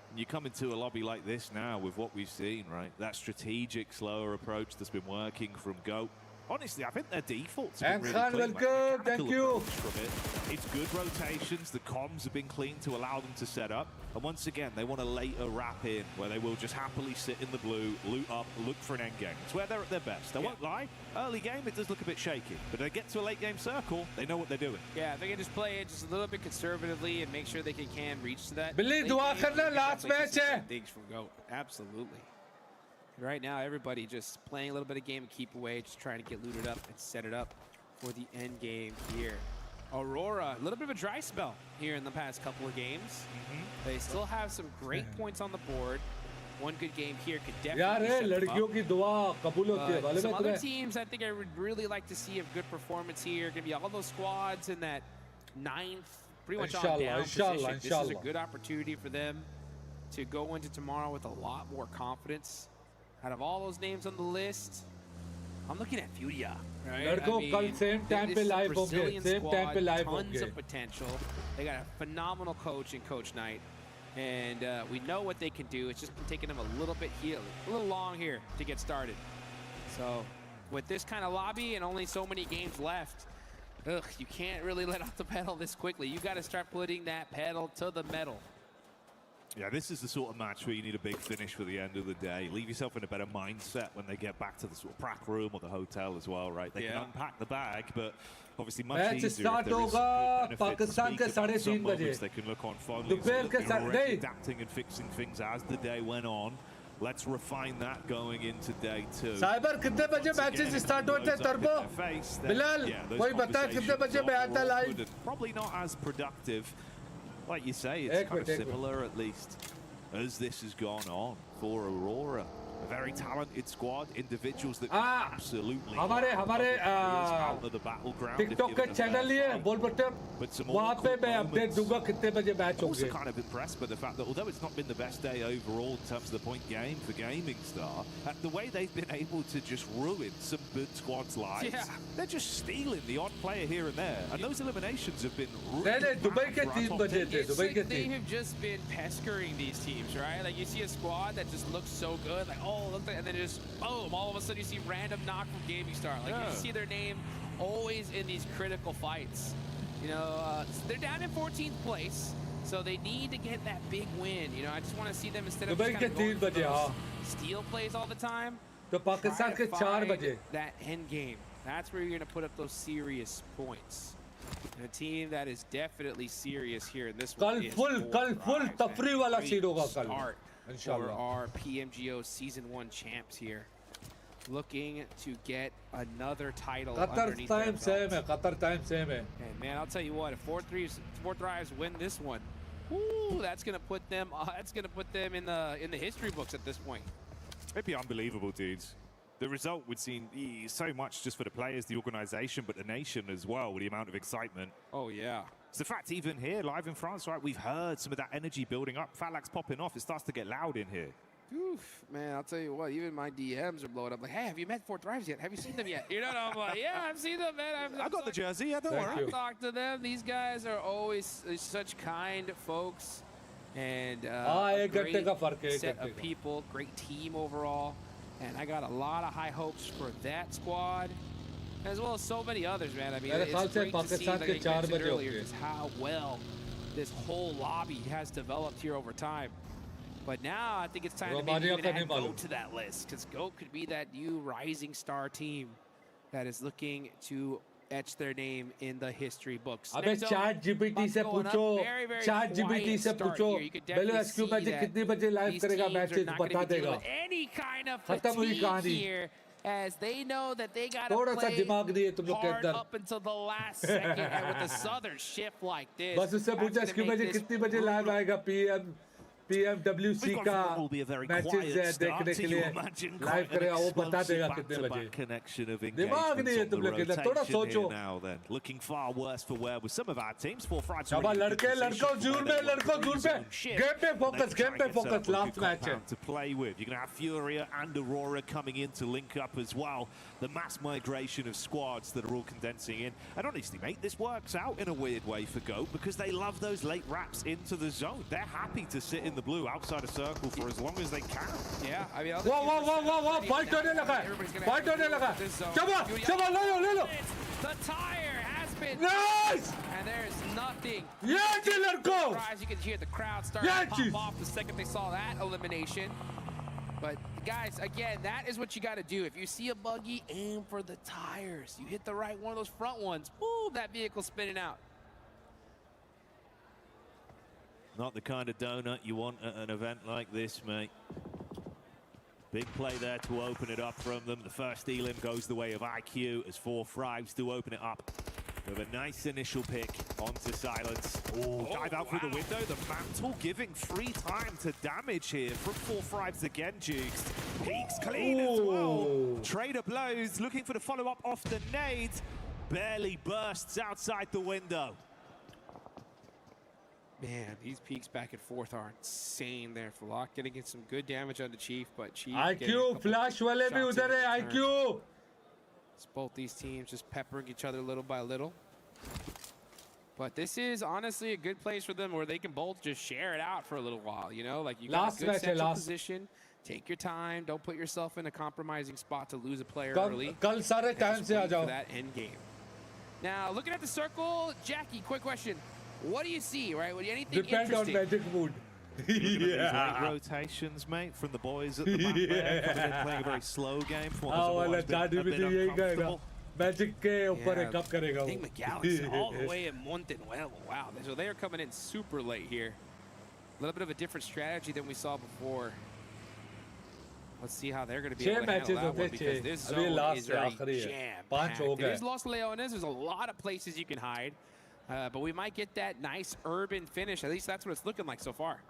And you come into a lobby like this now with what we've seen, right? That strategic, slower approach that's been working from GOAT. Honestly, I think their defaults have been really clean. Thank you. From it. It's good rotations. The comms have been clean to allow them to set up. And once again, they want a later wrap in where they will just happily sit in the blue, loot up, look for an end game. It's where they're at their best. I won't lie. Early game, it does look a bit shaky. But they get to a late game circle, they know what they're doing. Yeah, they can just play it just a little bit conservatively and make sure they can reach to that. Billy, dua karna last match hai. Things from GOAT. Absolutely. Right now, everybody just playing a little bit of game and keep away, just trying to get looted up and set it up for the end game here. Aurora, a little bit of a dry spell here in the past couple of games. They still have some great points on the board. One good game here could definitely set them up. Some other teams, I think I would really like to see a good performance here. Going to be all those squads in that 9th, pretty much on down position. This is a good opportunity for them to go into tomorrow with a lot more confidence. Out of all those names on the list, I'm looking at FURIA. Right? Same time pe live honge. Same time pe live honge. Tons of potential. They got a phenomenal coach in Coach Knight, and we know what they can do. It's just been taking them a little bit here, a little long here to get started. So, with this kind of lobby and only so many games left, you can't really let off the pedal this quickly. You got to start putting that pedal to the metal. Yeah, this is the sort of match where you need a big finish for the end of the day. Leave yourself in a better mindset when they get back to the sort of prac room or the hotel as well, right? They can unpack the bag, but obviously much easier if there is Pakistan ke 3:30 baje. They can look on fondly. They were already adapting and fixing things as the day went on. Let's refine that going into day 2. Cyber कितने बजे matches start होते हैं Turbo? Bilal, कोई बता कितने बजे मैं आता live? Probably not as productive. Like you say, it's kind of similar at least as this has gone on for Aurora. A very talented squad, individuals that can absolutely out of the battleground. TikTok का channel ही है, बोल पड़ते हैं. वहाँ पे मैं update दूँगा कितने बजे match होंगे. Also kind of impressed by the fact that although it's not been the best day overall in terms of the point game for Gaming Star, the way they've been able to just ruin some good squads' lives. They're just stealing the odd player here and there, and those eliminations have been really Dubai के 3 बजे थे, Dubai के 3. They have just been pestering these teams, right? Like you see a squad that just looks so good, like and then just boom, all of a sudden you see random knock from Gaming Star. Like you see their name always in these critical fights. You know, they're down in 14th place, so they need to get that big win. You know, I just want to see them instead of just kind of going for those steal plays all the time. तो पाकिस्तान के 4 बजे. That end game. That's where you're going to put up those serious points. And a team that is definitely serious here in this one. कल full तफरी वाला scene होगा कल. For our PMGO Season 1 champs here. Looking to get another title underneath their belts. Qatar time same hai. And man, I'll tell you what, if 4Thrives win this one, that's gonna put them in the history books at this point. It'd be unbelievable, dudes. The result would seem so much just for the players, the organization, but the nation as well, with the amount of excitement. Oh yeah. It's the fact even here, live in France, right, we've heard some of that energy building up. Falak's popping off. It starts to get loud in here. Oof, man, I'll tell you what, even my DMs are blowing up. Like, hey, have you met 4Thrives yet? Have you seen them yet? You know, I'm like, yeah, I've seen them, man. I got the jersey, yeah, don't worry. I've talked to them. These guys are always such kind folks. And a great set of people, great team overall. And I got a lot of high hopes for that squad, as well as so many others, man. I mean, it's great to see, like I mentioned earlier, just how well this whole lobby has developed here over time. But now I think it's time to maybe even add GOAT to that list, because GOAT could be that new rising star team that is looking to etch their name in the history books. अबे ChatGPT से पूछो, ChatGPT से पूछो, बेलो SQ magic कितने बजे live करेगा matches बता देगा. Any kind of fatigue here, as they know that they got to play hard up until the last second, and with a southern shift like this. बस उससे पूछो SQ मैजिक कितने बजे लाइव आएगा PM PMWC का matches है देखने के लिए लाइव करेगा वो बता देगा कितने बजे दिमाग नहीं है तुम लोग के अंदर थोड़ा सोचो शाबाश लड़के लड़कों जोर में गेम पे फोकस लास्ट मैच है to play with. You're going to have FURIA and Aurora coming in to link up as well. The mass migration of squads that are all condensing in. And honestly, mate, this works out in a weird way for Go because they love those late wraps into the zone. They're happy to sit in the blue outside a circle for as long as they can. Yeah, I mean, वाह fight होने लगा ले लो The tire has been nice and there's nothing. Yeah, लड़को You can hear the crowd start to pop off the second they saw that elimination. But guys, again, that is what you got to do. If you see a buggy, aim for the tires. You hit the right one of those front ones. Boom, that vehicle spinning out. Not the kind of donut you want at an event like this, mate. Big play there to open it up from them. The first elim goes the way of IQ as 4Thrives do open it up with a nice initial pick onto Silence. Dive out through the window. The mantle giving free time to damage here from 4Thrives again, Jukes. Peaks clean as well. Trader blows, looking for the follow-up off the nade. Barely bursts outside the window. Man, these peaks back and forth are insane there. Flock getting in some good damage on the Chief, but Chief IQ flash वाले भी उधर है IQ. It's both these teams just peppering each other little by little. But this is honestly a good place for them where they can both just share it out for a little while, you know? Like you got a good central position, take your time, don't put yourself in a compromising spot to lose a player early. कल सारे time से आ जाओ. For that end game. Now, looking at the circle, Jackie, quick question. What do you see, right? Anything Depend interesting? on magic mood. These late rotations, mate, from the boys at the back there. Coming in, playing a very slow game. For वाला दादी भी यही कहेगा. Magic के ऊपर है कब करेगा वो. MAIGC all the way in Montenuevo. Wow, so they are coming in super late here. A little bit of a different strategy than we saw before. Let's see how they're going to be able to handle that one because this zone is very jam-packed. There's Los Leones. There's a lot of places you can hide. But we might get that nice urban finish. At least that's what it's looking like so far.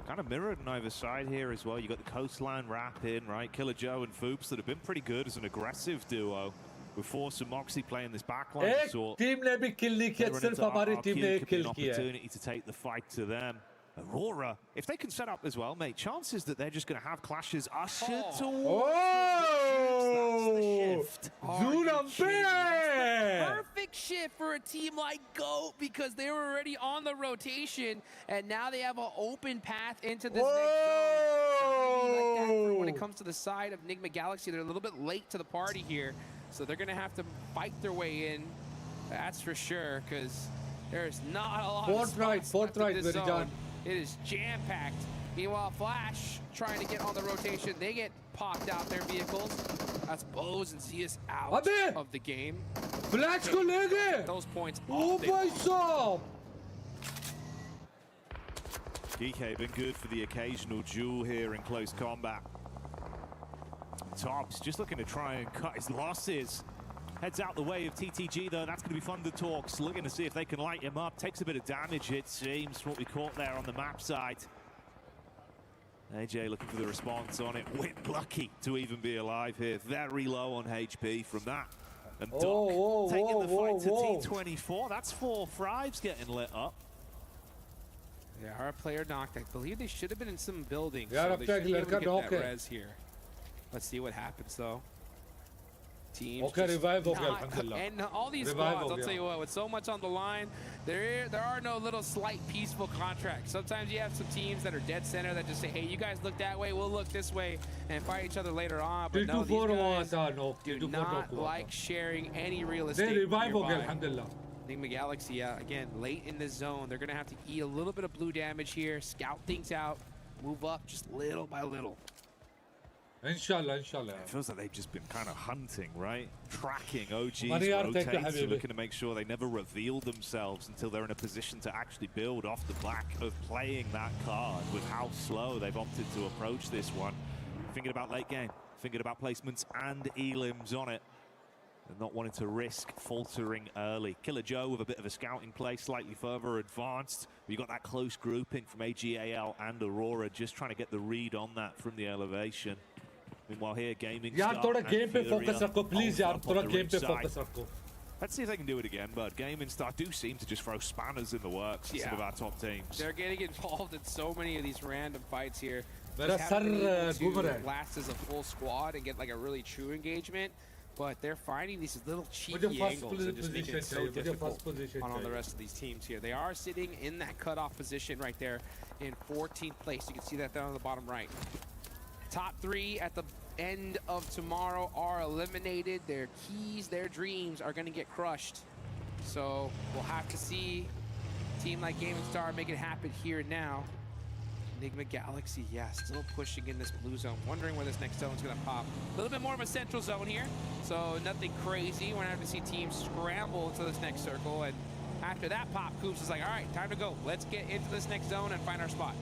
Kind of mirrored on either side here as well. You got the coastline wrap in, right? Killer Joe and Foops that have been pretty good as an aggressive duo. With Force and Moxie playing this backline. एक team ने भी kill नहीं किया, सिर्फ हमारी team ने एक kill किया. Opportunity to take the fight to them. Aurora, if they can set up as well, mate, chances that they're just going to have clashes ushered towards the shift. Perfect shift for a team like GOAT because they were already on the rotation and now they have an open path into this next zone. Like that when it comes to the side of MAIGC, they're a little bit late to the party here, so they're going to have to fight their way in. That's for sure because there's not a lot of spots left in this zone. It is jam-packed. Meanwhile, Flash trying to get on the rotation. They get popped out their vehicles. That's Bose and CS out of the game. Flash को ले गए. Those points. Oh my God. GK been good for the occasional duel here in close combat. Tops just looking to try and cut his losses. Heads out the way of TTG though, that's going to be fun to talks. Looking to see if they can light him up. Takes a bit of damage, it seems, from what we caught there on the map side. AJ looking for the response on it. Wind lucky to even be alive here. Very low on HP from that. And Doc taking the fight to T24. That's 4Thrives getting lit up. Yeah, our player knocked. I believe they should have been in some buildings. Yeah, so they should be able to get that res here. Let's see what happens though. Teams revive ho gaya, alhamdulillah. And all these squads, I'll tell you what, with so much on the line, there are no little slight peaceful contracts. Sometimes you have some teams that are dead center that just say, hey, you guys look that way, we'll look this way, and fight each other later on. But no, these guys do not like sharing any real estate. They revive ho gaya, alhamdulillah. MAIGC, again, late in the zone. They're going to have to eat a little bit of blue damage here, scout things out, move up just little by little. Inshallah. It feels like they've just been kind of hunting, right? Tracking OG's rotates, looking to make sure they never reveal themselves until they're in a position to actually build off the back of playing that card with how slow they've opted to approach this one. Thinking about late game, thinking about placements and elims on it. and not wanting to risk faltering early. Killer Joe with a bit of a scouting play, slightly further advanced. You got that close grouping from AG.AL and Aurora, just trying to get the read on that from the elevation. Meanwhile here, Gaming यार Star थोड़ा and game पे Furia focus रखो please यार both up on थोड़ा the game पे ridge focus side. रखो. Let's see if they can do it again, but Gaming Star do seem to just throw spanners in the works for some of our top teams. They're getting involved in so many of these random fights here. मेरा sir घूम रहा है. Last as a full squad and get like a really true engagement, but they're finding these little cheeky angles and just making it so difficult on the rest of these teams here. They are sitting in that cutoff position right there in 14th place. You can see that down on the bottom right. Top 3 at the end of tomorrow are eliminated. Their keys, their dreams are going to get crushed. So we'll have to see a team like Gaming Star make it happen here now. Enigma Galaxy, yeah, still pushing in this blue zone. Wondering where this next zone is going to pop. A little bit more of a central zone here, so nothing crazy. We're going to have to see teams scramble to this next circle. And after that pop, Coops is like, all right, time to go. Let's get into this next zone and find our spot.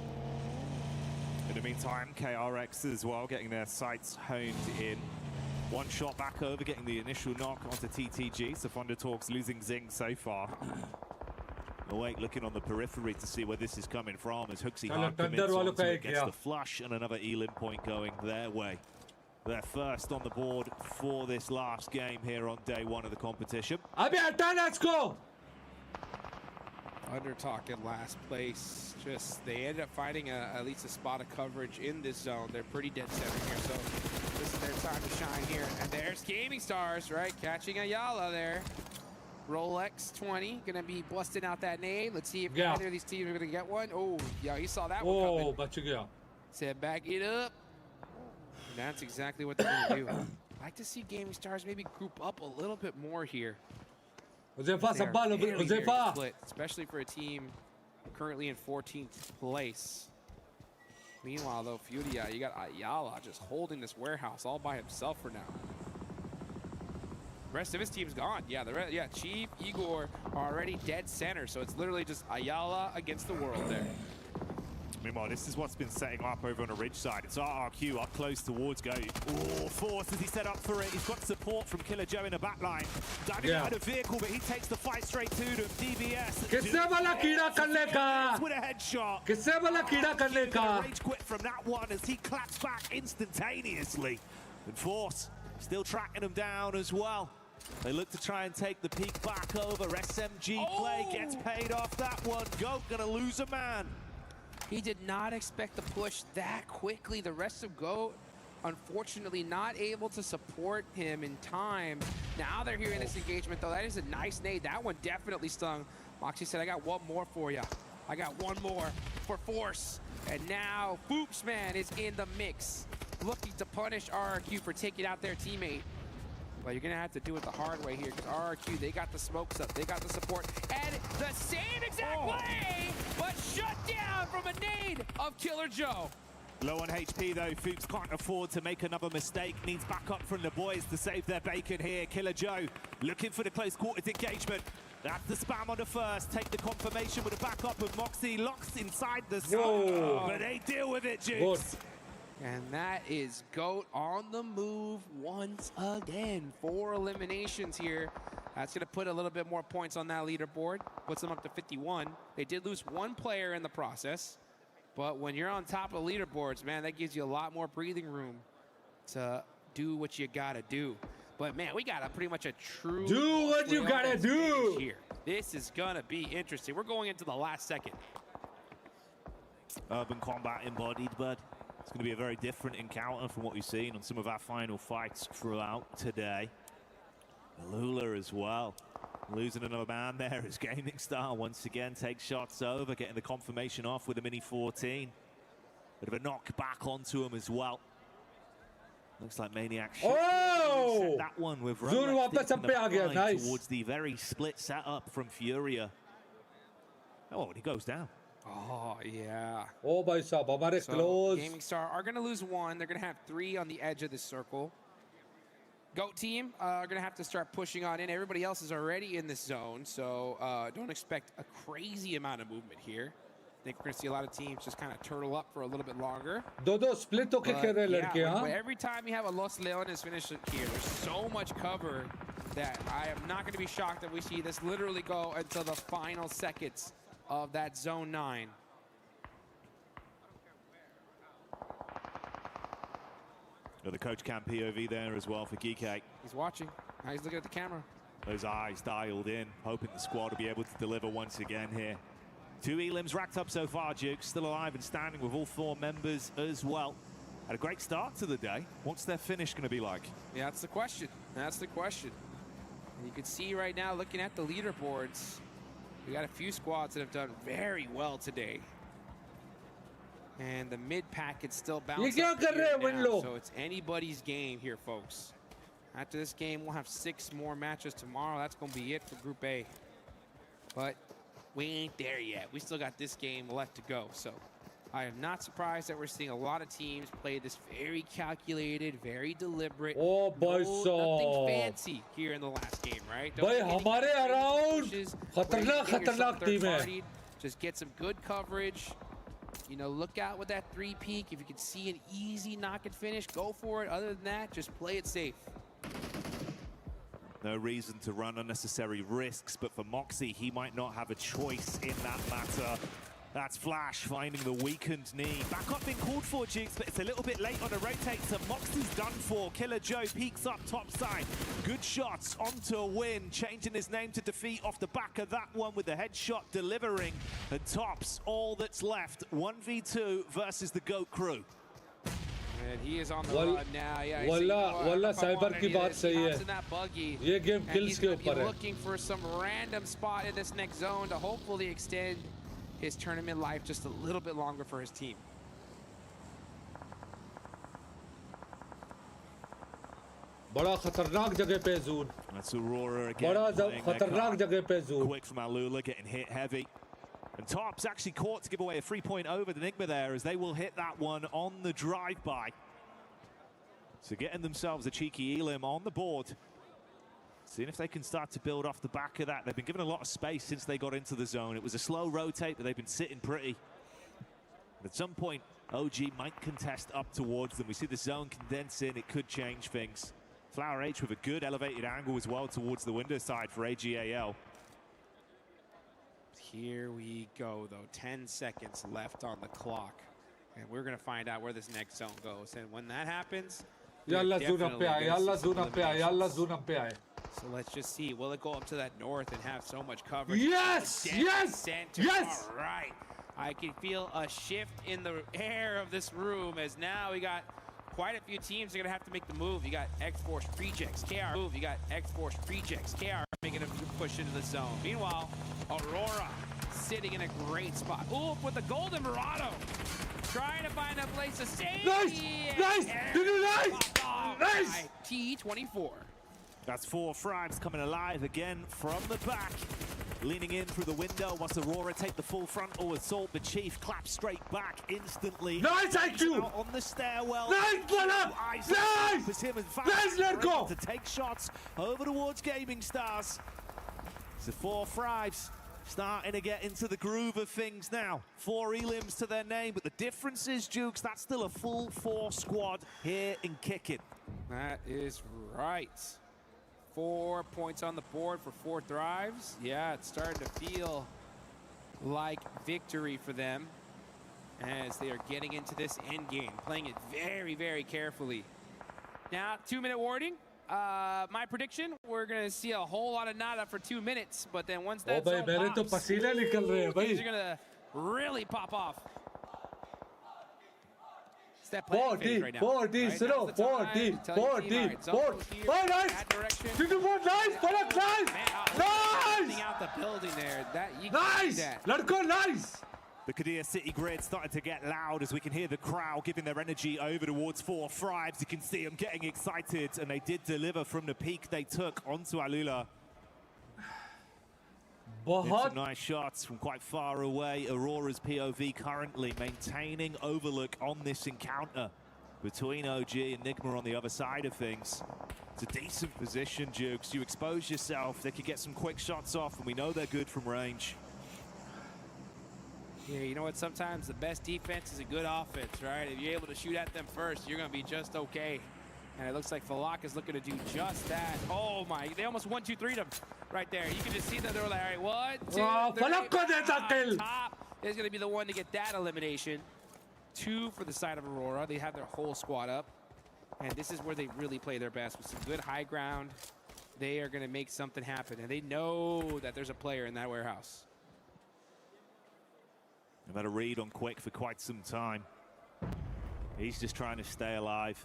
In the meantime, KRX as well, getting their sights honed in. One shot back over, getting the initial knock onto TTG. So Thunder Talks losing Zing so far. Awake looking on the periphery to see where this is coming from as Hooksy Hard commits onto it, gets the flush, and another Elim point going their way. They're first on the board for this last game here on day 1 of the competition. Let's go! Thunder Talk in last place. Just, they ended up finding at least a spot of coverage in this zone. They're pretty dead center here, so this is their time to shine here. And there's Gaming Stars, right? Catching AG.AL there. Rolex 20, gonna be busting out that name. Let's see if either of these teams are gonna get one. Oh, yeah, he saw that one coming. बच गया. Said back it up. And that's exactly what they're gonna do. I'd like to see Gaming Stars maybe group up a little bit more here. Split, especially for a team currently in 14th place. Meanwhile, though, FURIA, you got AlUla just holding this warehouse all by himself for now. The rest of his team's gone. Yeah, Chief, Igor are already dead center, so it's literally just AlUla against the world there. Meanwhile, this is what's been setting up over on the ridge side. It's RRQ up close towards Go. Oh, Force as he set up for it. He's got support from Killer Joe in the back line. Diving out of the vehicle, but he takes the fight straight to them. DBS. With a headshot. Rage quit from that one as he claps back instantaneously. And Force still tracking him down as well. They look to try and take the peak back over. SMG play gets paid off that one. Goat gonna lose a man. He did not expect the push that quickly. The rest of GOAT, unfortunately, not able to support him in time. Now they're hearing this engagement, though. That is a nice nade. That one definitely stung. Moxie said, I got one more for you. I got one more for Force. And now Foops Man is in the mix, looking to punish RRQ for taking out their teammate. But you're going to have to do it the hard way here because RRQ, they got the smokes up, they got the support, and the same exact way, but shut down from a nade of Killer Joe. Low on HP though, Fuchs can't afford to make another mistake, needs backup from the boys to save their bacon here. Killer Joe looking for the close quarters engagement. That's the spam on the first, take the confirmation with a backup of Moxie, locks inside the side, but they deal with it, Jukes. And that is GOAT on the move once again. 4 eliminations here. That's going to put a little bit more points on that leaderboard. Puts them up to 51. They did lose 1 player in the process. But when you're on top of leaderboards, man, that gives you a lot more breathing room to do what you got to do. But, man, we got pretty much a true... Do what you got to do! Here. This is going to be interesting. We're going into the last second. Urban combat embodied, bud. It's going to be a very different encounter from what we've seen on some of our final fights throughout today. AlUla as well. Losing another man there as Gaming Star once again takes shots over, getting the confirmation off with a Mini 14. Bit of a knock back onto him as well. Looks like Maniac should set that one with Rolex towards the very split setup from FURIA. Oh, and he goes down. Oh, yeah. Oh, by Sabah, close. Gaming Star are going to lose 1. They're going to have 3 on the edge of this circle. GOAT team are going to have to start pushing on in. Everybody else is already in this zone, so don't expect a crazy amount of movement here. I think we're going to see a lot of teams just kind of turtle up for a little bit longer. Split okay, every time you have a Los Leones finish here, there's so much cover that I am not going to be shocked that we see this literally go until the final seconds of that Zone 9. The coach cam POV there as well for GK. He's watching. Now he's looking at the camera. Those eyes dialed in, hoping the squad will be able to deliver once again here. 2 elims racked up so far, Duke. Still alive and standing with all 4 members as well. Had a great start to the day. What's their finish going to be like? Yeah, that's the question. That's the question. And you can see right now, looking at the leaderboards, we got a few squads that have done very well today. And the mid-pack can still bounce up here now, so it's anybody's game here, folks. After this game, we'll have 6 more matches tomorrow. That's going to be it for Group A. But we ain't there yet. We still got this game left to go. So I am not surprised that we're seeing a lot of teams play this very calculated, very deliberate. Oh, boy, nothing fancy here in the last game, right? Boy, हमारे around खतरनाक team है. Just get some good coverage. You know, look out with that 3 peak. If you can see an easy knock and finish, go for it. Other than that, just play it safe. No reason to run unnecessary risks, but for Moxie, he might not have a choice in that matter. That's Flash finding the weakened knee. Back up being called for, Jigs, but it's a little bit late on a rotate, so Moxie's done for. Killer Joe peeks up top side. Good shots onto a win, changing his name to defeat off the back of that one with the headshot delivering. And tops all that's left. 1v2 versus the GOAT crew. And he is on the run now. Yeah, वल्ला cyber की बात सही है. ये game kills के ऊपर है. Looking for some random spot in this next zone to hopefully extend his tournament life just a little bit longer for his team. बड़ा खतरनाक जगह पे ज़ून. That's Aurora again. बड़ा खतरनाक जगह पे zone. Quick from AlUla, getting hit heavy. And Tops actually caught to give away a 3-point over the Enigma there, as they will hit that one on the drive-by. So getting themselves a cheeky elim on the board. Seeing if they can start to build off the back of that. They've been given a lot of space since they got into the zone. It was a slow rotate, but they've been sitting pretty. At some point, OG might contest up towards them. We see the zone condense in. It could change things. Flower H with a good elevated angle as well towards the window side for AG.AL. Here we go, though. 10 seconds left on the clock. And we're going to find out where this next zone goes. And when that happens, Yalla zoom up pe aaye, yalla zoom up pe aaye, yalla zoom up pe aaye. So let's just see. Will it go up to that north and have so much coverage? Yes! Yes! Center. Yes! All right. I can feel a shift in the air of this room, as now we got quite a few teams are going to have to make the move. You got X-Force Rejects, KR. Move. You got X-Force Rejects, KR making a push into the zone. Meanwhile, Aurora sitting in a great spot. Ooh, with the Golden Murado. Trying to find a place to save. Nice! Nice! Nice! T24. That's 4Thrives coming alive again from the back. Leaning in through the window, wants Aurora take the full frontal assault, but Chief claps straight back instantly. Nice IQ! Out on the stairwell. Nice, brother! Nice! Him, in fact, nice, let go! To take shots over towards Gaming Stars. So 4Thrives starting to get into the groove of things now. 4 elims to their name, but the difference is, Jukes, that's still a full 4 squad here in Kicking. That is right. 4 points on the board for 4Thrives. Yeah, it's starting to feel like victory for them as they are getting into this end game, playing it very, very carefully. Now, 2-minute warning. My prediction, we're going to see a whole lot of nada for 2 minutes, but then once that zone pops, things are going to really pop off. That 4D, right now, 4D, right? slow, 4D, 4D, 4D. Oh, nice! Did you want nice? Palak, nice! Nice! Out the building there. Nice! Let's go, nice! The Qadir City grid starting to get loud as we can hear the crowd giving their energy over towards 4Thrives. You can see them getting excited, and they did deliver from the peak they took onto AlUla. Some nice shots from quite far away. Aurora's POV currently maintaining overlook on this encounter between OG and Enigma on the other side of things. It's a decent position, Jukes. You expose yourself, they could get some quick shots off, and we know they're good from range. Yeah, you know what? Sometimes the best defense is a good offense, right? If you're able to shoot at them first, you're going to be just okay. And it looks like Falak is looking to do just that. Oh my, they almost 1-2-3'd him right there. You can just see that they were like, all right, 1, 2, 3, top is going to be the one to get that elimination. 2 for the side of Aurora. They have their whole squad up. And this is where they really play their best with some good high ground. They are going to make something happen. And they know that there's a player in that warehouse. I've had a read on Quick for quite some time. He's just trying to stay alive.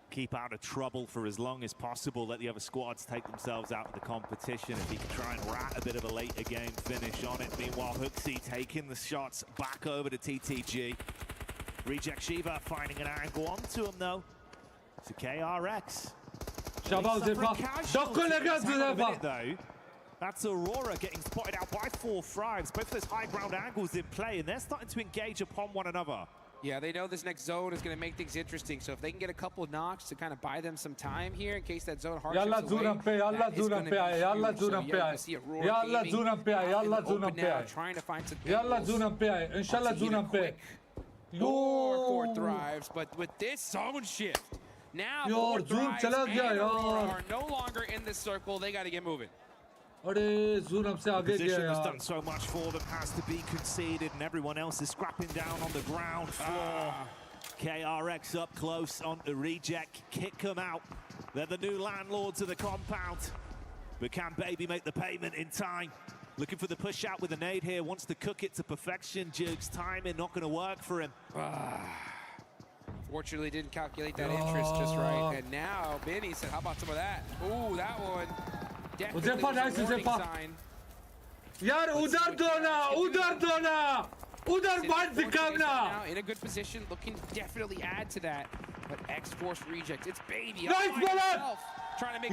Keep out of trouble for as long as possible. Let the other squads take themselves out of the competition. If he can try and rat a bit of a later game finish on it. Meanwhile, Hooksy taking the shots back over to TTG. Reject Shiva finding an angle onto him though. To KRX. Though. That's Aurora getting spotted out by 4Thrives. Both of those high ground angles in play, and they're starting to engage upon one another. Yeah, they know this next zone is going to make things interesting. So if they can get a couple of knocks to kind of buy them some time here in case that zone hard shifts away, that is going to be huge. So yeah, Aurora Gaming trying to find some for 4Thrives, but with this zone shift, now 4Thrives and Aurora are no longer in this circle. They got to get moving. The position has done so much for them, has to be conceded, and everyone else is scrapping down on the ground floor. KRX up close on the reject, kick them out. They're the new landlords of the compound. But can Baby make the payment in time? Looking for the push out with a nade here, wants to cook it to perfection. Jukes timing not going to work for him. Fortunately, didn't calculate that interest just right. And now Benny said, how about some of that? Ooh, that one. यार उधर दो ना now in a good position, looking to definitely add to that, but X-Force reject. It's Baby trying to make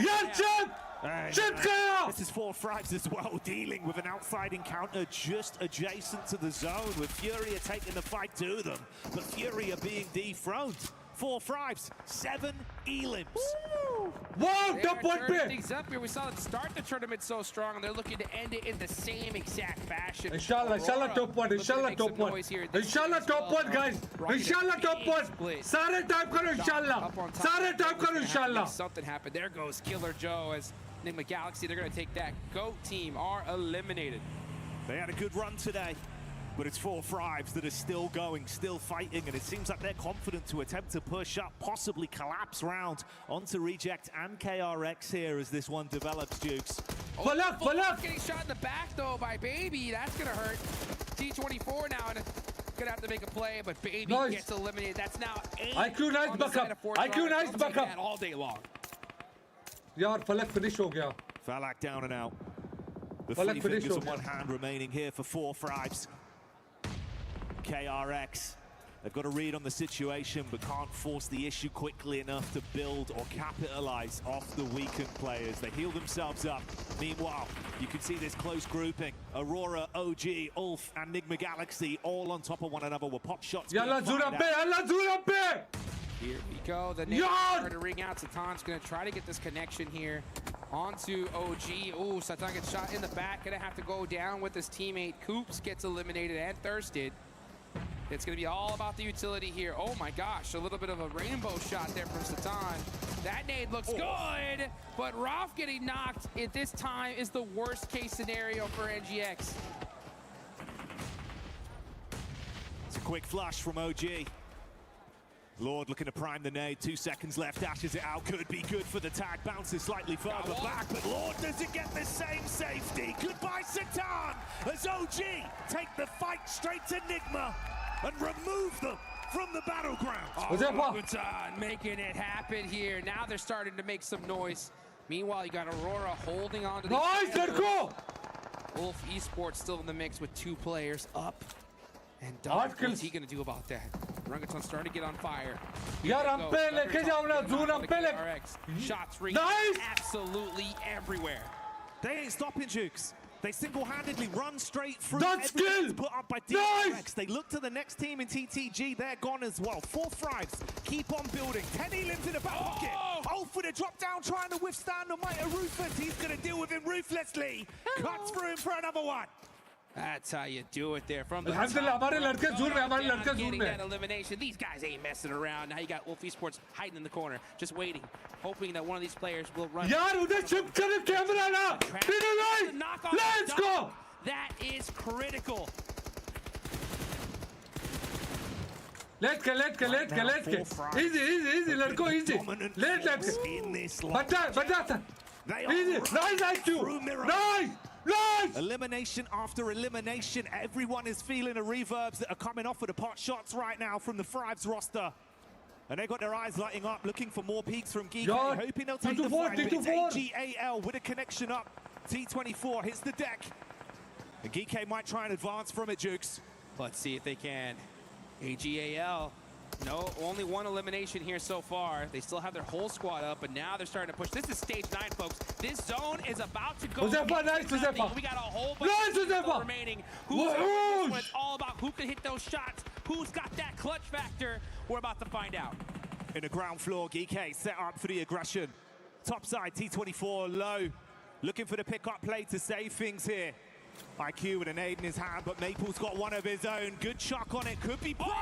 This is 4Thrives as well, dealing with an outside encounter just adjacent to the zone, with FURIA taking the fight to them, but FURIA being dethroned. 4Thrives, 7 elims. Wow, top one pick. Things up here. We saw them start the tournament so strong, and they're looking to end it in the same exact fashion. Inshallah top one, inshallah top one. Inshallah top one, guys. Inshallah top one. Sare time karo inshallah. Sare time karo inshallah. Something happened. There goes Killer Joe as MAIGC. They're going to take that. GOAT team are eliminated. They had a good run today. But it's 4Thrives that are still going, still fighting, and it seems like they're confident to attempt to push up, possibly collapse round onto Reject and KRX here as this one develops, Dukes. Falak getting shot in the back though by Baby. That's gonna hurt. T24 now and gonna have to make a play, but Baby gets eliminated. That's now 8. IQ nice backup. IQ nice backup. All day long. Yaar Falak finish ho gaya. Falak down and out. The 3 fingers on one hand remaining here for 4Thrives. KRX, they've got a read on the situation, but can't force the issue quickly enough to build or capitalize off the weakened players. They heal themselves up. Meanwhile, you can see this close grouping. Aurora, OG, Ulf, and MAIGC all on top of one another with pop shots. Yalla Zurape! Here we go. The name started to ring out. Satan's going to try to get this connection here onto OG. Ooh, Satan gets shot in the back. Going to have to go down with his teammate. Coops gets eliminated and thirsted. It's going to be all about the utility here. Oh my gosh, a little bit of a rainbow shot there from Satan. That nade looks good, but Ralph getting knocked at this time is the worst case scenario for NGX. It's a quick flush from OG. Lord looking to prime the nade, 2 seconds left, dashes it out, could be good for the tag, bounces slightly further back, but Lord doesn't get the same safety. Goodbye, Satan, as OG take the fight straight to Nigma and remove them from the battleground. Satan making it happen here. Now they're starting to make some noise. Meanwhile, you got Aurora holding on to the Wolf Esports still in the mix with 2 players up. And what's he going to do about that? Rangaton's starting to get on fire. Shots ring absolutely everywhere. They ain't stopping, Jukes. They single-handedly run straight through everything put up by DRX. They look to the next team in TTG. They're gone as well. 4Thrives keep on building. 10 elims in the back pocket. Ulf with a drop down, trying to withstand the might of Ruthless. He's going to deal with him ruthlessly. Cuts through him for another one. That's how you do it there from the Alhamdulillah, हमारे लड़के झूठ रहे, हमारे लड़के झूठ getting रहे. that elimination. These guys ain't messing around. Now you got Wolf Esports hiding in the corner, just waiting, hoping that one of these players will run. यार उधर शिफ्ट कर कैमरा ना. Let's go. That is critical. Let's go. Easy, लड़को easy. Let's go. बचा. Easy. Nice IQ. Nice. Elimination after elimination. Everyone is feeling the reverbs that are coming off of the pot shots right now from the 4Thrives roster. And they've got their eyes lighting up, looking for more peaks from Geek, hoping they'll take the fight. But it's AG.AL with a connection up. T24 hits the deck. And Geek might try and advance from it, Jukes. Let's see if they can. AG.AL. No, only one elimination here so far. They still have their whole squad up, but now they're starting to push. This is stage 9, folks. This zone is about to go. We got a whole bunch of remaining. It's all about who can hit those shots, who's got that clutch factor. We're about to find out. In the ground floor, Geek set up for the aggression. Top side, T24 low. Looking for the pick-up play to save things here. IQ with a nade in his hand, but Maple's got one of his own. Good chuck on it, could be primed!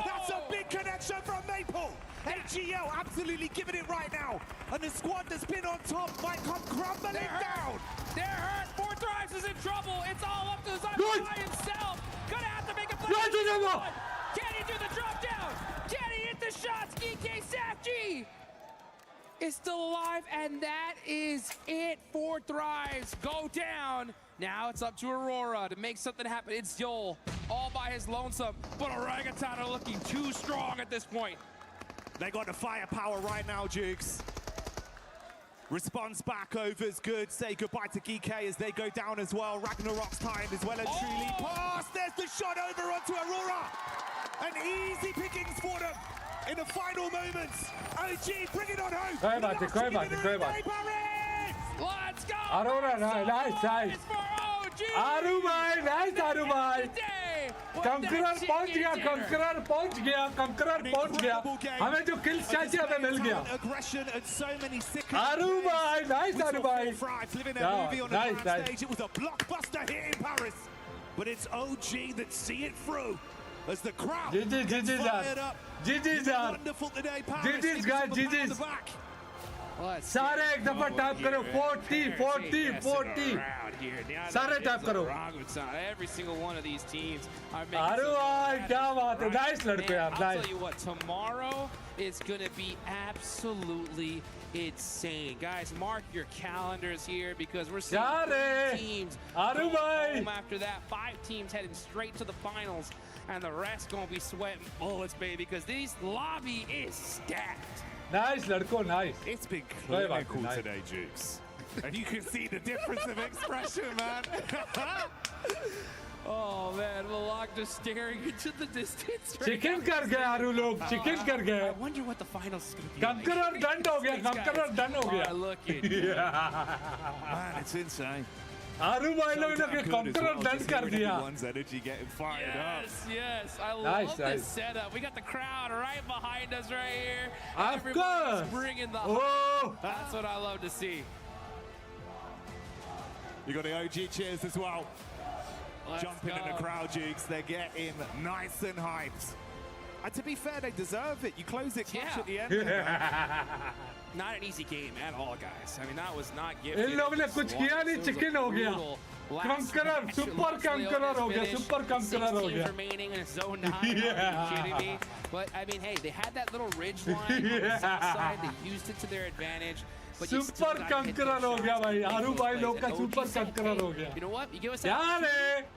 That's a big connection from Maple! AG.AL absolutely giving it right now. And the squad that's been on top might come crumbling down. They're hurt. 4Thrives is in trouble. It's all up to Zyber by himself. Gonna have to make a play. Can he do the drop down? Can he hit the shots? EK Safji is still alive, and that is it. 4Thrives go down. Now it's up to Aurora to make something happen. It's Joel all by his lonesome, but Orangutan are looking too strong at this point. They got the firepower right now, Jukes. Response back over's good. Say goodbye to Geek as they go down as well. Ragnarok's time is well and truly past. There's the shot over onto Aurora. And easy pickings for them in the final moments. OG, bring it on home. Let's go! Aurora, nice. Aru bhai, nice Aru bhai. Conqueror पहुंच गया. हमें जो kills चाहिए हमें मिल गया. Aggression and so many sick. Aru bhai, nice Aru bhai. Living their movie on the grand stage. It was a blockbuster hit in Paris, but it's OG that see it through as the crowd gets fired up. GG's wonderful today, Paris. GG's guys, GG's. सारे एक दफा type करो 40. सारे type करो. Every single one of these teams are making. अरे भाई क्या बात है. Nice लड़के यार. I'll tell you what, tomorrow is gonna be absolutely insane. Guys, mark your calendars here because we're seeing 3 teams going home after that. 5 teams heading straight to the finals, and the rest gonna be sweating bullets, baby, because this lobby is stacked. Nice, Ladko, nice. It's been clinical today, Jukes. And you can see the difference of expression, man. Oh, man, Malak just staring into the distance. Chicken kar gaya, Aru log. Chicken kar gaya. I wonder what the finals is going to be. Conqueror done ho gaya. Conqueror done ho gaya. Look at Man, it's insane. Aru bhai log ne Conqueror done kar diya. Everyone's energy getting fired up. Yes, I love this setup. We got the crowd right behind us right here. Of course. Bringing the That's what I love to see. You got the OG cheers as well. Jumping in the crowd, Jukes. They're getting nice and hyped. And to be fair, they deserve it. You close it clutch at the end. Not an easy game at all, guys. I mean, that was not gifted. इन लोगों ने कुछ किया नहीं, chicken हो गया. Conqueror, super conqueror हो गया, super conqueror हो गया. Remaining in zone 9. Are you kidding me? But I mean, hey, they had that little ridge line on the south side. They used it to their advantage. Super conqueror हो गया भाई. Aru bhai लोग का super conqueror हो गया. You know what? You give us that.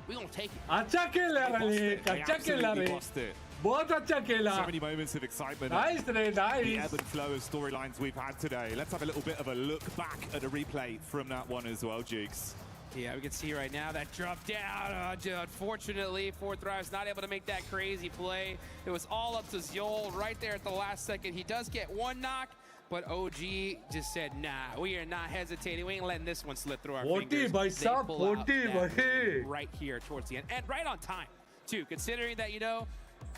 We gonna take it. अच्छा खेला रे, अच्छा खेला रे. बहुत अच्छा खेला. So many moments of excitement. Nice, The ebb and flow of storylines we've had today. Let's have a little bit of a look back at a replay from that one as well, Jukes. Yeah, we can see right now that drop down. Unfortunately, 4Thrives not able to make that crazy play. It was all up to Zol right there at the last second. He does get one knock, but OG just said, nah, we are not hesitating. We ain't letting this one slip through our fingers. They pull out that right here towards the end. And right on time, too, considering that, you know,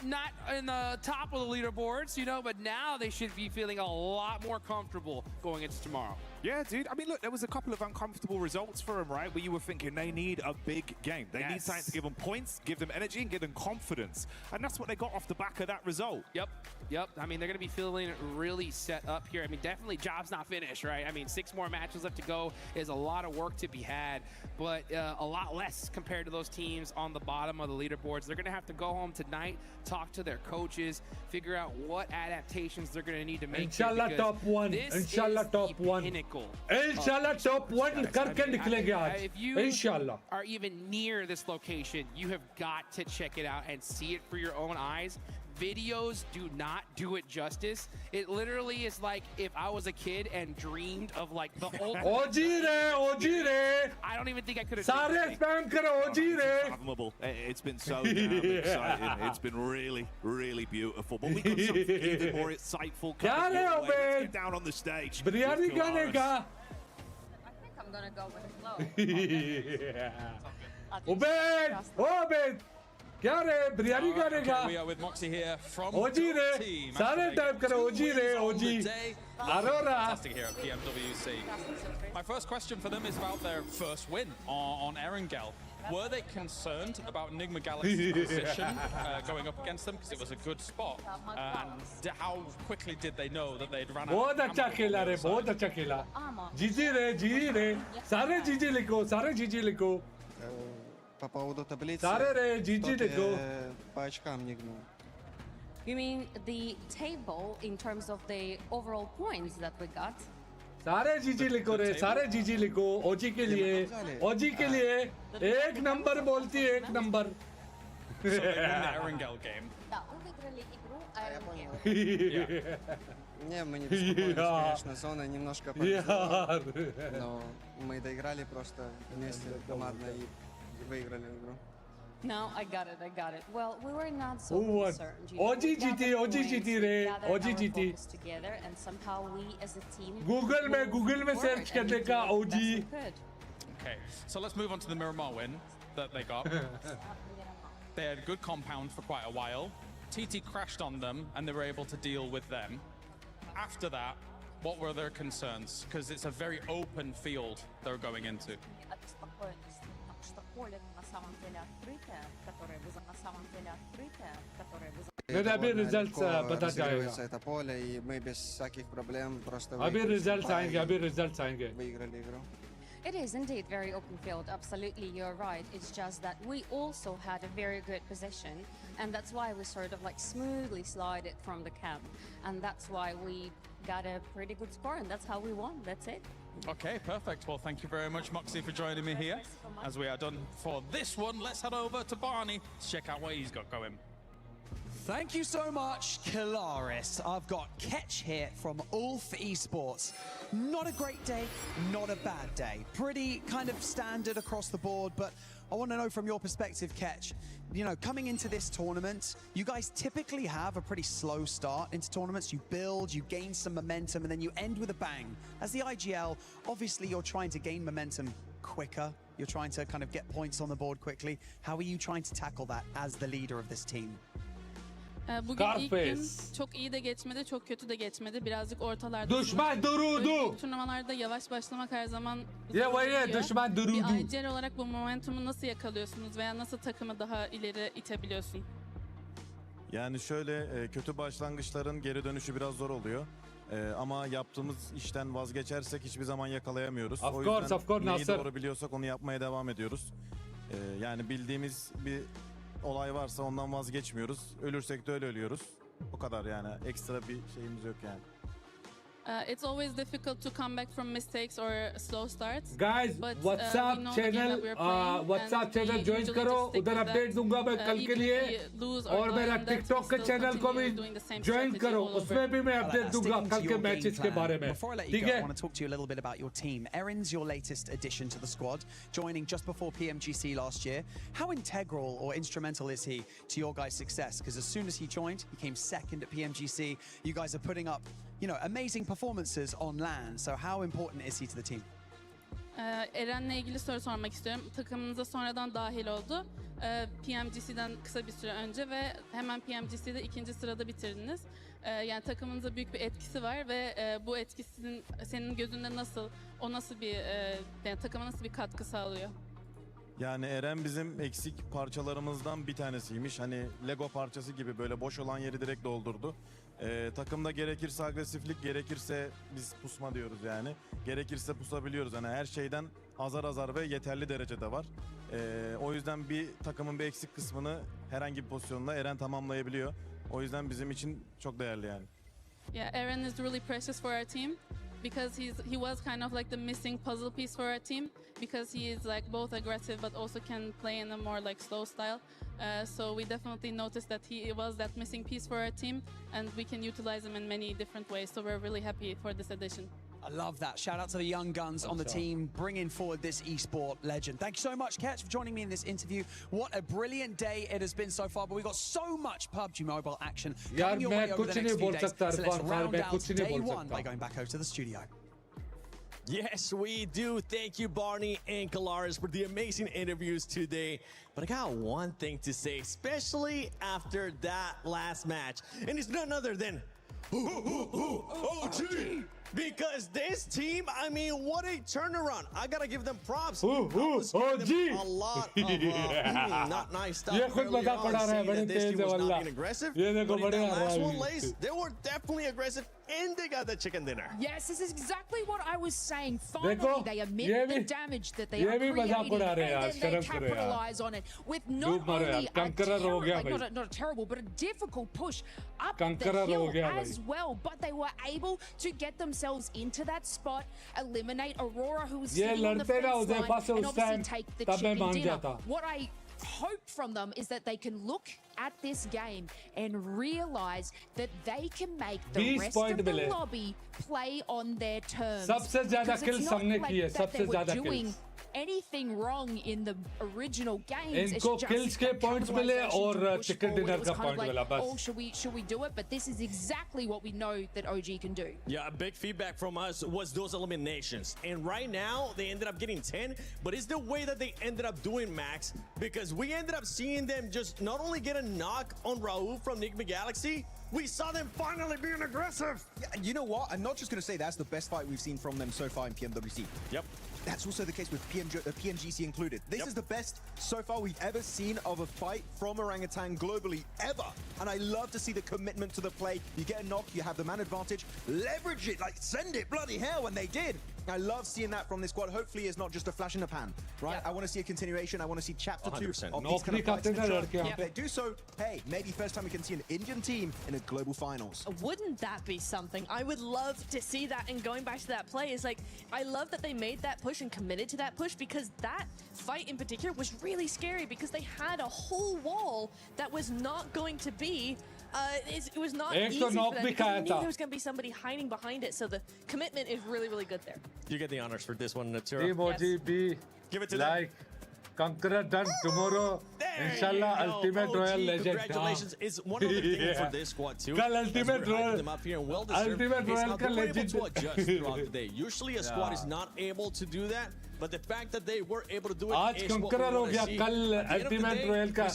not in the top of the leaderboards, you know, but now they should be feeling a lot more comfortable going into tomorrow. Yeah, dude. I mean, look, there was a couple of uncomfortable results for them, right? Where you were thinking they need a big game. They need something to give them points, give them energy, and give them confidence. And that's what they got off the back of that result. Yep. I mean, they're going to be feeling really set up here. I mean, definitely job's not finished, right? I mean, 6 more matches left to go is a lot of work to be had, but a lot less compared to those teams on the bottom of the leaderboards. They're going to have to go home tonight, talk to their coaches, figure out what adaptations they're going to need to make. Inshallah top 1. Inshallah top 1. Inshallah top 1 करके निकलेंगे आज. If you are even near this location, you have got to check it out and see it for your own eyes. Videos do not do it justice. It literally is like if I was a kid and dreamed of like the old. OG. I don't even think I could have. Sare spam karo OG. It's been so damn exciting. It's been really, really beautiful. But we got something even more insightful coming your way. Let's get down on the stage. Biryani gaane ka. I think I'm gonna go with flow. Obed. We are with Moxie here from the team. Aurora. Fantastic here at PMWC. My first question for them is about their first win on AG.AL. Were they concerned about Enigma Galaxy's position going up against them because it was a good spot? And how quickly did they know that they'd run out? बहुत अच्छा खेला रे, बहुत अच्छा खेला. जीजी रे, सारे जीजी लिखो. По поводу таблицы, по очкам Нигму. You mean the table in terms of the overall points that we got? सारे जीजी लिखो रे, सारे जीजी लिखो. ओजी के लिए एक नंबर बोलती है, एक number. So they won the AG.AL game. Да, выиграли игру AG.AL. Не, мы не беспокоились, конечно, зона немножко повезла, но мы доиграли просто вместе командно и выиграли игру. No, I got it. Well, we were not so concerned. OG GT रे, OG GT. Together, and somehow we as a team. Google में search करने का OG. Okay, so let's move on to the Miramar win that they got. They had a good compound for quite a while. TT crashed on them, and they were able to deal with them. After that, what were their concerns? Because it's a very open field they're going into. अभी results पता जाएगा. Это поле, и мы без всяких проблем просто अभी results आएंगे. выиграли игру. It is indeed very open field. Absolutely, you're right. It's just that we also had a very good position, and that's why we sort of like smoothly slide it from the camp, and that's why we got a pretty good score, and that's how we won. That's it. Okay, perfect. Well, thank you very much, Moxie, for joining me here. As we are done for this one, let's head over to Barney to check out what he's got going. Thank you so much, Kalaris. I've got Ketch here from Ulf Esports. Not a great day, not a bad day. Pretty kind of standard across the board, but I want to know from your perspective, Ketch, you know, coming into this tournament, you guys typically have a pretty slow start into tournaments. You build, you gain some momentum, and then you end with a bang. As the AG.AL, obviously you're trying to gain momentum quicker. You're trying to kind of get points on the board quickly. How are you trying to tackle that as the leader of this team? Bugün ilk gün çok iyi de geçmedi, çok kötü de geçmedi. Birazcık ortalarda. Düşman durudu. Turnuvalarda yavaş başlamak her zaman düşman durudu. Bir AG.AL olarak bu momentumu nasıl yakalıyorsunuz veya nasıl takımı daha ileri itebiliyorsun? Yani şöyle kötü başlangıçların geri dönüşü biraz zor oluyor. Ama yaptığımız işten vazgeçersek hiçbir zaman yakalayamıyoruz. Of o course, yüzden neyi Nasır. doğru biliyorsak onu yapmaya devam ediyoruz. Yani bildiğimiz bir olay varsa ondan vazgeçmiyoruz. Ölürsek de öyle ölüyoruz. O kadar yani. Ekstra bir şeyimiz yok yani. It's always difficult to come back from mistakes or slow starts. Guys, WhatsApp channel join करो. उधर update दूंगा मैं कल के लिए. और मेरा TikTok के चैनल को भी ज्वाइन करो. उसमें भी मैं अपडेट दूंगा कल के मैचेस के बारे में. Before I let you go, I want to talk to you a little bit about your team. Erin's your latest addition to the squad, joining just before PMGC last year. How integral or instrumental is he to your guys' success? Because as soon as he joined, he came second at PMGC. You guys are putting up, you know, amazing performances on LAN. So how important is he to the team? Eren'le ilgili soru sormak istiyorum. Takımınıza sonradan dahil oldu. PMGC'den kısa bir süre önce ve hemen PMGC'de ikinci sırada bitirdiniz. Yani takımınıza büyük bir etkisi var ve bu etkisi senin gözünde nasıl, o nasıl bir yani takıma nasıl bir katkı sağlıyor? Yani Eren bizim eksik parçalarımızdan bir tanesiymiş. Hani Lego parçası gibi böyle boş olan yeri direkt doldurdu. Takımda gerekirse agresiflik, gerekirse biz pusma diyoruz yani. Gerekirse pusabiliyoruz. Yani her şeyden azar azar ve yeterli derecede var. O yüzden bir takımın bir eksik kısmını herhangi bir pozisyonla Eren tamamlayabiliyor. O yüzden bizim için çok değerli yani. Yeah, Aaron is really precious for our team because he was kind of like the missing puzzle piece for our team because he is like both aggressive but also can play in a more like slow style. So we definitely noticed that he was that missing piece for our team and we can utilize him in many different ways. So we're really happy for this addition. I love that. Shout out to the young guns on the team bringing forward this esport legend. Thank you so much, Ketch, for joining me in this interview. What a brilliant day it has been so far, but we've got so much PUBG Mobile action coming your way over the next few days. So let's round out day one by going back over to the studio. Yes, we do. Thank you, Barney and Kalaris, for the amazing interviews today. But I got one thing to say, especially after that last match. And it's none other than OG! Because this team, I mean, what a turnaround. I gotta give them props. I was giving them a lot of not nice stuff earlier on, saying that this team was not being aggressive. But in that last one, Lace, they were definitely aggressive, and they got the chicken dinner. Yes, this is exactly what I was saying. Finally, they admit the damage that they are creating, and then they capitalize on it with not only not a terrible, but a difficult push up the hill as well. But they were able to get themselves into that spot, eliminate Aurora, who was sitting on the fence line, and obviously take the chicken dinner. What I hope from them is that they can look at this game and realize that they can make the rest of the lobby play on their terms. Because it's not like that they were doing anything wrong in the original games. It's just kills के points मिले और chicken dinner का point मिला बस. Oh, should we do it? But this is exactly what we know that OG can do. Yeah, a big feedback from us was those eliminations. And right now, they ended up getting 10, but it's the way that they ended up doing, Max, because we ended up seeing them just not only get a knock on Raul from MAIGC, we saw them finally being aggressive. Yeah, and you know what? I'm not just going to say that's the best fight we've seen from them so far in PMWC. Yep. That's also the case with PMGC included. This is the best so far we've ever seen of a fight from Orangutan globally ever. And I love to see the commitment to the play. You get a knock, you have the man advantage, leverage it, like send it, bloody hell, and they did. I love seeing that from this squad. Hopefully it's not just a flash in the pan, right? I want to see a continuation. I want to see chapter 2 of these kind of fights. If they do so, hey, maybe first time we can see an Indian team in a global finals. Wouldn't that be something? I would love to see that. And going back to that play is like, I love that they made that push and committed to that push, because that fight in particular was really scary because they had a whole wall that was not going to be it was not easy for them because they knew there was going to be somebody hiding behind it. So the commitment is really, really good there. You get the honors for this one, Natura. Emoji B. Give it to like. Conqueror done tomorrow. Inshallah, Ultimate Royal Legend. Congratulations. It's one of the things for this squad too. Ultimate Royal. Them up here and well deserved. Ultimate Royal they were able to adjust throughout the day. Usually a squad is not able to do that. But the fact that they were able to do it आज conqueror हो गया कल Ultimate Royal का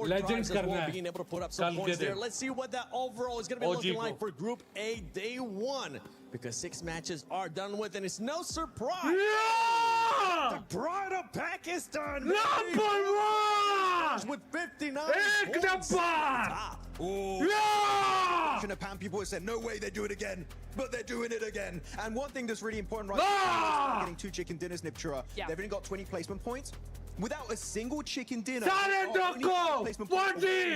Legend करना है. Being able to put up some points there. Let's see what that overall is going to be looking like for Group A Day 1. Because 6 matches are done with, and it's no surprise. Yeah! The pride of Pakistan. #1 with 59 points. Yeah! Japan people have said, no way they do it again, but they're doing it again. And one thing that's really important right now is getting 2 chicken dinners, Niptura. They've only got 20 placement points. Without a single chicken dinner, the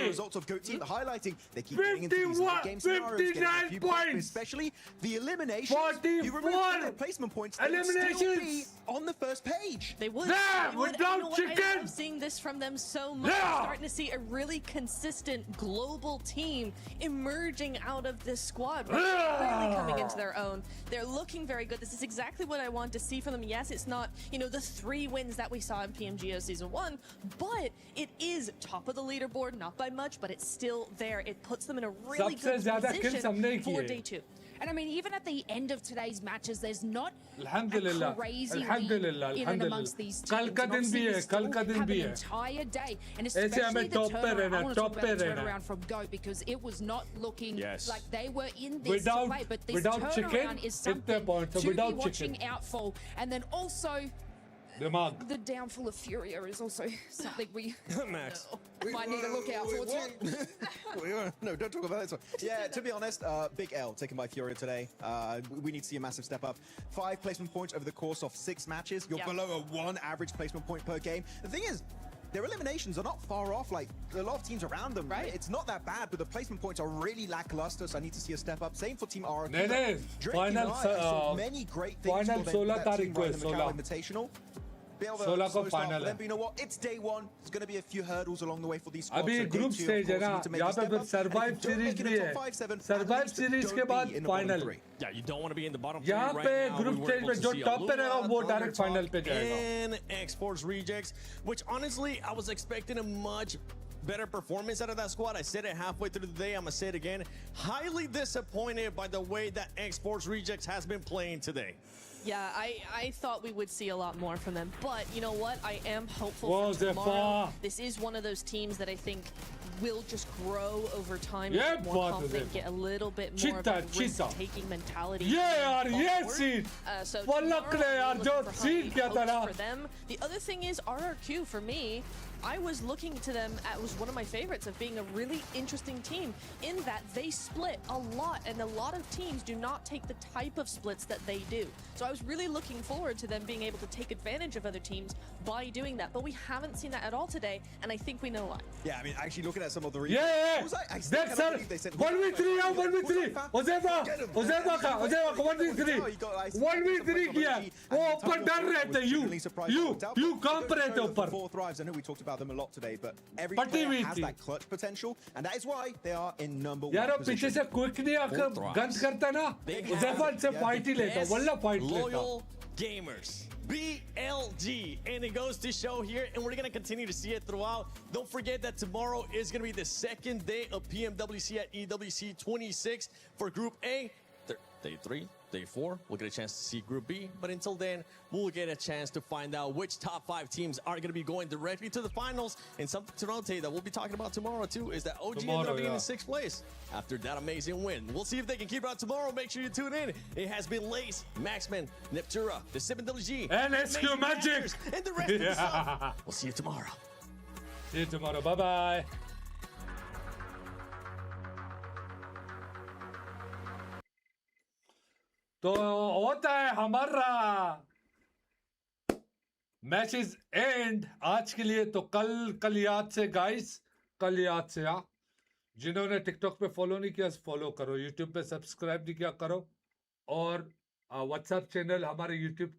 results of GOAT team highlighting they keep getting into these late game scenarios, getting a few points, especially the eliminations. You remove their placement points, they would still be on the first page. They would. Without chicken. I love seeing this from them so much. We're starting to see a really consistent global team emerging out of this squad. Really coming into their own. They're looking very good. This is exactly what I want to see from them. Yes, it's not, you know, the 3 wins that we saw in PMGO Season 1, but it is top of the leaderboard, not by much, but it's still there. It puts them in a really good position for Day 2. And I mean, even at the end of today's matches, there's not Alhamdulillah. a crazy Alhamdulillah. lead in and amongst these teams. कल का And दिन obviously भी we है, still कल का दिन have भी an है. entire day. And ऐसे especially हमें the top पे turnaround. रहना, I want to talk top पे about the रहना. turnaround from GOAT because it was not looking Yes. like they were in this Without- to play. But this without turnaround chicken, is कितने something points? So to without be watching chicken. out for. And then also दिमाग. the downfall of FURIA is also something we Max. might need to look out for too. No, don't talk about this one. Yeah, to be honest, big L taken by FURIA today. We need to see a massive step up. 5 placement points over the course of 6 matches. You're Yep. below a 1 average placement point per game. The thing is, their eliminations are not far off. Like, a lot of teams around them, right? It's not that bad, but the placement points are really lackluster, so I need to see a step up. Same for Team RRQ. नहीं, Drake final, and I saw many great things final for 16 that तारीख team को right है, in the Macau 16. Invitational. Be able to 16 को slow start final for है. them, but you know what? It's day 1. There's going to be a few hurdles along the way for these squads. अभी So day group 2, of stage है course, you ना, need to make a यहाँ पे step फिर up. survive And if you don't series make it भी in है. the top 5, 7, Survive at least series don't के be बाद in the bottom final. 3. Yeah, you don't want to be in the bottom 3 यहाँ right पे now. group We were stage able में to जो see top पे रहेगा AlUla, वो Honor direct final पे जाएगा. and Exports rejects, which honestly I was expecting a much better performance out of that squad. I said it halfway through the day. I'm gonna say it again. Highly disappointed by the way that Exports rejects has been playing today. Yeah, I thought we would see a lot more from them. But you know what? I am hopeful Whoa, for tomorrow. Zephyr. This is one of those teams that I think will just grow over time, Yeah, get more बहुत confident, है. get a little bit more Cheetah, of a cheetah. risk-taking mentality. ये यार, going ये forward. scene. So वो tomorrow, लग रहा है यार, I'm जो looking for scene high किया था hopes ना. for them. The other thing is RRQ for me. I was looking to them as one of my favorites of being a really interesting team in that they split a lot, and a lot of teams do not take the type of splits that they do. So I was really looking forward to them being able to take advantage of other teams by doing that, but we haven't seen that at all today, and I think we know why. Yeah, I mean, actually looking at some of the replays. Yeah, I still that's cannot believe they said 1v3 या 1v3 Ozeva का 1v3 1v3 किया वो ऊपर डर रहे थे you कहाँ पर रहते ऊपर 4Thrives. I know we talked about them a lot today, but every player has that clutch potential, and that is why they are in number 1 यार position. पीछे से क्विक नहीं आकर गन्स करता ना Ozeva से फाइट ही लेता वल्ला फाइट लेता Loyal gamers. BLG, and it goes to show here, and we're going to continue to see it throughout. Don't forget that tomorrow is going to be the second day of PMWC at EWC 26 for Group A. Day 3, Day 4, we'll get a chance to see Group B, but until then, we'll get a chance to find out which top 5 teams are going to be going directly to the finals. And something to notate that we'll be talking about tomorrow too is that OG ended up being in 6th place after that amazing win. We'll see if they can keep it out tomorrow. Make sure you tune in. It has been Lace, Maxman, Neptura, the 7WG, and SQ Magic, and the rest of the stuff. We'll see you tomorrow. See you tomorrow. Bye-bye. तो होता है हमारा matches and आज के लिए तो कल याद से गाइस कल याद से जिन्होंने टिकटॉक पे फॉलो नहीं किया फॉलो करो यूट्यूब पे सब्सक्राइब नहीं किया करो और व्हाट्सएप चैनल हमारे यूट्यूब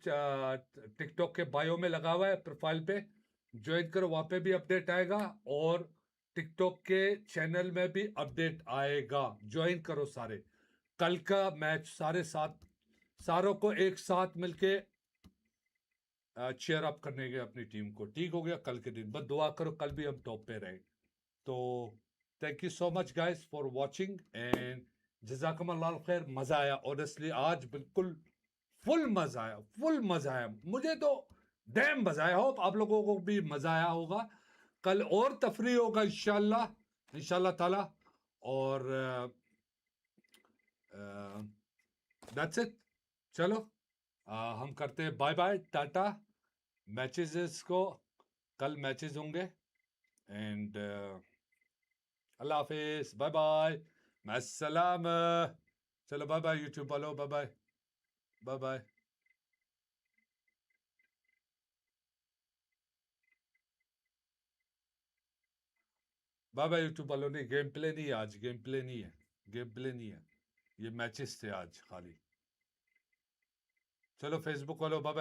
टिकटॉक के बायो में लगा हुआ है प्रोफाइल पे ज्वाइन करो वहाँ पे भी अपडेट आएगा और टिकटॉक के चैनल में भी अपडेट आएगा ज्वाइन करो सारे कल का मैच सारों को एक साथ मिलके चेयर अप करने के अपनी टीम को ठीक हो गया कल के दिन बस दुआ करो कल भी हम टॉप पे रहे तो thank you so much guys for watching and जज़ाकुमुल्लाह खैर मजा आया ऑनेस्टली आज बिल्कुल फुल मजा आया मुझे तो डैम मजा आया होप आप लोगों को भी मजा आया होगा कल और तफरी होगा इंशाल्लाह ताला और दैट्स इट चलो हम करते हैं बाय बाय टाटा मैचेस को कल मैचेस होंगे एंड अल्लाह हाफिज बाय बाय मस्सलाम चलो बाय बाय यूट्यूब वालों bye bye bye bye bye bye YouTube वालों नहीं गेम प्ले नहीं है आज गेम प्ले नहीं है ये मैचेस थे आज खाली चलो फेसबुक वालों बाय बाय